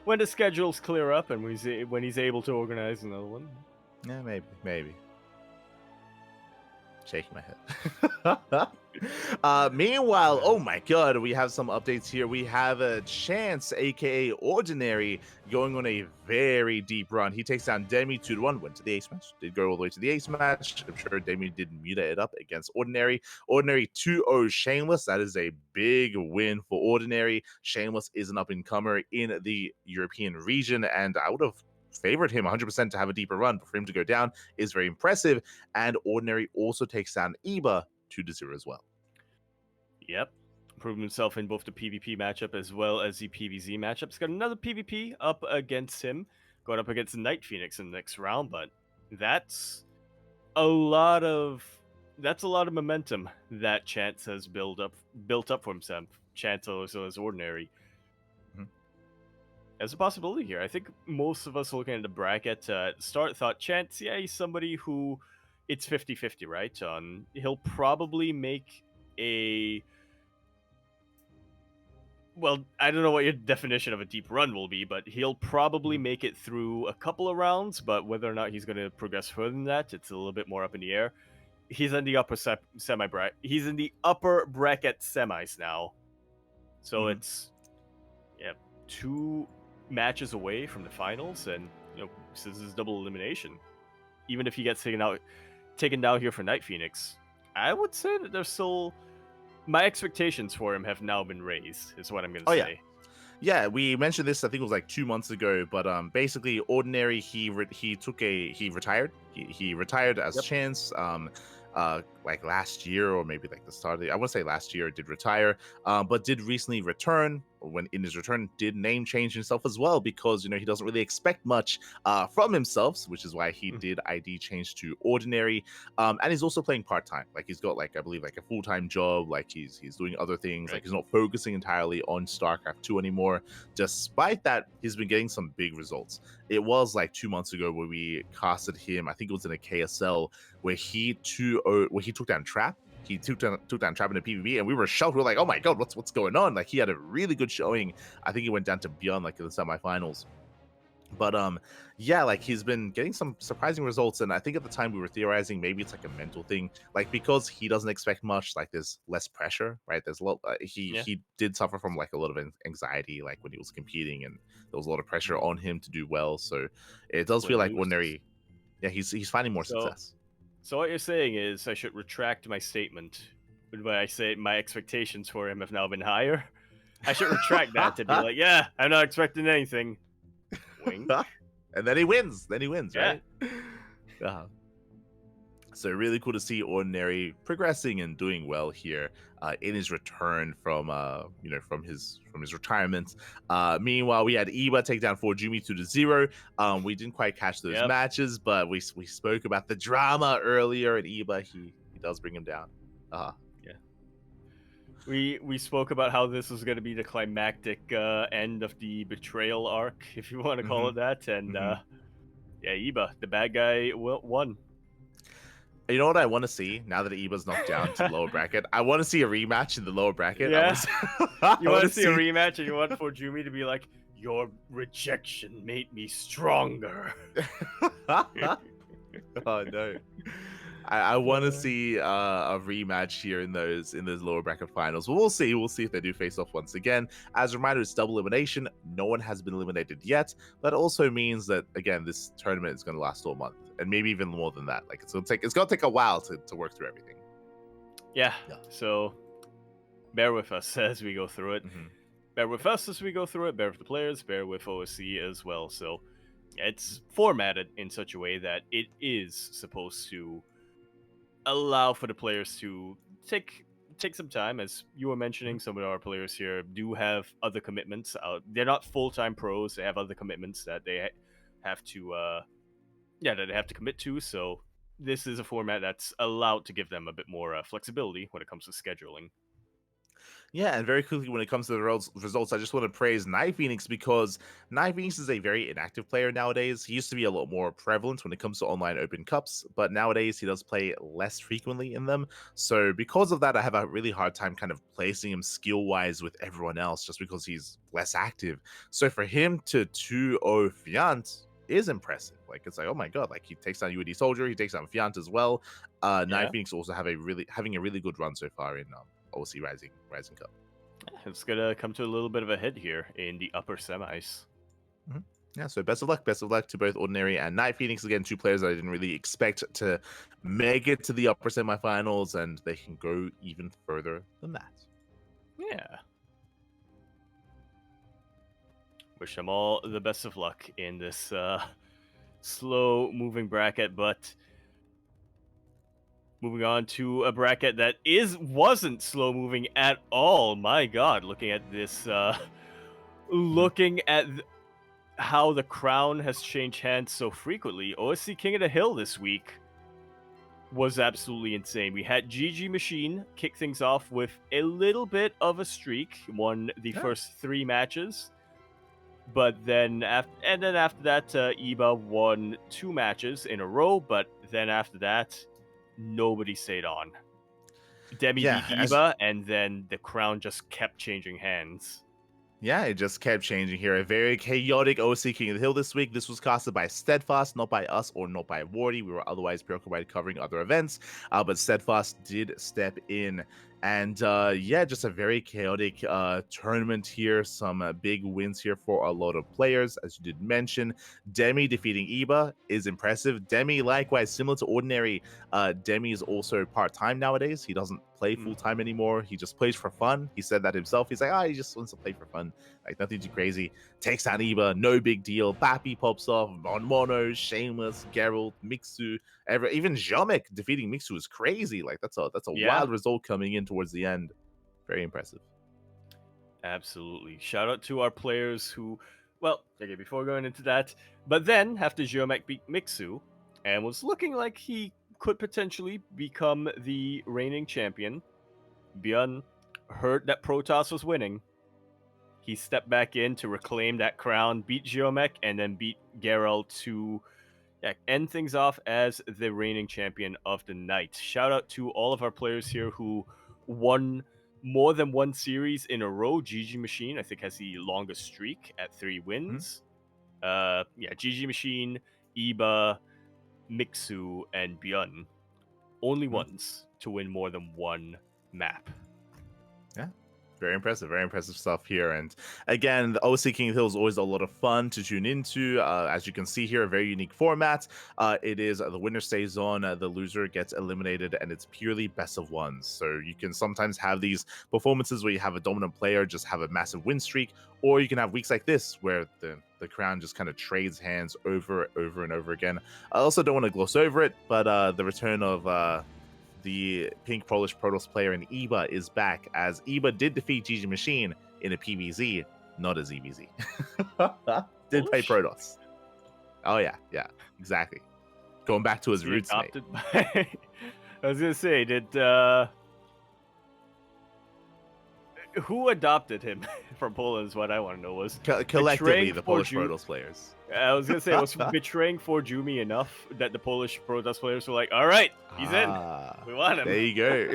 [SPEAKER 1] when the schedules clear up and when he's able to organize another one.
[SPEAKER 2] Yeah, maybe. Shaking my head. Meanwhile, oh my god, we have some updates here. We have a Chance, aka Ordinary, going on a very deep run. He takes down Demi 2-1, went to the ace match, did go all the way to the ace match. I'm sure Demi did mutate it up against Ordinary. Ordinary 2-0 Shameless. That is a big win for Ordinary. Shameless is an up-and-comer in the European region, and I would have favored him 100% to have a deeper run, but for him to go down is very impressive. And Ordinary also takes down Eba 2-0 as well.
[SPEAKER 1] Yep. Proving himself in both the PvP matchup as well as the PvZ matchup. He's got another PvP up against him, going up against Night Phoenix in the next round, but that's a lot of momentum that Chance has built up for himself. Chance also as Ordinary. As a possibility here. I think most of us looking at the bracket at the start thought Chance, yeah, he's somebody who it's 50-50, right? He'll probably make a... Well, I don't know what your definition of a deep run will be, but he'll probably make it through a couple of rounds, but whether or not he's going to progress further than that, it's a little bit more up in the air. He's in the upper semi-bracket. He's in the upper bracket semis now. So it's 2 matches away from the finals, and this is double elimination. Even if he gets taken down here for Night Phoenix, I would say that there's still... My expectations for him have now been raised, is what I'm going to say.
[SPEAKER 2] Yeah, we mentioned this, I think it was like 2 months ago, but basically Ordinary, he retired. He retired as Chance. Like last year, or maybe like the start of I want to say last year, did retire, but did recently return. When in his return, did name change himself as well, because he doesn't really expect much from himself, which is why he did ID change to Ordinary. And he's also playing part-time. Like he's got I believe a full-time job. Like he's doing other things. Right. Like he's not focusing entirely on StarCraft 2 anymore. Despite that, he's been getting some big results. It was like 2 months ago where we casted him. I think it was in a KSL where he took down Trap. He took down Trap in a PvP, and we were shocked. We were like, "Oh my god, what's going on?" Like he had a really good showing. I think he went down to Beyond in the semifinals. But like he's been getting some surprising results, and I think at the time we were theorizing maybe it's like a mental thing, like because he doesn't expect much. Like there's less pressure, right? There's a lot. He did suffer from like a lot of anxiety, like when he was competing, and there was a lot of pressure on him to do well. So it does feel like Ordinary. Yeah, he's finding more success.
[SPEAKER 1] So what you're saying is I should retract my statement when I say my expectations for him have now been higher. I should retract that to be like, yeah, I'm not expecting anything. Wink.
[SPEAKER 2] And then he wins. Right? So really cool to see Ordinary progressing and doing well here in his return from from his retirement. Meanwhile, we had Iba take down Forjumi 2-0. We didn't quite catch those
[SPEAKER 1] Yep.
[SPEAKER 2] matches, but we spoke about the drama earlier, and Iba he does bring him down.
[SPEAKER 1] Yeah. We spoke about how this was going to be the climactic end of the betrayal arc, if you want to call it that, and yeah, Iba, the bad guy, won.
[SPEAKER 2] You know what I want to see now that Iba's knocked down to the lower bracket? I want to see a rematch in the lower bracket.
[SPEAKER 1] Yeah. You want to see a
[SPEAKER 2] see
[SPEAKER 1] rematch, and you want Forjumi to be like, "Your rejection made me stronger."
[SPEAKER 2] Oh no. I want to see a rematch here in those lower bracket finals. But we'll see. We'll see if they do face off once again. As a reminder, it's double elimination. No one has been eliminated yet. That also means that again, this tournament is going to last all month, and maybe even more than that. Like it's gonna take a while to work through everything.
[SPEAKER 1] Yeah. So bear with us as we go through it. Bear with us as we go through it. Bear with the players. Bear with OSC as well. So it's formatted in such a way that it is supposed to allow for the players to take some time. As you were mentioning, some of our players here do have other commitments. They're not full-time pros. They have other commitments that they have to that they have to commit to. So this is a format that's allowed to give them a bit more flexibility when it comes to scheduling.
[SPEAKER 2] Yeah, and very quickly when it comes to the results, I just want to praise Night Phoenix because Night Phoenix is a very inactive player nowadays. He used to be a lot more prevalent when it comes to online open cups, but nowadays he does play less frequently in them. So because of that, I have a really hard time kind of placing him skill-wise with everyone else just because he's less active. So for him to 2-0 Fiant is impressive. Like it's like, oh my god, like he takes down UAD Soldier, he takes down Fiant as well. Night Phoenix also having a really good run so far in OC Rising Cup.
[SPEAKER 1] It's gonna come to a little bit of a hit here in the upper semis.
[SPEAKER 2] Yeah, so best of luck to both Ordinary and Night Phoenix. Again, two players I didn't really expect to make it to the upper semifinals, and they can go even further than that.
[SPEAKER 1] Yeah. Wish them all the best of luck in this slow moving bracket, but moving on to a bracket that wasn't slow moving at all. My god, looking at this looking at how the crown has changed hands so frequently. OSC King of the Hill this week was absolutely insane. We had GG Machine kick things off with a little bit of a streak, won the first 3 matches. But then after that, Iba won 2 matches in a row, but then after that, nobody stayed on. Demi beat Iba, and then the crown just kept changing hands.
[SPEAKER 2] Yeah, it just kept changing here. A very chaotic OC King of the Hill this week. This was casted by Steadfast, not by us or not by Wardy. We were otherwise preoccupied covering other events, but Steadfast did step in. And yeah, just a very chaotic tournament here. Some big wins here for a lot of players, as you did mention. Demi defeating Iba is impressive. Demi, likewise, similar to Ordinary, Demi is also part-time nowadays. He doesn't play full-time anymore. He just plays for fun. He said that himself. He's like, he just wants to play for fun. Like, nothing too crazy. Takes down Iba, no big deal. Bappy pops off. Mono, Shameless, Geralt, Mixu, even Jomek defeating Mixu is crazy. Like, that's a wild result coming in towards the end. Very impressive.
[SPEAKER 1] Absolutely. Shout out to our players who, well, okay, before going into that, but then after Jomek beat Mixu and was looking like he could potentially become the reigning champion, Björn heard that Protoss was winning. He stepped back in to reclaim that crown, beat Jomek, and then beat Geralt to end things off as the reigning champion of the night. Shout out to all of our players here who won more than one series in a row. GG Machine, I think, has the longest streak at 3 wins. GG Machine, Iba, Mixu, and Björn. Only ones to win more than one map.
[SPEAKER 2] Yeah. Very impressive stuff here. And again, the OC King of the Hill is always a lot of fun to tune into. As you can see here, a very unique format. It is the winner stays on, the loser gets eliminated, and it's purely best of ones. So you can sometimes have these performances where you have a dominant player just have a massive win streak, or you can have weeks like this where the crown just kind of trades hands over and over again. I also don't want to gloss over it, but the return of the pink Polish Protoss player in Eba is back, as Eba did defeat GG Machine in a PVZ, not a ZVZ. Did play Protoss. Oh yeah, exactly. Going back to his roots, mate.
[SPEAKER 1] By... I was gonna say, did who adopted him from Poland is what I want to know. Was
[SPEAKER 2] collectively the Polish Protoss players.
[SPEAKER 1] I was gonna say, was betraying Forjumi enough that the Polish Protoss players were like, all right, he's in. We want him.
[SPEAKER 2] There you go.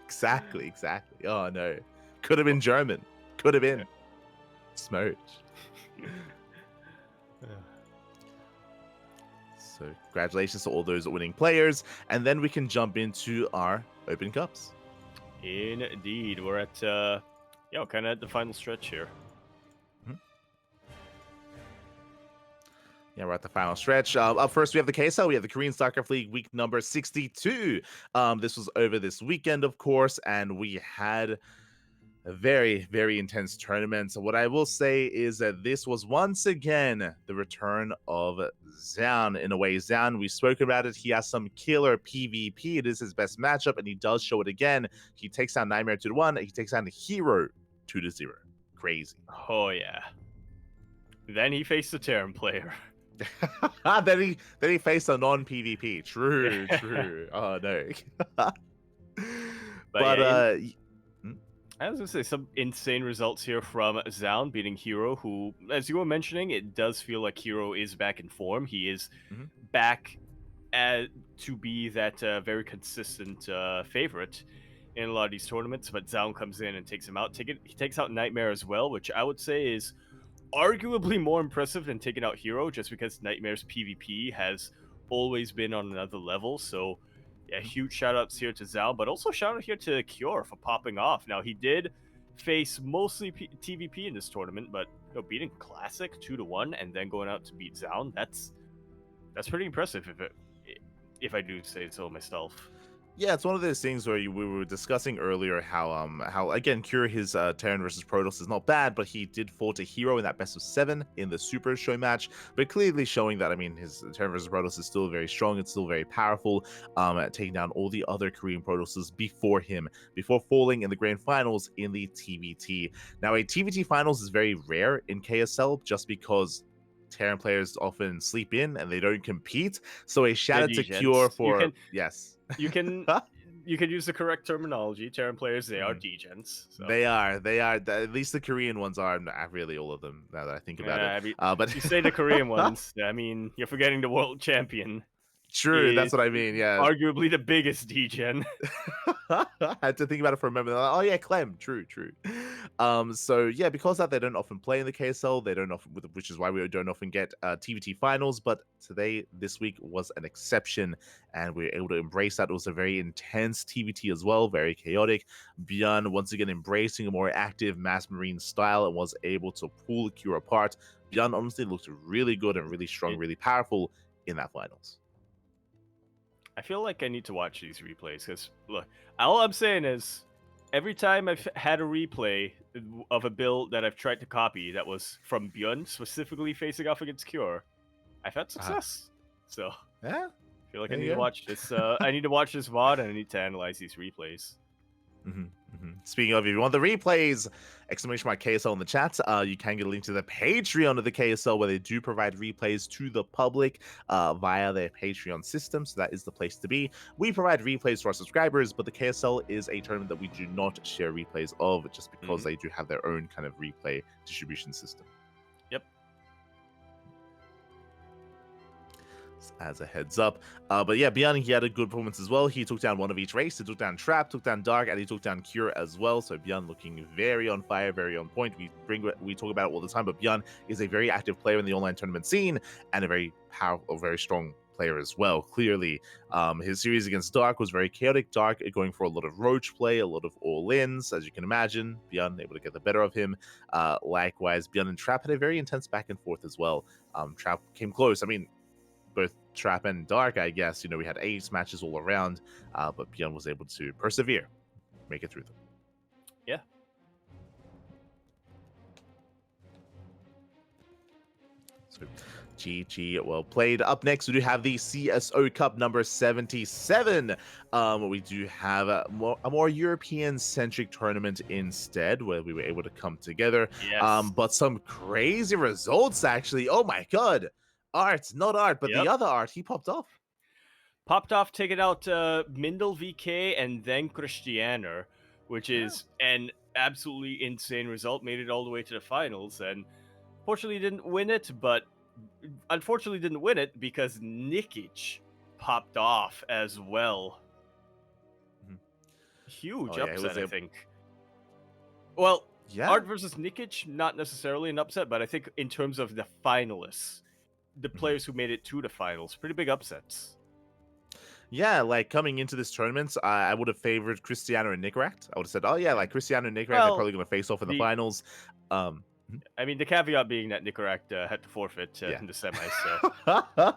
[SPEAKER 2] Exactly. Oh no. Could have been German. Could have been. Smooch. So congratulations to all those winning players. And then we can jump into our Open Cups.
[SPEAKER 1] Indeed. We're at kind of at the final stretch here.
[SPEAKER 2] Yeah, we're at the final stretch. Up first, we have the KSL. We have the Korean StarCraft League week number 62. This was over this weekend, of course, and we had a very, very intense tournament. So what I will say is that this was once again the return of Zan. In a way, Zan, we've spoken about it. He has some killer PvP. It is his best matchup, and he does show it again. He takes down Nightmare 2-1. He takes down the Hero 2-0. Crazy.
[SPEAKER 1] Oh, yeah. Then he faced a Terran player.
[SPEAKER 2] then he faced a non-PvP. True. Oh, no. but
[SPEAKER 1] I was going to say some insane results here from Zaun beating Hero, who, as you were mentioning, it does feel like Hero is back in form. He is back to be that very consistent favorite in a lot of these tournaments, but Zaun comes in and takes him out. He takes out Nightmare as well, which I would say is arguably more impressive than taking out Hero, just because Nightmare's PvP has always been on another level. So yeah, huge shout-outs here to Zal, but also shout-out here to Cure for popping off. Now, he did face mostly TVP in this tournament, but beating Classic 2-1 and then going out to beat Zaun, that's pretty impressive if I do say so myself.
[SPEAKER 2] Yeah, it's one of those things where we were discussing earlier how again, Cure, his Terran versus Protoss is not bad, but he did fall to Hero in that best of 7 in the Super Show match, but clearly showing that, I mean, his Terran versus Protoss is still very strong, it's still very powerful, taking down all the other Korean Protosses before falling in the grand finals in the TVT. Now, a TVT finals is very rare in KSL just because Terran players often sleep in and they don't compete, so a shout out to Cure for yes.
[SPEAKER 1] You can use the correct terminology. Terran players, they are degens. So.
[SPEAKER 2] They are. At least the Korean ones are. Not really all of them, now that I think about it.
[SPEAKER 1] I mean,
[SPEAKER 2] but
[SPEAKER 1] you say the Korean ones. I mean, you're forgetting the world champion.
[SPEAKER 2] True, that's what I mean. Yeah,
[SPEAKER 1] arguably the biggest degen.
[SPEAKER 2] I had to think about it for a moment. Like, oh yeah, Clem. True. So yeah, because of that, they don't often play in the KSL. They don't often, which is why we don't often get TVT finals. But this week was an exception, and we were able to embrace that. It was a very intense TVT as well, very chaotic. Björn once again embracing a more active Mass Marine style and was able to pull the Cure apart. Björn honestly looked really good and really strong, really powerful in that finals.
[SPEAKER 1] I feel like I need to watch these replays because, look, all I'm saying is every time I've had a replay of a build that I've tried to copy that was from Björn, specifically facing off against Cure, I've had success. So,
[SPEAKER 2] yeah,
[SPEAKER 1] I feel like I need to watch this. I need to watch this VOD and I need to analyze these replays.
[SPEAKER 2] Speaking of, if you want the replays, exclamation mark KSL in the chat, you can get a link to the Patreon of the KSL where they do provide replays to the public via their Patreon system, so that is the place to be. We provide replays to our subscribers, but the KSL is a tournament that we do not share replays of just because they do have their own kind of replay distribution system.
[SPEAKER 1] Yep.
[SPEAKER 2] As a heads up. But yeah, Björn, he had a good performance as well. He took down one of each race. He took down Trap, took down Dark, and he took down Cure as well. So Björn looking very on fire, very on point. We talk about it all the time, but Björn is a very active player in the online tournament scene and a very powerful, very strong player as well. Clearly, his series against Dark was very chaotic. Dark going for a lot of roach play, a lot of all-ins, as you can imagine. Beyond able to get the better of him. Likewise, Beyond and Trap had a very intense back and forth as well. Trap came close. I mean, both Trap and Dark, I guess, we had ace matches all around, but Beyond was able to persevere, make it through them.
[SPEAKER 1] Yeah.
[SPEAKER 2] So, GG, well played. Up next, we do have the CSO Cup number 77. We do have a more European-centric tournament instead, where we were able to come together.
[SPEAKER 1] Yes.
[SPEAKER 2] But some crazy results, actually. Oh my god. Art, not Art, but the other Art, he popped off.
[SPEAKER 1] Taking out Mindel VK and then Christianer, which is an absolutely insane result. Made it all the way to the finals, and unfortunately didn't win it because Nikic popped off as well. Huge upset, I think. Well, Art versus Nikic, not necessarily an upset, but I think in terms of the finalists, the players who made it to the finals, pretty big upsets.
[SPEAKER 2] Yeah, like coming into this tournament, I would have favored Cristiano and Nickract. I would have said, oh yeah, like Cristiano and Nickract are probably going to face off in the finals.
[SPEAKER 1] I mean, the caveat being that Nickract had to forfeit in the semis.
[SPEAKER 2] So.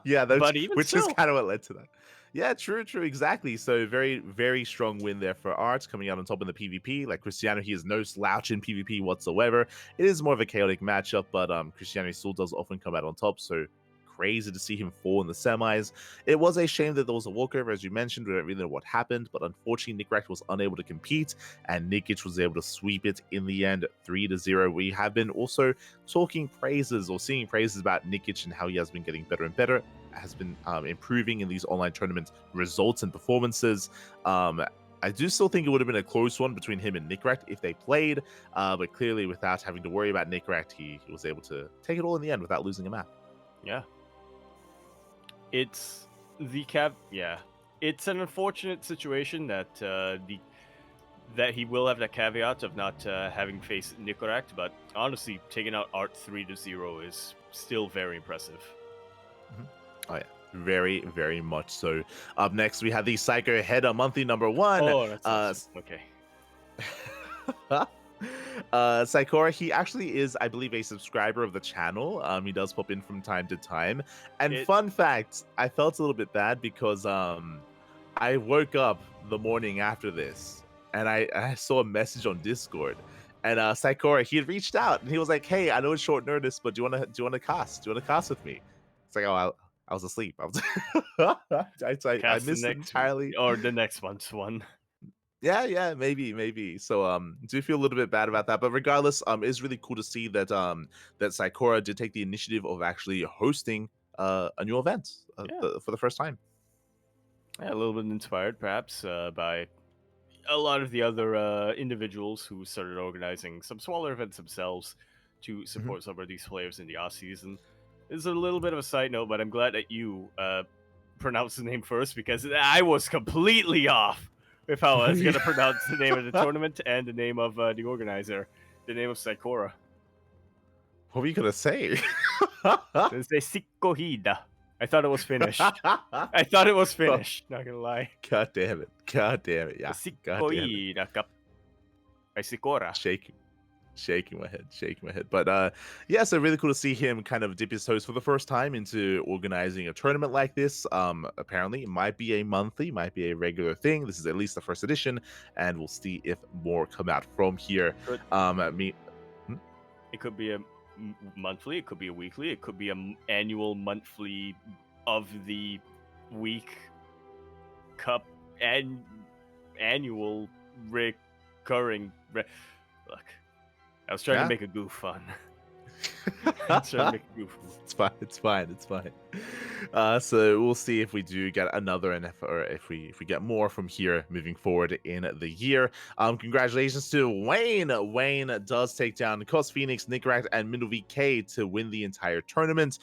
[SPEAKER 2] Yeah, which
[SPEAKER 1] still,
[SPEAKER 2] is kind of what led to that. Yeah, true, exactly. So very, very strong win there for Art, coming out on top in the PvP. Like Cristiano, he is no slouch in PvP whatsoever. It is more of a chaotic matchup, but Cristiano still does often come out on top, so crazy to see him fall in the semis. It was a shame that there was a walkover, as you mentioned. We don't really know what happened, but unfortunately, Nickract was unable to compete, and Nikic was able to sweep it in the end, 3-0. We have been also talking praises or singing praises about Nikic and how he has been getting better and better, has been improving in these online tournament results and performances. I do still think it would have been a close one between him and Nickract if they played, but clearly without having to worry about Nickract, he was able to take it all in the end without losing a map.
[SPEAKER 1] Yeah. It's it's an unfortunate situation that that he will have that caveat of not having faced Nickract, but honestly, taking out Art 3-0 is still very impressive.
[SPEAKER 2] Oh yeah, very, very much so. Up next, we have the Psycho Header monthly number 1.
[SPEAKER 1] Oh, that's awesome. Okay.
[SPEAKER 2] Saikora, he actually is, I believe, a subscriber of the channel. He does pop in from time to time. And fun fact, I felt a little bit bad because I woke up the morning after this and I saw a message on Discord, and Saikora, he had reached out and he was like, "Hey, I know it's short notice, but do you want to cast? Do you want to cast with me?" It's like, "Oh, I was asleep. I missed it entirely."
[SPEAKER 1] Or the next month's one.
[SPEAKER 2] Yeah, maybe. So do feel a little bit bad about that, but regardless, it's really cool to see that that Saikora did take the initiative of actually hosting a new event for the first time.
[SPEAKER 1] Yeah, a little bit inspired perhaps by a lot of the other individuals who started organizing some smaller events themselves to support some of these players in the off season. It's a little bit of a side note, but I'm glad that you pronounced the name first, because I was completely off with how I was going to pronounce the name of the tournament and the name of the organizer, the name of Saikora.
[SPEAKER 2] What were you going to say?
[SPEAKER 1] It's a Sikohida. I thought it was finished. Not gonna lie.
[SPEAKER 2] God damn it. Yeah.
[SPEAKER 1] Sikohida Cup. Sikora.
[SPEAKER 2] Shaking my head. But yeah, so really cool to see him kind of dip his toes for the first time into organizing a tournament like this. Apparently it might be a monthly, might be a regular thing. This is at least the first edition, and we'll see if more come out from here.
[SPEAKER 1] It could be a monthly, it could be a weekly, it could be an annual monthly of the week cup and annual recurring. Look, I was trying to make a goof on.
[SPEAKER 2] It's fine. So we'll see if we do get another, and if we get more from here moving forward in the year. Congratulations to Wayne. Wayne does take down Cos Phoenix, Nickract, and Middle VK to win the entire tournament.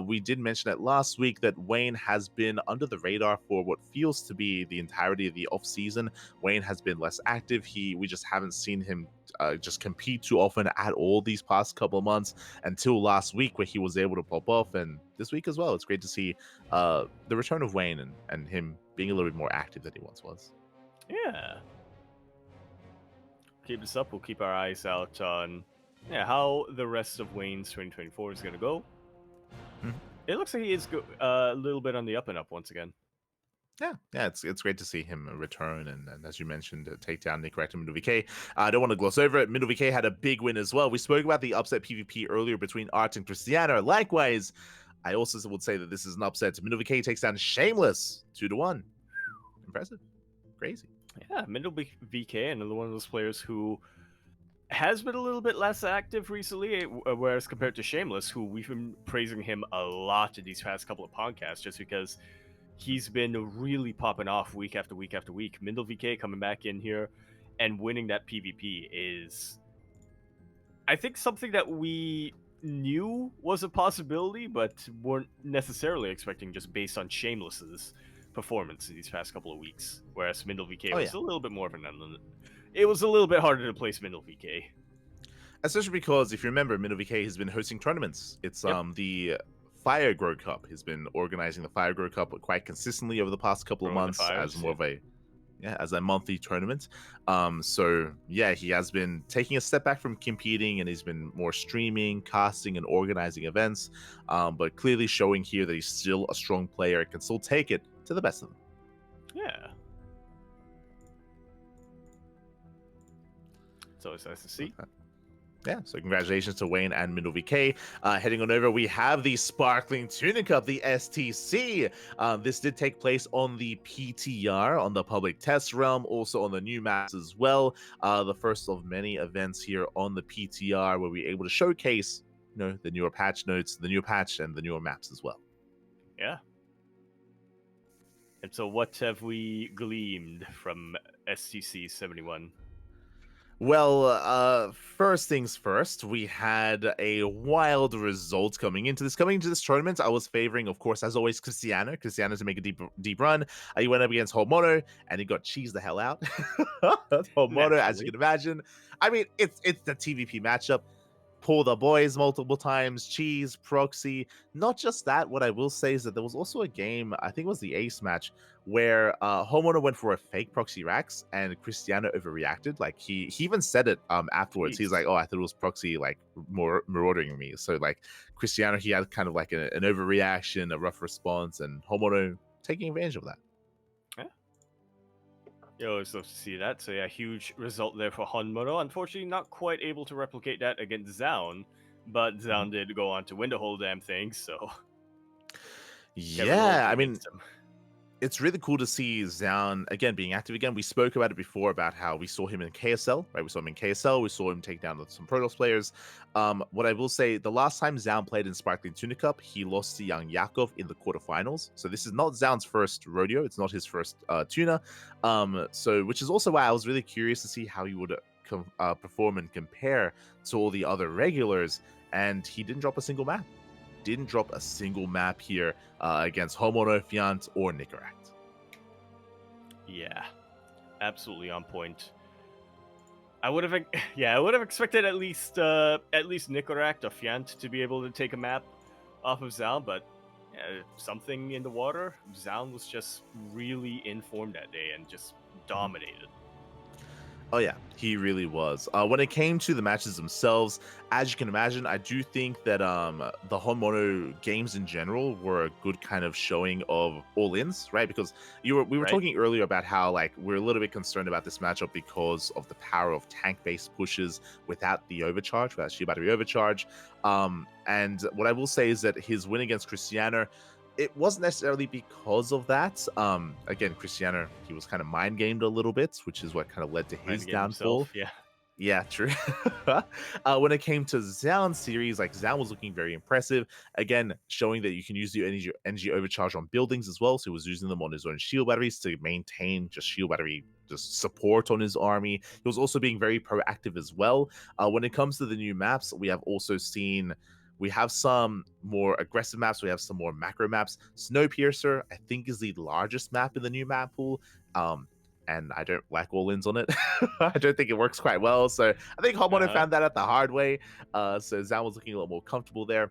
[SPEAKER 2] We did mention it last week that Wayne has been under the radar for what feels to be the entirety of the off season. Wayne has been less active. We just haven't seen him just compete too often at all these past couple of months until last week where he was able to pop off, and this week as well. It's great to see the return of Wayne and him being a little bit more active than he once was.
[SPEAKER 1] Yeah. Keep this up. We'll keep our eyes out on how the rest of Wayne's 2024 is going to go.
[SPEAKER 2] Mhm.
[SPEAKER 1] It looks like he is a little bit on the up and up once again.
[SPEAKER 2] Yeah, it's great to see him return and as you mentioned, take down Nicorette and MiddleVK. I don't want to gloss over it. MiddleVK had a big win as well. We spoke about the upset PvP earlier between Art and Cristiano. Likewise, I also would say that this is an upset. MiddleVK takes down Shameless 2-1. Impressive, crazy.
[SPEAKER 1] Yeah, MiddleVK, another one of those players who has been a little bit less active recently, whereas compared to Shameless, who we've been praising him a lot in these past couple of podcasts, just because he's been really popping off week after week after week. MiddleVK coming back in here and winning that PvP is, I think, something that we knew was a possibility, but weren't necessarily expecting just based on Shameless's performance in these past couple of weeks. Whereas MiddleVK was a little bit more of an unknown. It was a little bit harder to place MiddleVK.
[SPEAKER 2] Especially because, if you remember, MiddleVK has been hosting tournaments. It's the Fire Grow Cup. He's been organizing the Fire Grow Cup quite consistently over the past couple of months as more of a as a monthly tournament. So yeah, he has been taking a step back from competing, and he's been more streaming, casting, and organizing events. But clearly showing here that he's still a strong player and can still take it to the best of them.
[SPEAKER 1] Yeah. It's always nice to see.
[SPEAKER 2] Yeah, so congratulations to Wayne and MiddleVK. Heading on over, we have the Sparkling Tuna Cup, the STC. This did take place on the PTR, on the public test realm, also on the new maps as well. The first of many events here on the PTR where we're able to showcase, the newer patch notes, the new patch, and the newer maps as well.
[SPEAKER 1] Yeah. And so what have we gleaned from STC 71?
[SPEAKER 2] Well, first things first, we had a wild result coming into this tournament. I was favoring, of course, as always, Cristiano to make a deep run. He went up against Homono, and he got cheesed the hell out. Homono, as you can imagine. I mean, it's the TVP matchup. Pull the boys multiple times, cheese, proxy. Not just that, what I will say is that there was also a game, I think it was the Ace match, where Homeowner went for a fake proxy Rax and Cristiano overreacted. Like he even said it afterwards. He's like, oh, I thought it was proxy like more marauding me. So like Cristiano, he had kind of like an overreaction, a rough response, and Homeowner taking advantage of that.
[SPEAKER 1] You always love to see that. So yeah, huge result there for Honmono. Unfortunately, not quite able to replicate that against Zaun, but Zaun did go on to win the whole damn thing. So
[SPEAKER 2] yeah, I mean, it's really cool to see Zaun again being active again. We spoke about it before about how we saw him in KSL, right? We saw him in KSL. We saw him take down some Protoss players. What I will say, the last time Zaun played in Sparkling Tuna Cup, he lost to Young Yakov in the quarterfinals. So this is not Zaun's first rodeo. It's not his first tuna. So which is also why I was really curious to see how he would perform and compare to all the other regulars. And he didn't drop a single map. Didn't drop a single map here against Homono, Fiant, or Nicorette.
[SPEAKER 1] Yeah, absolutely on point. I would have expected at least Nicorette or Fiant to be able to take a map off of Zaun, but something in the water. Zaun was just really in form that day and just dominated.
[SPEAKER 2] Oh yeah, he really was. When it came to the matches themselves, as you can imagine, I do think that the Honmono games in general were a good kind of showing of all-ins, right? Because we were talking earlier about how like we're a little bit concerned about this matchup because of the power of tank-based pushes without the overcharge, without shield battery overcharge. And what I will say is that his win against Cristiano, it wasn't necessarily because of that. Again, Cristiano, he was kind of mind gamed a little bit, which is what kind of led to his downfall. Yeah, true. When it came to Zaun's series, like Zaun was looking very impressive. Again, showing that you can use the energy overcharge on buildings as well. So he was using them on his own shield batteries to maintain just shield battery just support on his army. He was also being very proactive as well. When it comes to the new maps, we have also seen. We have some more aggressive maps. We have some more macro maps. Snowpiercer, I think, is the largest map in the new map pool. and I don't like all-ins on it. I don't think it works quite well. So I think Homono found that out the hard way. So Zan was looking a lot more comfortable there.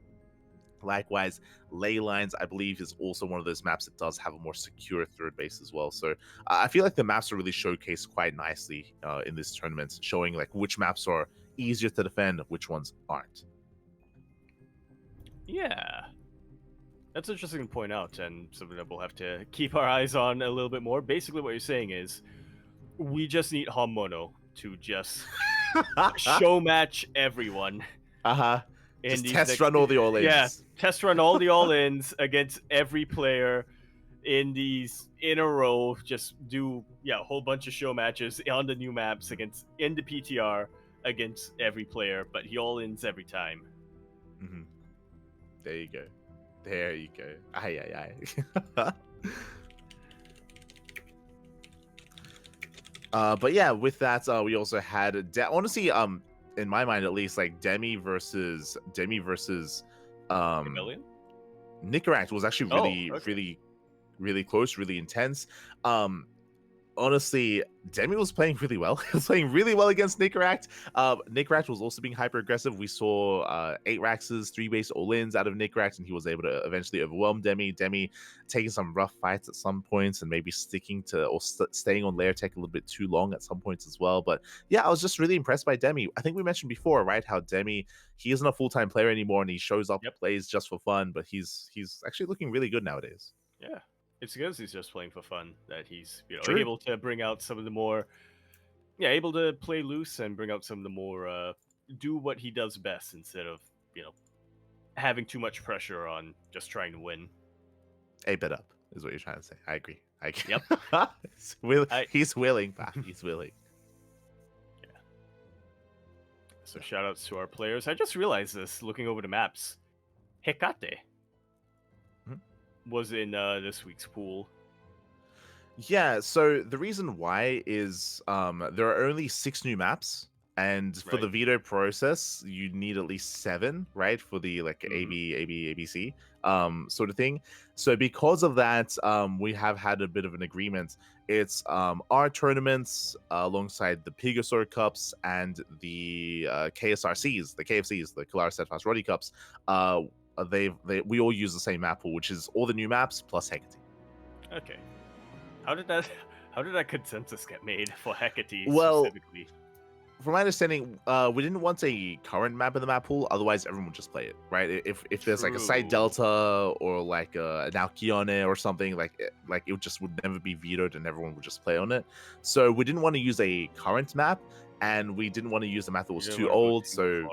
[SPEAKER 2] Likewise, Ley Lines, I believe, is also one of those maps that does have a more secure third base as well. So I feel like the maps are really showcased quite nicely in this tournament, showing like which maps are easier to defend, which ones aren't.
[SPEAKER 1] Yeah. That's interesting to point out, and something that we'll have to keep our eyes on a little bit more. Basically, what you're saying is we just need Homono to just show match everyone.
[SPEAKER 2] Just test run all the all-ins.
[SPEAKER 1] Yeah, test run all the all-ins against every player in a row. Just do a whole bunch of show matches on the new maps in the PTR against every player, but he all-ins every time.
[SPEAKER 2] Mm-hmm. There you go. There you go. Aye. But yeah, with that, we also had honestly, in my mind at least, like Demi versus Nicaract was actually really close, really intense. Honestly, Demi was playing really well. He was playing really well against Nicaract. Nicaract was also being hyper aggressive. We saw 8 Raxes, 3 base all-ins out of Nicaract, and he was able to eventually overwhelm Demi. Demi taking some rough fights at some points and maybe sticking to or staying on layer tech a little bit too long at some points as well. But yeah, I was just really impressed by Demi. I think we mentioned before, right, how Demi, he isn't a full-time player anymore and he shows up, plays just for fun, but he's actually looking really good nowadays.
[SPEAKER 1] Yeah. It's because he's just playing for fun that he's able to bring out some of the more, able to play loose and bring out some of the more, do what he does best instead of having too much pressure on just trying to win.
[SPEAKER 2] A bit up is what you're trying to say. I agree.
[SPEAKER 1] Yep.
[SPEAKER 2] He's willing, but he's willing.
[SPEAKER 1] Yeah. So shout outs to our players. I just realized this looking over the maps. Hecate was in this week's pool.
[SPEAKER 2] Yeah, so the reason why is there are only 6 new maps, and for the veto process you need at least 7, right, for the like ABC sort of thing. So because of that, we have had a bit of an agreement. It's our tournaments alongside the Pigasaur Cups and the KSRCs, the KFCs, the Kalara Steadfast Roddy Cups. We all use the same map pool, which is all the new maps plus Hecate.
[SPEAKER 1] Okay. How did that consensus get made for Hecate
[SPEAKER 2] specifically? From my understanding, we didn't want a current map in the map pool, otherwise everyone would just play it, right? If there's like a Side Delta or like an Alkione or something, like it just would never be vetoed and everyone would just play on it. So we didn't want to use a current map, and we didn't want to use a map that was too old. So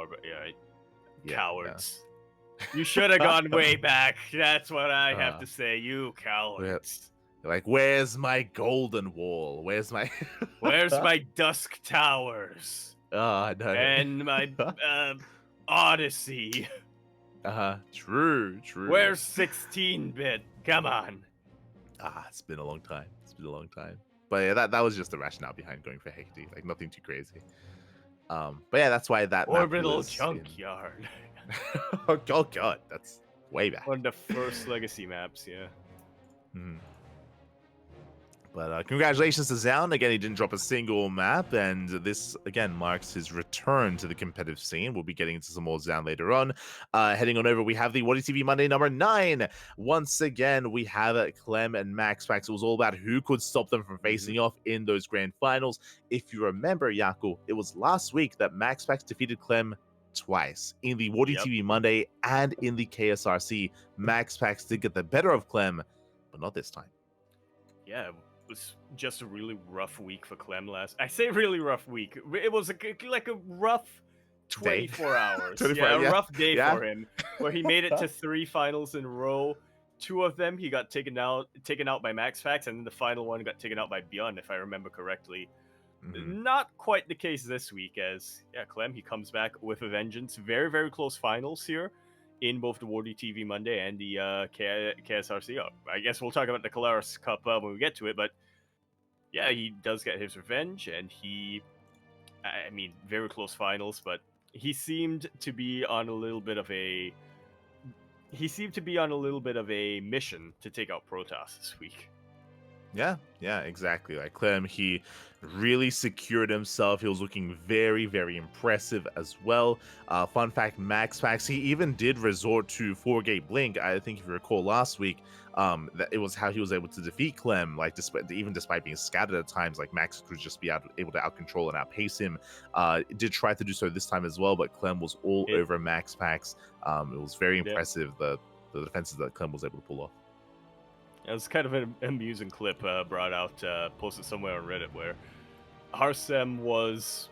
[SPEAKER 1] cowards. Yeah. You should have gone way back. That's what I have to say. You cowards.
[SPEAKER 2] Like, where's my golden wall? Where's my
[SPEAKER 1] Dusk Towers?
[SPEAKER 2] Oh, no.
[SPEAKER 1] And my Odyssey.
[SPEAKER 2] True.
[SPEAKER 1] Where's 16-bit? Come on.
[SPEAKER 2] It's been a long time. But yeah, that was just the rationale behind going for Hecate. Like, nothing too crazy. But yeah, that's why that
[SPEAKER 1] Orbital Junkyard.
[SPEAKER 2] Oh god, that's way back.
[SPEAKER 1] One of the first legacy maps, yeah.
[SPEAKER 2] But congratulations to Zaun. Again, he didn't drop a single map, and this again marks his return to the competitive scene. We'll be getting into some more Zaun later on. Heading on over, we have the What TV Monday number 9. Once again, we have Clem and MaxPax. It was all about who could stop them from facing off in those grand finals. If you remember, Yaku, it was last week that MaxPax defeated Clem twice in the Wardy TV Monday and in the KSRC. MaxPax did get the better of Clem, but not this time.
[SPEAKER 1] Yeah, it was just a really rough week for Clem I say really rough week. It was like a rough 24 hours. 24, a rough day for him, where he made it to 3 finals in a row. 2 of them he got taken out by MaxPax, and then the final one got taken out by Beyond, if I remember correctly. Not quite the case this week, as Clem, he comes back with a vengeance. Very, very close finals here in both the Wardy TV Monday and the KSRC. I guess we'll talk about the Kalaris Cup when we get to it, but yeah, he does get his revenge, and very close finals, but he seemed to be on a little bit of a mission to take out Protoss this week.
[SPEAKER 2] Yeah, exactly. Like Clem, he really secured himself. He was looking very, very impressive as well. Fun fact, Max Pax, he even did resort to 4-gate blink. I think if you recall last week, that it was how he was able to defeat Clem, like despite being scattered at times, like Max could just be able to outcontrol and outpace him. Did try to do so this time as well, but Clem was all over Max Pax. It was very impressive, the defenses that Clem was able to pull off.
[SPEAKER 1] It was kind of an amusing clip brought out, posted somewhere on Reddit, where Harsem was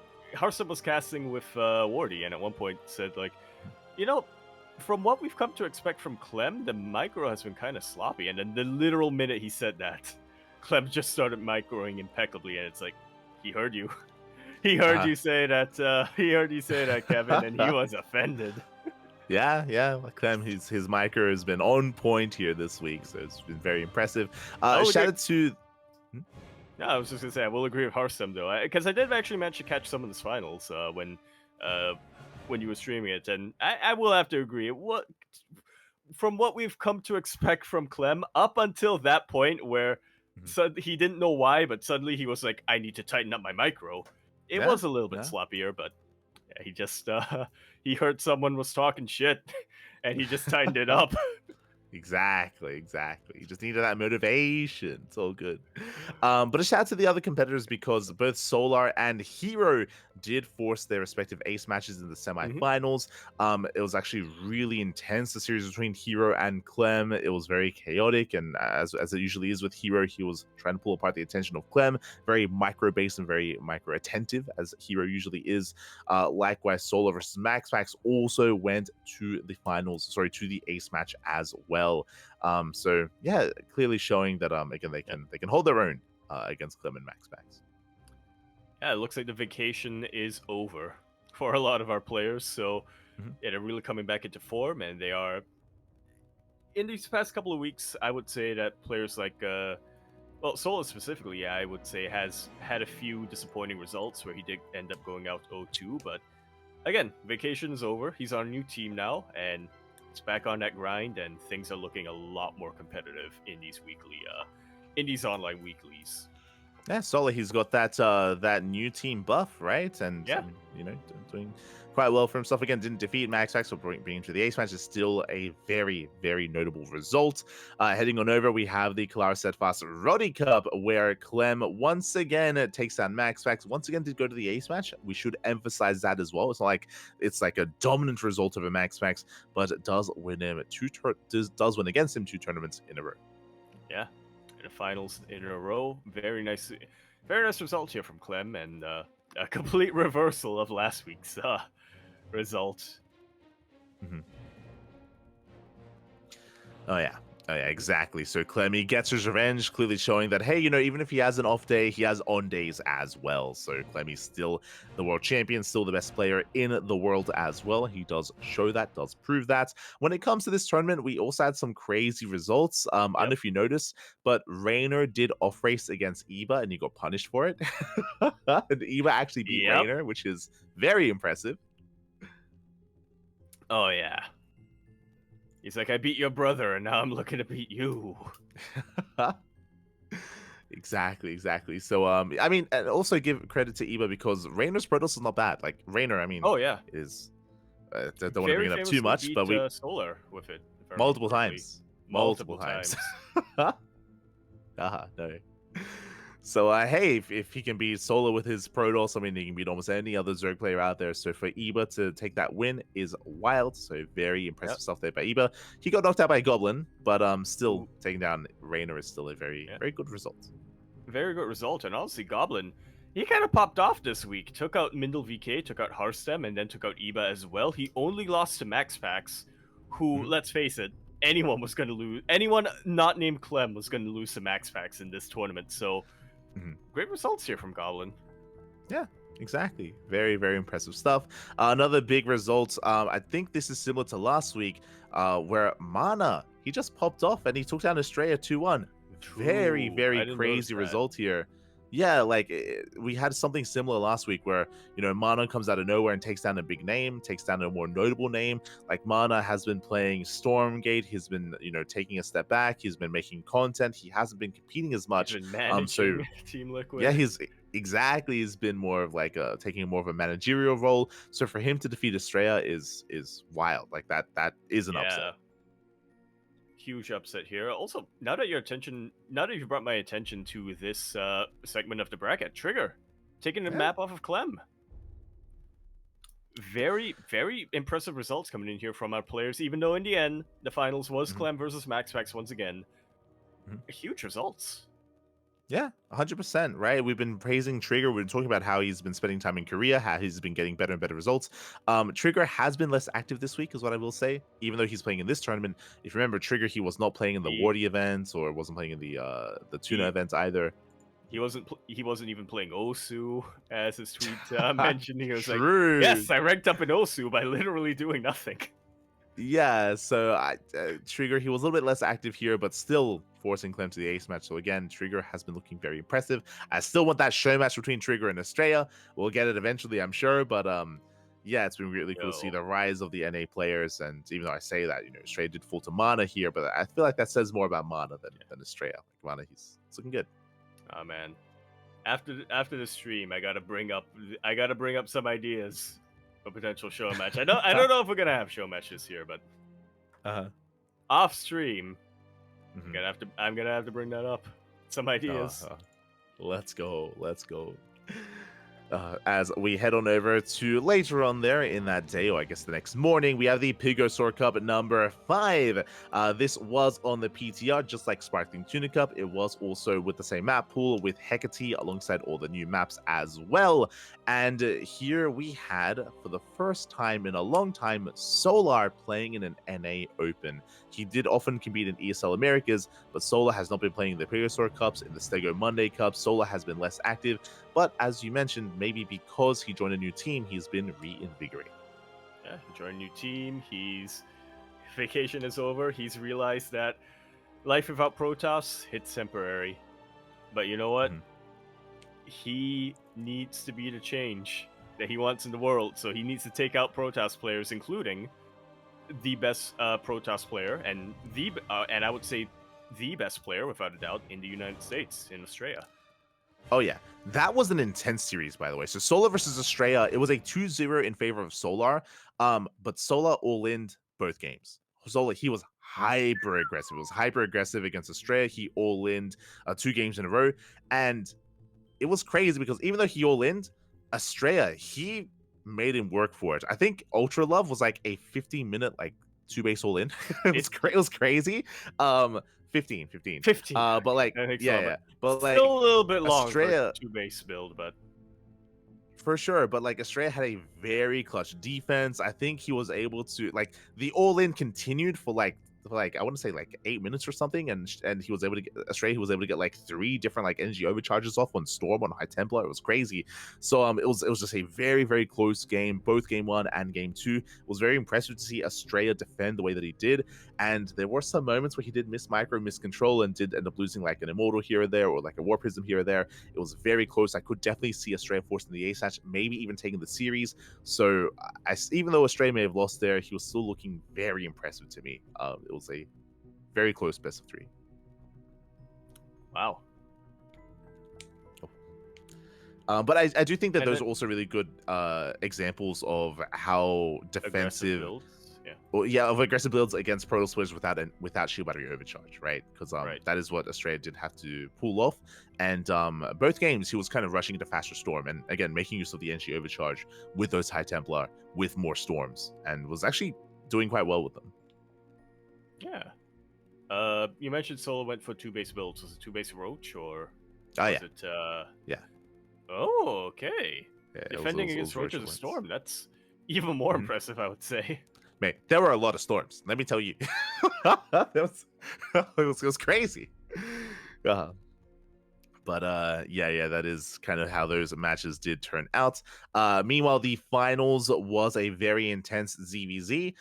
[SPEAKER 1] casting with Wardy, and at one point said, like, from what we've come to expect from Clem, the micro has been kind of sloppy. And then the literal minute he said that, Clem just started microing impeccably, and it's like, he heard you. He heard you say that. He heard you say that, Kevin, and he was offended.
[SPEAKER 2] Yeah. Clem, his micro has been on point here this week, so it's been very impressive. Shout out to.
[SPEAKER 1] No, I was just gonna say I will agree with Harsem though, because I did actually manage to catch some of the finals when you were streaming it, and I will have to agree. From what we've come to expect from Clem up until that point where he didn't know why, but suddenly he was like, I need to tighten up my micro. It was a little bit sloppier, but yeah, he just he heard someone was talking shit and he just tightened it up.
[SPEAKER 2] Exactly. You just needed that motivation. It's all good. But a shout out to the other competitors, because both Solar and Hero did force their respective ace matches in the semifinals. It was actually really intense, the series between Hero and Clem. It was very chaotic, and as it usually is with Hero, he was trying to pull apart the attention of Clem. Very micro-based and very micro-attentive, as Hero usually is. Likewise, Solar versus Max also went to the finals, to the ace match as well. So yeah, clearly showing that again they can hold their own against Clem and Max.
[SPEAKER 1] Yeah, it looks like the vacation is over for a lot of our players, so they're really coming back into form, and they are in these past couple of weeks. I would say that players like Sola specifically, I would say, has had a few disappointing results where he did end up going out 0-2, but again, vacation is over. He's on a new team now, and it's back on that grind, and things are looking a lot more competitive in these online weeklies.
[SPEAKER 2] Yeah, Sola, he's got that new team buff, right? And
[SPEAKER 1] yeah,
[SPEAKER 2] doing quite well for himself. Again, didn't defeat Max, so being to the ace match is still a very, very notable result. Heading on over, we have the Kalara Steadfast Roddy Cup, where Clem once again takes down Max. Once again did go to the ace match. We should emphasize that as well. It's not like it's like a dominant result over Max, but it does win him does win against him 2 tournaments in a row.
[SPEAKER 1] Yeah. The finals in a row. Very nice result here from Clem, and a complete reversal of last week's result.
[SPEAKER 2] Oh yeah, exactly. So Clem, he gets his revenge, clearly showing that, hey, even if he has an off day, he has on days as well. So Clem is still the world champion, still the best player in the world as well. He does show that, does prove that. When it comes to this tournament, we also had some crazy results. I don't know if you noticed, but Raynor did off race against Eba, and he got punished for it. And Eba actually beat Raynor, which is very impressive.
[SPEAKER 1] Oh yeah. He's like, I beat your brother, and now I'm looking to beat you.
[SPEAKER 2] Exactly. So, I mean, and also give credit to Eba, because Raynor's Protoss is not bad. Like, Raynor, I mean,
[SPEAKER 1] is...
[SPEAKER 2] I don't want to bring it up too much, but we...
[SPEAKER 1] Solar with it.
[SPEAKER 2] Multiple times.
[SPEAKER 1] No.
[SPEAKER 2] So, hey, if he can beat Solar with his Protoss, I mean, he can beat almost any other Zerg player out there. So for Eba to take that win is wild. So very impressive stuff there by Eba. He got knocked out by Goblin, but still taking down Raynor is still a very good result.
[SPEAKER 1] Very good result. And honestly, Goblin, he kind of popped off this week. Took out Mindel VK, took out Harstem, and then took out Eba as well. He only lost to Max Pax, who, let's face it, anyone was going to lose. Anyone not named Clem was going to lose to Max Pax in this tournament. So great results here from Goblin.
[SPEAKER 2] Yeah, exactly. Very, very impressive stuff. Another big result. I think this is similar to last week, where Mana, he just popped off and he took down Estrella 2-1. Very, very crazy result here. Yeah, like we had something similar last week where, Mana comes out of nowhere and takes down a big name, takes down a more notable name. Like Mana has been playing Stormgate, he's been, taking a step back, he's been making content, he hasn't been competing as much.
[SPEAKER 1] He's been
[SPEAKER 2] So
[SPEAKER 1] managing Team Liquid.
[SPEAKER 2] yeah, he's been more of like taking more of a managerial role. So for him to defeat Estrella is wild. Like that is an upset.
[SPEAKER 1] Huge upset here. Also, now that you brought my attention to this segment of the bracket, Trigger taking the map off of Clem. Very, very impressive results coming in here from our players, even though in the end, the finals was Clem versus MaxPax once again. Huge results.
[SPEAKER 2] Yeah, 100%, right? We've been praising Trigger. We've been talking about how he's been spending time in Korea, how he's been getting better and better results. Trigger has been less active this week, is what I will say, even though he's playing in this tournament. If you remember, Trigger, he was not playing in the Wardy events or wasn't playing in the Tuna events either.
[SPEAKER 1] He wasn't even playing Osu, as his tweet mentioned. He was like,
[SPEAKER 2] True.
[SPEAKER 1] yes, I ranked up in Osu by literally doing nothing.
[SPEAKER 2] Yeah, so Trigger, he was a little bit less active here, but still forcing Clem to the ace match. So again, Trigger has been looking very impressive. I still want that show match between Trigger and Estrella. We'll get it eventually, I'm sure. But yeah, it's been really cool to see the rise of the NA players. And even though I say that, Estrella did fall to Mana here, but I feel like that says more about Mana than Estrella. Like Mana, he's looking good.
[SPEAKER 1] Oh man, after the stream, I gotta bring up some ideas. A potential show match. I don't know if we're gonna have show matches here, but off stream, I'm gonna have to bring that up. Some ideas.
[SPEAKER 2] Let's go. As we head on over to later on there in that day, or I guess the next morning, we have the Pigosaur Cup number 5. This was on the PTR, just like Sparkling Tuna Cup. It was also with the same map pool with Hecate alongside all the new maps as well. And here we had, for the first time in a long time, Solar playing in an NA Open. He did often compete in ESL Americas, but Solar has not been playing the Pigosaur Cups. In the Stego Monday Cup, Solar has been less active. But as you mentioned, maybe because he joined a new team, he's been reinvigorated.
[SPEAKER 1] Yeah, he joined a new team. Vacation is over. He's realized that life without Protoss, it's temporary. But you know what? He needs to be the change that he wants in the world. So he needs to take out Protoss players, including the best Protoss player and I would say the best player, without a doubt, in the United States, in Australia.
[SPEAKER 2] Oh, yeah. That was an intense series, by the way. So Solar versus Estrella, it was a 2-0 in favor of Solar. But Solar all-in'd both games. Solar, he was hyper aggressive. It was hyper aggressive against Estrella. He all-in'd 2 games in a row. And it was crazy because even though he all-in'd, Estrella, he made him work for it. I think Ultra Love was like a 15-minute, like, 2-base all-in. It was crazy. 15. But like, yeah. But like,
[SPEAKER 1] still a little bit long
[SPEAKER 2] Estrella,
[SPEAKER 1] for 2-base build, but
[SPEAKER 2] for sure. But like, Estrella had a very clutch defense. I think he was able to, like, the all-in continued for like I want to say like 8 minutes or something, and he was able to get He was able to get like 3 different like energy overcharges off on Storm on High Templar. It was crazy. So it was just a very, very close game, both game 1 and game 2. It was very impressive to see Estrella defend the way that he did, and there were some moments where he did miscontrol and did end up losing like an Immortal here or there, or like a War Prism here or there. It was very close. I could definitely see Estrella forcing the ace match, maybe even taking the series. So even though Estrella may have lost there, he was still looking very impressive to me. It was a very close best of 3.
[SPEAKER 1] Wow.
[SPEAKER 2] But I do think that those are also really good examples of how defensive, of aggressive builds against Protoss players without shield battery overcharge, right? Because that is what Estrella did have to pull off. And both games he was kind of rushing into faster Storm, and again making use of the energy overcharge with those High Templar with more Storms, and was actually doing quite well with them.
[SPEAKER 1] Yeah. You mentioned Solo went for 2-base builds. Was it 2-base Roach or
[SPEAKER 2] was
[SPEAKER 1] it
[SPEAKER 2] yeah.
[SPEAKER 1] Oh, okay.
[SPEAKER 2] Yeah,
[SPEAKER 1] Defending against Roach of the Storm, that's even more impressive, I would say.
[SPEAKER 2] Mate, there were a lot of storms, let me tell you. it was crazy. But yeah, that is kind of how those matches did turn out. Meanwhile, the finals was a very intense ZVZ.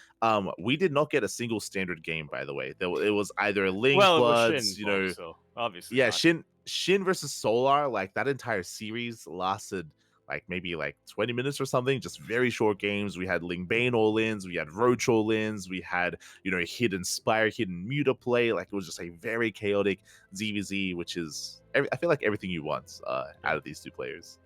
[SPEAKER 2] We did not get a single standard game, by the way. It was either Link Bloods,
[SPEAKER 1] so obviously.
[SPEAKER 2] Yeah,
[SPEAKER 1] not.
[SPEAKER 2] Shin versus Solar, like that entire series lasted like maybe like 20 minutes or something, just very short games. We had Lingbane all-ins, we had Roach all-ins, we had, Hidden Spire, Hidden Muta play. Like it was just a very chaotic ZVZ, which is, I feel like everything you want out of these two players.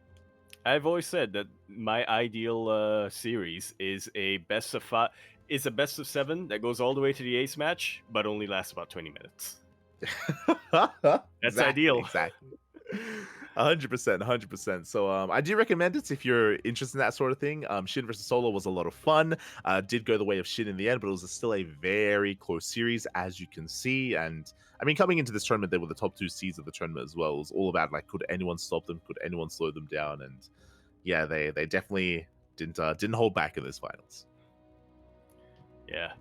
[SPEAKER 1] I've always said that my ideal series is a best of 5, is a best of 7 that goes all the way to the ace match, but only lasts about 20 minutes. That's
[SPEAKER 2] Exactly,
[SPEAKER 1] ideal.
[SPEAKER 2] exactly. 100%, 100%. So I do recommend it if you're interested in that sort of thing. Shin versus Solo was a lot of fun. Did go the way of Shin in the end, but it was still a very close series, as you can see. And I mean, coming into this tournament, they were the top 2 seeds of the tournament as well. It was all about like, could anyone stop them? Could anyone slow them down? And yeah, they definitely didn't hold back in this finals.
[SPEAKER 1] Yeah.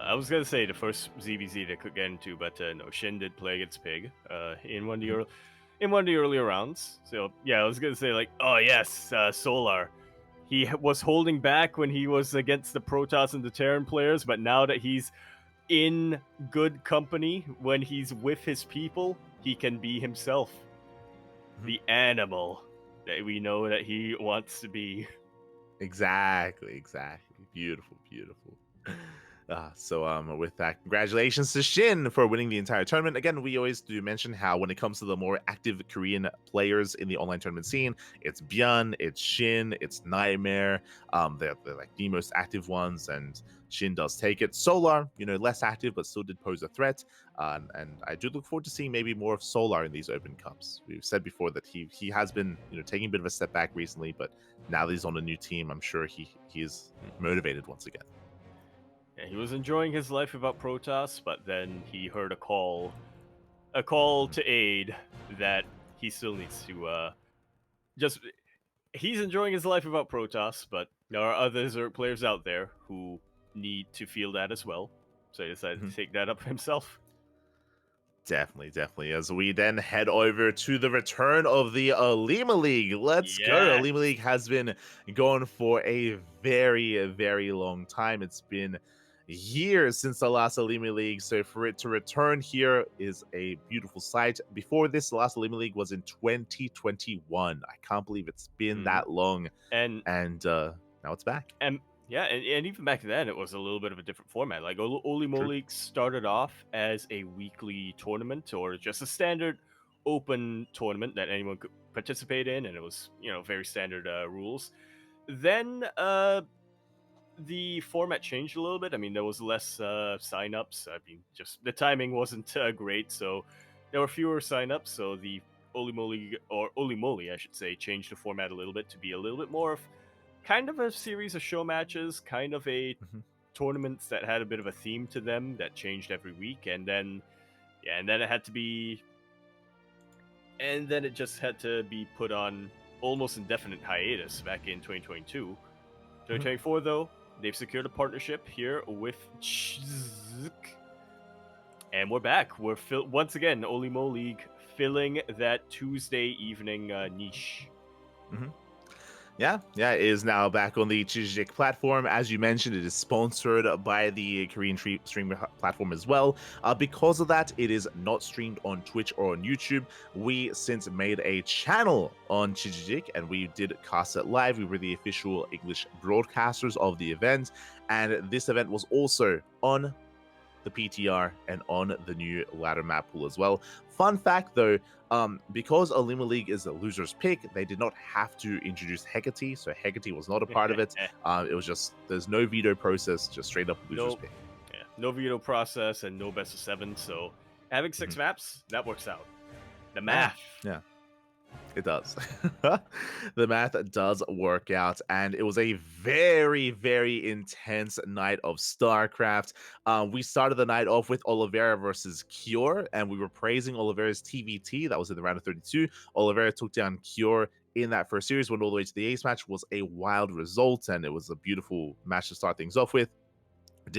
[SPEAKER 1] I was gonna say the first ZVZ they could get into, but no, Shin did play against Pig in one of the earlier rounds. So yeah, I was gonna say like, oh yes, Solar. He was holding back when he was against the Protoss and the Terran players, but now that he's in good company, when he's with his people, he can be himself, the animal that we know that he wants to be.
[SPEAKER 2] Exactly. Beautiful. So with that, congratulations to Shin for winning the entire tournament. Again, we always do mention how when it comes to the more active Korean players in the online tournament scene, it's Byun, it's Shin, it's Nightmare. They're like the most active ones, and Shin does take it. Solar, less active, but still did pose a threat. And I do look forward to seeing maybe more of Solar in these Open Cups. We've said before that he has been, taking a bit of a step back recently, but now that he's on a new team, I'm sure he is motivated once again.
[SPEAKER 1] Yeah, he was enjoying his life without Protoss, but then he heard a call to aid that he still needs to he's enjoying his life without Protoss, but there are others or players out there who need to feel that as well. So he decided to take that up himself.
[SPEAKER 2] Definitely. As we then head over to the return of the Alima League. Let's go. Alima League has been going for a very, very long time. It's been years since the last Alima League, so for it to return here is a beautiful sight. Before this, the last Alima League was in 2021. I can't believe it's been that long, and now it's back.
[SPEAKER 1] And even back then, it was a little bit of a different format. Like Olimo League started off as a weekly tournament or just a standard open tournament that anyone could participate in, and it was very standard rules. Then the format changed a little bit. I mean, there was less signups. I mean, just the timing wasn't great, so there were fewer signups. So the Olimoly, I should say, changed the format a little bit to be a little bit more of kind of a series of show matches, kind of a tournaments that had a bit of a theme to them that changed every week, and then it had to be, and then it just had to be put on almost indefinite hiatus back in 2022. 2024 though, they've secured a partnership here with Chzik. And we're back. We're once again, Olimo League filling that Tuesday evening niche.
[SPEAKER 2] Yeah, it is now back on the Chijik platform. As you mentioned, it is sponsored by the Korean streaming platform as well. Because of that, it is not streamed on Twitch or on YouTube. We since made a channel on Chijik, and we did cast it live. We were the official English broadcasters of the event, and this event was also on the PTR and on the new ladder map pool as well. Fun fact though, because Alima League is a loser's pick, they did not have to introduce Hecate, so Hecate was not a part of it. It was just, there's no veto process, just straight up loser's pick.
[SPEAKER 1] Yeah, no veto process and no best of 7, so having 6 maps, that works out. The math.
[SPEAKER 2] Yeah. It does. The math does work out, and it was a very, very intense night of StarCraft. We started the night off with Oliveira versus Cure, and we were praising Oliveira's TVT. That was in the round of 32. Oliveira took down Cure in that first series, went all the way to the ace match. Was a wild result, and it was a beautiful match to start things off with. We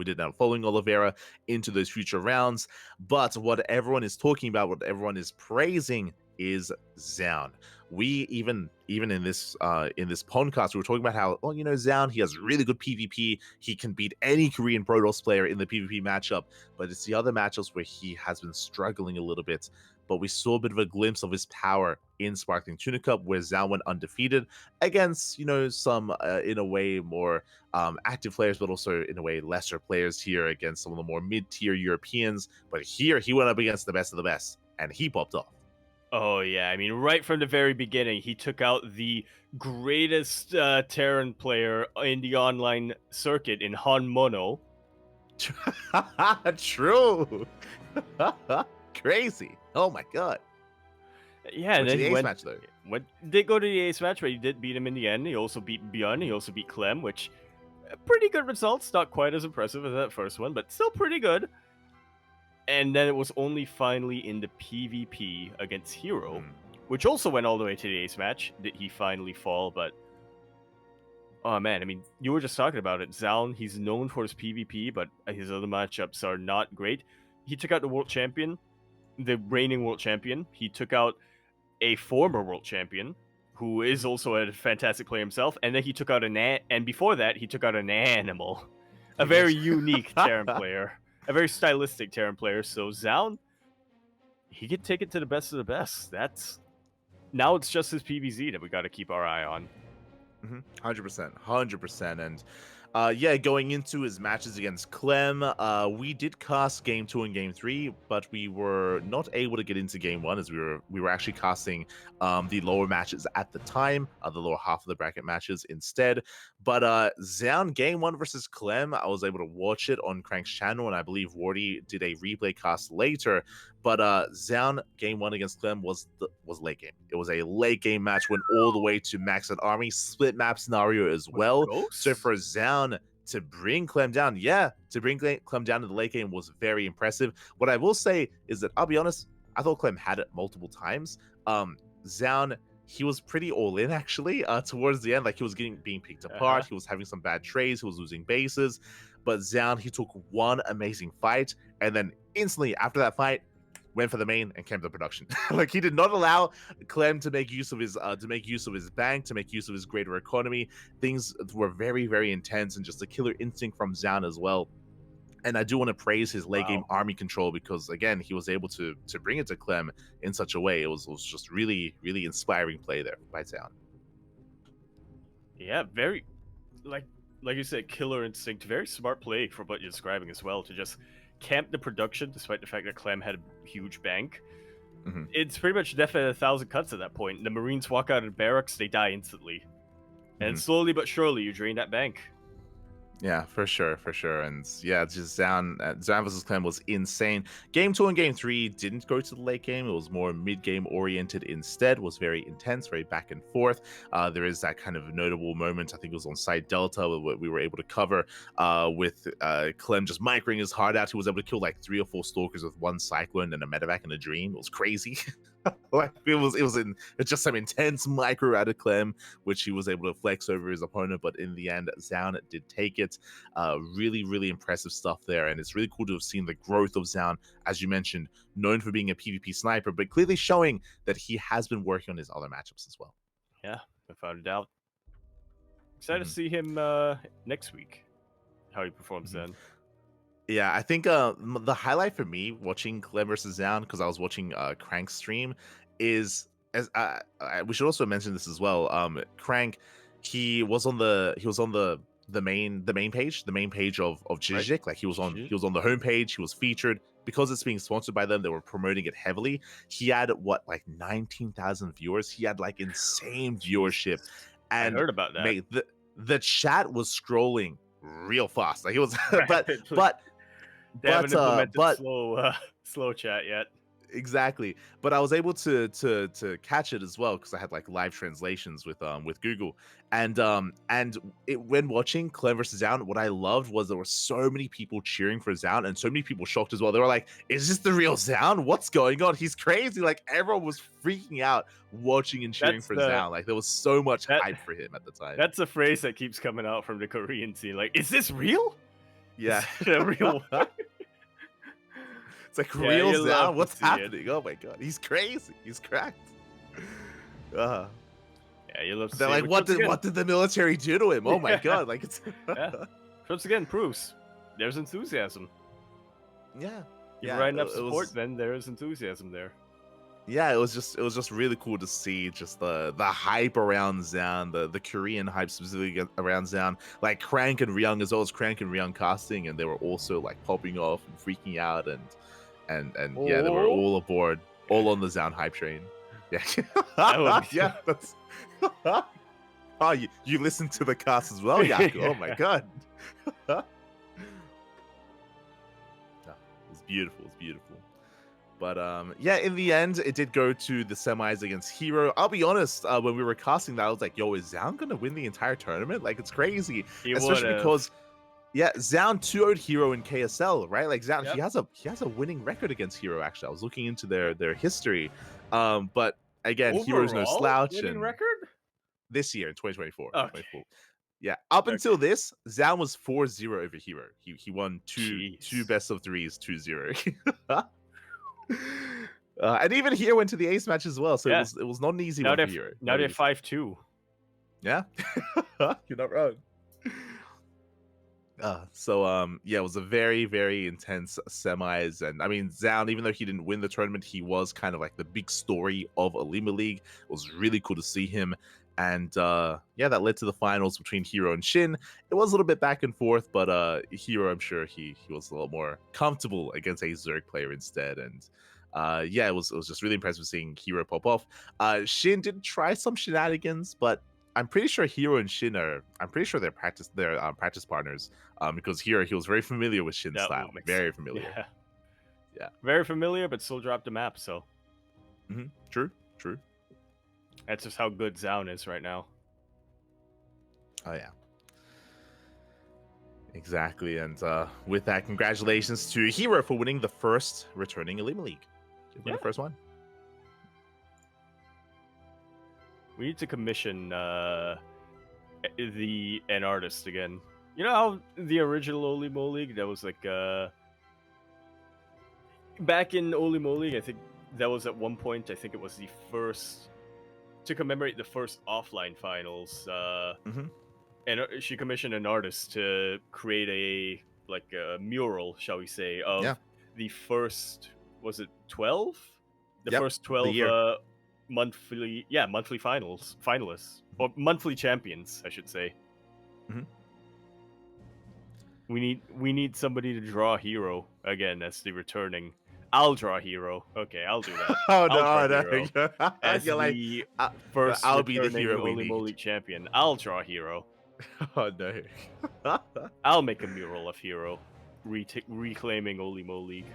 [SPEAKER 2] did now following Oliveira into those future rounds. But what everyone is talking about, what everyone is praising, is Zaun. We even in this podcast, we were talking about how, oh, Zaun, he has really good PvP. He can beat any Korean Protoss player in the PvP matchup, but it's the other matchups where he has been struggling a little bit. But we saw a bit of a glimpse of his power in Sparkling Tuna Cup, where Zaun went undefeated against, some in a way more active players, but also in a way lesser players here against some of the more mid-tier Europeans. But here he went up against the best of the best, and he popped off.
[SPEAKER 1] Oh yeah, I mean, right from the very beginning, he took out the greatest Terran player in the online circuit in Han Mono.
[SPEAKER 2] True. Crazy. Oh my god.
[SPEAKER 1] Yeah, and then
[SPEAKER 2] the
[SPEAKER 1] he
[SPEAKER 2] ace match though.
[SPEAKER 1] Did go to the ace match, but he did beat him in the end. He also beat Bjorn. He also beat Clem, which pretty good results. Not quite as impressive as that first one, but still pretty good. And then it was only finally in the PvP against Hero, which also went all the way to the ace match, did he finally fall. But oh man, I mean, you were just talking about it. Zaun, he's known for his PvP, but his other matchups are not great. He took out the world champion, the reigning world champion. He took out a former world champion, who is also a fantastic player himself. And then he took out and before that, he took out an animal. A very unique Terran player. A very stylistic Terran player. So Zaun, he could take it to the best of the best. Now it's just his PvZ that we got to keep our eye on.
[SPEAKER 2] 100%. And going into his matches against Clem, we did cast game 2 and game 3, but we were not able to get into game 1 as we were actually casting the lower matches at the time, the lower half of the bracket matches instead. But Zaun game 1 versus Clem, I was able to watch it on Crank's channel, and I believe Wardy did a replay cast later. But Zaun game 1 against Clem was late game. It was a late game match, went all the way to maxed army, split map scenario as well. So for Zaun to bring Clem down, Clem down in the late game was very impressive. What I will say is that, I'll be honest, I thought Clem had it multiple times. Zaun, he was pretty all in actually towards the end. Like, he was being picked apart. He was having some bad trades. He was losing bases. But Zaun, he took one amazing fight, and then instantly after that fight, went for the main and came to production. Like, he did not allow Clem to make use of his bank, to make use of his greater economy. Things were very, very intense, and just a killer instinct from Zaun as well. And I do want to praise his late game army control, because again, he was able to bring it to Clem in such a way. It was just really, really inspiring play there by Zaun.
[SPEAKER 1] Yeah, very like you said, killer instinct. Very smart play for what you're describing as well, to just camp the production despite the fact that Clem had a huge bank. It's pretty much death at 1,000 cuts at that point. The Marines walk out of the barracks, they die instantly. And slowly but surely you drain that bank.
[SPEAKER 2] Yeah, for sure. And yeah, just Zaun versus Clem was insane. Game 2 and game 3 didn't go to the late game. It was more mid-game oriented instead. It was very intense, very back and forth. There is that kind of notable moment, I think it was on side Delta, what we were able to cover with Clem just microing his heart out. He was able to kill like 3 or 4 stalkers with 1 cyclone and a medevac and a dream. It was crazy. Like, it was just some intense micro out of Clem, which he was able to flex over his opponent. But in the end, Zaun did take it. Really, really impressive stuff there, and it's really cool to have seen the growth of Zaun, as you mentioned, known for being a PvP sniper, but clearly showing that he has been working on his other matchups as well.
[SPEAKER 1] Yeah, without a doubt. Excited to see him next week, how he performs then.
[SPEAKER 2] Yeah, I think the highlight for me watching Clem versus Zaun, because I was watching Crank's stream, is we should also mention this as well. Crank, he was on the main page of Jijik. Right. Like, he was on the homepage. He was featured because it's being sponsored by them. They were promoting it heavily. He had like 19,000 viewers. He had like insane viewership. And
[SPEAKER 1] I heard about that.
[SPEAKER 2] Mate, the chat was scrolling real fast. Like, it was,
[SPEAKER 1] They haven't implemented slow chat yet.
[SPEAKER 2] Exactly, but I was able to catch it as well, because I had like live translations with Google, and when watching Clem versus Zaun, what I loved was there were so many people cheering for Zaun, and so many people shocked as well. They were like, "Is this the real Zaun? What's going on? He's crazy!" Like, everyone was freaking out watching and cheering for Zaun. Like, there was so much hype for him at the time.
[SPEAKER 1] That's a phrase that keeps coming out from the Korean scene. Like, is this real?
[SPEAKER 2] Yeah,
[SPEAKER 1] real.
[SPEAKER 2] It's like
[SPEAKER 1] Yeah,
[SPEAKER 2] real
[SPEAKER 1] you love
[SPEAKER 2] Zhao.
[SPEAKER 1] to
[SPEAKER 2] What's
[SPEAKER 1] see it.
[SPEAKER 2] happening? Oh my god, he's crazy. He's cracked. Uh,
[SPEAKER 1] Yeah, you love to
[SPEAKER 2] they're
[SPEAKER 1] see it.
[SPEAKER 2] like,
[SPEAKER 1] Which
[SPEAKER 2] what
[SPEAKER 1] once
[SPEAKER 2] did
[SPEAKER 1] again,
[SPEAKER 2] what did the military do to him? Oh my
[SPEAKER 1] Yeah.
[SPEAKER 2] god, like it's
[SPEAKER 1] Yeah. once again proves there's enthusiasm.
[SPEAKER 2] yeah.
[SPEAKER 1] You
[SPEAKER 2] Yeah,
[SPEAKER 1] provide enough
[SPEAKER 2] it
[SPEAKER 1] support,
[SPEAKER 2] was
[SPEAKER 1] then there's enthusiasm there.
[SPEAKER 2] yeah, it was just really cool to see just the hype around Zan, the Korean hype specifically around Zan, like Crank and Ryung as well as Crank and Ryung casting, and they were also like popping off and freaking out and yeah, they were
[SPEAKER 1] Oh.
[SPEAKER 2] all aboard, all on the Zan hype train. Yeah,
[SPEAKER 1] That would be
[SPEAKER 2] yeah, that's. Oh, you listened to the cast as well, Yaku. Oh my god. No, it's beautiful. It's beautiful. But yeah, in the end, it did go to the semis against Hero. I'll be honest, when we were casting that, I was like, yo, is Zhao gonna win the entire tournament? Like, it's crazy.
[SPEAKER 1] He
[SPEAKER 2] Especially
[SPEAKER 1] would've.
[SPEAKER 2] because yeah, Zhao 2-0'd Hero in KSL, right? Like Zhao,
[SPEAKER 1] Yep.
[SPEAKER 2] he has a winning record against Hero, actually. I was looking into their history. But again, Hero's no
[SPEAKER 1] Overall
[SPEAKER 2] slouch,
[SPEAKER 1] winning
[SPEAKER 2] and
[SPEAKER 1] record?
[SPEAKER 2] this year in 2024.
[SPEAKER 1] Okay.
[SPEAKER 2] 24. Yeah, up
[SPEAKER 1] Okay.
[SPEAKER 2] until this, Zhao was 4-0 over Hero. He won two
[SPEAKER 1] Jeez.
[SPEAKER 2] best of threes, 2-0. And even Hero went to the ace match as well, so
[SPEAKER 1] Yeah.
[SPEAKER 2] it was not an easy
[SPEAKER 1] Now
[SPEAKER 2] one for
[SPEAKER 1] they're
[SPEAKER 2] Hero.
[SPEAKER 1] now
[SPEAKER 2] Not
[SPEAKER 1] they're
[SPEAKER 2] easy.
[SPEAKER 1] 5-2.
[SPEAKER 2] Yeah, you're not wrong. Yeah, it was a very, very intense semis, and I mean, Zhao, even though he didn't win the tournament, he was kind of like the big story of Alima League. It was really cool to see him, and yeah, that led to the finals between Hero and Shin. It was a little bit back and forth, but Hero, I'm sure he was a lot more comfortable against a Zerg player instead, and yeah, it was just really impressive seeing Hero pop off. Shin did try some shenanigans, but I'm pretty sure Hero and Shin I'm pretty sure they're practice partners. Because Hero, he was very familiar with Shin's
[SPEAKER 1] That
[SPEAKER 2] style,
[SPEAKER 1] makes
[SPEAKER 2] very
[SPEAKER 1] sense.
[SPEAKER 2] familiar.
[SPEAKER 1] Yeah.
[SPEAKER 2] Yeah.
[SPEAKER 1] Very familiar, but still dropped the map. So
[SPEAKER 2] True.
[SPEAKER 1] that's just how good Zaun is right now.
[SPEAKER 2] Oh yeah. Exactly, and with that, congratulations to Hero for winning the first returning Alima League. Win the first one.
[SPEAKER 1] We need to commission an artist again. You know how the original Olimo League, that was like back in Olimo League, I think that was at one point, I think it was the first to commemorate the first offline finals. And she commissioned an artist to create a mural, shall we say, of the first, was it 12? The first 12 monthly finalists or monthly champions, I should say. We need somebody to draw Hero again as the returning. I'll draw Hero. Okay, I'll do that.
[SPEAKER 2] Oh
[SPEAKER 1] I'll
[SPEAKER 2] no,
[SPEAKER 1] draw Hero as
[SPEAKER 2] you're like,
[SPEAKER 1] the first
[SPEAKER 2] I'll be the
[SPEAKER 1] returning
[SPEAKER 2] Hero we
[SPEAKER 1] Olimo
[SPEAKER 2] need.
[SPEAKER 1] League champion. I'll draw Hero.
[SPEAKER 2] Oh no.
[SPEAKER 1] I'll make a mural of Hero, reclaiming Olimo League.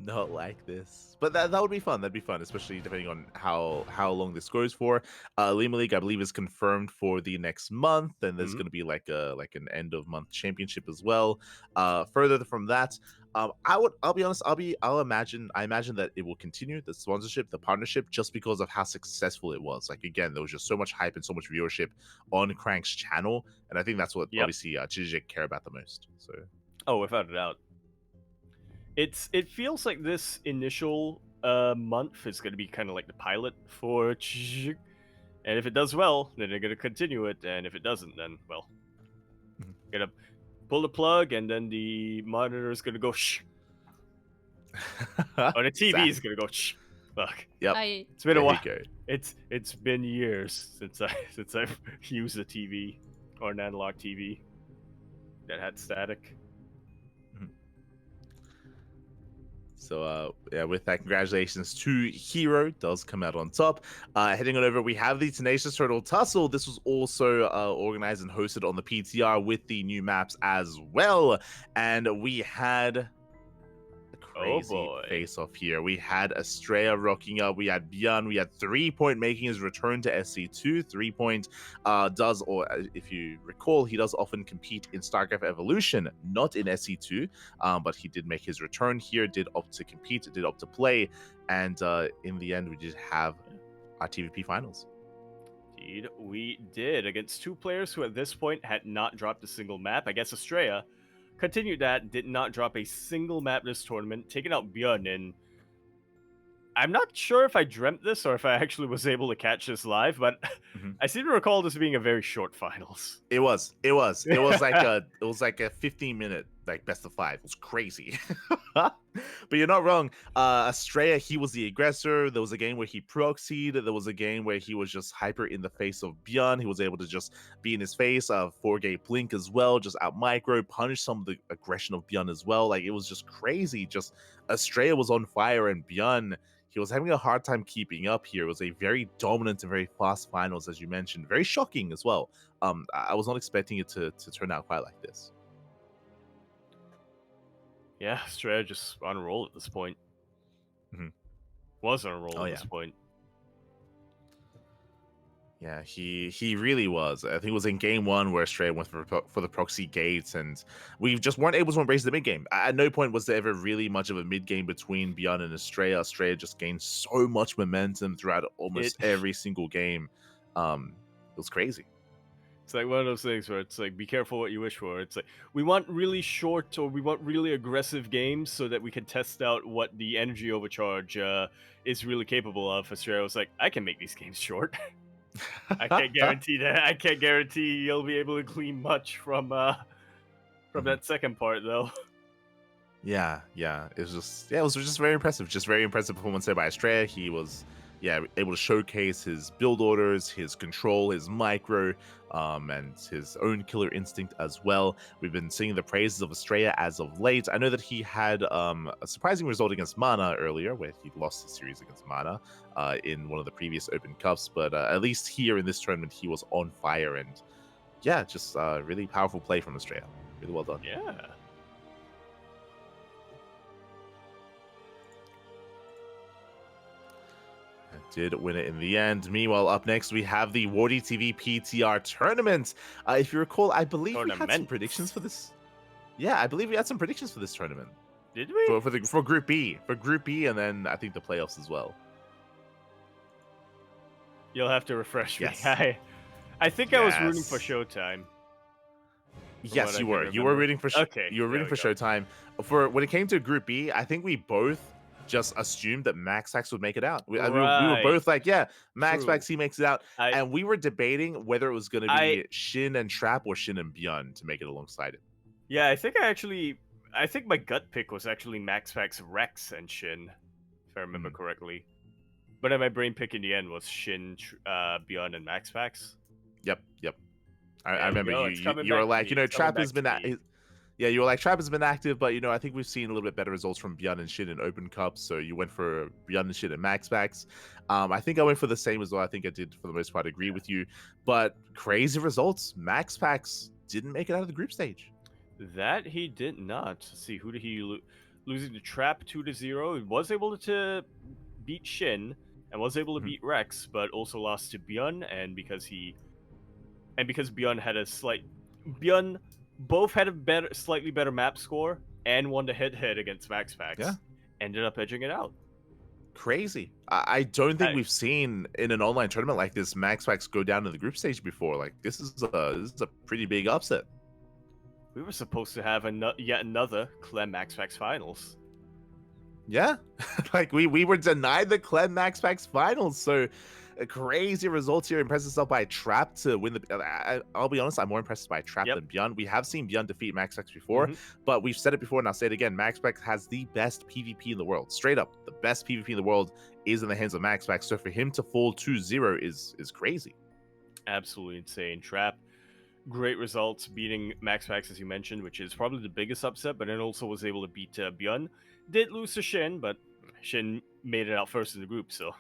[SPEAKER 2] Not like this, but that would be fun. That'd be fun, especially depending on how long this goes for. Lima League, I believe, is confirmed for the next month, and there's going to be like an end of month championship as well. Further from that, I'll be honest, I imagine that it will continue the sponsorship, the partnership, just because of how successful it was. Like again, there was just so much hype and so much viewership on Crank's channel, and I think that's what obviously Chijik care about the most. So,
[SPEAKER 1] without a doubt. It feels like this initial month is going to be kind of like the pilot for Chijik. And if it does well, then they're going to continue it. And if it doesn't, then, well, going to pull the plug, and then the monitor is going to go shh. Or the TV is going to go shh. Fuck.
[SPEAKER 2] Yep.
[SPEAKER 1] It's been a while. It's been years since I've used a TV or an analog TV that had static.
[SPEAKER 2] So yeah, with that, congratulations to Hero, does come out on top. Heading on over, we have the Tenacious Turtle Tussle. This was also organized and hosted on the PTR with the new maps as well. And we had a crazy face-off here. We had Estrella rocking up. We had Björn. We had 3 Point making his return to SC2. 3 Point does, or if you recall, he does often compete in StarCraft Evolution, not in SC2. But he did make his return here, did opt to compete, did opt to play, and in the end, we did have our TVP finals.
[SPEAKER 1] Indeed, we did, against two players who at this point had not dropped a single map. I guess Estrella continued that, did not drop a single map this tournament, taking out Bjorn. And I'm not sure if I dreamt this or if I actually was able to catch this live, but
[SPEAKER 2] Mhm.
[SPEAKER 1] I seem to recall this being a very short finals.
[SPEAKER 2] It was like a 15-minute like best of 5. It was crazy. But you're not wrong. Estrella, he was the aggressor. There was a game where he proxied. There was a game where he was just hyper in the face of Bjorn. He was able to just be in his face. 4-gate blink as well, just out micro, punish some of the aggression of Bjorn as well. Like, it was just crazy. Just Estrella was on fire, and Bjorn, he was having a hard time keeping up here. It was a very dominant and very fast finals, as you mentioned. Very shocking as well. I was not expecting it to turn out quite like this.
[SPEAKER 1] Yeah, Estrella just on a roll at this point.
[SPEAKER 2] Mhm.
[SPEAKER 1] Was on a roll at
[SPEAKER 2] yeah.
[SPEAKER 1] this point.
[SPEAKER 2] Yeah, he really was. I think it was in game 1 where Estrella went for the proxy gates, and we just weren't able to embrace the mid game. At no point was there ever really much of a mid game between Bjorn and Estrella. Estrella just gained so much momentum throughout almost every single game. It was crazy.
[SPEAKER 1] It's like one of those things where it's like, be careful what you wish for. It's like, we want really short or we want really aggressive games so that we can test out what the energy overcharge is really capable of. Estrella was like, I can make these games short. I can't guarantee that. I can't guarantee you'll be able to glean much from that second part, though.
[SPEAKER 2] Yeah. It was just very impressive. Just very impressive performance there by Estrella. He was able to showcase his build orders, his control, his micro, and his own killer instinct as well. We've been seeing the praises of Estrella as of late. I know that he had a surprising result against Mana earlier, where he lost the series against Mana in one of the previous Open Cups, but at least here in this tournament, he was on fire, and just really powerful play from Estrella. Really well done.
[SPEAKER 1] Yeah.
[SPEAKER 2] Did win it in the end. Meanwhile, up next, we have the Wardy TV PTR tournament. If you recall, I believe we had some predictions for this. Yeah, I believe we had some predictions for this tournament.
[SPEAKER 1] Did we?
[SPEAKER 2] For Group B. For Group B, and then I think the playoffs as well.
[SPEAKER 1] You'll have to refresh me.
[SPEAKER 2] Yes.
[SPEAKER 1] I think I was rooting for Showtime.
[SPEAKER 2] Yes, you were. You were rooting for Showtime. For when it came to Group B, I think we both just assumed that MaxPax would make it out. We were both like, MaxPax, he makes it out. And we were debating whether it was going to be Shin and Trap or Shin and Bjorn to make it alongside it.
[SPEAKER 1] Yeah, I think my gut pick was actually MaxPax, Rex, and Shin, if I remember correctly. But then my brain pick in the end was Shin, Bjorn, and MaxPax.
[SPEAKER 2] Yep. I remember you were like, Trap has been you were like, Trap has been active, but I think we've seen a little bit better results from Bjorn and Shin in Open Cups, so you went for Bjorn and Shin and MaxPax. I think I went for the same as well. I think I did, for the most part, agree with you. But crazy results. MaxPax didn't make it out of the group stage.
[SPEAKER 1] That he did not. Let's see, who did he losing to Trap 2-0? He was able to beat Shin and was able to beat Rex, but also lost to Bjorn, and because Bjorn had Bjorn both had a slightly better map score and won the head-to-head against MaxPax. Yeah. Ended up edging it out.
[SPEAKER 2] Crazy. I don't think we've seen in an online tournament like this MaxPax go down to the group stage before. Like, this is a pretty big upset.
[SPEAKER 1] We were supposed to have yet another Clem MaxPax finals.
[SPEAKER 2] Yeah, like we were denied the Clem MaxPax finals, so crazy results here. Impressed itself by Trap to win the. I'll be honest, I'm more impressed by Trap than Bjorn. We have seen Bjorn defeat MaxPax before, but we've said it before and I'll say it again. MaxPax has the best PvP in the world. Straight up, the best PvP in the world is in the hands of MaxPax. So for him to fall 2-0 is crazy.
[SPEAKER 1] Absolutely insane. Trap, great results, beating MaxPax, as you mentioned, which is probably the biggest upset, but then also was able to beat Bjorn. Did lose to Shin, but Shin made it out first in the group, so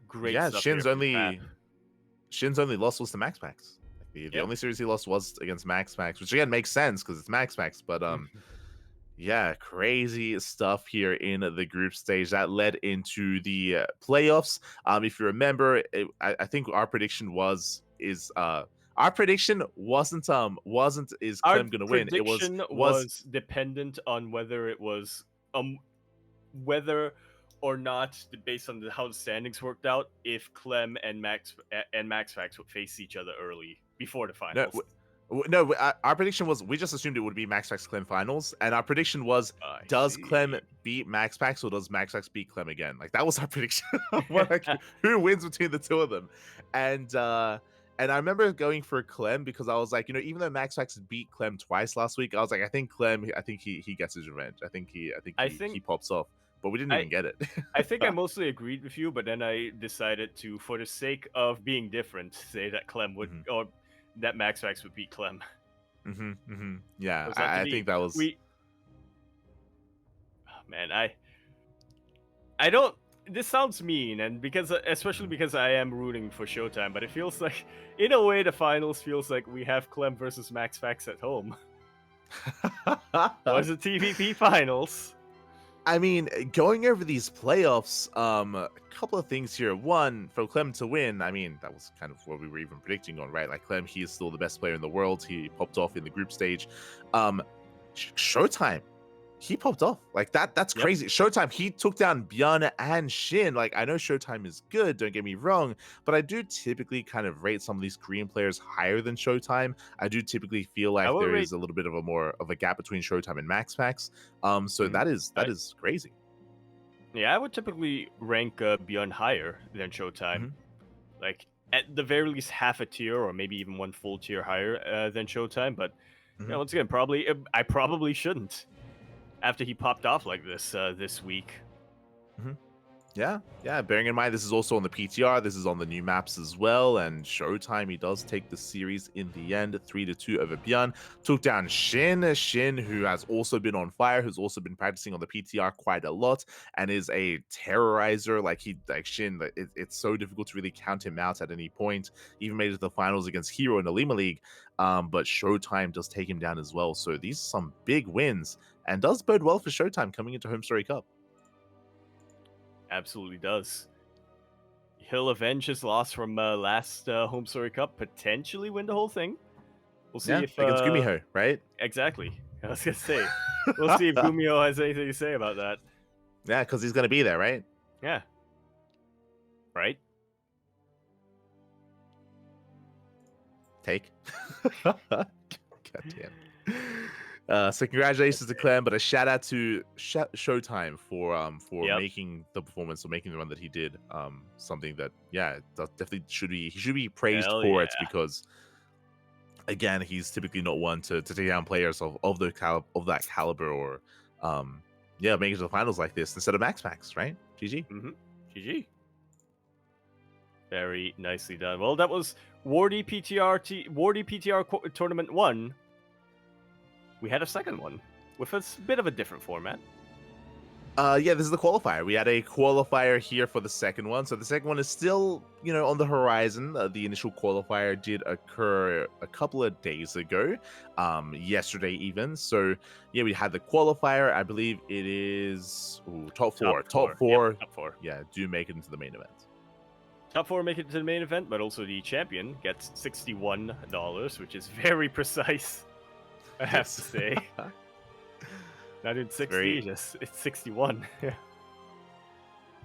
[SPEAKER 1] great stuff.
[SPEAKER 2] Shin's only loss was to MaxPax. The only series he lost was against MaxPax, which again makes sense because it's MaxPax, but crazy stuff here in the group stage that led into the playoffs. If you remember, I think our prediction wasn't is Clem gonna win. It
[SPEAKER 1] was dependent on whether it was whether or not, based on how the standings worked out, if Clem and MaxPax would face each other early before the finals.
[SPEAKER 2] No, our prediction was we just assumed it would be MaxPax Clem finals, and our prediction was
[SPEAKER 1] I
[SPEAKER 2] does
[SPEAKER 1] see.
[SPEAKER 2] Clem beat MaxPax or does MaxPax beat Clem again? Like that was our prediction. Who wins between the two of them? And I remember going for Clem because I was like, even though MaxPax beat Clem twice last week, I was like, I think he gets his revenge. I think he pops off. But we didn't even get it.
[SPEAKER 1] I think I mostly agreed with you, but then I decided to, for the sake of being different, say that Clem would or that MaxPax would beat Clem.
[SPEAKER 2] Yeah, I think that was.
[SPEAKER 1] Man, I don't. This sounds mean, and especially because I am rooting for Showtime, but it feels like, in a way, the finals feels like we have Clem versus MaxPax at home. Was it TVP finals?
[SPEAKER 2] I mean, going over these playoffs, a couple of things here. One, for Clem to win, I mean, that was kind of what we were even predicting on, right? Like Clem, he is still the best player in the world. He popped off in the group stage. Showtime, he popped off. Like that's crazy. Showtime, he took down Björn and Shin. Like, I know Showtime is good, don't get me wrong, but I do typically kind of rate some of these Korean players higher than Showtime. I do typically feel like there is a little bit of a gap between Showtime and MaxPax. So that is crazy.
[SPEAKER 1] Yeah, I would typically rank Björn higher than Showtime. Like, at the very least half a tier, or maybe even one full tier higher than Showtime. But once again, I probably shouldn't, after he popped off like this this week.
[SPEAKER 2] Yeah. Bearing in mind, this is also on the PTR. This is on the new maps as well. And Showtime, he does take the series in the end, 3-2 over Björn. Took down Shin, who has also been on fire, who's also been practicing on the PTR quite a lot, and is a terrorizer. Shin, it's so difficult to really count him out at any point. Even made it to the finals against Hero in the Lima League. But Showtime does take him down as well. So these are some big wins, and does bode well for Showtime coming into Home Story Cup.
[SPEAKER 1] Absolutely does. He'll avenge his loss from last Home Story Cup, potentially win the whole thing. We'll see if
[SPEAKER 2] against Gumiho, right?
[SPEAKER 1] Exactly. I was gonna say, we'll see if Gumiho has anything to say about that.
[SPEAKER 2] Yeah, because he's gonna be there, right?
[SPEAKER 1] Yeah. Right.
[SPEAKER 2] Take. God damn. So congratulations to Clem, but a shout out to Showtime for making the performance, or making the run that he did. Something that definitely he should be praised for it, because again, he's typically not one to take down players of that caliber, or making it to the finals like this instead of MaxPax, right? GG.
[SPEAKER 1] GG. Very nicely done. Well, that was Wardy PTR Tournament 1. We had a second one with a bit of a different format.
[SPEAKER 2] This is the qualifier. We had a qualifier here for the second one. So the second one is still, on the horizon. The initial qualifier did occur a couple of days ago, yesterday even. So yeah, we had the qualifier. I believe it is top four. Top four.
[SPEAKER 1] Yep, top four.
[SPEAKER 2] Yeah, do make it into the main event.
[SPEAKER 1] Top four make it to the main event, but also the champion gets $61, which is very precise. I have to say. Not in 60, it's 61.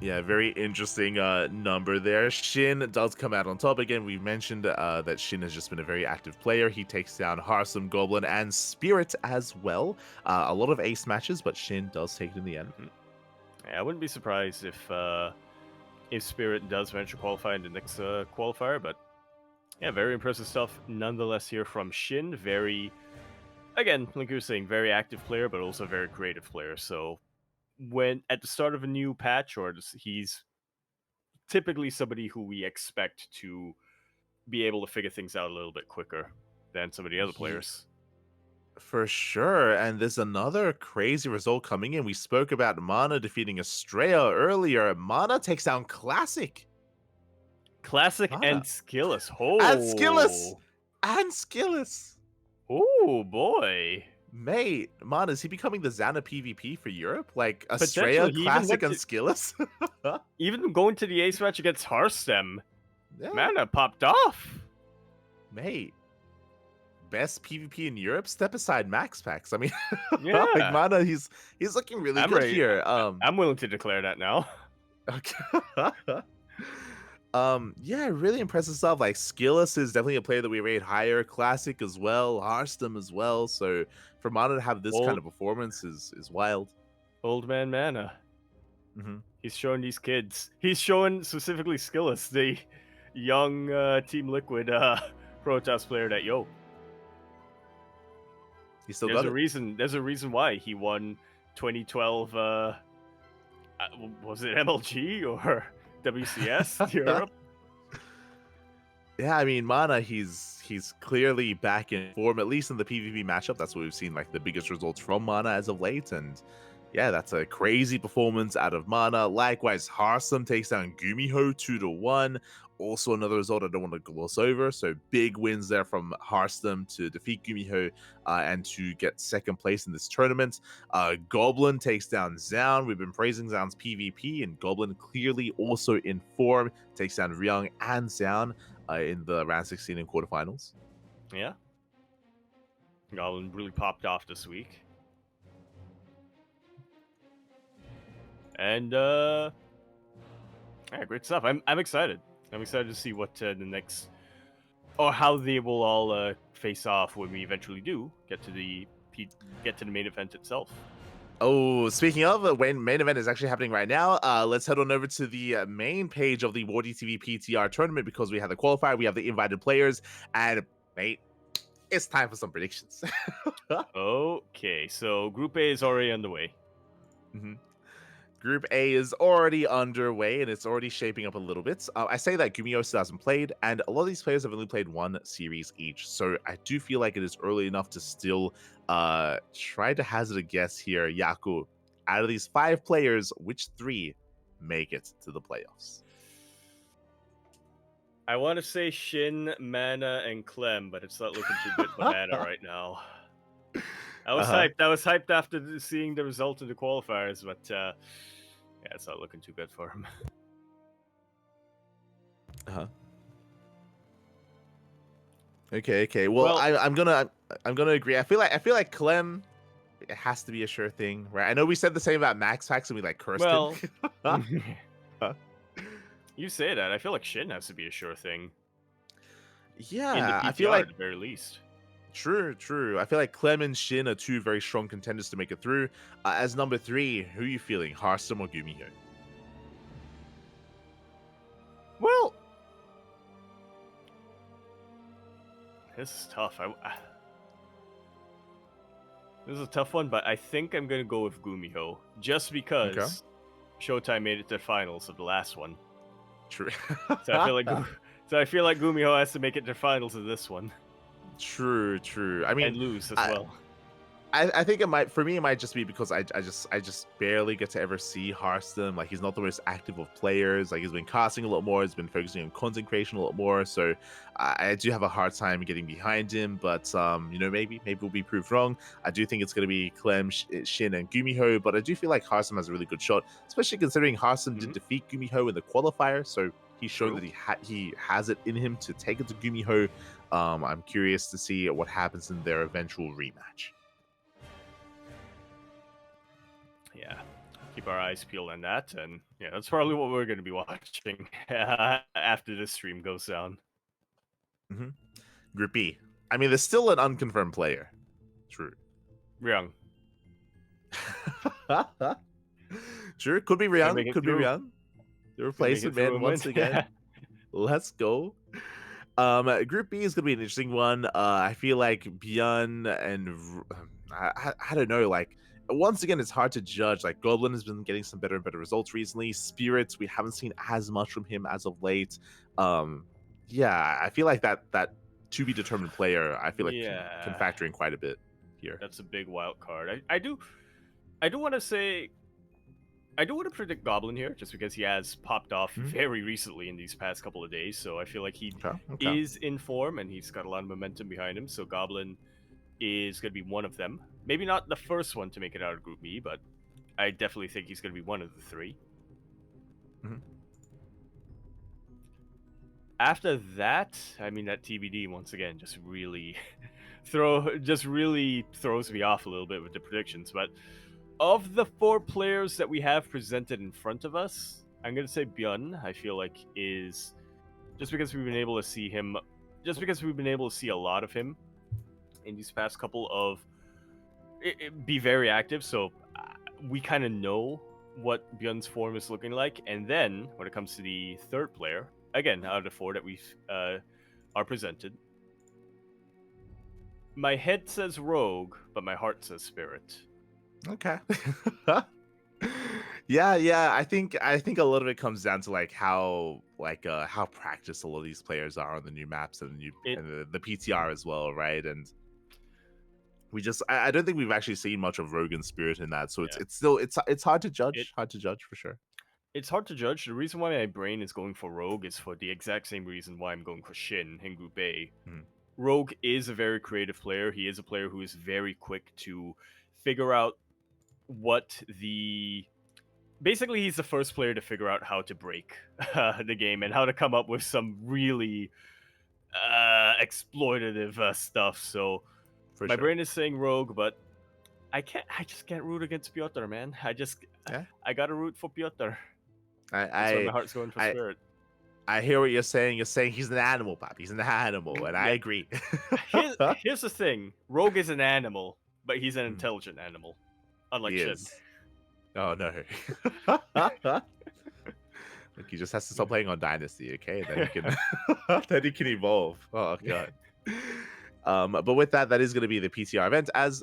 [SPEAKER 2] Yeah, very interesting number there. Shin does come out on top. Again, we mentioned that Shin has just been a very active player. He takes down Harsum, Goblin, and Spirit as well. A lot of ace matches, but Shin does take it in the end.
[SPEAKER 1] Yeah, I wouldn't be surprised if Spirit does venture qualify in the next qualifier, but yeah, very impressive stuff nonetheless here from Shin. Again, like you were saying, very active player, but also very creative player. So when at the start of a new patch, he's typically somebody who we expect to be able to figure things out a little bit quicker than some of the other players.
[SPEAKER 2] For sure. And there's another crazy result coming in. We spoke about Mana defeating Estrella earlier. Mana takes down Classic.
[SPEAKER 1] Mana. And Skillous.
[SPEAKER 2] And Skillous.
[SPEAKER 1] Oh, boy.
[SPEAKER 2] Mate, man, is he becoming the Xana PvP for Europe? Like Estrella, Classic, and Skillous?
[SPEAKER 1] Even going to the ace match against Harstem. Yeah. Mana popped off.
[SPEAKER 2] Mate, best PvP in Europe? Step aside MaxPax. I mean,
[SPEAKER 1] yeah.
[SPEAKER 2] like Mana, he's looking really good here.
[SPEAKER 1] I'm willing to declare that now.
[SPEAKER 2] Okay. Yeah, really impressive stuff. Like Skillus is definitely a player that we rate higher. Classic as well, Harstem as well. So for Mana to have this kind
[SPEAKER 1] Old
[SPEAKER 2] of performance is wild.
[SPEAKER 1] Old man Mana.
[SPEAKER 2] Mm-hmm.
[SPEAKER 1] He's showing these kids. He's showing specifically Skillus, the young Team Liquid Protoss player that
[SPEAKER 2] He still
[SPEAKER 1] there's
[SPEAKER 2] got
[SPEAKER 1] a
[SPEAKER 2] it.
[SPEAKER 1] reason. There's a reason why he won 2012. Was it MLG or WCS Europe?
[SPEAKER 2] Yeah, I mean, Mana, he's clearly back in form, at least in the PvP matchup. That's what we've seen, like the biggest results from Mana as of late. And yeah, that's a crazy performance out of Mana. Likewise, Harsum takes down Gumiho 2-1. Also another result I don't want to gloss over. So big wins there from Harsum to defeat Gumiho and to get second place in this tournament. Goblin takes down Zaun. We've been praising Zaun's PvP, and Goblin clearly also in form. Takes down Ryung and Zaun in the round 16 and quarterfinals.
[SPEAKER 1] Yeah. Goblin really popped off this week. And yeah, great stuff. I'm excited. I'm excited to see what the next, or how they will all face off when we eventually do get to the main event itself.
[SPEAKER 2] Oh, speaking of, when main event is actually happening right now, let's head on over to the main page of the Wardy TV PTR tournament because we have the qualifier, we have the invited players, and mate, it's time for some predictions.
[SPEAKER 1] Okay, so Group A is already underway.
[SPEAKER 2] Mm-hmm. Group A is already underway and it's already shaping up a little bit. I say that Gumiho still hasn't played, and a lot of these players have only played one series each. So I do feel like it is early enough to still try to hazard a guess here. Yaku, out of these 5 players, which 3 make it to the playoffs?
[SPEAKER 1] I want to say Shin, Mana, and Clem, but it's not looking too good for Mana right now. I was hyped. I was hyped after seeing the result of the qualifiers, but yeah, it's not looking too good for him.
[SPEAKER 2] Okay. Well, I'm gonna agree. I feel like Clem, it has to be a sure thing, right? I know we said the same about Max Fax and we like cursed him.
[SPEAKER 1] You say that. I feel like Shin has to be a sure thing.
[SPEAKER 2] Yeah,
[SPEAKER 1] in the PTR,
[SPEAKER 2] I feel like
[SPEAKER 1] at the very least.
[SPEAKER 2] True. I feel like Clem and Shin are 2 very strong contenders to make it through. As number 3, who are you feeling, Harsum or Gumiho?
[SPEAKER 1] Well, this is tough. This is a tough one, but I think I'm gonna go with Gumiho just because Showtime made it to the finals of the last one.
[SPEAKER 2] True.
[SPEAKER 1] So I feel like Gumiho has to make it to the finals of this one.
[SPEAKER 2] True. I mean,
[SPEAKER 1] and lose as well.
[SPEAKER 2] I think it might, for me, it might just be because I just barely get to ever see Harsum. Like, he's not the most active of players. Like, he's been casting a lot more. He's been focusing on content creation a lot more. So I do have a hard time getting behind him. But maybe we'll be proved wrong. I do think it's going to be Clem, Shin, and Gumiho. But I do feel like Harsum has a really good shot, especially considering Harsum did defeat Gumiho in the qualifier. So he's shown that he has it in him to take it to Gumiho. I'm curious to see what happens in their eventual rematch.
[SPEAKER 1] Yeah, keep our eyes peeled on that, and yeah, that's probably what we're going to be watching after this stream goes down.
[SPEAKER 2] Group B. I mean, there's still an unconfirmed player. True.
[SPEAKER 1] Ryung.
[SPEAKER 2] Sure, could be Ryung. Could be Ryung. The replacement man once again. Let's go. Group B is gonna be an interesting one. I feel like Byun and I don't know, like, once again, it's hard to judge. Like, Goblin has been getting some better and better results recently. Spirits, we haven't seen as much from him as of late. Yeah, I feel like that to be determined player, I feel like can factor in quite a bit here.
[SPEAKER 1] That's a big wild card. I do want to say, I do want to predict Goblin here, just because he has popped off very recently in these past couple of days. So I feel like he is in form and he's got a lot of momentum behind him. So Goblin is going to be one of them. Maybe not the first one to make it out of Group B, but I definitely think he's going to be one of the 3. After that, I mean, that TBD once again just really throws me off a little bit with the predictions. But of the 4 players that we have presented in front of us, I'm going to say Byun, I feel like, is just because we've been able to see him, just because we've been able to see a lot of him in these past couple of be very active. So we kind of know what Bjorn's form is looking like. And then when it comes to the third player, again, out of the four that we are presented, my head says Rogue, but my heart says Spirit.
[SPEAKER 2] Okay. Yeah. I think a lot of it comes down to like how practiced a lot of these players are on the new maps and the PTR as well, right? And I don't think we've actually seen much of Rogue and Spirit in that, so it's still hard to judge. Hard to judge for sure.
[SPEAKER 1] It's hard to judge. The reason why my brain is going for Rogue is for the exact same reason why I'm going for Shin in Group A. Rogue is a very creative player. He is a player who is very quick to figure out basically he's the first player to figure out how to break the game and how to come up with some really exploitative stuff. So my brain is saying Rogue, but I just can't root against Piotr, man. I gotta root for Piotr. That's why my heart's going for Spirit.
[SPEAKER 2] I hear what you're saying. You're saying he's an animal, Pop. He's an animal, and I agree.
[SPEAKER 1] Here's the thing. Rogue is an animal, but he's an intelligent animal. Unlike Shin.
[SPEAKER 2] Oh, no. Look, he just has to stop playing on Dynasty, okay? Then he can evolve. Oh, God. But with that is going to be the PTR event. As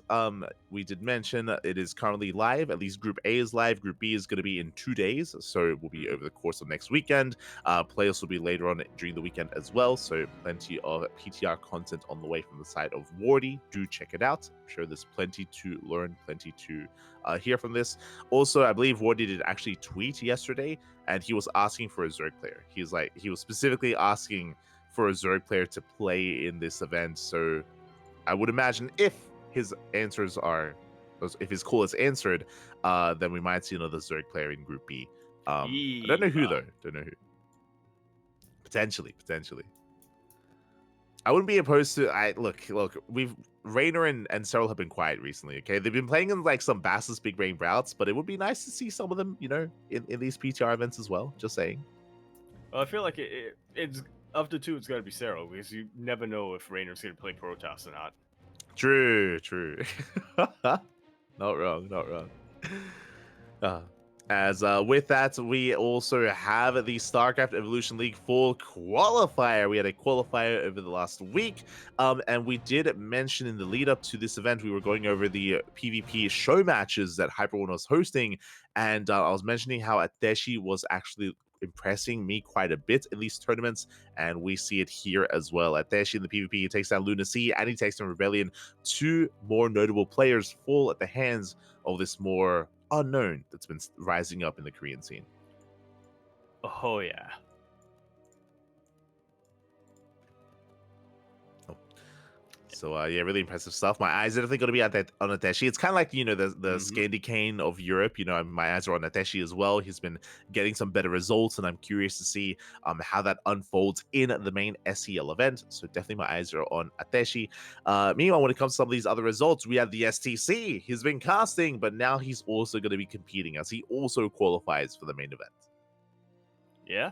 [SPEAKER 2] we did mention, it is currently live. At least Group A is live. Group B is going to be in 2 days, so it will be over the course of next weekend. Playoffs will be later on during the weekend as well, so plenty of PTR content on the way from the side of Wardy. Do check it out. I'm sure there's plenty to learn, plenty to hear from this. Also, I believe Wardy did actually tweet yesterday, and he was asking for a Zerg player. He was specifically asking for a Zerg player to play in this event. So I would imagine if his call is answered, then we might see another Zerg player in Group B. I don't know who though. Potentially. I wouldn't be opposed to. Look. Raynor and Cyril have been quiet recently. Okay, they've been playing in like some Bassus big brain routes, but it would be nice to see some of them, in these PTR events as well. Just saying.
[SPEAKER 1] Well, I feel like it's. Of the two, it's got to be Cyril, because you never know if Raynor's going to play Protoss or not.
[SPEAKER 2] True. Not wrong. As with that, we also have the StarCraft Evolution League Fall Qualifier. We had a qualifier over the last week, and we did mention in the lead up to this event, we were going over the PvP show matches that HyperOne was hosting, and I was mentioning how Ateshi was actually impressing me quite a bit in these tournaments, and we see it here as well. Ateshi in the PvP, he takes down Lunacy and he takes down Rebellion. Two more notable players fall at the hands of this more unknown that's been rising up in the Korean scene.
[SPEAKER 1] Oh yeah.
[SPEAKER 2] So really impressive stuff. My eyes are definitely going to be on Ateshi. It's kind of like, the Scandi Kane of Europe. My eyes are on Ateshi as well. He's been getting some better results, and I'm curious to see how that unfolds in the main SEL event. So definitely my eyes are on Ateshi. Meanwhile, when it comes to some of these other results, we have the STC. He's been casting, but now he's also going to be competing as he also qualifies for the main event.
[SPEAKER 1] Yeah.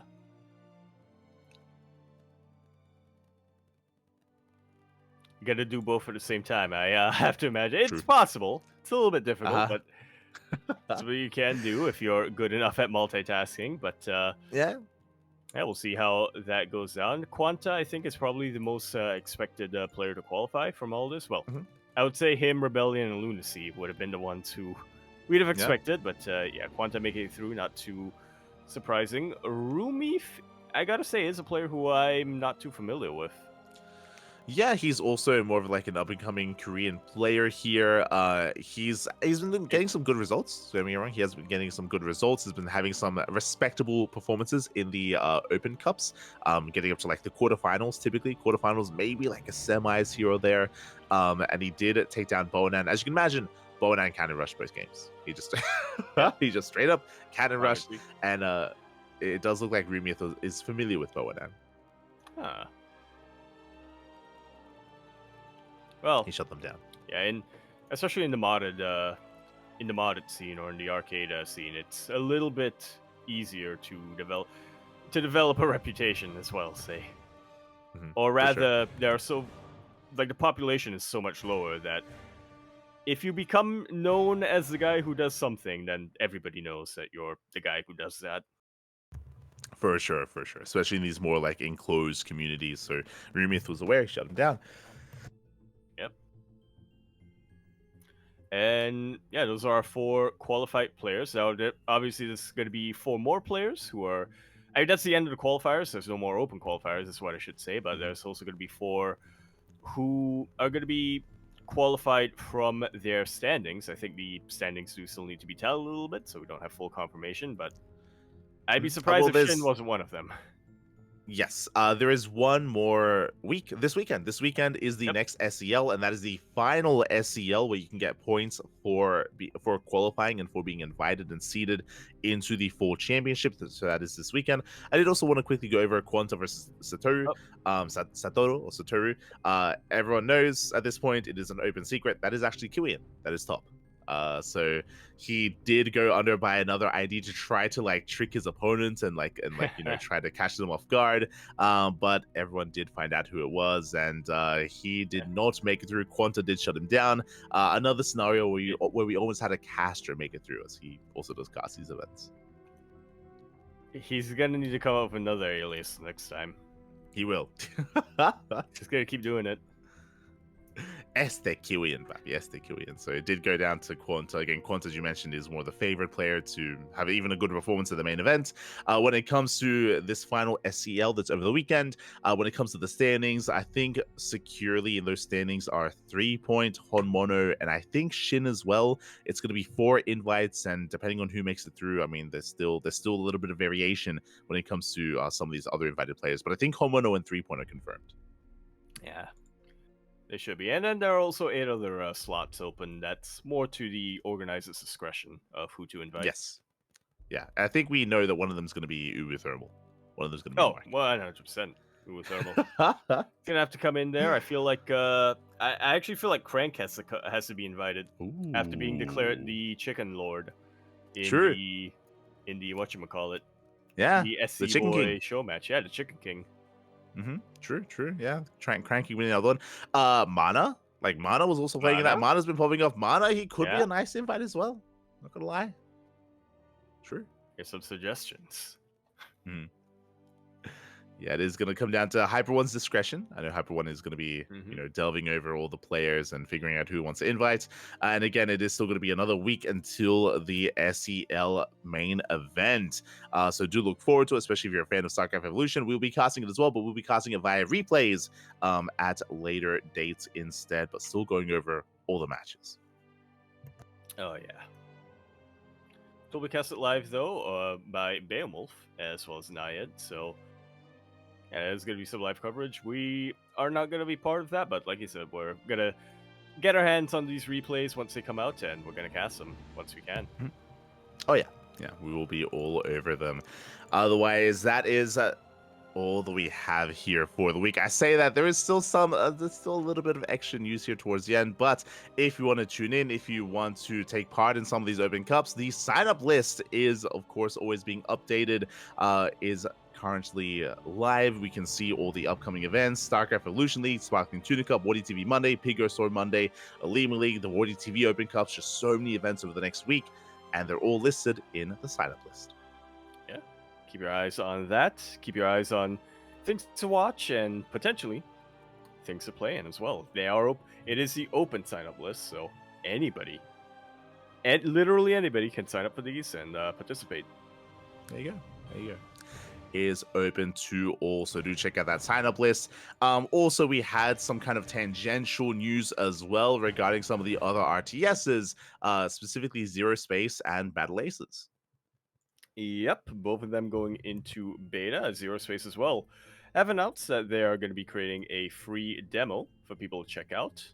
[SPEAKER 1] You got to do both at the same time. I have to imagine. It's possible. It's a little bit difficult, but it's what you can do if you're good enough at multitasking. But yeah, we'll see how that goes down. Quanta, I think, is probably the most expected player to qualify from all this. Well, I would say him, Rebellion, and Lunacy would have been the ones who we'd have expected. But Quanta making it through, not too surprising. Rumi, I gotta say, is a player who I'm not too familiar with.
[SPEAKER 2] Yeah, he's also more of like an up-and-coming Korean player here. He's been getting some good results. Don't get me wrong, he has been getting some good results. He's been having some respectable performances in the Open Cups, getting up to like the quarterfinals. Typically, quarterfinals, maybe like a semis here or there. And he did take down Bonan. As you can imagine, Bonan cannon rushed both games. He just he just straight up cannon rushed, and it does look like Rumith is familiar with Bonan.
[SPEAKER 1] Huh. Well,
[SPEAKER 2] he shut them down.
[SPEAKER 1] Yeah, and especially in the modded scene or in the arcade scene, it's a little bit easier to develop. to develop a reputation as well, say. Or
[SPEAKER 2] for sure.
[SPEAKER 1] rather, there are so like the population is so much lower that if you become known as the guy who does something, then everybody knows that you're the guy who does that.
[SPEAKER 2] For sure, for sure. Especially in these more like enclosed communities. So Remith was aware, shut him down.
[SPEAKER 1] Yep. And yeah, those are our 4 qualified players. Now, obviously, this is going to be 4 more players who are. I mean, that's the end of the qualifiers. There's no more open qualifiers, is what I should say. But there's also going to be 4 who are going to be qualified from their standings. I think the standings do still need to be tallied a little bit, so we don't have full confirmation. But I'd be surprised if Shin wasn't one of them.
[SPEAKER 2] Yes, there is one more week this weekend. This weekend is the next SEL, and that is the final SEL where you can get points for qualifying and for being invited and seeded into the full championship. So that is this weekend. I did also want to quickly go over Quanta versus Satoru, Satoru or Satoru. Everyone knows at this point it is an open secret that is actually Killian that is top. So he did go under by another ID to try to like trick his opponents and try to catch them off guard. But everyone did find out who it was, and he did not make it through. Quanta did shut him down. Another scenario where we almost had a caster make it through, as he also does cast these events.
[SPEAKER 1] He's gonna need to come up with another alias next time.
[SPEAKER 2] He will.
[SPEAKER 1] Just gonna keep doing it.
[SPEAKER 2] Killian, papi, Killian. So it did go down to Quanta. Again, Quanta, as you mentioned, is more the favorite player to have even a good performance at the main event. When it comes to this final SCL that's over the weekend, when it comes to the standings, I think securely in those standings are 3 Point, Honmono, and I think Shin as well. It's going to be 4 invites, and depending on who makes it through, I mean, there's still a little bit of variation when it comes to some of these other invited players. But I think Honmono and 3 Point are confirmed.
[SPEAKER 1] Yeah. They should be. And then there are also 8 other slots open. That's more to the organizer's discretion of who to invite.
[SPEAKER 2] Yes. Yeah. I think we know that one of them is going to be Ubu Thermal. One of them is going to be
[SPEAKER 1] 100% Ubu Thermal. It's going to have to come in there. I feel like... I actually feel like Crank has to be invited.
[SPEAKER 2] Ooh.
[SPEAKER 1] After being declared the Chicken Lord in the whatchamacallit.
[SPEAKER 2] Yeah.
[SPEAKER 1] The SC
[SPEAKER 2] the Chicken
[SPEAKER 1] Boy
[SPEAKER 2] King
[SPEAKER 1] show match. Yeah, the Chicken King.
[SPEAKER 2] True. Yeah, CranKy winning the other one. Mana was also playing in that. Mana's been popping off. Mana, he could be a nice invite as well. Not gonna lie. True.
[SPEAKER 1] Here's some suggestions.
[SPEAKER 2] Yeah, it is going to come down to Hyper One's discretion. I know Hyper One is going to be, delving over all the players and figuring out who wants to invite. And again, it is still going to be another week until the SEL main event. So do look forward to it, especially if you're a fan of StarCraft Evolution. We'll be casting it as well, but we'll be casting it via replays at later dates instead, but still going over all the matches.
[SPEAKER 1] Oh, yeah. We'll be cast it live, though, by Beowulf as well as Nayad, so... yeah, there's going to be some live coverage. We are not going to be part of that, but like you said, we're going to get our hands on these replays once they come out, and we're going to cast them once we can.
[SPEAKER 2] Oh, yeah. Yeah, we will be all over them. Otherwise, that is all that we have here for the week. I say that there is still there's still a little bit of extra news here towards the end, but if you want to tune in, if you want to take part in some of these open cups, the sign-up list is, of course, always being updated, is currently live. We can see all the upcoming events: StarCraft Evolution League, Sparkling Tuna Cup, Wardy TV Monday, Piggo Sword Monday, Elite League, the Wardy TV Open Cups. Just so many events over the next week, and they're all listed in the sign-up list.
[SPEAKER 1] Yeah, keep your eyes on that. Keep your eyes on things to watch and potentially things to play in as well. They are it is the open sign-up list, so anybody, and literally anybody, can sign up for these and participate.
[SPEAKER 2] There you go. Is open to all, so do check out that sign-up list. Also, we had some kind of tangential news as well regarding some of the other RTSs, specifically Zero Space and Battle Aces.
[SPEAKER 1] Yep, both of them going into beta. Zero Space as well have announced that they are going to be creating a free demo for people to check out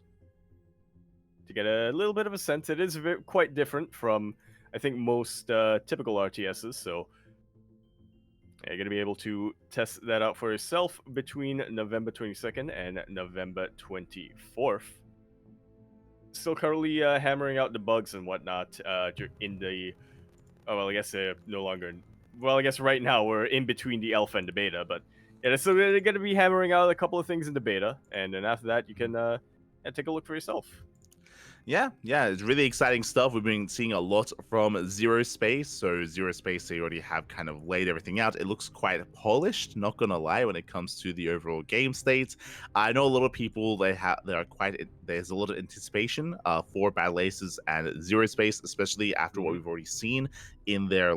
[SPEAKER 1] to get a little bit of a sense. It is quite different from, I think, most typical RTSs, so you're going to be able to test that out for yourself between November 22nd and November 24th. Still currently hammering out the bugs and whatnot in the... oh, well, I guess they're no longer well, I guess right now we're in between the alpha and the beta, but yeah, so they're going to be hammering out a couple of things in the beta, and then after that, you can take a look for yourself.
[SPEAKER 2] Yeah, it's really exciting stuff. We've been seeing a lot from Zero Space. So Zero Space, they already have kind of laid everything out. It looks quite polished, not gonna lie, when it comes to the overall game state. I know a lot of people there's a lot of anticipation for Battle Aces and Zero Space, especially after what we've already seen in their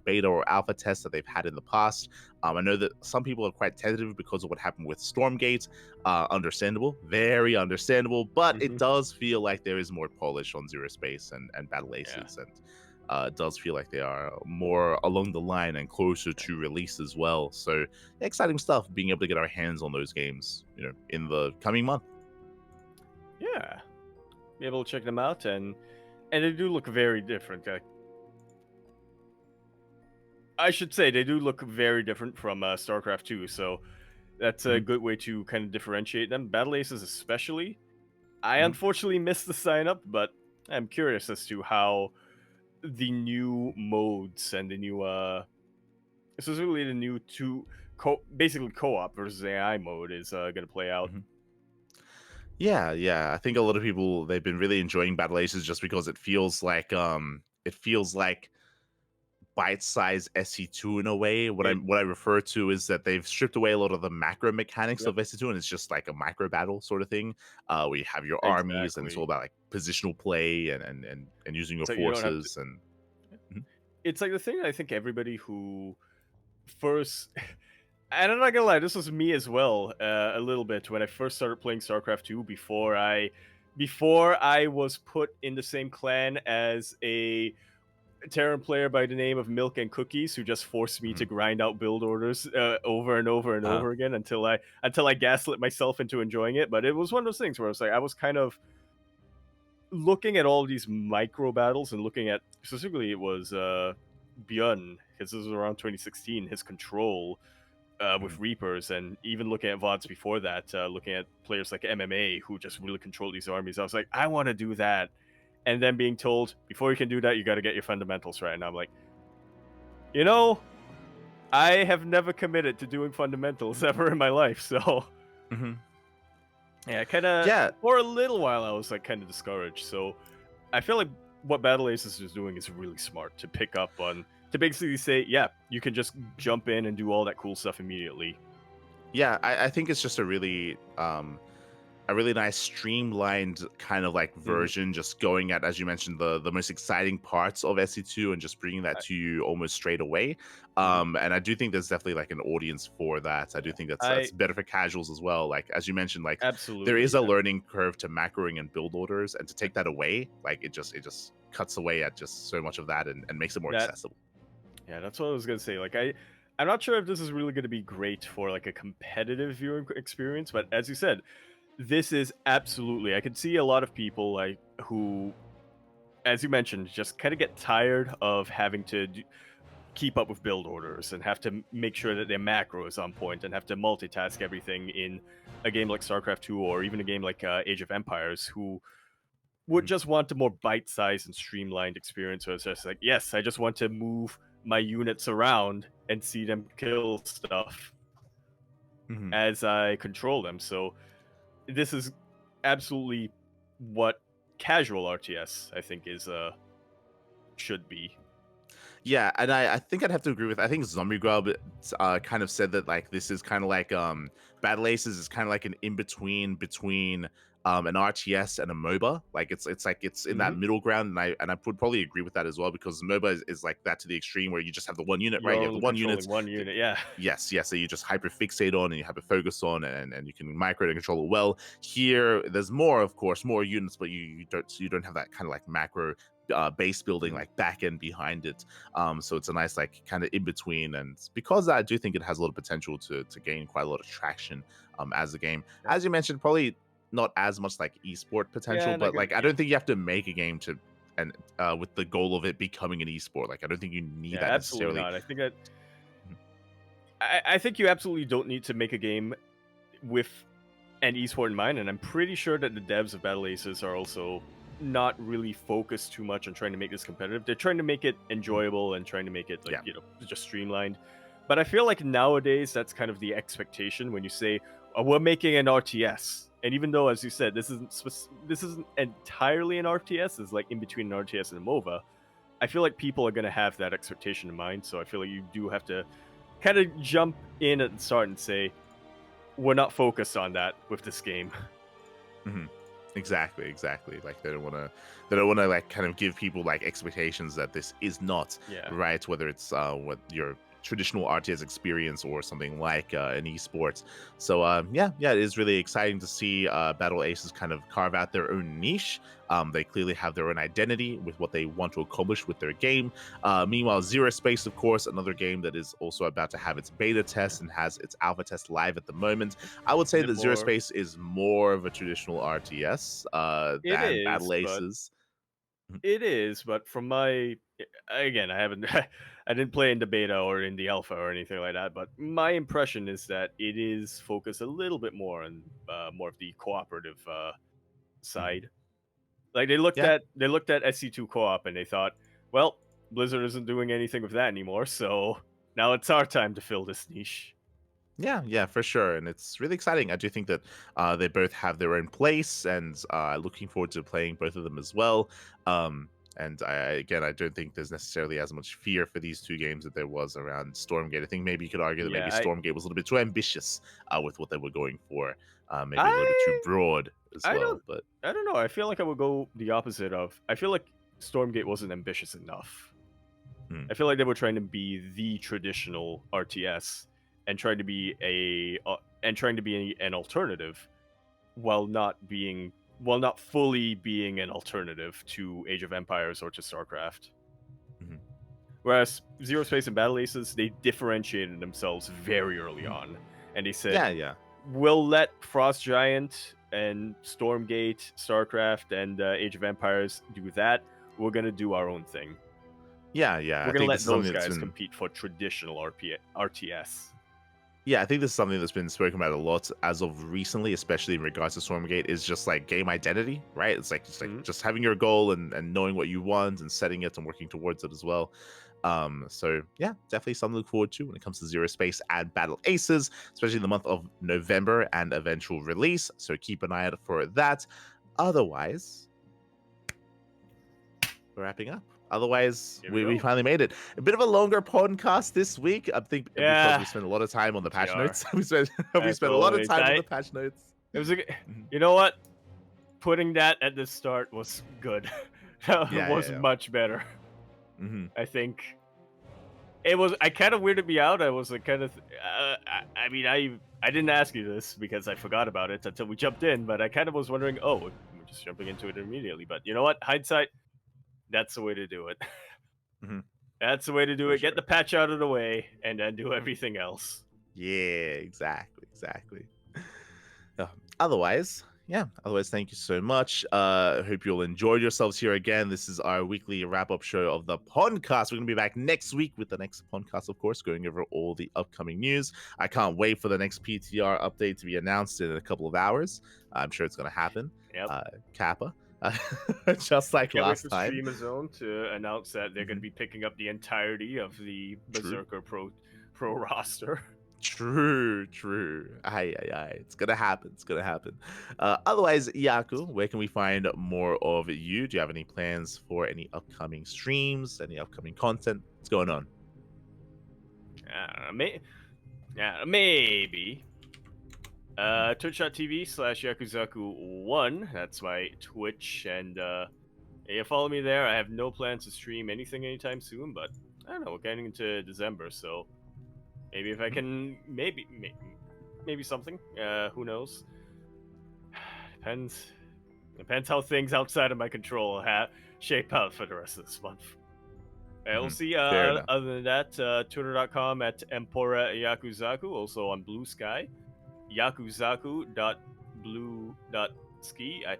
[SPEAKER 2] beta or alpha tests that they've had in the past. I know that some people are quite tentative because of what happened with Stormgate. Understandable, very understandable, but it does feel like there is more polish on Zero Space and Battle Aces, and it does feel like they are more along the line and closer to release as well. So exciting stuff, being able to get our hands on those games, in the coming month.
[SPEAKER 1] Yeah, be able to check them out, and they do look very different. I should say they do look very different from StarCraft 2, so that's a good way to kind of differentiate them. Battle Aces especially. I unfortunately missed the sign up, but I'm curious as to how the new modes and the new specifically the new basically co-op versus AI mode is going to play out.
[SPEAKER 2] Yeah. I think a lot of people, they've been really enjoying Battle Aces just because it feels like bite-sized SC2 in a way. What I refer to is that they've stripped away a lot of the macro mechanics of SC2, and it's just like a micro battle sort of thing, where you have your armies, and it's all about like positional play and using your forces.
[SPEAKER 1] It's like the thing that I think everybody who first and I'm not gonna lie, this was me as well, a little bit when I first started playing StarCraft 2 before I was put in the same clan as a Terran player by the name of Milk and Cookies, who just forced me to grind out build orders over and over and over again until I gaslit myself into enjoying it. But it was one of those things where I was kind of looking at all these micro battles and looking at, specifically it was Björn, because this was around 2016, his control with Reapers, and even looking at VODs before that, looking at players like MMA who just really control these armies. I was like, I want to do that. And then being told, before you can do that, you got to get your fundamentals right. And I'm like, I have never committed to doing fundamentals ever in my life. So, for a little while, I was like kind of discouraged. So, I feel like what Battle Aces is doing is really smart to pick up on, to basically say, yeah, you can just jump in and do all that cool stuff immediately.
[SPEAKER 2] Yeah, I think it's just a really nice streamlined kind of like version, just going at, as you mentioned, the most exciting parts of SC2 and just bringing that to you almost straight away. And I do think there's definitely like an audience for that. I do think that's better for casuals as well. Like, as you mentioned, like
[SPEAKER 1] absolutely,
[SPEAKER 2] there is a learning curve to macroing and build orders, and to take that away, like it just cuts away at just so much of that and makes it more accessible.
[SPEAKER 1] Yeah, that's what I was gonna say. Like, I'm not sure if this is really gonna be great for like a competitive viewing experience, but as you said, this is absolutely, I could see a lot of people like who, as you mentioned, just kind of get tired of having to keep up with build orders and have to make sure that their macro is on point and have to multitask everything in a game like StarCraft 2 or even a game like Age of Empires, who would just want a more bite-sized and streamlined experience where it's just like, yes, I just want to move my units around and see them kill stuff as I control them. So this is absolutely what casual RTS, I think, is should be.
[SPEAKER 2] Yeah, and I think I'd have to agree with, I think Zombie Grub kind of said that like this is kind of like Battle Aces is kind of like an in-between between an RTS and a MOBA. Like it's in that middle ground, and I would probably agree with that as well, because MOBA is like that to the extreme where you just have the one unit, right? You have the one unit,
[SPEAKER 1] yeah.
[SPEAKER 2] Yes, so you just hyper fixate on and you have a focus on, and you can micro and control it well. Here, there's more, of course, more units, but you don't have that kind of like macro base building like back end behind it. So it's a nice like kind of in between, and because I do think it has a lot of potential to gain quite a lot of traction as a game. As you mentioned, probably not as much like esport potential, but like I don't think you have to make a game to and with the goal of it becoming an esport. Like I don't think you need that
[SPEAKER 1] absolutely
[SPEAKER 2] necessarily.
[SPEAKER 1] not. I think that I think you absolutely don't need to make a game with an esport in mind, and I'm pretty sure that the devs of Battle Aces are also not really focus too much on trying to make this competitive. They're trying to make it enjoyable and trying to make it like just streamlined. But I feel like nowadays that's kind of the expectation when you say we're making an RTS. And even though, as you said, this isn't entirely an RTS, it's like in between an RTS and a MOBA. I feel like people are gonna have that expectation in mind. So I feel like you do have to kind of jump in at the start and say, we're not focused on that with this game.
[SPEAKER 2] Mm-hmm. Exactly. Like they don't want to like kind of give people like expectations that this is not right, whether it's what your traditional RTS experience or something like an esports. So it is really exciting to see Battle Aces kind of carve out their own niche. They clearly have their own identity with what they want to accomplish with their game. Meanwhile, Zero Space, of course, another game that is also about to have its beta test and has its alpha test live at the moment. I would say that Zero Space is more of a traditional RTS than Battle Aces.
[SPEAKER 1] It is, but from my again, I haven't I didn't play in the beta or in the alpha or anything like that, but my impression is that it is focused a little bit more on more of the cooperative side. Like they looked at SC2 co-op and they thought, well, Blizzard isn't doing anything with that anymore, so now it's our time to fill this niche.
[SPEAKER 2] Yeah, for sure. And it's really exciting. I do think that they both have their own place, and looking forward to playing both of them as well. And I don't think there's necessarily as much fear for these two games that there was around Stormgate. I think maybe you could argue that maybe Stormgate was a little bit too ambitious with what they were going for. Maybe a little bit too broad as well. But
[SPEAKER 1] I don't know. I feel like I would go the opposite of. I feel like Stormgate wasn't ambitious enough. I feel like they were trying to be the traditional RTS and trying to be an alternative while not fully being an alternative to Age of Empires or to StarCraft. Whereas Zero Space and Battle Aces, they differentiated themselves very early on, and they said, we'll let Frost Giant and Stormgate, StarCraft, and Age of Empires do that. We're gonna do our own thing.
[SPEAKER 2] Yeah.
[SPEAKER 1] We're gonna let those guys compete for traditional RTS.
[SPEAKER 2] Yeah, I think this is something that's been spoken about a lot as of recently, especially in regards to Stormgate, is just like game identity, right? It's like just having your goal and knowing what you want and setting it and working towards it as well. So yeah, definitely something to look forward to when it comes to Zero Space and Battle Aces, especially in the month of November and eventual release. So keep an eye out for that. Otherwise, we're wrapping up. Otherwise, we finally made it. A bit of a longer podcast this week. I think because we spent a lot of time on the patch notes. we spent a lot of time on the patch notes.
[SPEAKER 1] It was you know what? Putting that at the start was good. It was much better. I think it was. I kind of weirded me out. I was like, kind of. I mean, I didn't ask you this because I forgot about it until we jumped in. But I kind of was wondering, we're just jumping into it immediately. But you know what? Hindsight. That's the way to do it. That's the way to do it. Get the patch out of the way and then do everything else.
[SPEAKER 2] Yeah, exactly. Otherwise, thank you so much. I hope you'll enjoy yourselves here again. This is our weekly wrap-up show of the PondCast. We're going to be back next week with the next PondCast, of course, going over all the upcoming news. I can't wait for the next PTR update to be announced in a couple of hours. I'm sure it's going to happen. Kappa. Just like last time.
[SPEAKER 1] Stream Zone to announce that they're going to be picking up the entirety of the Berserker Pro roster.
[SPEAKER 2] True. Aye. It's gonna happen. Otherwise, Yaku, where can we find more of you? Do you have any plans for any upcoming streams, any upcoming content? What's going on?
[SPEAKER 1] Maybe. Twitch.tv/Yakuzaku1. That's my Twitch, and you follow me there. I have no plans to stream anything anytime soon, but I don't know. We're getting into December, so maybe if I can, maybe something. Who knows? Depends how things outside of my control shape out for the rest of this month. We'll see. Other than that, Twitter.com at Empora Yakuzaku, also on Blue Sky. Yakuzaku.blue.ski. I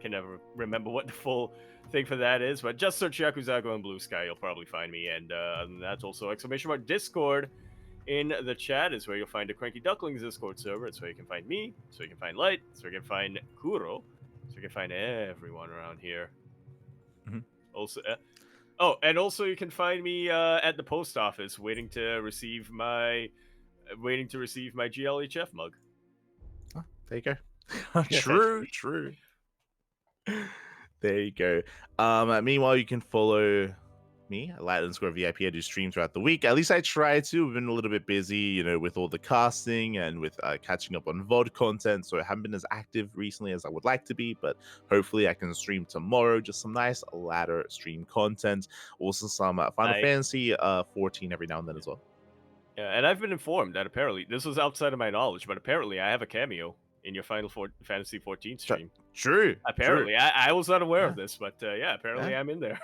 [SPEAKER 1] can never remember what the full thing for that is, but just search Yakuzaku on Blue Sky, you'll probably find me. And other than that, also !Discord in the chat is where you'll find the CranKy Ducklings Discord server. It's where you can find me, so you can find Light, so you can find Kuro, so you I can find everyone around here.
[SPEAKER 2] Mhm.
[SPEAKER 1] Also, and also you can find me at the post office, waiting to receive my GLHF mug.
[SPEAKER 2] Oh, there you go. True, true. There you go. Meanwhile, you can follow me at Light_VIP. I do stream throughout the week. At least I try to. We've been a little bit busy, with all the casting and with catching up on VOD content. So I haven't been as active recently as I would like to be, but hopefully I can stream tomorrow. Just some nice ladder stream content. Also some Final Fantasy 14 every now and then as well.
[SPEAKER 1] Yeah, and I've been informed that apparently, this was outside of my knowledge, but apparently I have a cameo in your Final Fantasy 14 stream.
[SPEAKER 2] True.
[SPEAKER 1] Apparently.
[SPEAKER 2] True.
[SPEAKER 1] I was not aware of this, but apparently I'm in there.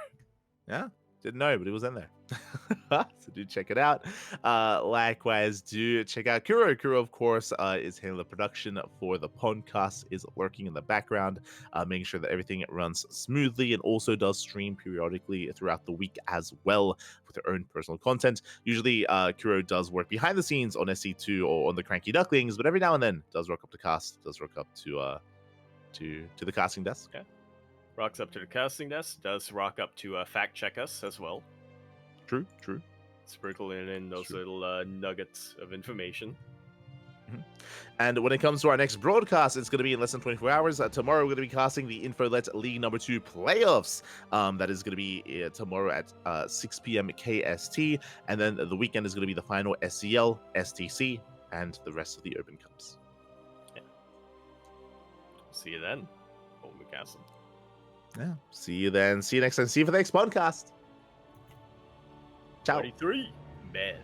[SPEAKER 2] Yeah. Didn't know, but it was in there. So do check it out. Likewise, do check out Kuro. Kuro, of course, is handling the production for the podcast, is lurking in the background, making sure that everything runs smoothly, and also does stream periodically throughout the week as well with her own personal content. Usually, Kuro does work behind the scenes on SC2 or on the CranKy Ducklings, but every now and then does rock up to cast, does rock up to the casting desk.
[SPEAKER 1] Okay. Rocks up to the casting desk, does rock up to fact check us as well.
[SPEAKER 2] True.
[SPEAKER 1] Sprinkling in those little nuggets of information.
[SPEAKER 2] Mm-hmm. And when it comes to our next broadcast, it's going to be in less than 24 hours. Tomorrow, we're going to be casting the Infolet League number 2 playoffs. That is going to be tomorrow at 6 p.m. KST. And then the weekend is going to be the final SCL, STC, and the rest of the Open Cups.
[SPEAKER 1] Yeah. See you then, Open Castle.
[SPEAKER 2] Yeah. See you then. See you next time. See you for the next podcast. Ciao.
[SPEAKER 1] 43. Bell.